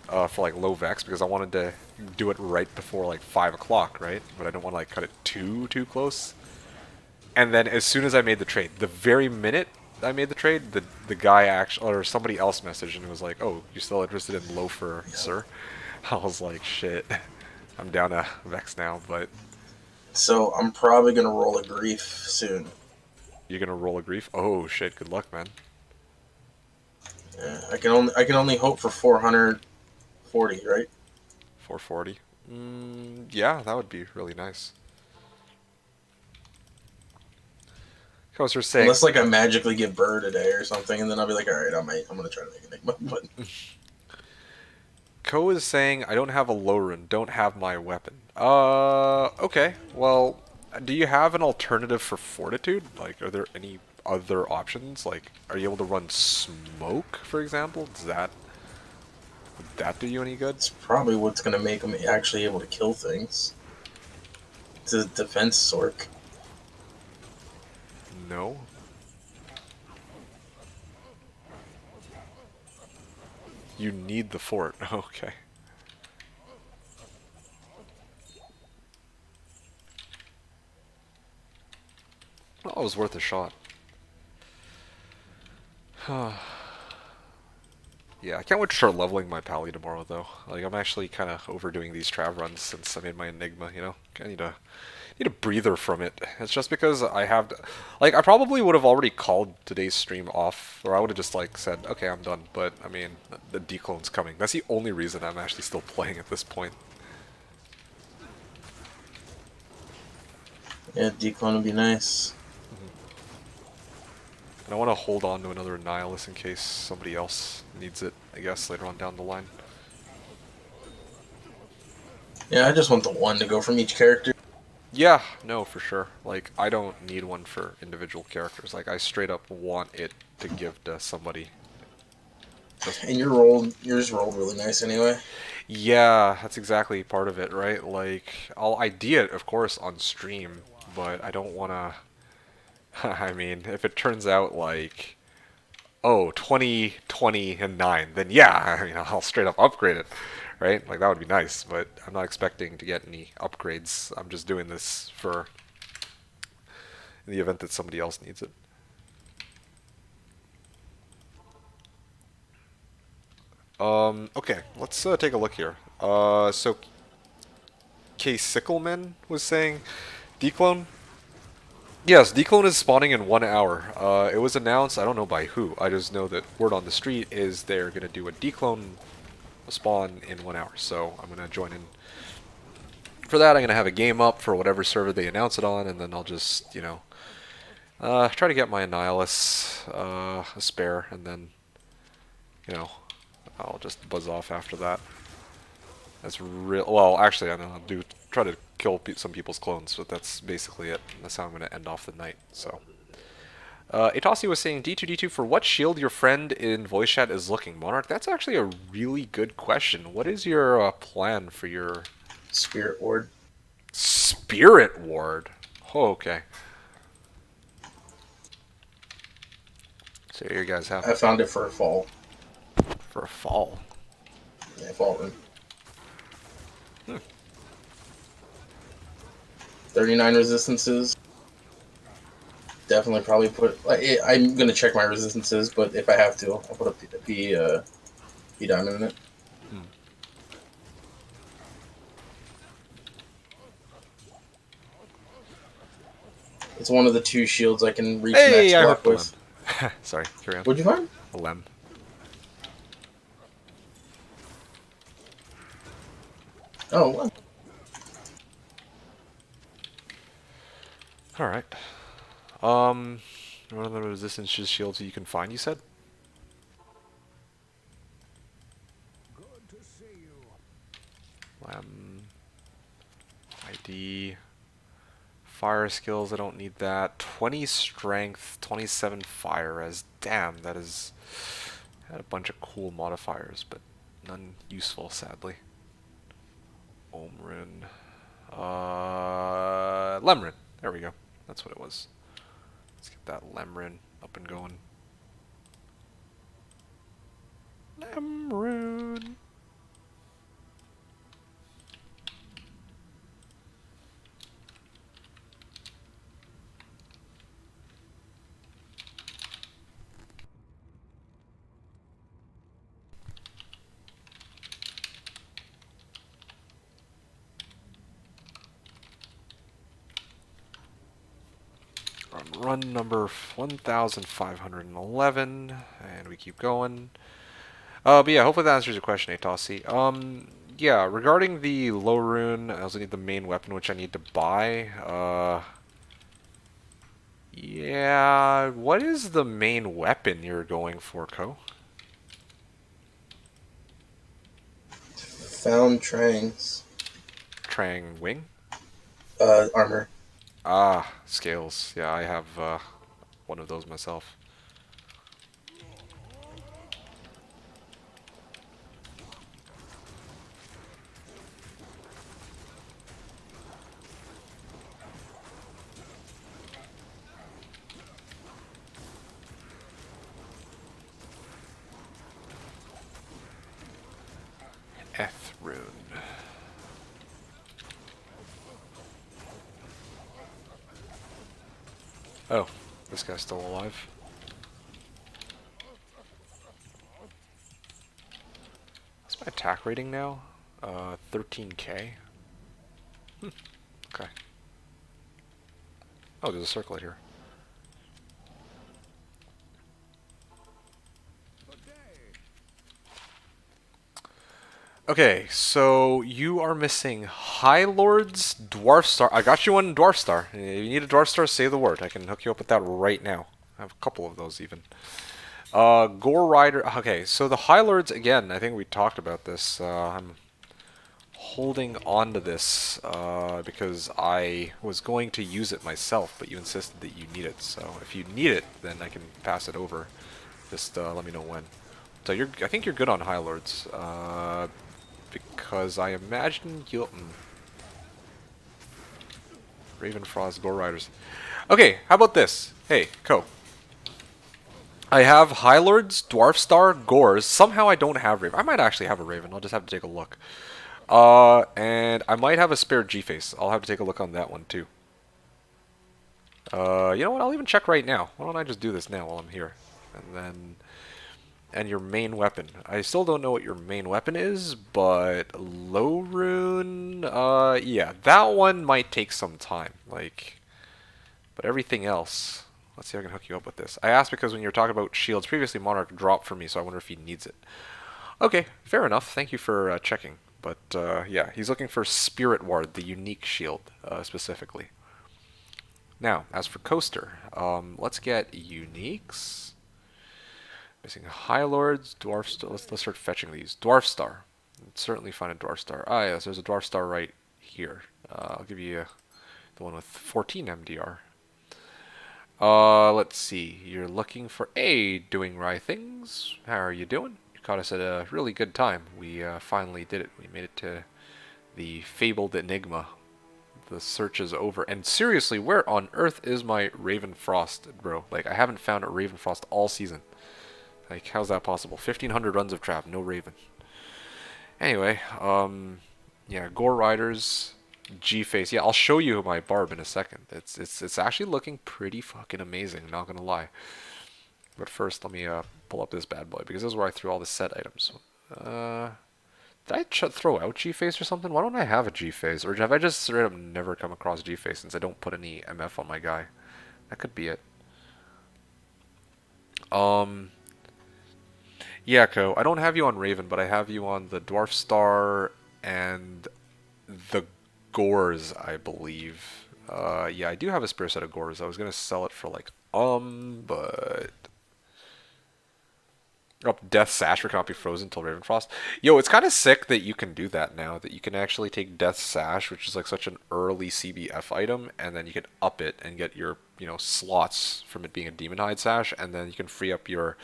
for like low vex because I wanted to do it right before like 5 o'clock, right? But I don't want to like cut it too close. And then as soon as I made the trade, the very minute I made the trade, the guy actually or somebody else messaged and was like, "Oh, you still interested in loafer, sir?" I was like, "Shit, I'm down to vex now." But so I'm probably gonna roll a grief soon. you're gonna roll a grief? Oh shit! Good luck, man. Yeah, I can only hope for 440, right? 440. Yeah, that would be really nice. I was just saying, Unless like I magically get Burr today or something, and then I'll be like, all right, I'm gonna try to make Enigma. But Ko is saying, I don't have a low rune, don't have my weapon. Okay. Well, do you have an alternative for fortitude? Like, are there any other options? Like, are you able to run smoke, for example? Would that do you any good? it's probably what's gonna make him actually able to kill things. It's a defense sork. No. You need the fort. Okay. Well, it was worth a shot. Yeah, I can't wait to start leveling my pally tomorrow, though. Like, I'm actually kind of overdoing these trav runs since I made my Enigma, you know? I need a breather from it. It's just because I have... Like, I probably would have already called today's stream off, or I would have just, like, said, okay, I'm done. But, I mean, the declone's coming. That's the only reason I'm actually still playing at this point. Yeah, declone would be nice. And I want to hold on to another Nihilus in case somebody else needs it, I guess, later on down the line. Yeah, I just want the one to go from each character. Yeah, no, for sure. Like, I don't need one for individual characters. Like, I straight up want it to give to somebody. Just... And yours rolled really nice anyway. Yeah, that's exactly part of it, right? Like, I'll ID it, of course, on stream, but I don't want to... I mean, if it turns out like, oh, 20, 20, and 9, then yeah, I mean, I'll straight up upgrade it, right? Like, that would be nice, but I'm not expecting to get any upgrades. I'm just doing this for in the event that somebody else needs it. Okay, let's take a look here. So K Sickleman was saying, declone. Yes, declone is spawning in 1 hour. It was announced, I don't know by who. I just know that word on the street is they're gonna do a declone spawn in 1 hour. So I'm gonna join in. For that, I'm gonna have a game up for whatever server they announce it on, and then I'll just, you know, try to get my Annihilus a spare, and then, you know, I'll just buzz off after that. That's real. Well, actually, I know I'll do try to kill some people's clones, but that's basically it. That's how I'm gonna end off the night. So, Itasi was saying D2 for what shield your friend in voice chat is looking. Monarch, that's actually a really good question. What is your plan for your Spirit Ward. Spirit Ward? Oh, okay. So you guys have I found it for a fall. for a fall. Yeah, fall rune. 39 resistances. Definitely probably put... I'm going to check my resistances, but if I have to, I'll put a P diamond in it. It's one of the 2 shields I can reach Hey, max I block hooked the with. lem. Sorry, carry on. What'd you find? A lem. Oh, what? Alright. One of the resistance shields you can find, you said? Good to see you. ID. Fire skills, I don't need that. 20 strength, 27 fire as damn, that is had a bunch of cool modifiers, but none useful sadly. Ohm rune. Lemrin. There we go. That's what it was. Let's get that Lemrin up and going. Lemrin. Run number 1511, and we keep going. But yeah, hopefully that answers your question, Atossi. Yeah, regarding the low rune, I also need the main weapon, which I need to buy. Yeah, what is the main weapon you're going for, Ko? Found Trang's Trang Wing? armor. Ah, scales. Yeah, I have one of those myself. Eth rune. Oh, this guy's still alive. What's my attack rating now? 13k. Okay. Oh, there's a circlet here. Okay, so you are missing High Lord's Dwarf Star. I got you one Dwarf Star. If you need a Dwarf Star, say the word. I can hook you up with that right now. I have a couple of those even. Gore Rider. Okay, so the High Lords, again, I think we talked about this. I'm holding on to this because I was going to use it myself, but you insisted that you need it. So if you need it, then I can pass it over. Just let me know when. So I think you're good on High Lords. Because I imagine you'll... Ravenfrost, Gore Riders. Okay, how about this? Hey, Ko. I have High Lords, Dwarf Star, Gores. Somehow I don't have Raven. I might actually have a Raven. I'll just have to take a look. And I might have a spare G-Face. I'll have to take a look on that one, too. You know what? I'll even check right now. Why don't I just do this now while I'm here? And then... and your main weapon. I still don't know what your main weapon is, but low rune, yeah, that one might take some time. Like, but everything else, let's see if I can hook you up with this. I asked because when you were talking about shields previously, Monarch dropped for me, so I wonder if he needs it. Okay, fair enough. Thank you for checking. But yeah, he's looking for Spirit Ward, the unique shield specifically. Now, as for Coaster, let's get uniques. Missing High Lords, Dwarf Star. Let's start fetching these. Dwarf Star. Certainly find a Dwarf Star. Ah, yes, there's a Dwarf Star right here. I'll give you the one with 14 MDR. Let's see. You're looking for doing right things. How are you doing? You caught us at a really good time. We finally did it. We made it to the fabled Enigma. The search is over. And seriously, where on earth is my Ravenfrost, bro? Like, I haven't found a Ravenfrost all season. Like, how's that possible? 1,500 runs of trap, no Raven. Anyway, yeah, Gore Riders, G-Face. Yeah, I'll show you my barb in a second. It's actually looking pretty fucking amazing, not gonna lie. But first, let me pull up this bad boy, because this is where I threw all the set items. Did I throw out G-Face or something? Why don't I have a G-Face? Or have I just straight up never come across G-Face since I don't put any MF on my guy? That could be it. Yeah, Ko, I don't have you on Raven, but I have you on the Dwarf Star and the Gores, I believe. Yeah, I do have a spare set of Gores. I was gonna sell it for like, but... Oh, Death Sash cannot be frozen until Ravenfrost. Yo, it's kind of sick that you can do that now. That you can actually take Death Sash, which is like such an early CBF item, and then you can up it and get your, slots from it being a Demon Hide Sash, and then you can free up your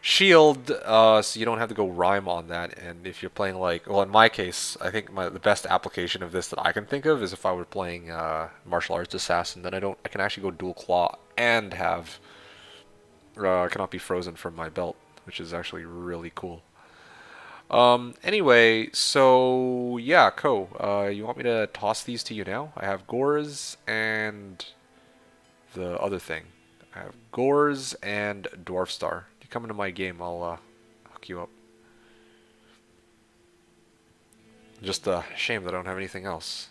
shield, so you don't have to go rhyme on that. And if you're playing like, well, in my case, I think the best application of this that I can think of is if I were playing Martial Arts Assassin, then I can actually go dual claw and have cannot be frozen from my belt, which is actually really cool. Anyway, so yeah, Ko, you want me to toss these to you now? I have Gores and the other thing. I have Gores and Dwarf Star. You come into my game, I'll hook you up. Just a shame that I don't have anything else.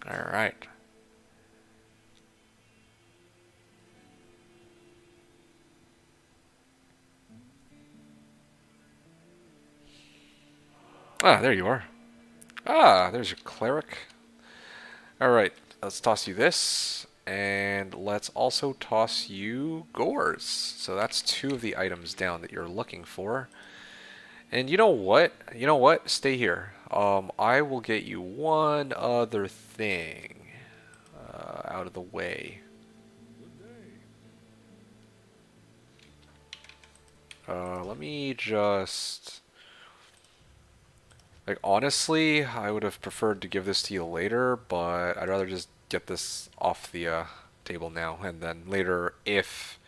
Alright. Ah, there you are. Ah, there's your cleric. Alright, let's toss you this. And let's also toss you Gores. So that's 2 of the items down that you're looking for. And you know what? Stay here. I will get you one other thing out of the way. Let me just... Like, honestly, I would have preferred to give this to you later, but I'd rather just get this off the table now. And then later, if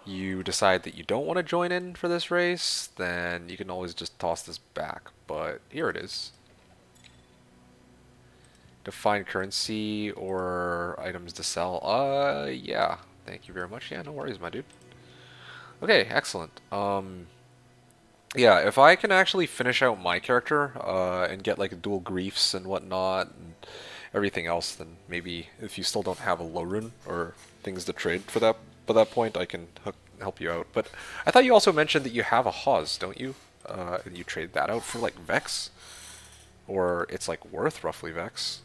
you decide that you don't want to join in for this race, then you can always just toss this back. But here it is. Define currency or items to sell. Yeah. Thank you very much. Yeah, no worries, my dude. Okay, excellent. Yeah, if I can actually finish out my character and get like dual griefs and whatnot and everything else, then maybe if you still don't have a low rune or things to trade for that by that point, I can help you out. But I thought you also mentioned that you have a Hawes, don't you? And you trade that out for like Vex, or it's like worth roughly Vex.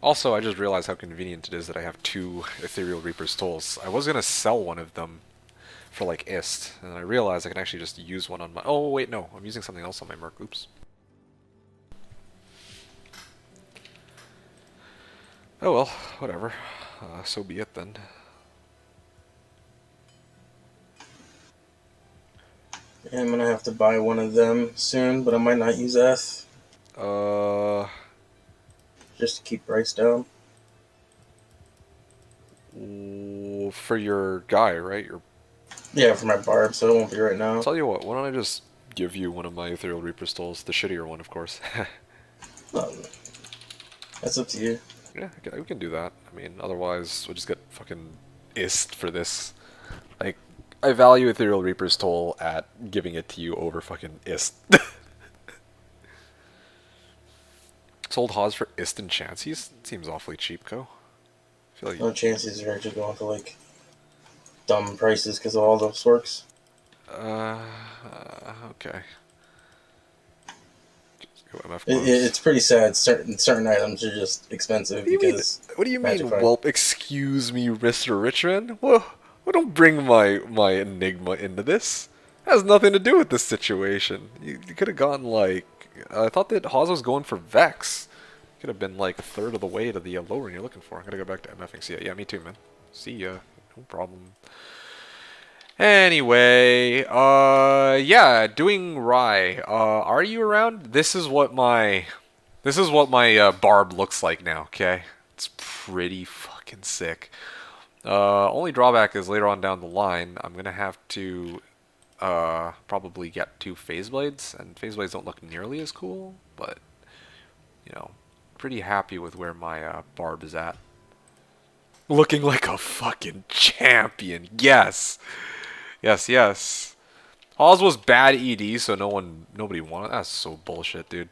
Also, I just realized how convenient it is that I have 2 Ethereal Reaper's Tolls. I was going to sell one of them for like Ist, and I realized I can actually just use one on my... Oh, wait, no. I'm using something else on my Merc. Oops. Oh well, whatever. So be it then. Yeah, I'm gonna have to buy one of them soon, but I might not use Eth. Just to keep price down. for your guy, right? Your Yeah, for my barb, so it won't be right now. Tell you what, why don't I just give you one of my Ethereal Reaper Stalls, the shittier one, of course. Oh, that's up to you. Yeah, we can do that. I mean, otherwise we'll just get fucking ist for this. Like, I value Ethereal Reaper's Toll at giving it to you over fucking ist. Sold Haas for ist and chances? Seems awfully cheap, Co. I feel like No chances are actually going for like dumb prices because of all those sorks. Okay. Just go MF It's pretty sad. Certain items are just expensive because. What do you mean? Magic Fight. Well, excuse me, Mr. Richmond. Well, don't bring my Enigma into this. It has nothing to do with this situation. You could have gone like I thought that Haas was going for Vex. Could have been like a third of the way to the lowering you're looking for. I'm gonna go back to MFing. See ya. Yeah, me too, man. See ya. No problem. Anyway, yeah, doing Rye. Are you around? This is what my barb looks like now. Okay, it's pretty fucking sick. Only drawback is later on down the line, I'm gonna have to probably get 2 phase blades, and phase blades don't look nearly as cool, but you know, pretty happy with where my barb is at. Looking like a fucking champion. Yes. Yes, yes. Oz was bad ED, so nobody wanted. That's so bullshit, dude.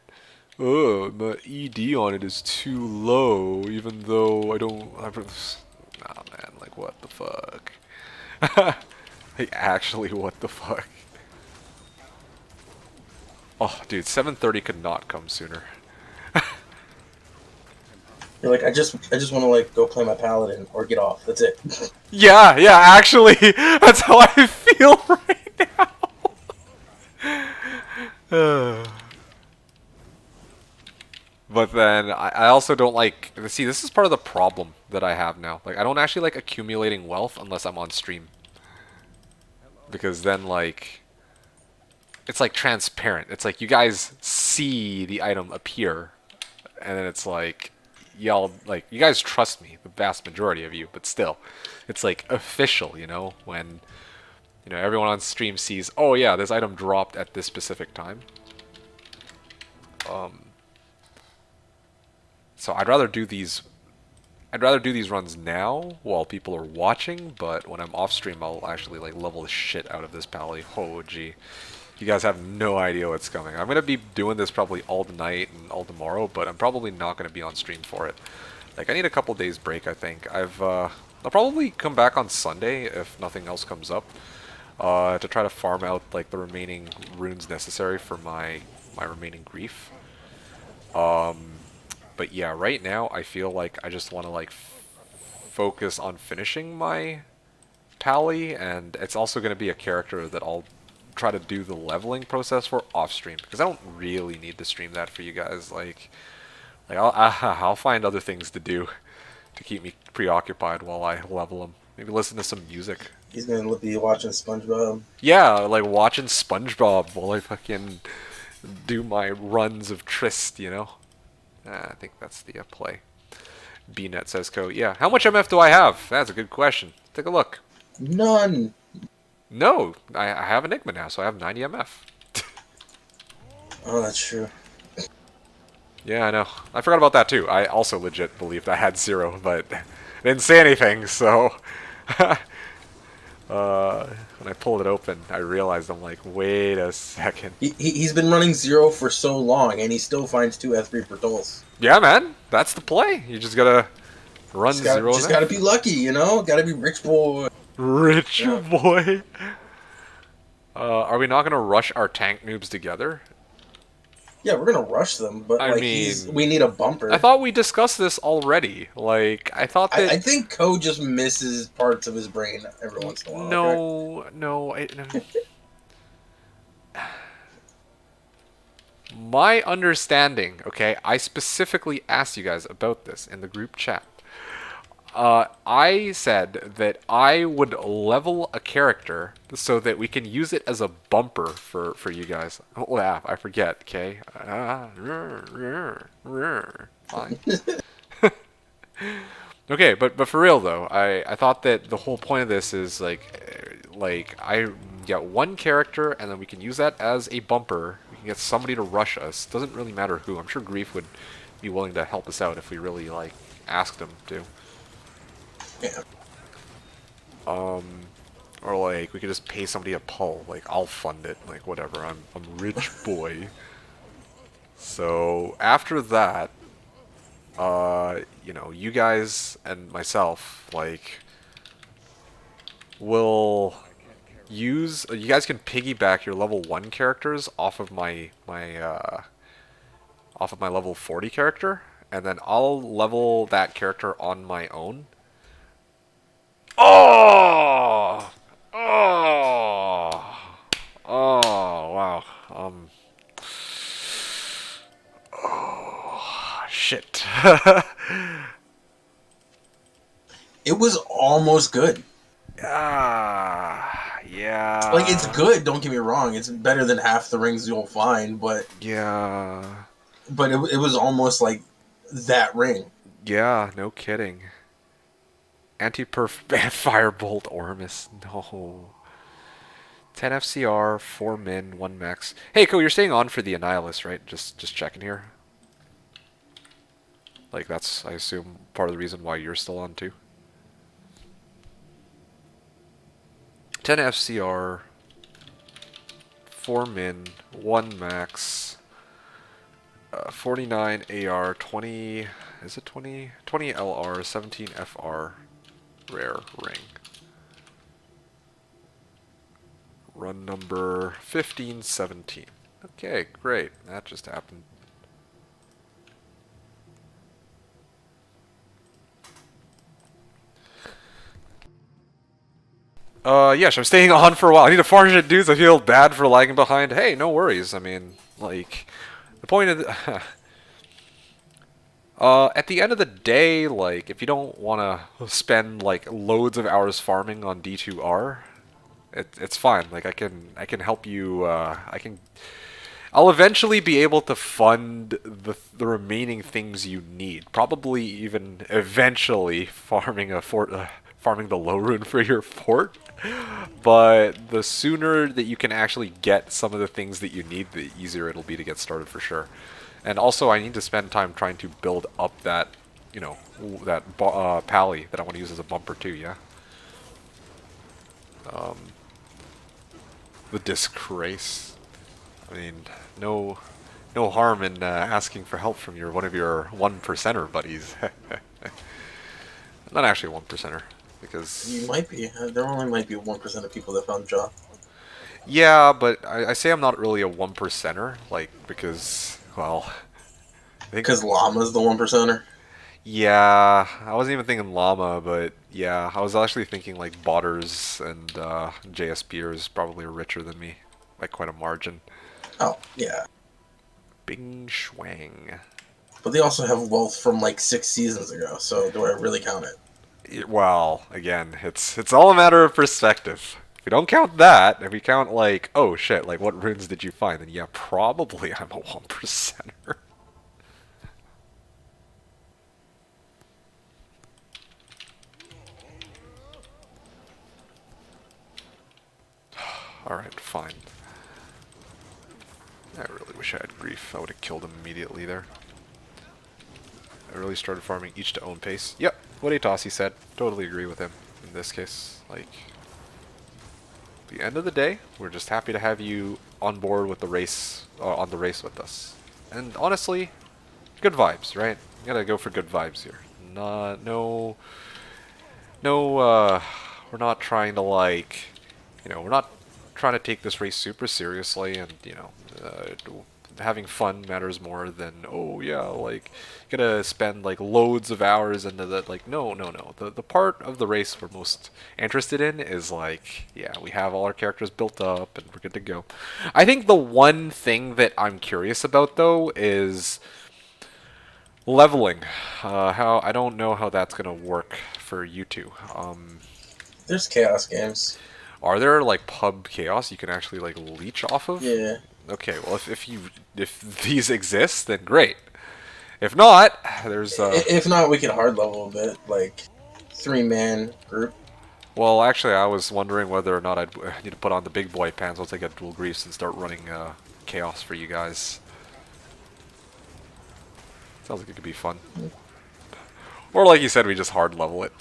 Oh, my ED on it is too low, even though I don't. Nah, man, like what the fuck? Like actually, what the fuck? Oh, dude, 7:30 could not come sooner. You're like, I just want to like go play my paladin or get off. That's it. Yeah, actually, that's how I feel right now. But then I also don't like. See, this is part of the problem that I have now. Like, I don't actually like accumulating wealth unless I'm on stream, because then like it's like transparent. It's like you guys see the item appear, and then it's like y'all like you guys trust me, the vast majority of you, but still, it's like official, you know, when you know everyone on stream sees, oh yeah, this item dropped at this specific time. So I'd rather do these runs now while people are watching, but when I'm off stream, I'll actually like level the shit out of this pally. Oh gee. You guys have no idea what's coming. I'm going to be doing this probably all tonight and all tomorrow, but I'm probably not going to be on stream for it. Like, I need a couple days break, I think. I'll probably come back on Sunday if nothing else comes up, to try to farm out, like, the remaining runes necessary for my remaining grief. But yeah, right now, I feel like I just want to, like, focus on finishing my pally, and it's also going to be a character that I'll try to do the leveling process for off stream, because I don't really need to stream that for you guys. Like I'll find other things to do to keep me preoccupied while I level them. Maybe listen to some music. He's gonna be watching SpongeBob. Yeah, like watching SpongeBob while I fucking do my runs of Trist, you know. I think that's the play. BNet says co. Yeah, how much MF do I have? That's a good question. Take a look. None. No, I have Enigma now, so I have 90 MF. Oh, that's true. Yeah, I know. I forgot about that too. I also legit believed I had 0, but I didn't say anything, so when I pulled it open, I realized, I'm like, wait a second. He's been running 0 for so long, and he still finds 2 S3 per tolls. Yeah, man, that's the play. You just gotta run 0. Just gotta be lucky, you know? Gotta be rich boy. Rich boy. Are we not gonna rush our tank noobs together? Yeah, we're gonna rush them, but I like mean, we need a bumper. I thought we discussed this already. Like, I thought that I think Code just misses parts of his brain every once in a while. No. My understanding, okay, I specifically asked you guys about this in the group chat. I said that I would level a character so that we can use it as a bumper for you guys. Oh, yeah, I forget, okay? Fine. Okay, but for real though, I thought that the whole point of this is like I get one character and then we can use that as a bumper. We can get somebody to rush us. Doesn't really matter who. I'm sure Grief would be willing to help us out if we really like asked him to. Yeah. Or like we could just pay somebody a pull. Like I'll fund it. Like whatever. I'm a rich boy. So after that, you know, you guys and myself like will use. You guys can piggyback your level 1 characters off of my level 40 character, and then I'll level that character on my own. Oh! Oh! Oh, wow. Oh, shit. It was almost good. Ah, yeah. Like, it's good, don't get me wrong. It's better than half the rings you'll find, but Yeah. it was almost like that ring. Yeah, no kidding. Anti-perf Firebolt Ormus. No. 10 FCR, 4 min, 1 max. Hey, Ko, you're staying on for the Annihilus, right? Just checking here. Like, that's, I assume, part of the reason why you're still on, too. 10 FCR, 4 min, 1 max, 49 AR, 20, is it 20? 20 LR, 17 FR, rare ring. Run number 1517. Okay, great. That just happened. Yes, I'm staying on for a while. I need to farm shit, dudes. I feel bad for lagging behind. Hey, no worries. I mean, like, the point of the... at the end of the day, like, if you don't want to spend, like, loads of hours farming on D2R, it's fine. Like, I can help you, I'll eventually be able to fund the remaining things you need. Probably even eventually farming farming the low rune for your fort. But the sooner that you can actually get some of the things that you need, the easier it'll be to get started for sure. And also, I need to spend time trying to build up that, you know, that pally that I want to use as a bumper too. Yeah. The disgrace. I mean, no harm in asking for help from one of your 1%er buddies. Not actually a 1%er, because You might be. There only might be 1% of people that found Jaw. yeah, but I say I'm not really a 1%er, like because well, I think Because Llama's the 1%er. yeah, I wasn't even thinking llama, but yeah, I was actually thinking like botters and JSPers probably are richer than me by quite a margin. Oh, yeah. Bing Schwang. But they also have wealth from like 6 seasons ago, so do I really count it? Well, again, it's all a matter of perspective. If we don't count that, if we count like, oh shit, like what runes did you find, then yeah, probably I'm a 1%er. Alright, fine. I really wish I had Grief. I would have killed him immediately there. I really started farming each to own pace. Yep, what Atossi said. Totally agree with him in this case. Like, at the end of the day, we're just happy to have you on board with the race, on the race with us. And honestly, good vibes, right? You gotta go for good vibes here. We're not trying to like, you know, we're not trying to take this race super seriously, and you know, having fun matters more than, oh yeah, like gonna spend like loads of hours into that. Like no. The part of the race we're most interested in is like, yeah, we have all our characters built up and we're good to go. I think the one thing that I'm curious about though is leveling. How I don't know how that's gonna work for you two. There's chaos games. Are there like pub chaos you can actually like leech off of? Yeah. Okay, well if these exist, then great. If not, there's If not, we can hard level a bit, like 3-man group. well, actually, I was wondering whether or not I'd need to put on the big boy pants once I get dual grease and start running chaos for you guys. Sounds like it could be fun. Or like you said, we just hard level it.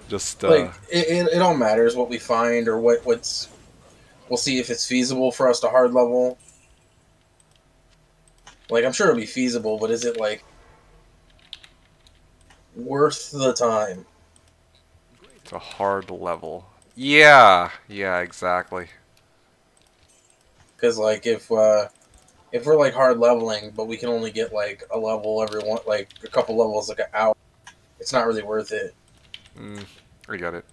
Just Like it all matters what we find or what's. We'll see if it's feasible for us to hard level. Like I'm sure it'll be feasible, but is it like worth the time? it's a hard level. Yeah, yeah, exactly. Because like if we're like hard leveling, but we can only get like a level every one, like a couple levels like an hour, it's not really worth it. I got it.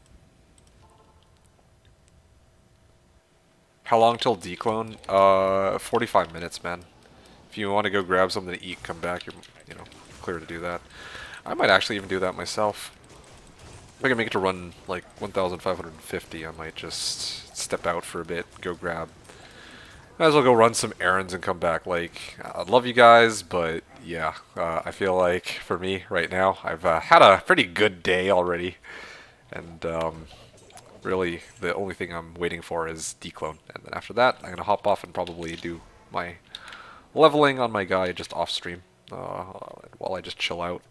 How long till declone? 45 minutes, man. If you want to go grab something to eat, come back, you're, clear to do that. I might actually even do that myself. If I can make it to run like 1,550, I might just step out for a bit, go grab. Might as well go run some errands and come back. Like, I love you guys, but yeah, I feel like for me right now, I've had a pretty good day already, and really the only thing I'm waiting for is declone, and then after that, I'm gonna hop off and probably do my leveling on my guy just off stream while I just chill out.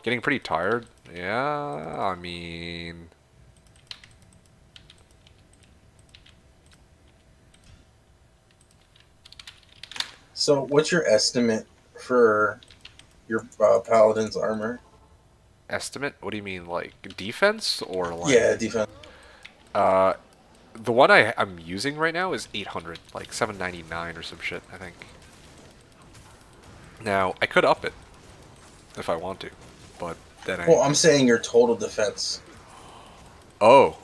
Getting pretty tired. Yeah, I mean. So, what's your estimate for your paladin's armor? Estimate? What do you mean, like defense or like? Yeah, defense. The one I'm using right now is 800, like 799 or some shit, I think. Now I could up it if I want to, but then Well, I'm saying your total defense. Oh,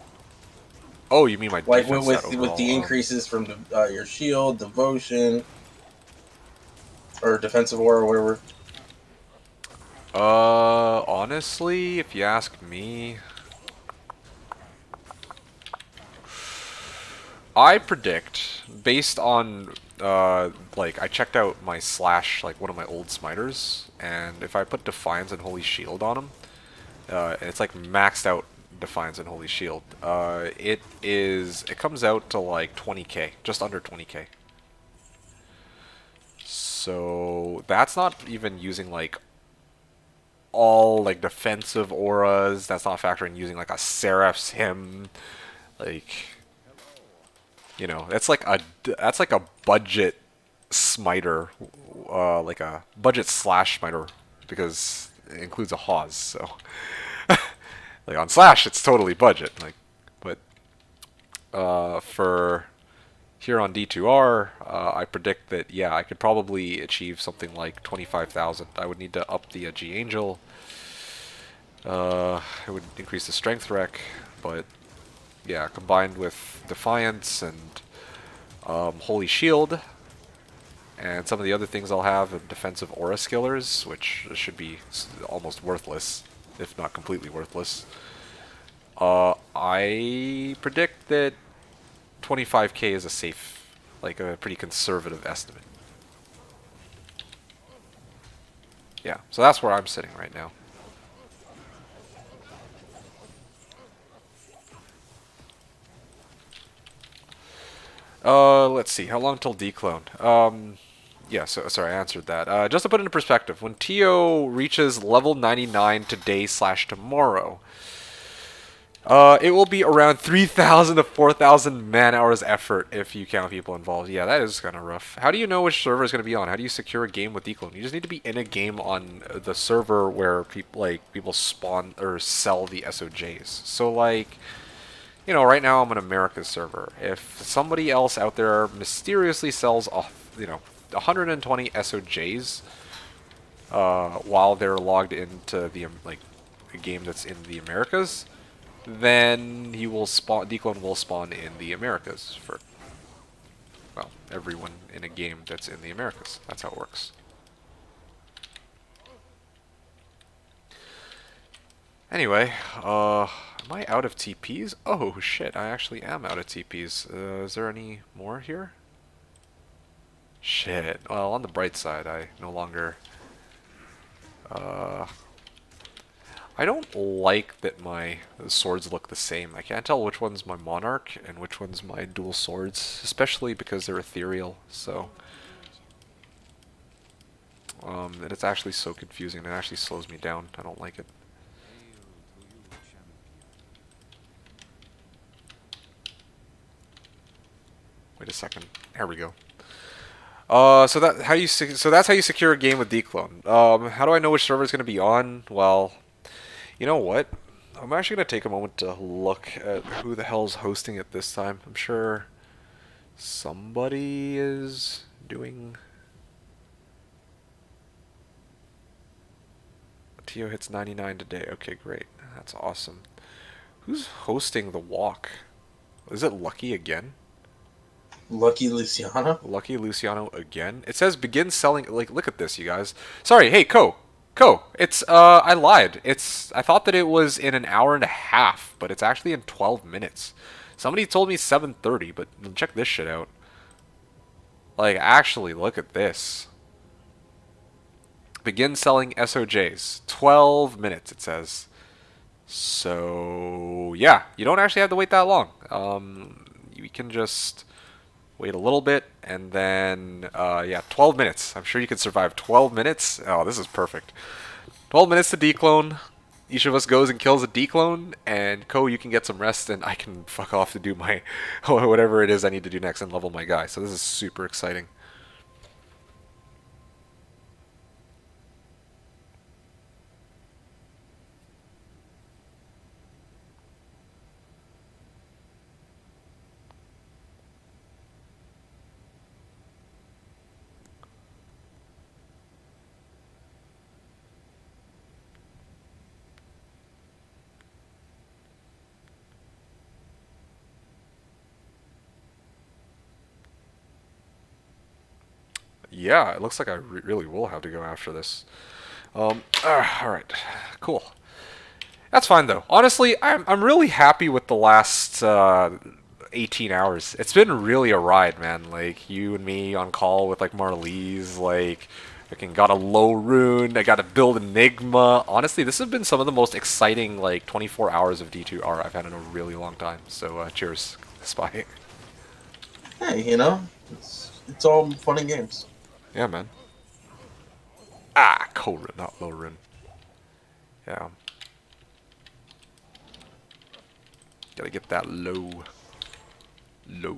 you mean my Like defense with stat with the overall? increases from your shield, devotion, or defensive aura, or whatever. Honestly, if you ask me, I predict, based on, like, I checked out my slash, like, one of my old smiters, and if I put Defiance and Holy Shield on him, and it's, like, maxed out Defiance and Holy Shield, it comes out to, like, 20k, just under 20k. So, that's not even using, like, all, like, defensive auras, that's not factoring using, like, a Seraph's Hymn, like... that's like a budget smiter, like a budget slash smiter, because it includes a Hawes. So, like on slash, it's totally budget. Like, but for here on D2R, I predict that yeah, I could probably achieve something like 25,000. I would need to up the G Angel. It would increase the strength rec, but yeah, combined with Defiance and Holy Shield, and some of the other things I'll have, and defensive aura skillers, which should be almost worthless, if not completely worthless. I predict that 25k is a safe, like a pretty conservative estimate. Yeah, so that's where I'm sitting right now. Let's see. How long till declone? Yeah, so sorry, I answered that. Just to put it into perspective, when TO reaches level 99 today/tomorrow, it will be around 3,000 to 4,000 man-hours effort if you count people involved. Yeah, that is kind of rough. How do you know which server is going to be on? How do you secure a game with declone? You just need to be in a game on the server where people spawn or sell the SOJs. So like, right now I'm on America's server. If somebody else out there mysteriously sells, 120 SOJs while they're logged into the a game that's in the Americas, then he will spawn. Declone will spawn in the Americas for, well, everyone in a game that's in the Americas. That's how it works. Anyway, am I out of TPs? Oh shit, I actually am out of TPs. Is there any more here? Shit. Well, on the bright side, I no longer I don't like that my swords look the same. I can't tell which one's my monarch and which one's my dual swords, especially because they're ethereal, so... and it's actually so confusing, it actually slows me down. I don't like it. Wait a second. There we go. So that's how you secure a game with Dclone. How do I know which server is going to be on? Well, you know what? I'm actually going to take a moment to look at who the hell's hosting it this time. I'm sure somebody is doing... Tio hits 99 today. Okay, great. That's awesome. Who's hosting the walk? Is it Lucky again? Lucky Luciano? Lucky Luciano again? It says begin selling... Like, look at this, you guys. Sorry, hey, Ko, it's, I lied. I thought that it was in an hour and a half, but it's actually in 12 minutes. Somebody told me 7:30, but check this shit out. Like, actually, look at this. Begin selling SOJs. 12 minutes, it says. So, yeah, you don't actually have to wait that long. You can just wait a little bit, and then, yeah, 12 minutes. I'm sure you can survive 12 minutes. Oh, this is perfect. 12 minutes to declone. Each of us goes and kills a declone, and Ko, you can get some rest, and I can fuck off to do my whatever it is I need to do next and level my guy. So this is super exciting. Yeah, it looks like I really will have to go after this. Alright, cool. That's fine, though. Honestly, I'm really happy with the last 18 hours. It's been really a ride, man. Like, you and me on call with, like, Marlies, like, I got a low rune, I got to build Enigma. Honestly, this has been some of the most exciting, like, 24 hours of D2R I've had in a really long time. So, cheers, Spy. Hey, you know, it's all fun and games. Yeah, man. Ah, Korun, not Lorun. Yeah. Gotta get that low. Low.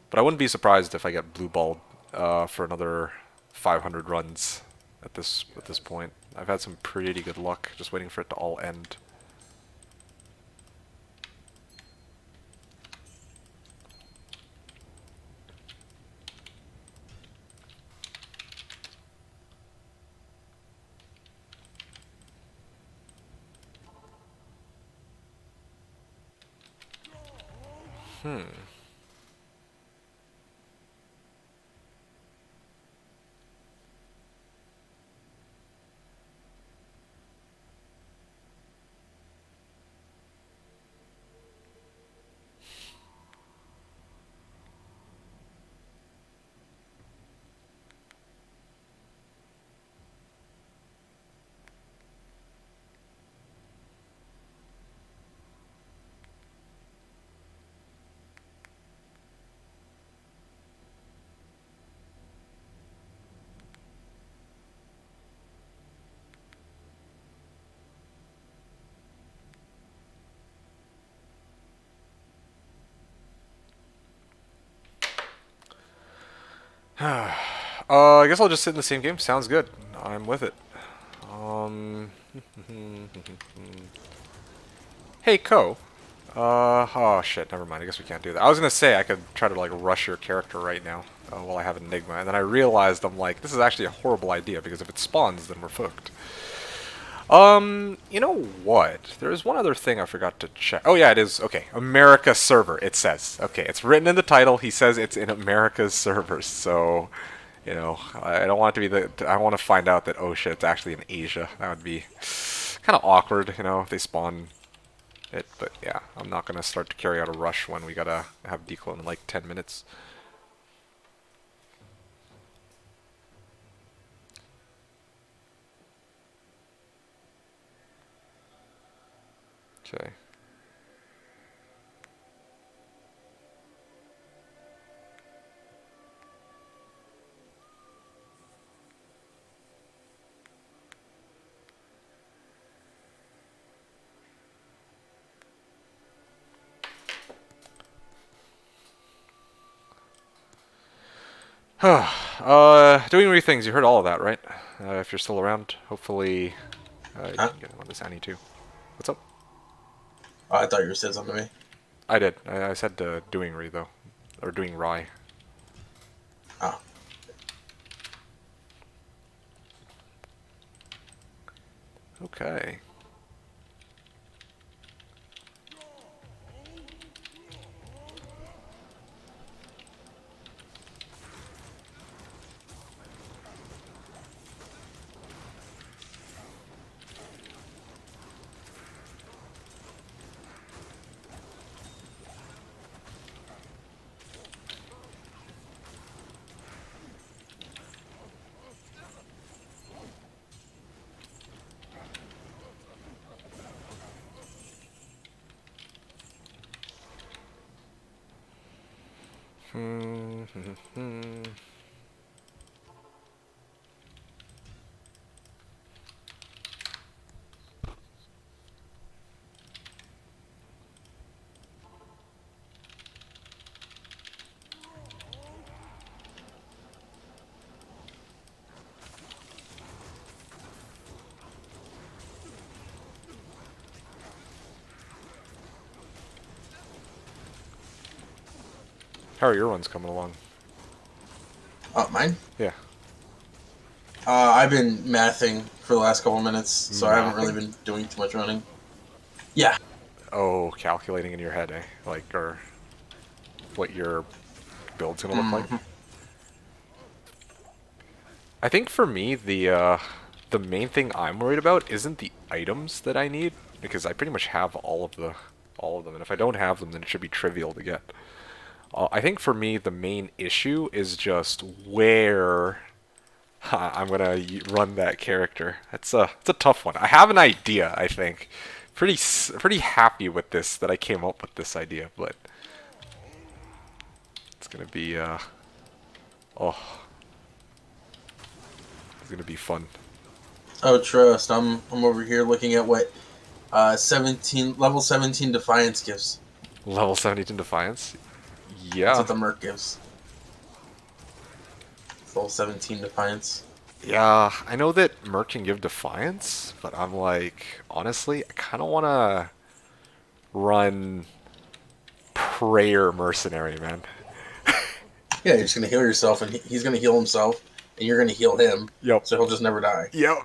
But I wouldn't be surprised if I get blue balled for another 500 runs at this point. I've had some pretty good luck just waiting for it to all end. I guess I'll just sit in the same game. Sounds good. I'm with it. Hey, Ko. Oh shit, never mind. I guess we can't do that. I was gonna say I could try to, like, rush your character right now while I have Enigma, and then I realized I'm like, this is actually a horrible idea because if it spawns, then we're fucked. You know what? There's one other thing I forgot to check. Oh yeah, it is. Okay, America server, it says. Okay, it's written in the title. He says it's in America's servers, so, you know, I don't want it to be I want to find out that, oh shit, it's actually in Asia. That would be kind of awkward, you know, if they spawn it, but yeah, I'm not going to start to carry out a rush when we gotta have declone in like 10 minutes. Okay. Doing re things. You heard all of that, right? If you're still around, hopefully you Huh? can get on this Annie too. What's up? Oh, I thought you were saying something to me. I did. I said doing re though, or doing rye. Oh. Okay. How are your runs coming along? Oh, mine? Yeah. I've been mathing for the last couple minutes, so I haven't really Mathing? been doing too much running. Yeah. Oh, calculating in your head, eh? Like, or what your build's gonna look like? Mhm. I think for me, the main thing I'm worried about isn't the items that I need, because I pretty much have all of them, and if I don't have them, then it should be trivial to get. I think for me, the main issue is just where I'm gonna run that character. It's a tough one. I have an idea, I think. Pretty happy with this, that I came up with this idea, but it's gonna be oh, it's gonna be fun. Oh, trust. I'm over here looking at what 17 level 17 Defiance gives. Level 72 Defiance. That's Yeah, what the Merc gives. It's level 17 Defiance. yeah. I know that Merc can give Defiance, but I'm like, honestly, I kind of want to run Prayer Mercenary, man. Yeah, you're just gonna heal yourself, and he's gonna heal himself, and you're gonna heal him. Yep. So he'll just never die. Yep.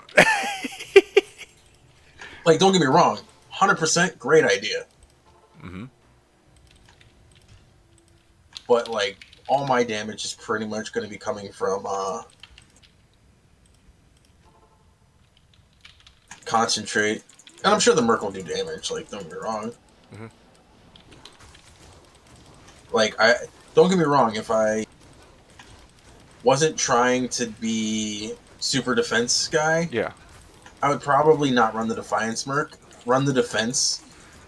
Like, don't get me wrong, 100% great idea. Mm-hmm. But like, all my damage is pretty much gonna be coming from concentrate, and I'm sure the Merc will do damage. Like, don't get me wrong. Mm-hmm. Like, I don't get me wrong. If I wasn't trying to be super defense guy, Yeah. I would probably not run the Defiance Merc. Run the defense,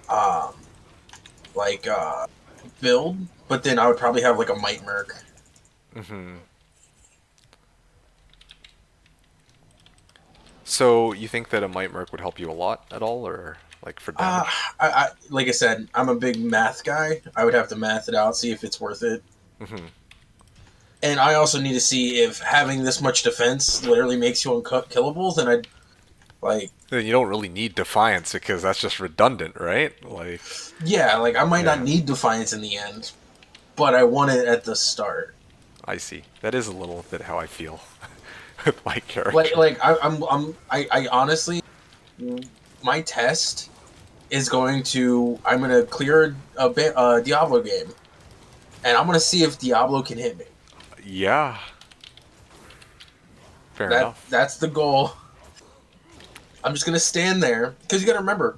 um, like build, but then I would probably have like a Might Merc. Mm-hmm. So you think that a Might Merc would help you a lot at all, or like for Uh, damage? I like I said, I'm a big math guy. I would have to math it out, see if it's worth it. Mm-hmm. And I also need to see if having this much defense literally makes you unkillables, and I'd like, Then you don't really need Defiance because that's just redundant, right? Like, yeah, like I might not yeah, need Defiance in the end, but I want it at the start. I see. That is a little bit how I feel with my character. I honestly, my test is I'm gonna clear a Diablo game, and I'm gonna see if Diablo can hit me. Yeah. Fair enough. That's the goal. I'm just gonna stand there because you gotta remember,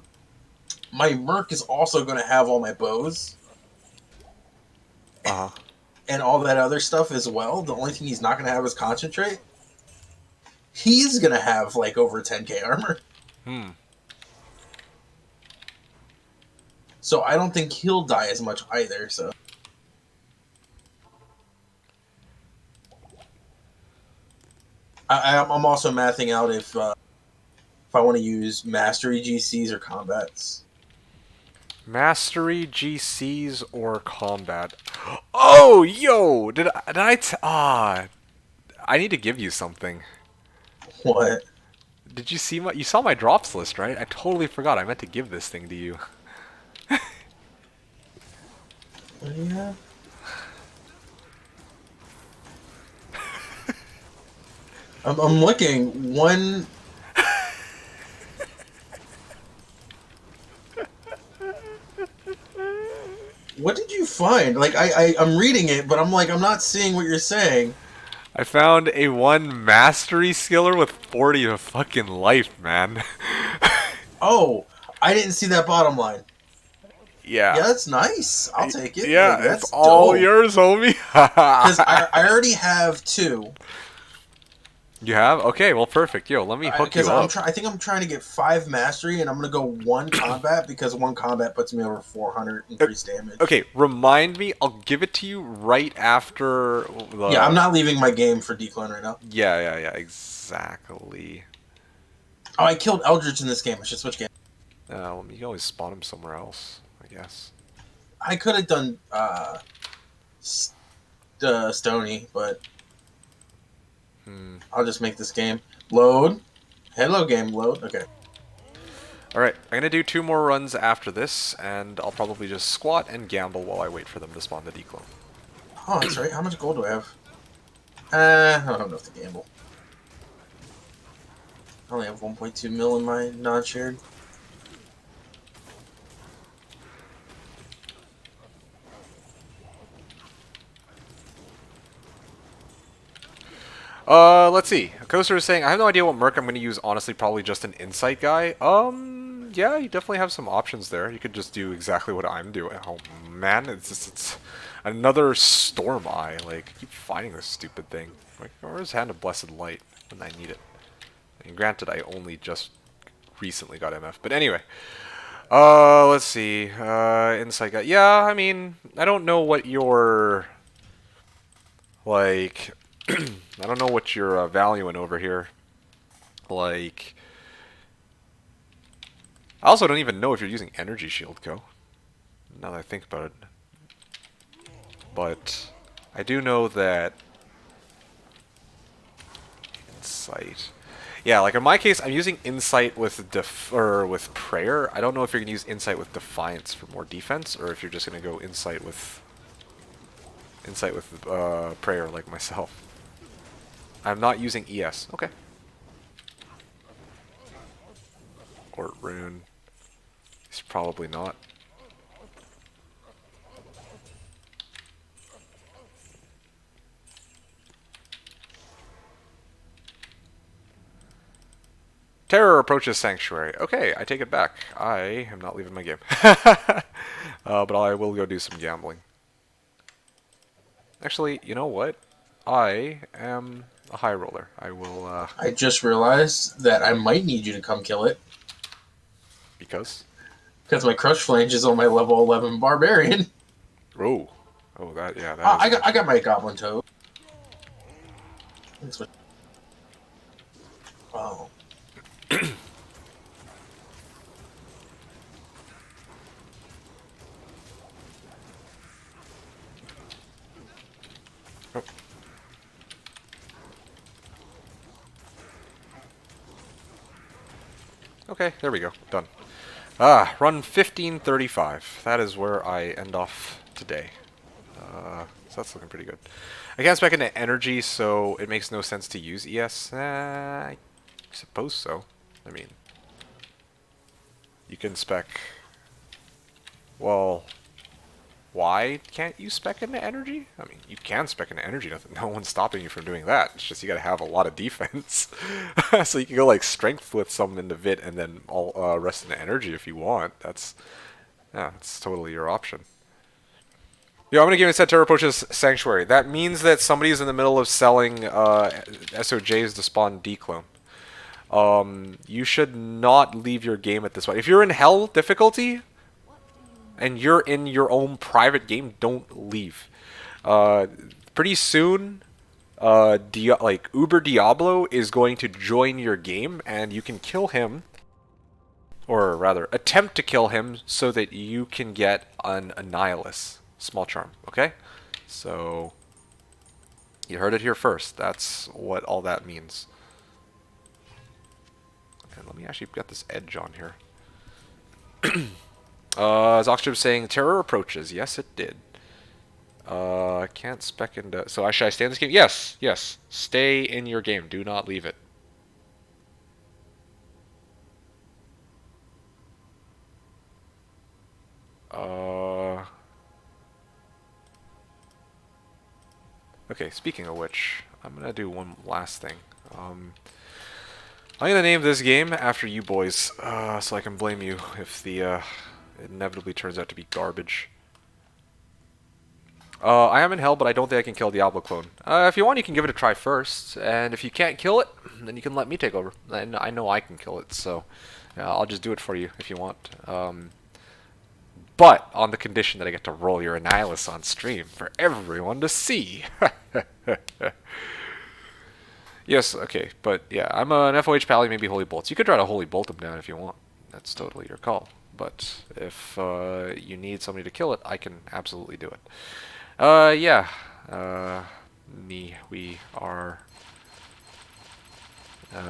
my Merc is also gonna have all my bows Uh-huh. and all that other stuff as well. The only thing he's not gonna have is concentrate. He's gonna have like over 10k armor. Hmm. So I don't think he'll die as much either. So I'm also mathing out if I want to use mastery GCs or combats. Mastery, GCs, or combat. Oh, yo! I need to give you something. What? Did you see you saw my drops list, right? I totally forgot. I meant to give this thing to you. Yeah. I'm looking. One. What did you find? Like I'm reading it, but I'm like I'm not seeing what you're saying. I found a 1 mastery skiller with 40 to fucking life, man. Oh, I didn't see that bottom line. Yeah. Yeah, that's nice. I'll take it. Yeah, Like, it's that's all dope. yours, homie. Because I already have 2. You have? Okay, well, perfect. Yo, let me hook you up. I think I'm trying to get 5 mastery, and I'm gonna go 1 combat because 1 combat puts me over 400 increased damage. Okay, remind me. I'll give it to you right after the... Yeah, I'm not leaving my game for declone right now. Yeah, exactly. Oh, I killed Eldritch in this game. I should switch game. You can always spawn him somewhere else, I guess. I could have done Stony, but I'll just make this game load. Hello, game load. Okay. Alright, I'm gonna do 2 more runs after this, and I'll probably just squat and gamble while I wait for them to spawn the declone. Oh, that's right. How much gold do I have? I don't have enough to gamble. I only have 1.2 mil in my non-shared. Let's see. Coaster is saying, I have no idea what merc I'm going to use, honestly, probably just an insight guy. Yeah, you definitely have some options there. You could just do exactly what I'm doing. Oh, man, it's another Storm Eye. Like, I keep finding this stupid thing. Like, where's Hand of Blessed Light when I need it? And granted, I only just recently got MF. But anyway. Let's see. Insight guy. Yeah, I mean, I don't know what your... Like... I don't know what you're valuing over here. Like... I also don't even know if you're using Energy Shield, Co. Now that I think about it. But... I do know that... Insight... Yeah, like in my case, I'm using Insight with with Prayer. I don't know if you're going to use Insight with Defiance for more defense, or if you're just going to go Insight with Prayer like myself. I'm not using ES. Okay. Or Rune. He's probably not. Terror approaches Sanctuary. Okay, I take it back. I am not leaving my game. But I will go do some gambling. Actually, you know what? I am a high roller. I will, I just realized that I might need you to come kill it. Because? Because my Crush Flange is on my level 11 Barbarian. Oh. Oh, that, yeah. That I got my Goblin Toad. Oh. Oh. Okay, there we go. Done. Run 1535. That is where I end off today. So that's looking pretty good. I can't spec into energy, so it makes no sense to use ES. I suppose so. I mean, you can spec... Well, why can't you spec into energy? I mean, you can spec into energy. No one's stopping you from doing that. It's just you gotta have a lot of defense. So you can go like strength with some into Vit and then all rest into energy if you want. That's totally your option. Yeah, I'm gonna give it set Terror approaches Sanctuary. That means that somebody's in the middle of selling SOJs to spawn declone. You should not leave your game at this point. If you're in Hell difficulty, and you're in your own private game, don't leave. Uh, Pretty soon, like Uber Diablo is going to join your game, and you can kill him, or rather, attempt to kill him, so that you can get an Annihilus small charm. Okay, so you heard it here first. That's what all that means. And let me actually get this edge on here. As Oxtrip saying, terror approaches. Yes, it did. Can't spec into... So should I stay in this game? Yes, yes. Stay in your game. Do not leave it. Okay, speaking of which, I'm gonna do one last thing. I'm gonna name this game after you boys, so I can blame you if the, it inevitably turns out to be garbage. I am in hell, but I don't think I can kill Diablo clone. If you want, you can give it a try first, and if you can't kill it, then you can let me take over. And I know I can kill it, so I'll just do it for you if you want. But on the condition that I get to roll your Annihilus on stream for everyone to see. Yes, okay, but yeah, I'm an FOH pally, maybe Holy Bolts. You could try to Holy Bolt him down if you want. That's totally your call. But if you need somebody to kill it, I can absolutely do it. Yeah. We are...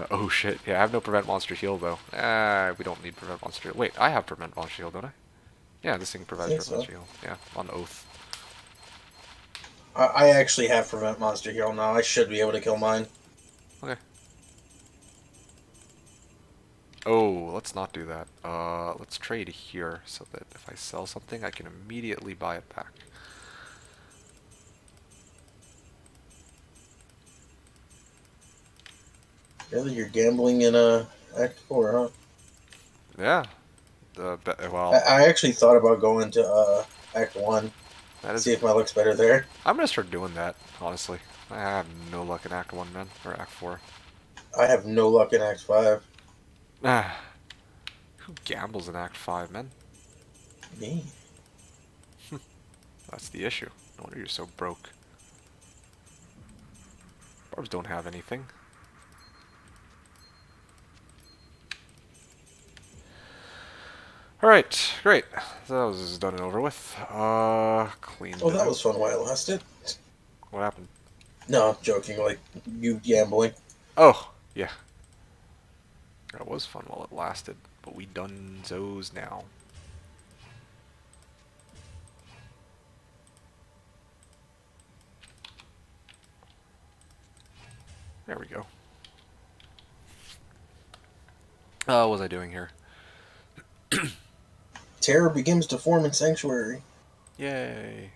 oh shit, yeah, I have no Prevent Monster Heal though. We don't need Prevent Monster Heal. Wait, I have Prevent Monster Heal, don't I? Yeah, this thing provides Prevent Monster Heal. Yeah, on Oath. I actually have Prevent Monster Heal now. I should be able to kill mine. Okay. Oh, let's not do that. Let's trade here so that if I sell something, I can immediately buy it back. Really, you're gambling in Act 4, huh? Yeah. Well, I actually thought about going to Act 1. See if my luck's better there. I'm gonna start doing that, honestly. I have no luck in Act 1, man. Or Act 4. I have no luck in Act 5. Who gambles in Act 5, man? Me. That's the issue. No wonder you're so broke. Barbs don't have anything. Alright, great. So that was done and over with. Clean. Oh, that was fun while it lasted. What happened? No, I'm joking. Like, you gambling. Oh, yeah. That was fun while it lasted, but we done those now. There we go. What was I doing here? Terror begins to form in Sanctuary. Yay.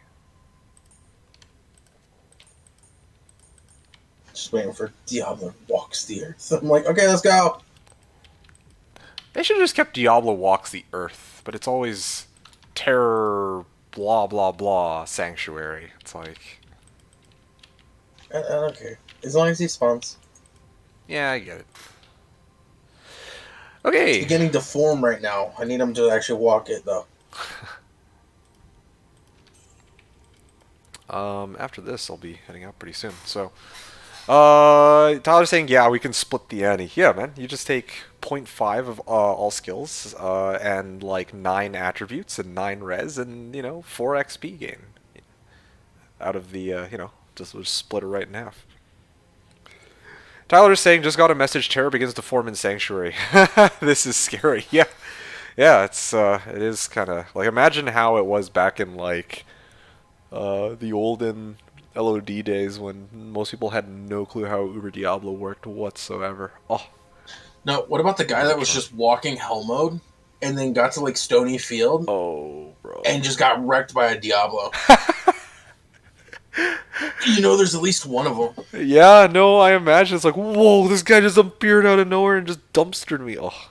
Just waiting for Diablo walks the earth. I'm like, okay, let's go. They should have just kept Diablo walks the earth, but it's always terror, blah, blah, blah, sanctuary. It's like... I don't care. As long as he spawns. Yeah, I get it. Okay. It's beginning to form right now. I need him to actually walk it, though. After this, I'll be heading out pretty soon. So, Tyler's saying, yeah, we can split the ante. Yeah, man. You just take 0.5 of all skills, and like 9 attributes and 9 res, and 4 XP gain out of the just split it right in half. Tyler is saying, just got a message, terror begins to form in Sanctuary. This is scary. Yeah. Yeah, it is kind of, like, imagine how it was back in, like, the olden LOD days when most people had no clue how Uber Diablo worked whatsoever. Oh. No, what about the guy that was just walking hell mode and then got to, like, Stony Field? Oh, bro. And just got wrecked by a Diablo. There's at least one of them. Yeah, no, I imagine. It's like, whoa, this guy just appeared out of nowhere and just dumpstered me. Oh,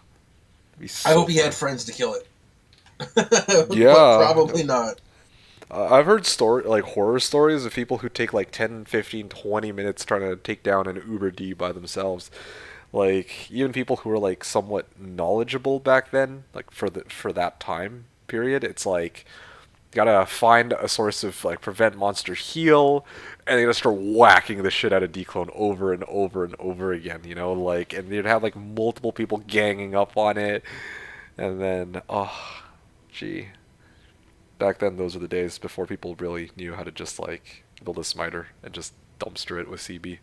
so I hope he had friends to kill it. Yeah. But probably not. I've heard horror stories of people who take like 10, 15, 20 minutes trying to take down an Uber D by themselves. Like, even people who were like somewhat knowledgeable back then, like for that time, period. It's like you gotta find a source of like prevent monster heal, and you gotta start whacking the shit out of Declone over and over and over again. You know, like, and you'd have like multiple people ganging up on it, and then gee, back then those were the days before people really knew how to just like build a smiter and just dumpster it with CB.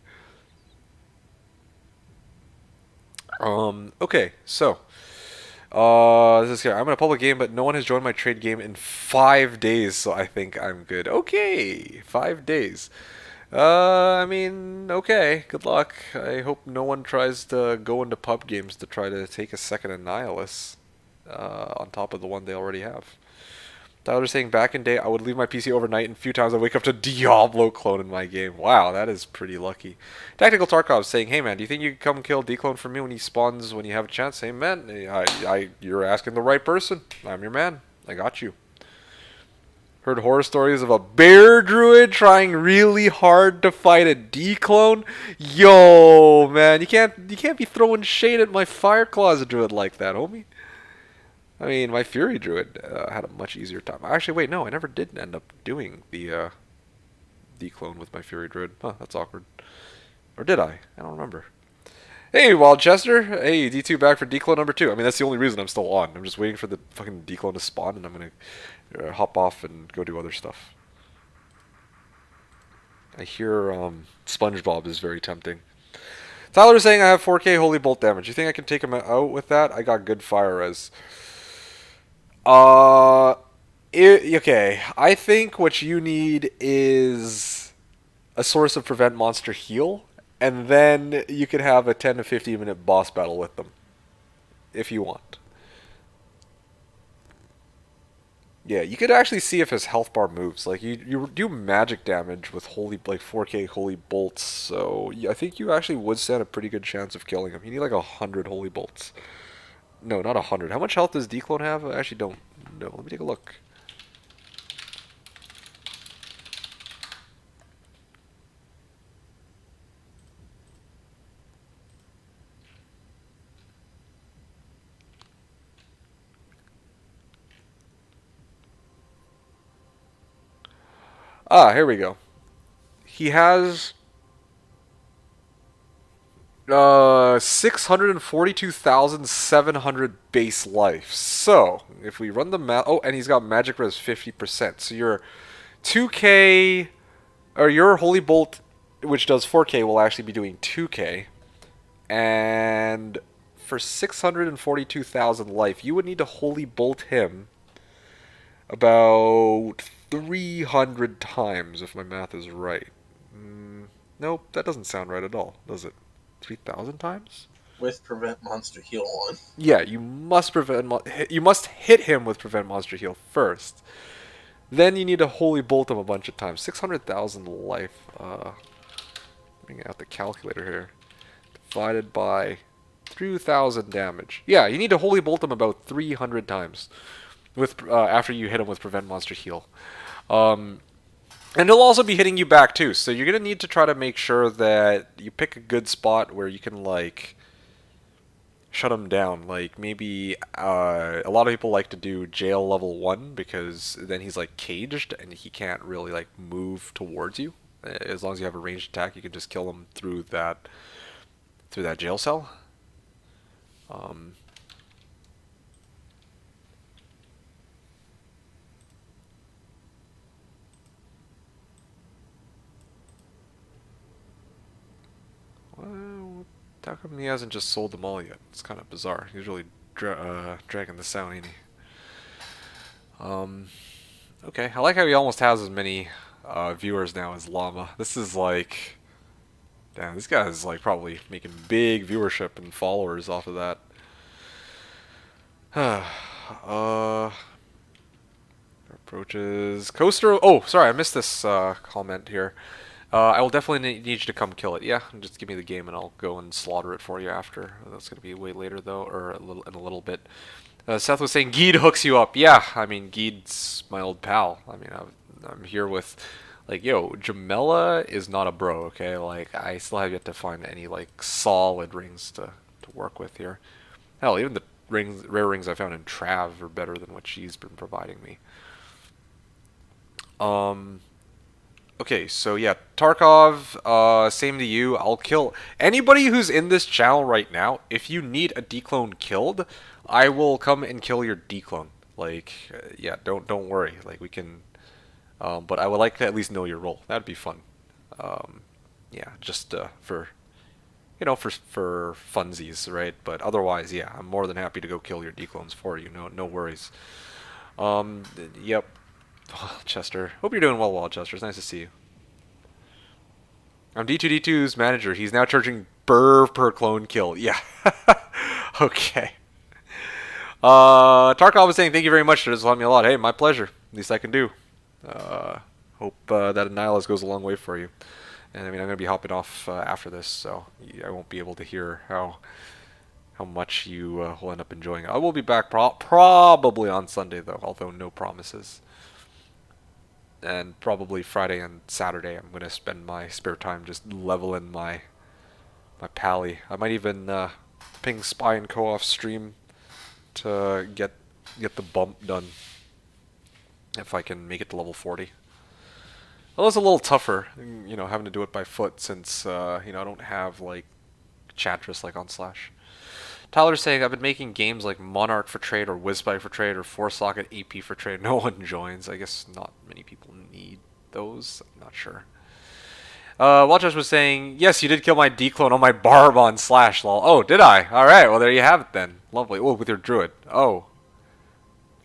Okay, so this is here. I'm in a public game, but no one has joined my trade game in 5 days, so I think I'm good. Okay, 5 days. I mean, okay, good luck. I hope no one tries to go into pub games to try to take a second Annihilus on top of the one they already have. Tyler's saying, back in day, I would leave my PC overnight, and a few times I wake up to Diablo clone in my game. Wow, that is pretty lucky. Tactical Tarkov saying, hey man, do you think you could come kill D-clone for me when he spawns when you have a chance? Hey man, you're asking the right person. I'm your man. I got you. Heard horror stories of a bear druid trying really hard to fight a D-clone? Yo, man, you can't be throwing shade at my Fire Closet druid like that, homie. I mean, my Fury Druid had a much easier time. Actually, wait, no, I never did end up doing the D-clone with my Fury Druid. Huh, that's awkward. Or did I? I don't remember. Hey, Wildchester. Hey, D2 back for D-clone number 2. I mean, that's the only reason I'm still on. I'm just waiting for the fucking D-clone to spawn, and I'm going to hop off and go do other stuff. I hear SpongeBob is very tempting. Tyler is saying I have 4k Holy Bolt damage. You think I can take him out with that? I got good fire res. Okay. I think what you need is a source of prevent monster heal, and then you could have a 10 to 15 minute boss battle with them, if you want. Yeah, you could actually see if his health bar moves. Like, you do magic damage with 4k Holy Bolts, so I think you actually would stand a pretty good chance of killing him. You need like 100 Holy Bolts. No, not 100. How much health does D-clone have? I actually don't know. Let me take a look. Here we go. He has 642,700 base life. So, if we run the math... Oh, and he's got magic res 50%. So your 2k... Or your Holy Bolt, which does 4k, will actually be doing 2k. And for 642,000 life, you would need to Holy Bolt him about 300 times, if my math is right. Nope, that doesn't sound right at all, does it? 3,000 times? With prevent monster heal on. Yeah, you must hit him with prevent monster heal first. Then you need to Holy Bolt him a bunch of times. 600,000 life. Bring out the calculator here. Divided by 2,000 damage. Yeah, you need to Holy Bolt him about 300 times with after you hit him with prevent monster heal. And he'll also be hitting you back too, so you're going to need to try to make sure that you pick a good spot where you can, like, shut him down. Like, maybe a lot of people like to do jail level 1, because then he's, like, caged and he can't really, like, move towards you. As long as you have a ranged attack, you can just kill him through that jail cell. Well, how come he hasn't just sold them all yet? It's kind of bizarre. He's really dragging this out, ain't he? Okay, I like how he almost has as many viewers now as Llama. This is like... Damn, this guy is like probably making big viewership and followers off of that. Approaches... Coaster... Oh, sorry, I missed this comment here. I will definitely need you to come kill it. Yeah, just give me the game and I'll go and slaughter it for you after. That's going to be way later though, or in a little bit. Seth was saying Geed hooks you up. Yeah, I mean, Geed's my old pal. I mean, I'm here with, like, yo, Jamela is not a bro, okay? Like, I still have yet to find any, like, solid rings to work with here. Hell, even the rare rings I found in Trav are better than what she's been providing me. Okay, so yeah, Tarkov, same to you. I'll kill anybody who's in this channel right now. If you need a declone killed, I will come and kill your declone. Like, yeah, don't worry. Like, we can, but I would like to at least know your role. That'd be fun. Yeah, just for, you know, for funsies, right? But otherwise, yeah, I'm more than happy to go kill your declones for you. No worries. Yep. Chester. Hope you're doing well, Chester. It's nice to see you. I'm D2D2's manager. He's now charging burr per clone kill. Yeah. Okay. Tarkov was saying, thank you very much. This has helped me a lot. Hey, my pleasure. Least I can do. Hope that Annihilus goes a long way for you. And I mean, I'm going to be hopping off after this, so I won't be able to hear how much you will end up enjoying it. I will be back probably on Sunday, though, although no promises. And probably Friday and Saturday, I'm going to spend my spare time just leveling my pally. I might even ping Spy and Co off stream to get the bump done if I can make it to level 40. Well, it's a little tougher, you know, having to do it by foot since you know, I don't have like Chatris like on Slash. Tyler's saying, I've been making games like Monarch for trade or Whizbike for trade or 4-socket AP for trade. No one joins. I guess not many people need those. I'm not sure. Walters was saying, yes, you did kill my declone on my barb on Slash, lol. Oh, did I? Alright, well, there you have it then. Lovely. Oh, with your druid. Oh.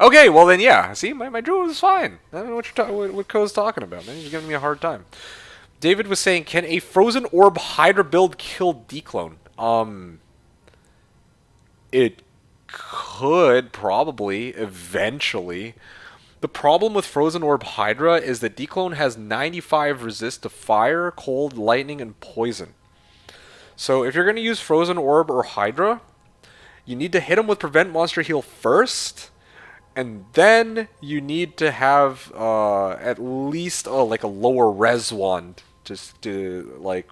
Okay, well then, yeah. See, my druid was fine. I don't know what Ko's talking about, man. He's giving me a hard time. David was saying, can a Frozen Orb Hydra build kill declone? It could, probably, eventually. The problem with Frozen Orb Hydra is that declone has 95 resist to fire, cold, lightning, and poison. So if you're going to use Frozen Orb or Hydra, you need to hit him with Prevent Monster Heal first, and then you need to have at least like a lower res wand just to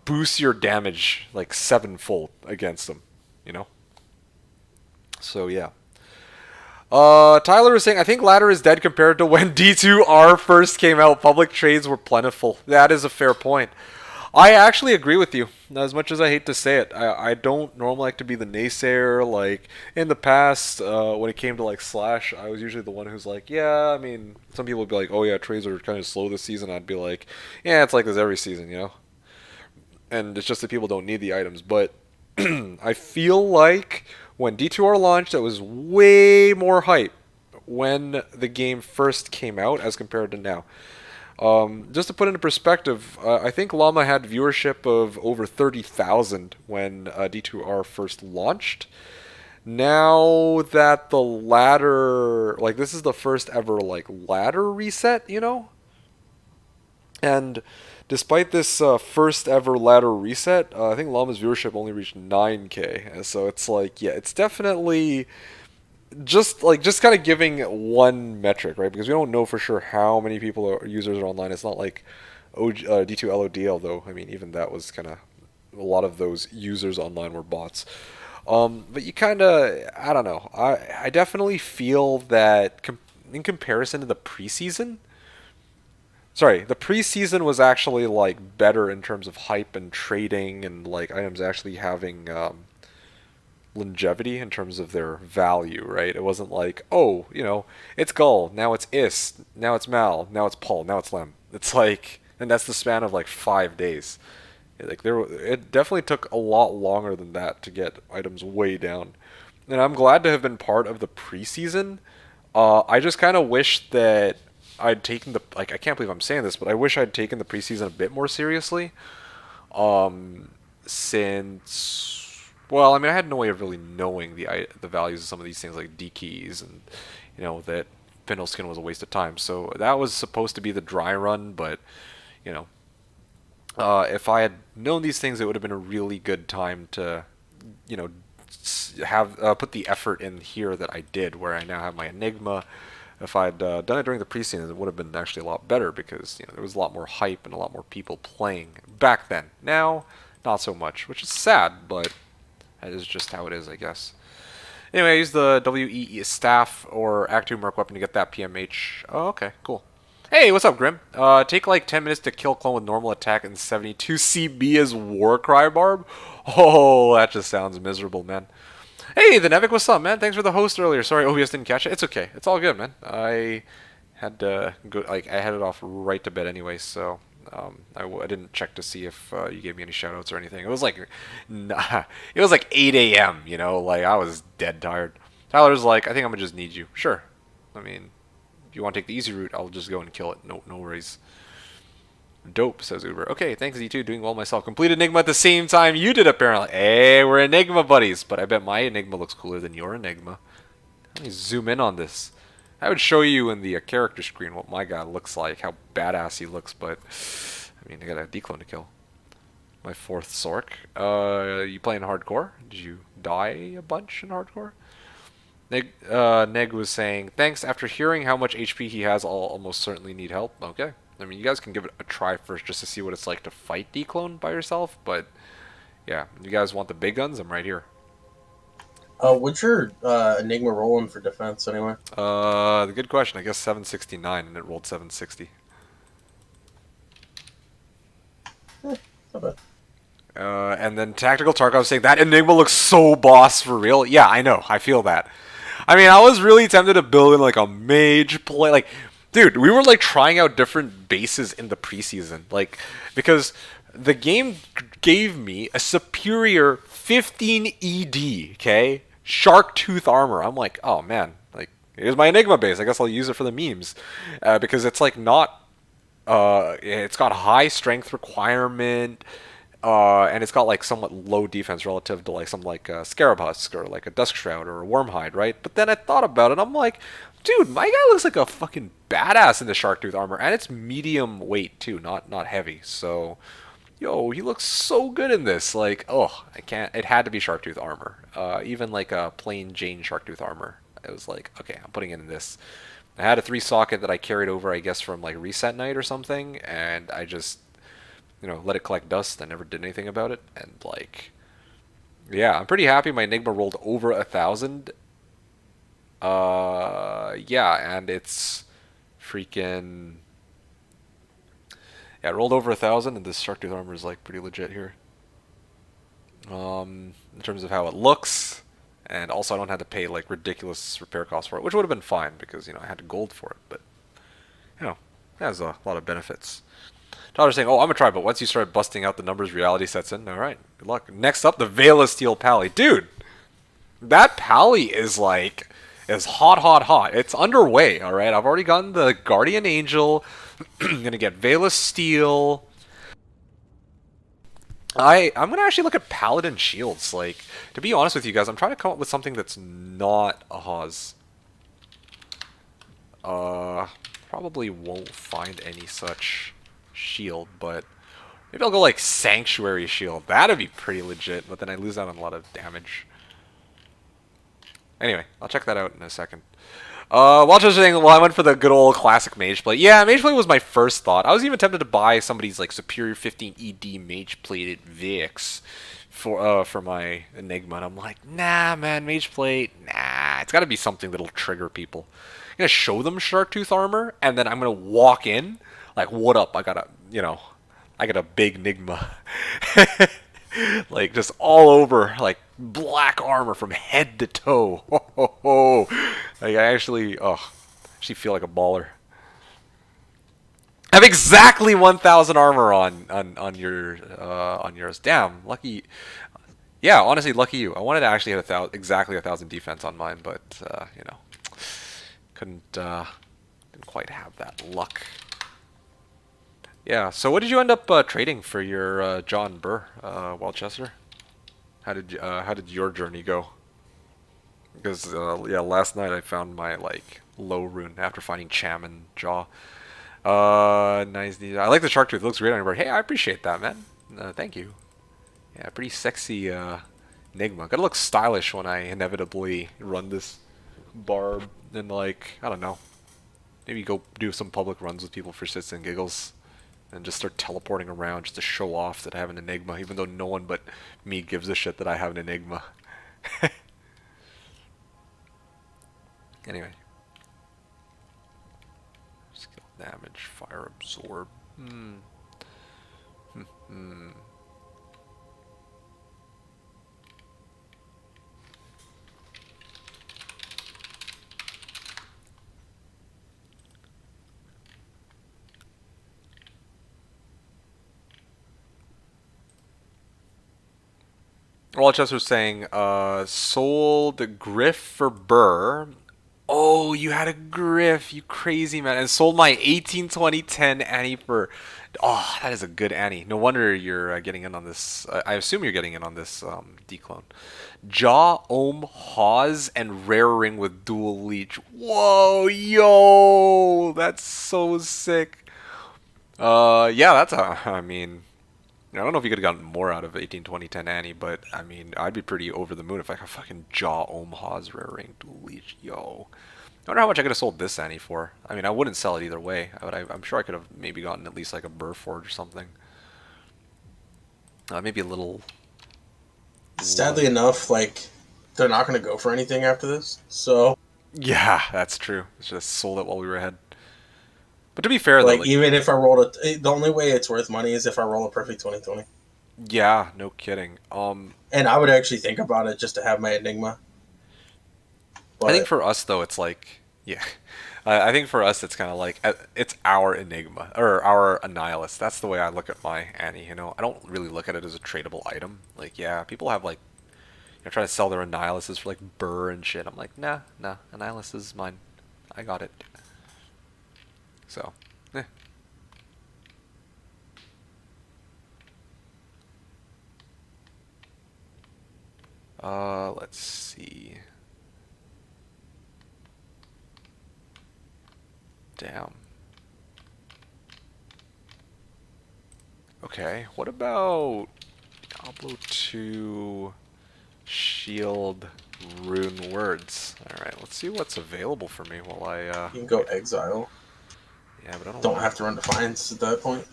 boost your damage like 7-fold against them, you know? So yeah. Tyler is saying, I think ladder is dead compared to when D2R first came out. Public trades were plentiful. That is a fair point. I actually agree with you, as much as I hate to say it. I don't normally like to be the naysayer. Like, in the past, when it came to, like, Slash, I was usually the one who's like, yeah, I mean, some people would be like, oh yeah, trades are kind of slow this season. I'd be like, yeah, it's like this every season, you know? And it's just that people don't need the items. But I feel like when D2R launched, it was way more hype when the game first came out as compared to now. Just to put into perspective, I think Llama had viewership of over 30,000 when D2R first launched. Now that the ladder, like, this is the first ever, like, ladder reset, you know? And despite this first ever ladder reset, I think Llama's viewership only reached 9K. And so it's like, yeah, it's definitely just kind of giving one metric, right? Because we don't know for sure how many users are online. It's not like D2LOD, although, I mean, even that was kind of, a lot of those users online were bots. But you kind of, I don't know. I definitely feel that in comparison to the preseason, the preseason was actually, like, better in terms of hype and trading and, like, items actually having longevity in terms of their value, right? It wasn't like, oh, you know, it's Gull, now it's Is, now it's Mal, now it's Paul, now it's Lem. It's like, and that's the span of like 5 days. Like, it definitely took a lot longer than that to get items way down. And I'm glad to have been part of the preseason. I just kind of wish that I'd taken I can't believe I'm saying this, but I wish I'd taken the preseason a bit more seriously. Since, well, I mean, I had no way of really knowing the values of some of these things, like D keys, and, you know, that Findle Skin was a waste of time. So that was supposed to be the dry run, but, you know, if I had known these things, it would have been a really good time to, you know, have put the effort in here that I did, where I now have my Enigma. If I'd done it during the preseason, it would have been actually a lot better, because, you know, there was a lot more hype and a lot more people playing back then. Now, not so much, which is sad, but That is just how it is, I guess. Anyway, I use the WEE staff or Act 2 Merc weapon to get that PMH. Oh, okay, cool. Hey, what's up, Grim? Take like 10 minutes to kill clone with normal attack and 72 CB as Warcry Barb? Oh, that just sounds miserable, man. Hey, the Nevik, what's up, man? Thanks for the host earlier. Sorry, OBS didn't catch it. It's okay. It's all good, man. I had to go, like, I headed off right to bed anyway, so I didn't check to see if you gave me any shoutouts or anything. It was like, nah, it was like 8 a.m., you know, like I was dead tired. Tyler's like, I think I'm gonna just need you. Sure. I mean, if you want to take the easy route, I'll just go and kill it. No worries. Dope, says Uber. Okay, thanks, D2. Doing well myself. Complete Enigma at the same time you did, apparently. Hey, we're Enigma buddies. But I bet my Enigma looks cooler than your Enigma. Let me zoom in on this. I would show you in the character screen what my guy looks like, how badass he looks, but I mean, I got a declone to kill. My 4th Sork. You playing hardcore? Did you die a bunch in hardcore? Neg was saying, thanks, after hearing how much HP he has, I'll almost certainly need help. Okay. I mean, you guys can give it a try first just to see what it's like to fight declone by yourself, but yeah, you guys want the big guns? I'm right here. What's your Enigma rolling for defense anyway? The good question. I guess 769, and it rolled 760. Not bad. And then Tactical Tarkov saying, that Enigma looks so boss for real. Yeah, I know. I feel that. I mean, I was really tempted to build in like a mage play. Like, dude, we were like trying out different bases in the preseason. Like, because the game gave me a superior 15 ED, okay? Shark tooth armor. I'm like, oh man, like, here's my Enigma base. I guess I'll use it for the memes. Because it's like not, it's got high strength requirement, and it's got like somewhat low defense relative to like something like a Scarab Husk or like a Dusk Shroud or a Wormhide, right? But then I thought about it, I'm like, dude, my guy looks like a fucking badass in the shark tooth armor, and it's medium weight too, not heavy. So, yo, he looks so good in this. Like, oh, I can't. It had to be shark tooth armor. Even like a plain Jane shark tooth armor. It was like, okay, I'm putting it in this. I had a 3-socket that I carried over, I guess, from like reset night or something, and I just, you know, let it collect dust. I never did anything about it, and like, yeah, I'm pretty happy. My Enigma rolled over 1,000. Yeah, and it's freaking, yeah, it rolled over 1,000, and this shark tooth armor is like pretty legit here. In terms of how it looks, and also I don't have to pay like ridiculous repair costs for it, which would have been fine because, you know, I had to gold for it, but you know, it has a lot of benefits. Tyler's saying, oh, I'm gonna try, but once you start busting out the numbers, reality sets in. All right, good luck. Next up, the Veil of Steel Pally. Dude, that Pally is like, is hot. It's underway, all right? I've already gotten the Guardian Angel. I'm gonna get Veil of Steel. I'm gonna actually look at Paladin Shields. Like, to be honest with you guys, I'm trying to come up with something that's not a Hawes. Probably won't find any such shield, but maybe I'll go like Sanctuary Shield. That'd be pretty legit, but then I lose out on a lot of damage. Anyway, I'll check that out in a second. Walter's saying, well, I went for the good old classic Mage Plate. Yeah, Mage Plate was my first thought. I was even tempted to buy somebody's like Superior 15 ED Mage Plated VX for my Enigma, and I'm like, nah, man, Mage Plate, nah. It's got to be something that'll trigger people. I'm gonna show them Shark Tooth armor, and then I'm gonna walk in like, what up? I got a big Enigma. Like, just all over, like, black armor from head to toe. Ho, ho, ho. Like, I actually feel like a baller. I have exactly 1,000 armor on yours. Damn, lucky. Yeah, honestly, lucky you. I wanted to actually hit exactly 1,000 defense on mine, but you know, didn't quite have that luck. Yeah, so what did you end up trading for your John Burr, Wildchester? How did your journey go? Because yeah, last night I found my like low rune after finding Cham and Jaw. Nice. I like the shark tooth. It looks great on your board. Hey, I appreciate that, man. Thank you. Yeah, pretty sexy Enigma. Gotta look stylish when I inevitably run this barb and like, I don't know, maybe go do some public runs with people for shits and giggles. and just start teleporting around just to show off that I have an Enigma, even though no one but me gives a shit that I have an Enigma. Anyway. Skill damage, fire absorb. Rochester's saying, sold Griff for Burr. Oh, you had a Griff, you crazy man. And sold my 182010 Annie for... Oh, that is a good Annie. No wonder you're getting in on this. I assume you're getting in on this declone. Jaw, Ohm, Hawes, and Rare Ring with Dual Leech. Whoa, yo! That's so sick. Yeah, that's I mean... I don't know if you could have gotten more out of 182010 Annie, but I mean, I'd be pretty over the moon if I could fucking Jaw, Ohm, Hawes, Rare Ring, Dual Leech. Yo. I wonder how much I could have sold this Annie for. I mean, I wouldn't sell it either way. I'm sure I could have maybe gotten at least like a Burr Forge or something. Maybe a little... Sadly enough, like, they're not going to go for anything after this, so... Yeah, that's true. It's just sold it while we were ahead. But to be fair, like, though... Like, even if I rolled the only way it's worth money is if I roll a perfect 2020. yeah, no kidding. And I would actually think about it just to have my Enigma. But I think for us, though, it's like... Yeah. I think for us, it's kind of like... It's our Enigma. Or our Annihilus. That's the way I look at my Annie, you know? I don't really look at it as a tradable item. Like, yeah, people have, like... You know, trying to sell their Annihiluses for, like, Burr and shit. I'm like, nah. Annihilus is mine. I got it. So, let's see. Damn. Okay, what about Diablo 2 Shield Rune Words? Alright, let's see what's available for me while I, you can go Exile. Yeah, but I don't have to run Defiance at that point.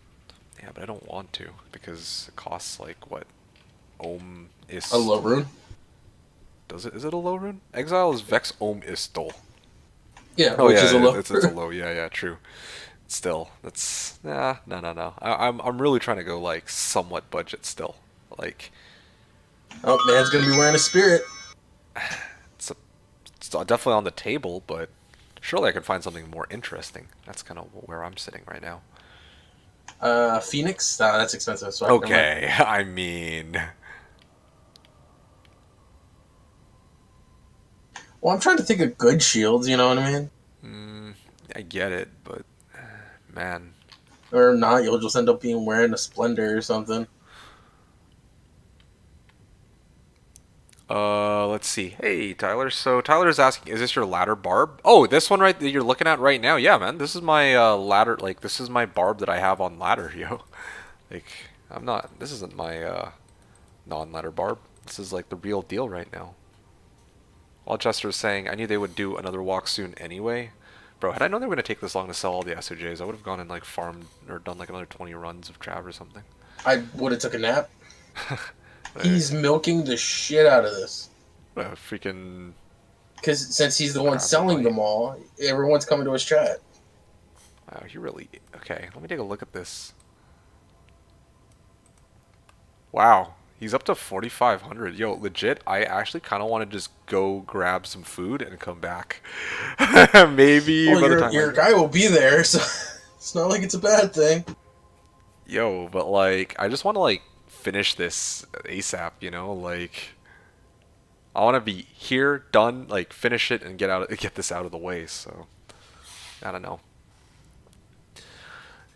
Yeah, but I don't want to, because it costs, like, what? Ohm is... A low rune? Does it? Is it a low rune? Exile is Vex Ohm Istol. Yeah, oh, which yeah, is a low. It's a low. Yeah, true. Still, that's no. I'm really trying to go like somewhat budget still. Like, oh, man's gonna be wearing a spirit. It's definitely on the table, but surely I could find something more interesting. That's kind of where I'm sitting right now. Phoenix? That's expensive. So Okay, I mean, well, I'm trying to think of good shields. You know what I mean? I get it, but man, Or not, you'll just end up being wearing a Splendor or something. Let's see. Hey, Tyler. So Tyler's asking, is this your ladder barb? Oh, this one right that you're looking at right now. Yeah, man. This is my ladder. Like, this is my barb that I have on ladder, yo. Like, I'm not. This isn't my non-ladder barb. This is like the real deal right now. While Chester is saying, I knew they would do another walk soon anyway. Bro, had I known they were gonna take this long to sell all the SOJs, I would have gone and like farmed or done like another 20 runs of Trav or something. I would have took a nap. He's milking the shit out of this. Freaking... Because since he's the one selling them all, everyone's coming to his chat. Wow, he really... Okay, let me take a look at this. Wow, he's up to 4,500. Yo, legit, I actually kind of want to just go grab some food and come back. Maybe well, by the time your guy will be there, so it's not like it's a bad thing. Yo, but like, I just want to like finish this ASAP, you know? Like, I want to be here, done, like finish it and get this out of the way. So, I don't know.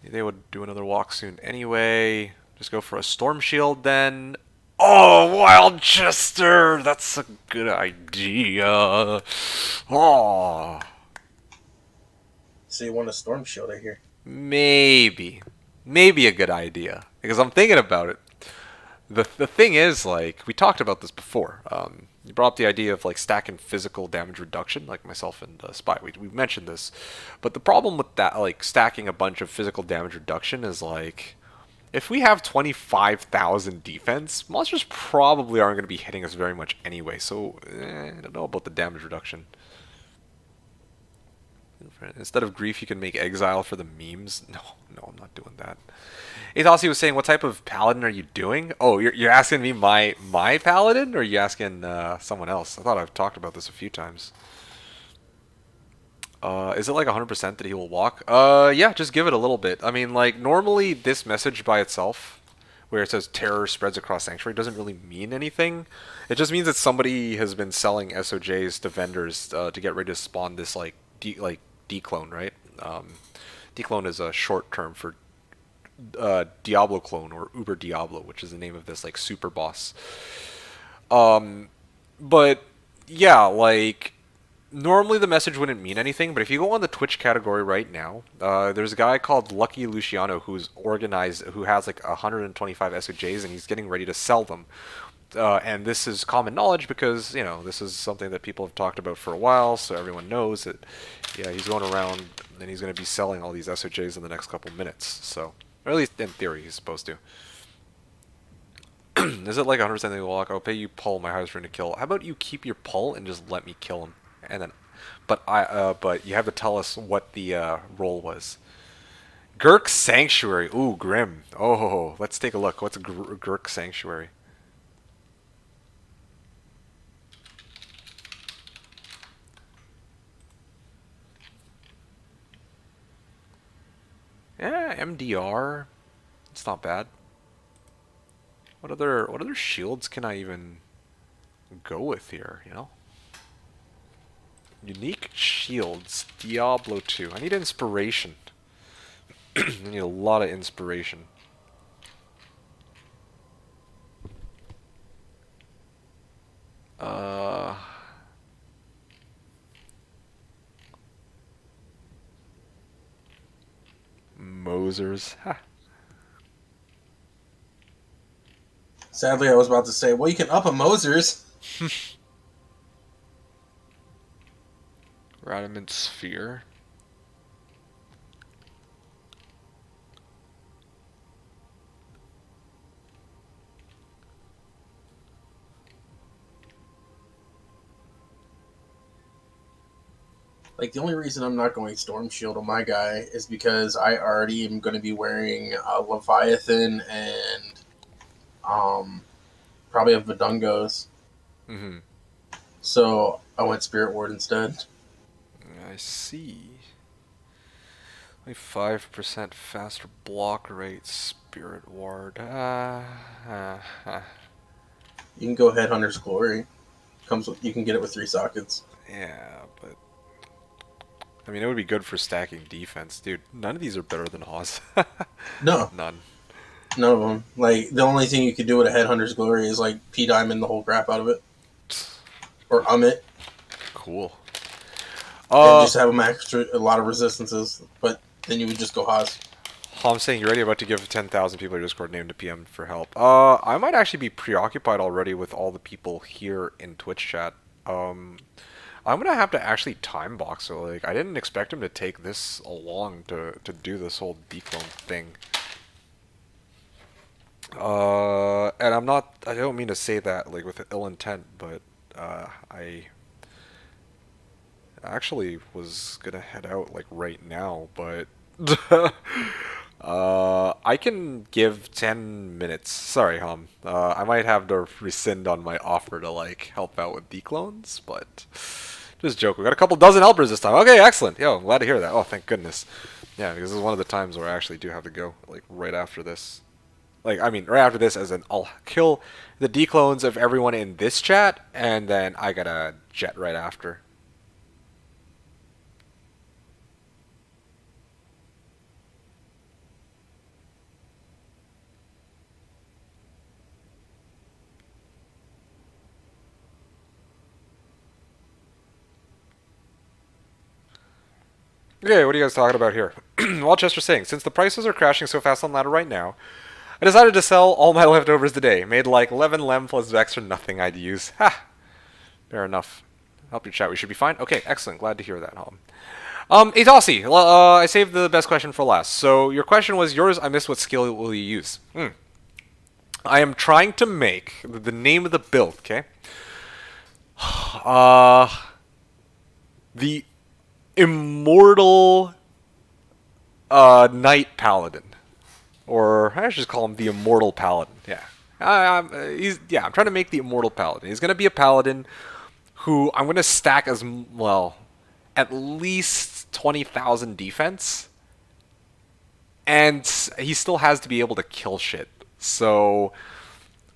They would do another walk soon anyway. Just go for a storm shield then. Oh, Wildchester! That's a good idea. Oh. So you want a storm shield, I hear. Maybe a good idea. Because I'm thinking about it. The thing is, like, we talked about this before. You brought up the idea of like stacking physical damage reduction, like myself and Spy. We mentioned this, but the problem with that, like stacking a bunch of physical damage reduction, is like if we have 25,000 defense, monsters probably aren't going to be hitting us very much anyway. So I don't know about the damage reduction. Instead of grief, you can make exile for the memes. No, no, I'm not doing that. Athossi was saying, what type of paladin are you doing? Oh, you're asking me my paladin, or are you asking someone else? I thought I've talked about this a few times. Is it like 100% that he will walk? Yeah, just give it a little bit. I mean, like, normally this message by itself, where it says terror spreads across Sanctuary, doesn't really mean anything. It just means that somebody has been selling SOJs to vendors to get ready to spawn this, like, D-clone, right? D-clone is a short term for Diablo clone, or Uber Diablo, which is the name of this, like, super boss. But, yeah, like, normally the message wouldn't mean anything, but if you go on the Twitch category right now, there's a guy called Lucky Luciano who has like 125 SOJs, and he's getting ready to sell them. And this is common knowledge because, you know, this is something that people have talked about for a while, so everyone knows that, yeah, he's going around and he's going to be selling all these SOJs in the next couple minutes. So, or at least in theory, he's supposed to. Is it like 100% they will walk? I'll pay you pull my highest ring to kill. How about you keep your pull and just let me kill him? And then, but you have to tell us what the roll was. Gurk Sanctuary. Ooh, grim. Oh, let's take a look. What's a Gurk Sanctuary? Yeah, MDR. It's not bad. What other shields can I even go with here, you know? Unique shields. Diablo 2. I need inspiration. I need a lot of inspiration. Mosers. Ha. Sadly, I was about to say, well, you can up a Mosers. Radamant Sphere. Like, the only reason I'm not going Storm Shield on my guy is because I already am going to be wearing Leviathan and probably have Vidungos. Mm-hmm. So I went Spirit Ward instead. I see. Only 5% faster block rate, Spirit Ward. You can go Headhunter's Glory. You can get it with 3 sockets. Yeah, but I mean, it would be good for stacking defense, dude. None of these are better than Oz. No, None. none of them. Like, the only thing you could do with a Headhunter's Glory is like P-Diamond the whole crap out of it, or it. Cool. And just have a lot of resistances, but then you would just go Haas. I'm saying you're already about to give 10,000 people your Discord name to PM for help. I might actually be preoccupied already with all the people here in Twitch chat. I'm gonna have to actually time box it. Like, I didn't expect him to take this long to do this whole declone thing. And I don't mean to say that like with ill intent, but I actually was gonna head out like right now, but I can give 10 minutes. Sorry, I might have to rescind on my offer to like help out with declones, but just joke. We got a couple dozen helpers this time. Okay, excellent. Yo, I'm glad to hear that. Oh, thank goodness. Yeah, because this is one of the times where I actually do have to go like right after this. Like, I mean, right after this, as in I'll kill the declones of everyone in this chat, and then I gotta jet right after. Okay, what are you guys talking about here? Well, Chester's saying, since the prices are crashing so fast on ladder right now, I decided to sell all my leftovers today. Made like 11 lem plus Vex or nothing I'd use. Ha! Fair enough. Help your chat, we should be fine. Okay, excellent. Glad to hear that, Hom. Itossi, I saved the best question for last. So your question was yours. I missed what skill will you use? I am trying to make the name of the build, okay? The Immortal Knight Paladin. Or I should just call him the Immortal Paladin. Yeah. I'm trying to make the Immortal Paladin. He's going to be a Paladin who I'm going to stack as, well, at least 20,000 defense. And he still has to be able to kill shit. So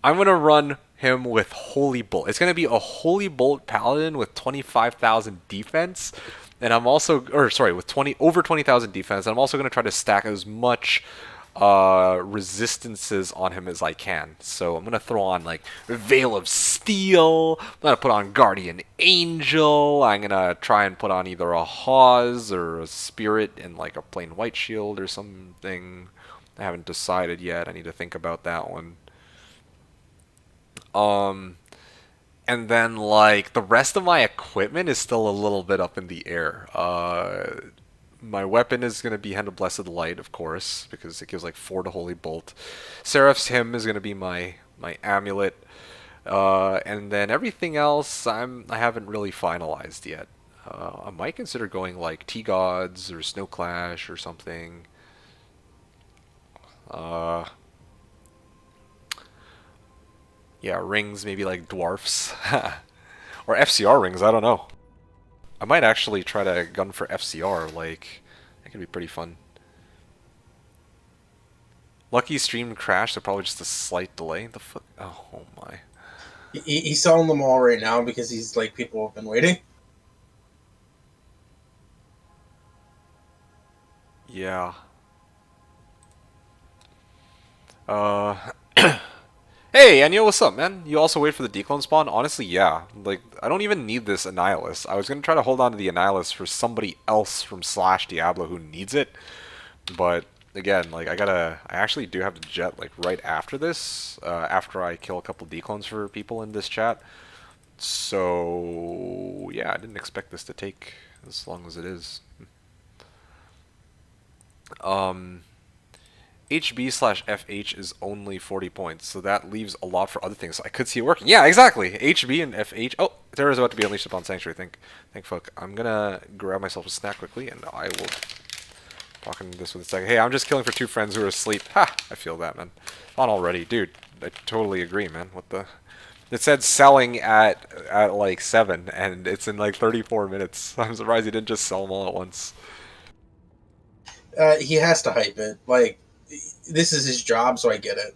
I'm going to run him with Holy Bolt. It's going to be a Holy Bolt Paladin with 25,000 defense. And I'm also, with over 20,000 defense. And I'm also going to try to stack as much resistances on him as I can. So I'm gonna throw on like Veil of Steel, I'm gonna put on Guardian Angel, I'm gonna try and put on either a Hawes or a Spirit and like a plain white shield or something. I haven't decided yet. I need to think about that one. And then like the rest of my equipment is still a little bit up in the air. My weapon is going to be Hand of Blessed Light, of course, because it gives like 4 to Holy Bolt. Seraph's Hymn is going to be my amulet. And then everything else I haven't really finalized yet. I might consider going like T-Gods or Snow Clash or something. Yeah, rings, maybe like dwarfs. Or FCR rings, I don't know. I might actually try to gun for FCR, like, that could be pretty fun. Lucky stream crashed, so probably just a slight delay. The fuck? Oh my. He's selling them all right now because he's like, people have been waiting. Yeah. Hey, Anya, what's up, man? You also wait for the declone spawn? Honestly, yeah. Like, I don't even need this Annihilus. I was gonna try to hold on to the Annihilus for somebody else from /Diablo who needs it. But, again, like, I actually do have to jet, like, right after this. After I kill a couple declones for people in this chat. So, yeah, I didn't expect this to take as long as it is. HB/FH is only 40 points, so that leaves a lot for other things. So I could see it working. Yeah, exactly. HB and FH. Oh, Terror is about to be unleashed upon Sanctuary. Thank fuck. I'm gonna grab myself a snack quickly, and I will talk into this with a second. Hey, I'm just killing for 2 friends who are asleep. Ha! I feel that, man. On already, dude. I totally agree, man. What the? It said selling at like 7, and it's in like 34 minutes. I'm surprised he didn't just sell them all at once. He has to hype it. Like, this is his job, so I get it.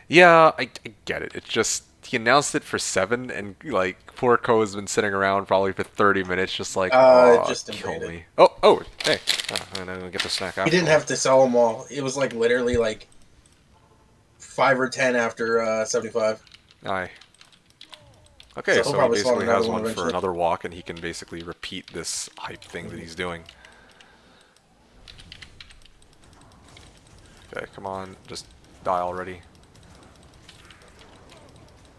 Yeah, I get it. It's just, he announced it for 7, and, like, poor Ko has been sitting around probably for 30 minutes just like, oh, just kill invaded. me. Oh, hey. And I'm gonna get the snack out. He didn't have to sell them all. It was, like, literally, like, 5 or 10 after 75. Aye. Okay, So so he'll he probably spawn basically another has one one for eventually. another walk, and he can basically repeat this hype thing that he's doing. Okay, come on, just die already.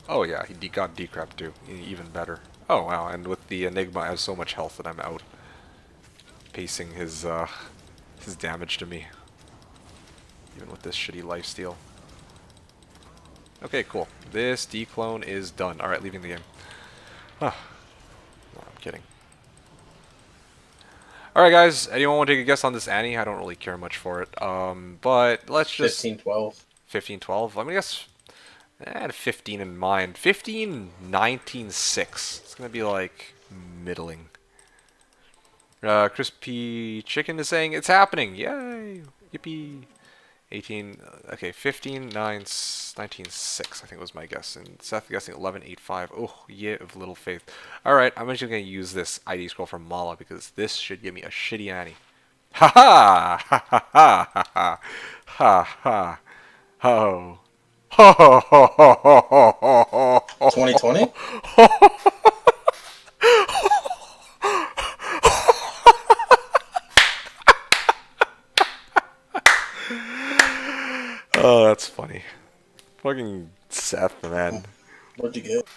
Oh yeah, he got decrapped too. Even better. Oh wow, and with the Enigma, I have so much health that I'm out. Pacing his damage to me. Even with this shitty lifesteal. Okay, cool. This declone is done. Alright, leaving the game. Huh. No, I'm kidding. Alright guys, anyone want to take a guess on this Annie? I don't really care much for it. But let's just... 15-12. 15-12? Let me guess... I had 15 in mind. 15-19-6. It's gonna be like... middling. Crispy Chicken is saying, it's happening! Yay! Yippee! 18... Okay, 15-19-6 I think was my guess. And Seth guessing 11-8-5. Oh, yeah, of little faith. Alright, I'm actually going to use this ID scroll from Mala because this should give me a shitty Annie. Ha ha! Ha ha ha ha! Ha ha! Ho! Ho ho ho ho ho ho ho! 2020? Oh, that's funny. What'd you get?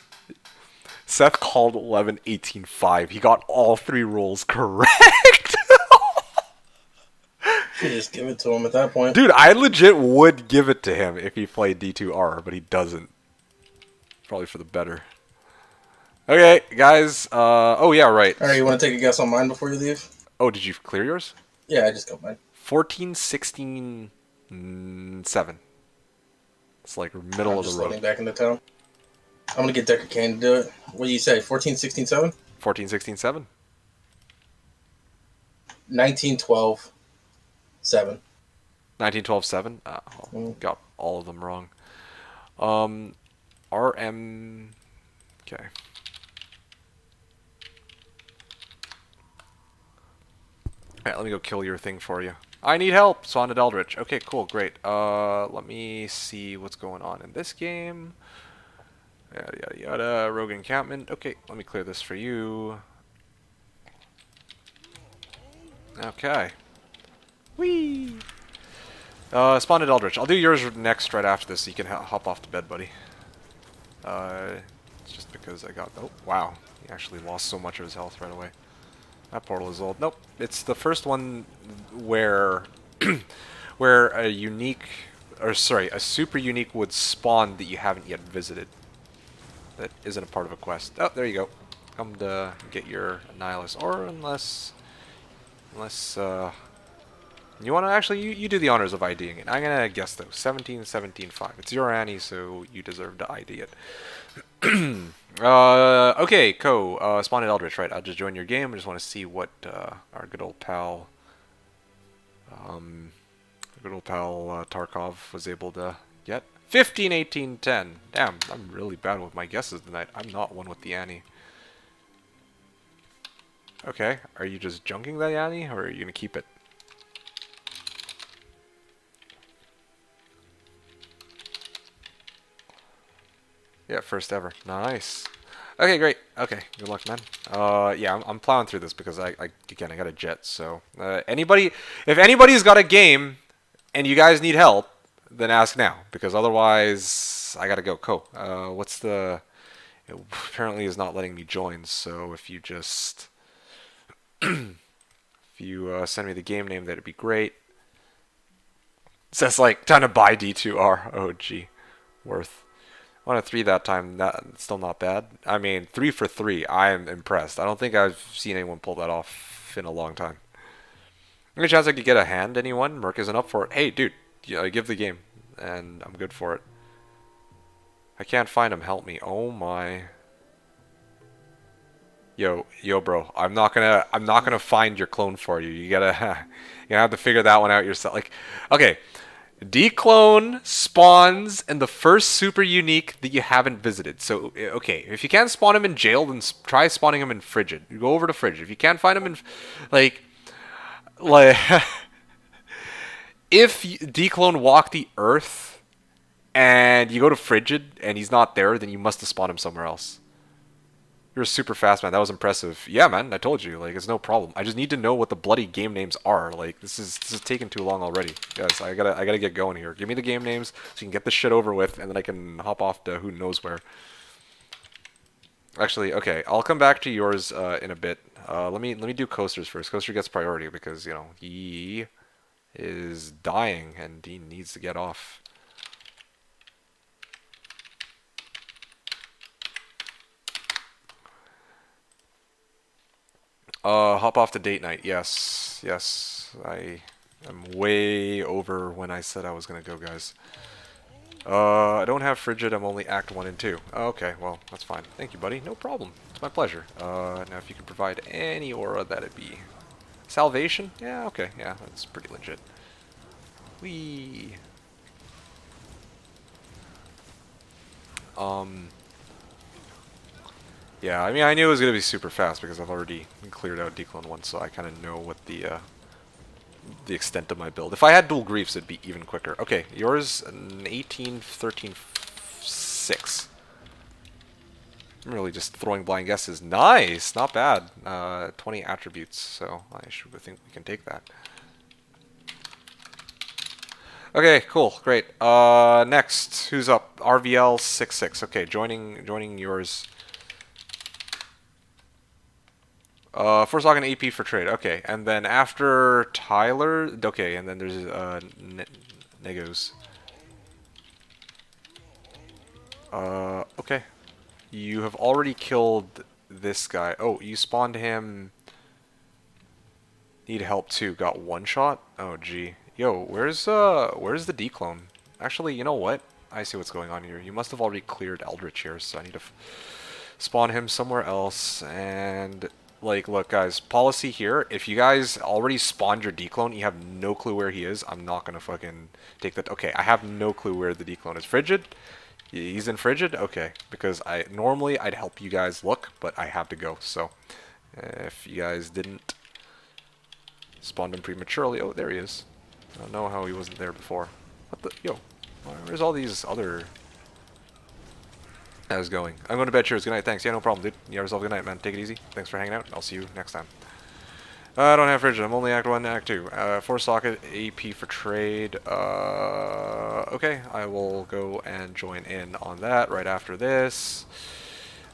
Seth called 11, 18, 5. He got all 3 rolls correct. You just give it to him at that point. Dude, I legit would give it to him if he played D2R, but he doesn't. Probably for the better. Okay, guys. Oh, yeah, right. All right, you want to take a guess on mine before you leave? Oh, did you clear yours? Yeah, I just got mine. 14, 16, 7. It's like middle I'm of just the road. loading back into town. I'm going to get Decker Kane to do it. What do you say? 14, 16, 7? 14, 16, 7? 19, 12, 7. 19, 12, 7? Got all of them wrong. RM... Okay. Alright, let me go kill your thing for you. I need help! Sonnet Eldritch. Okay, cool, great. Let me see what's going on in this game. Yada yada yada. Rogue encampment. Okay, let me clear this for you. Okay. Whee! Spawned Eldritch. I'll do yours next right after this so you can hop off to bed, buddy. It's just because I got... Oh, wow. He actually lost so much of his health right away. That portal is old. Nope. It's the first one where... where a unique... Or, sorry, a super unique would spawn that you haven't yet visited. That isn't a part of a quest. Oh, there you go. Come to get your Annihilus. Or unless... you want to actually, you do the honors of IDing it. I'm going to guess though, 17, 17, 5. It's your Annie, so you deserve to ID it. Okay, Spawned Eldritch, right. I'll just join your game. I just want to see what our good old pal, Tarkov was able to get. 15, 18, 10. Damn, I'm really bad with my guesses tonight. I'm not one with the Annie. Okay, are you just junking that Annie, or are you going to keep it? Yeah, first ever. Nice. Okay, great. Okay, good luck, man. Yeah, I'm plowing through this because I got a jet. So, if anybody's got a game and you guys need help, then ask now because otherwise I gotta go. What's the? It apparently is not letting me join. So if you just send me the game name, that'd be great. It says like time to buy D2R. Oh gee, worth. 1 of 3 that time. That's still not bad. I mean, 3 for 3. I am impressed. I don't think I've seen anyone pull that off in a long time. Any chance I could get a hand? Anyone? Merc isn't up for it. Hey, dude, give the game, and I'm good for it. I can't find him. Help me. Oh my. Yo, bro. I'm not gonna find your clone for you. You gotta have to figure that one out yourself. Like, okay. D-clone spawns in the first super unique that you haven't visited. So, okay, if you can't spawn him in jail, then try spawning him in Frigid. You go over to Frigid. If you can't find him in, like if D-clone walk the earth and you go to Frigid and he's not there, then you must have spawned him somewhere else. You're super fast, man. That was impressive. Yeah, man. I told you. Like, it's no problem. I just need to know what the bloody game names are. Like, this is taking too long already, guys. I gotta get going here. Give me the game names so you can get this shit over with, and then I can hop off to who knows where. Actually, okay. I'll come back to yours in a bit. Let me do Coaster's first. Coaster gets priority because he is dying and he needs to get off. Hop off to date night. Yes. I am way over when I said I was gonna go, guys. I don't have Frigid. I'm only Act 1 and 2. Okay, well, that's fine. Thank you, buddy. No problem. It's my pleasure. Now, if you can provide any aura, that'd be... Salvation? Yeah, okay. Yeah, that's pretty legit. Whee! Yeah, I mean, I knew it was going to be super fast because I've already cleared out D-clone once, so I kind of know what the extent of my build. If I had dual griefs, it'd be even quicker. Okay, yours, an 18, 13, 6. I'm really just throwing blind guesses. Nice! Not bad. 20 attributes, so I should think we can take that. Okay, cool, great. Next, who's up? RVL66. Okay, joining yours. Forsage AP for trade. Okay, and then after Tyler, okay, and then there's Negos. Okay. You have already killed this guy. Oh, you spawned him. Need help too. Got one shot. Oh, gee. Yo, where's the declone? Actually, you know what? I see what's going on here. You must have already cleared Eldritch here, so I need to spawn him somewhere else. And like, look, guys, policy here. If you guys already spawned your declone, you have no clue where he is. I'm not gonna fucking take that. Okay, I have no clue where the declone is. Frigid. He's in Frigid? Okay, because normally I'd help you guys look, but I have to go, so if you guys didn't spawn him prematurely, oh, there he is. I don't know how he wasn't there before. What the, yo, where's all these other guys going? I'm going to bed, cheers, good night, thanks, yeah, no problem, dude. You have yourself a good night, man, take it easy, thanks for hanging out, I'll see you next time. I don't have Frigid, I'm only Act 1 and Act 2. 4 socket, AP for trade. Okay, I will go and join in on that right after this.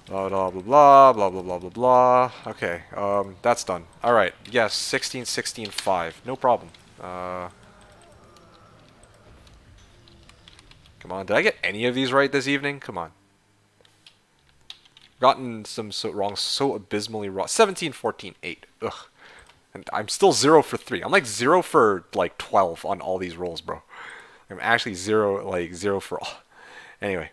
Blah, blah, blah, blah, blah, blah, blah, blah, blah. Okay, that's done. Alright, yes, 16, 16, 5. No problem. Come on, did I get any of these right this evening? Come on. Gotten some so abysmally wrong. 17, 14, 8. Ugh. And I'm still 0 for 3. I'm like 0 for like 12 on all these rolls, bro. I'm actually 0 for all. Anyway,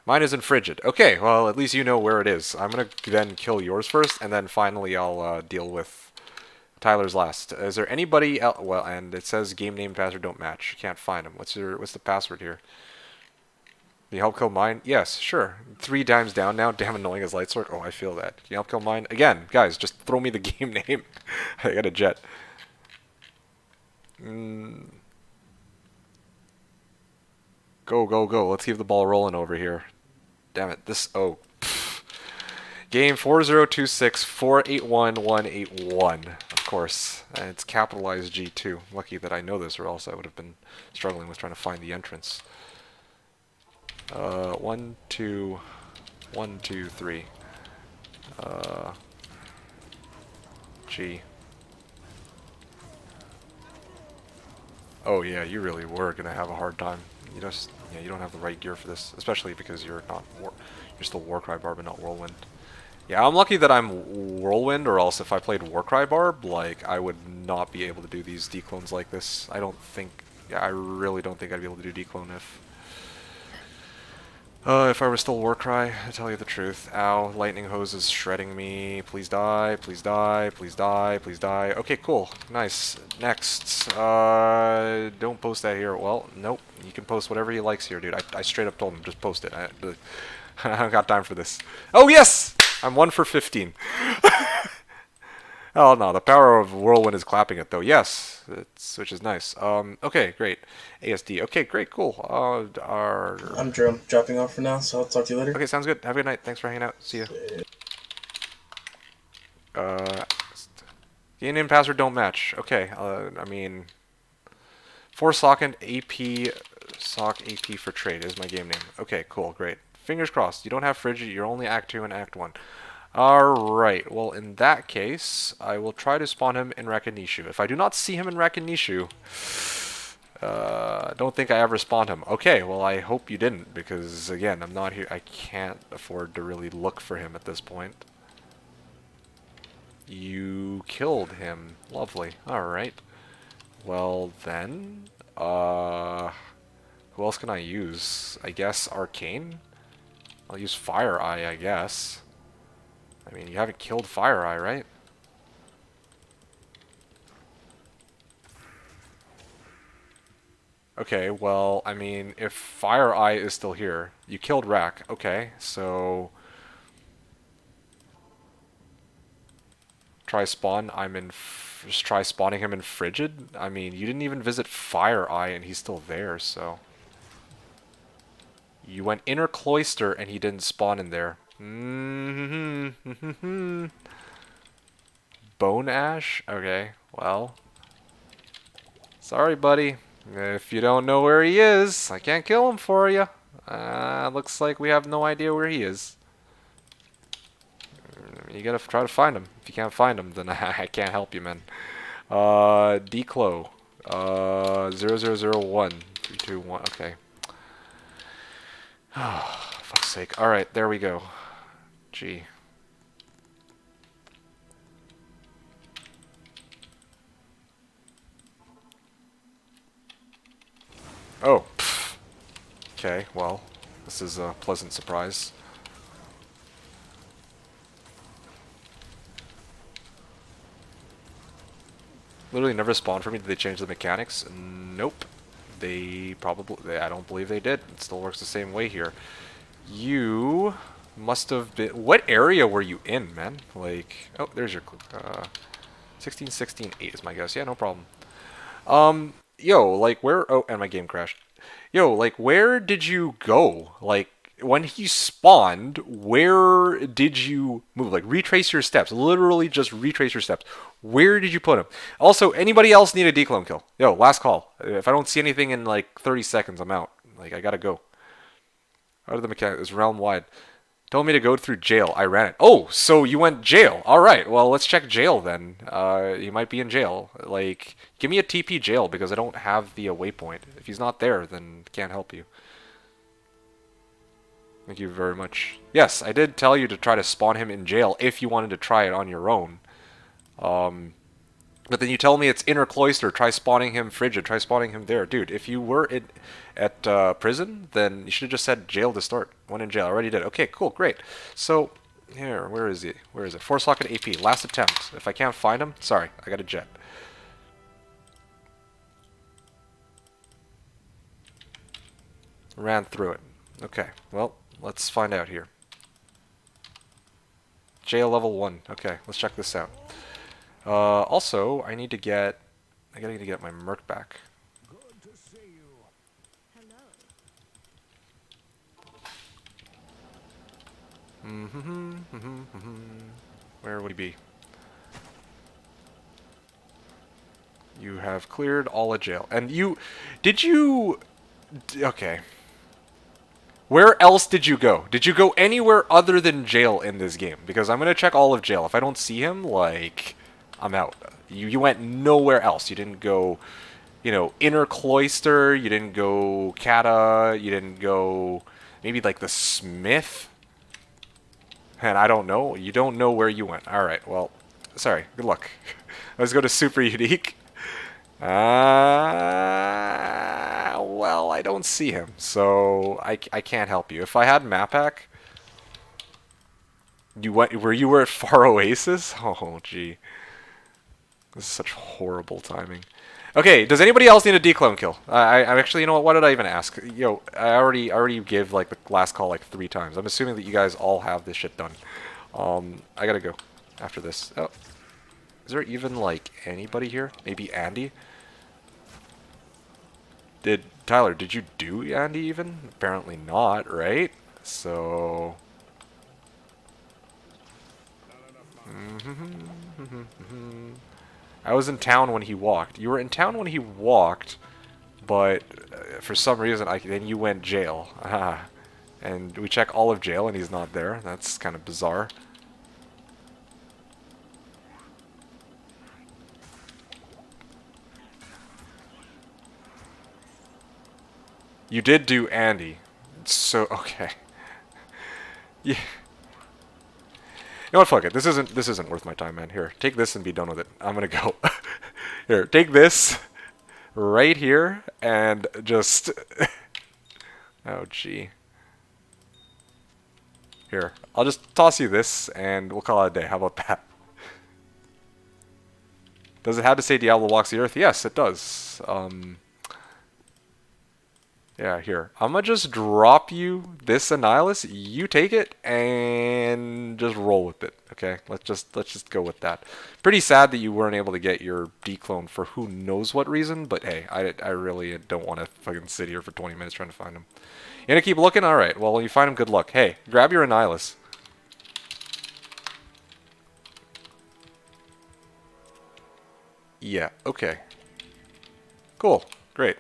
mine is in Frigid. Okay, well, at least you know where it is. I'm going to then kill yours first, and then finally I'll deal with Tyler's last. Is there anybody else? Well, and it says game name password don't match. You can't find him. What's the password here? Can you help kill mine? Yes, sure. 3 times down now. Damn annoying as light sword. Oh, I feel that. Can you help kill mine? Again, guys, just throw me the game name. I got a jet. Go, go, go. Let's keep the ball rolling over here. Damn it. This, oh. Pff. Game 4026481181. Of course. And it's capitalized G2. Lucky that I know this, or else I would have been struggling with trying to find the entrance. 1, 2, 1, 2, 3. G. Oh yeah, you really were gonna have a hard time. You just, yeah, you don't have the right gear for this, especially because you're still Warcry Barb and not Whirlwind. Yeah, I'm lucky that I'm Whirlwind, or else if I played Warcry Barb, like, I would not be able to do these declones like this. I don't think, yeah, I really don't think I'd be able to do declone if I were still Warcry, to tell you the truth. Ow, lightning hose is shredding me. Please die, please die, please die, please die. Okay, cool. Nice. Next. Don't post that here. Well, nope. You can post whatever he likes here, dude. I straight up told him, just post it. I don't got time for this. Oh, yes! I'm 1 for 15. Oh no, the power of Whirlwind is clapping it though. Yes, which is nice. Okay, great. ASD. Okay, great, cool. I'm dropping off for now, so I'll talk to you later. Okay, sounds good. Have a good night. Thanks for hanging out. See ya. Game name password don't match. Okay, I mean, 4 socket AP sock AP for trade is my game name. Okay, cool, great. Fingers crossed. You don't have Frigid. You're only Act 2 and Act 1. Alright, well in that case, I will try to spawn him in Rakinishu. If I do not see him in Rakinishu, don't think I ever spawned him. Okay, well I hope you didn't, because again, I'm not here. I can't afford to really look for him at this point. You killed him. Lovely. Alright. Well then, who else can I use? I guess Arcane? I'll use Fire Eye, I guess. I mean, you haven't killed Fire Eye, right? Okay, well, I mean, if Fire Eye is still here, you killed Rack. Okay, so try spawn. Just try spawning him in Frigid. I mean, you didn't even visit Fire Eye, and he's still there. So you went Inner Cloister, and he didn't spawn in there. Bone Ash? Okay, well. Sorry, buddy. If you don't know where he is, I can't kill him for you. Looks like we have no idea where he is. You gotta try to find him. If you can't find him, then I can't help you, man. Declo. 0001. 321. Okay. Oh, fuck's sake. Alright, there we go. Gee. Oh. Pfft. Okay, well, this is a pleasant surprise. Literally never spawned for me. Did they change the mechanics? Nope. I don't believe they did. It still works the same way here. You must have been... What area were you in, man? Like... Oh, there's your... 16, 16, 8 is my guess. Yeah, no problem. Yo, like, where... Oh, and my game crashed. Yo, like, where did you go? Like, when he spawned, where did you move? Like, retrace your steps. Literally just retrace your steps. Where did you put him? Also, anybody else need a declone kill? Yo, last call. If I don't see anything in, like, 30 seconds, I'm out. Like, I gotta go. Out of the mechanic. It's realm wide. Told me to go through jail. I ran it. Oh, so you went jail. Alright, well, let's check jail then. You might be in jail. Like, give me a TP jail because I don't have the waypoint. If he's not there, then can't help you. Thank you very much. Yes, I did tell you to try to spawn him in jail if you wanted to try it on your own. But then you tell me it's inner cloister, try spawning him frigid, try spawning him there. Dude, if you were at prison, then you should have just said jail to start. One in jail, already did. Okay, cool, great. So, here, where is he? Where is it? 4-socket AP, last attempt. If I can't find him, sorry, I got a jet. Ran through it. Okay, well, let's find out here. Jail level 1. Okay, let's check this out. Also, I gotta get my merc back. Good to see you. Where would he be? You have cleared all of jail. And okay. Where else did you go? Did you go anywhere other than jail in this game? Because I'm gonna check all of jail. If I don't see him, like, I'm out. You went nowhere else. You didn't go, you know, inner cloister. You didn't go Kata. You didn't go maybe like the Smith. And I don't know. You don't know where you went. All right. Well, sorry. Good luck. Let's go to super unique. Well, I don't see him, so I can't help you. If I had map hack, you were at Far Oasis? Oh, gee. This is such horrible timing. Okay, does anybody else need a declone kill? I actually, you know what did I even ask? Yo, I already gave, like, the last call, like, 3 times. I'm assuming that you guys all have this shit done. I gotta go after this. Oh. Is there even, like, anybody here? Maybe Andy? Tyler, did you do Andy even? Apparently not, right? So... I was in town when he walked. You were in town when he walked, but for some reason, then you went jail. And we check all of jail and he's not there. That's kind of bizarre. You did do Andy. So, okay. Yeah. You know what, fuck it. This isn't worth my time, man. Here, take this and be done with it. I'm gonna go. Here, take this right here and just... Oh, gee. Here, I'll just toss you this and we'll call it a day. How about that? Does it have to say Diablo walks the earth? Yes, it does. Yeah, here. I'm gonna just drop you this Annihilus. You take it and just roll with it. Okay, let's just go with that. Pretty sad that you weren't able to get your declone for who knows what reason, but hey, I really don't want to fucking sit here for 20 minutes trying to find him. You gonna keep looking? All right. Well, when you find him, good luck. Hey, grab your Annihilus. Yeah. Okay. Cool. Great.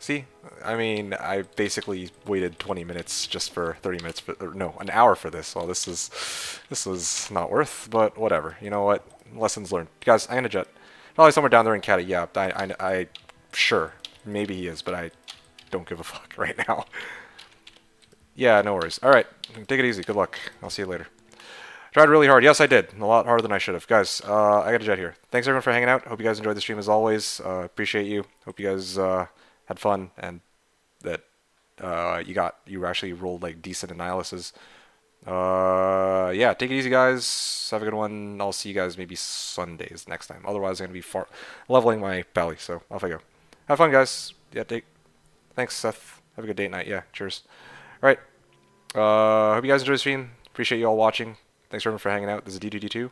See? I mean, I basically waited 20 minutes just for 30 minutes, or no, an hour for this. Well, this is not worth, but whatever. You know what? Lessons learned. Guys, I'm gonna jet. Probably somewhere down there in Caddy. Yeah, sure. Maybe he is, but I don't give a fuck right now. Yeah, no worries. Alright, take it easy. Good luck. I'll see you later. Tried really hard. Yes, I did. A lot harder than I should have. Guys, I got a jet here. Thanks everyone for hanging out. Hope you guys enjoyed the stream as always. Appreciate you. Hope you guys had fun and that you actually rolled like decent analysis. Yeah, take it easy, guys. Have a good one. I'll see you guys maybe Sundays next time. Otherwise, I'm gonna be leveling my pally. So off I go. Have fun, guys. Yeah, thanks, Seth. Have a good date night. Yeah, cheers. All right. Hope you guys enjoyed the stream. Appreciate you all watching. Thanks everyone for hanging out. This is D2D2.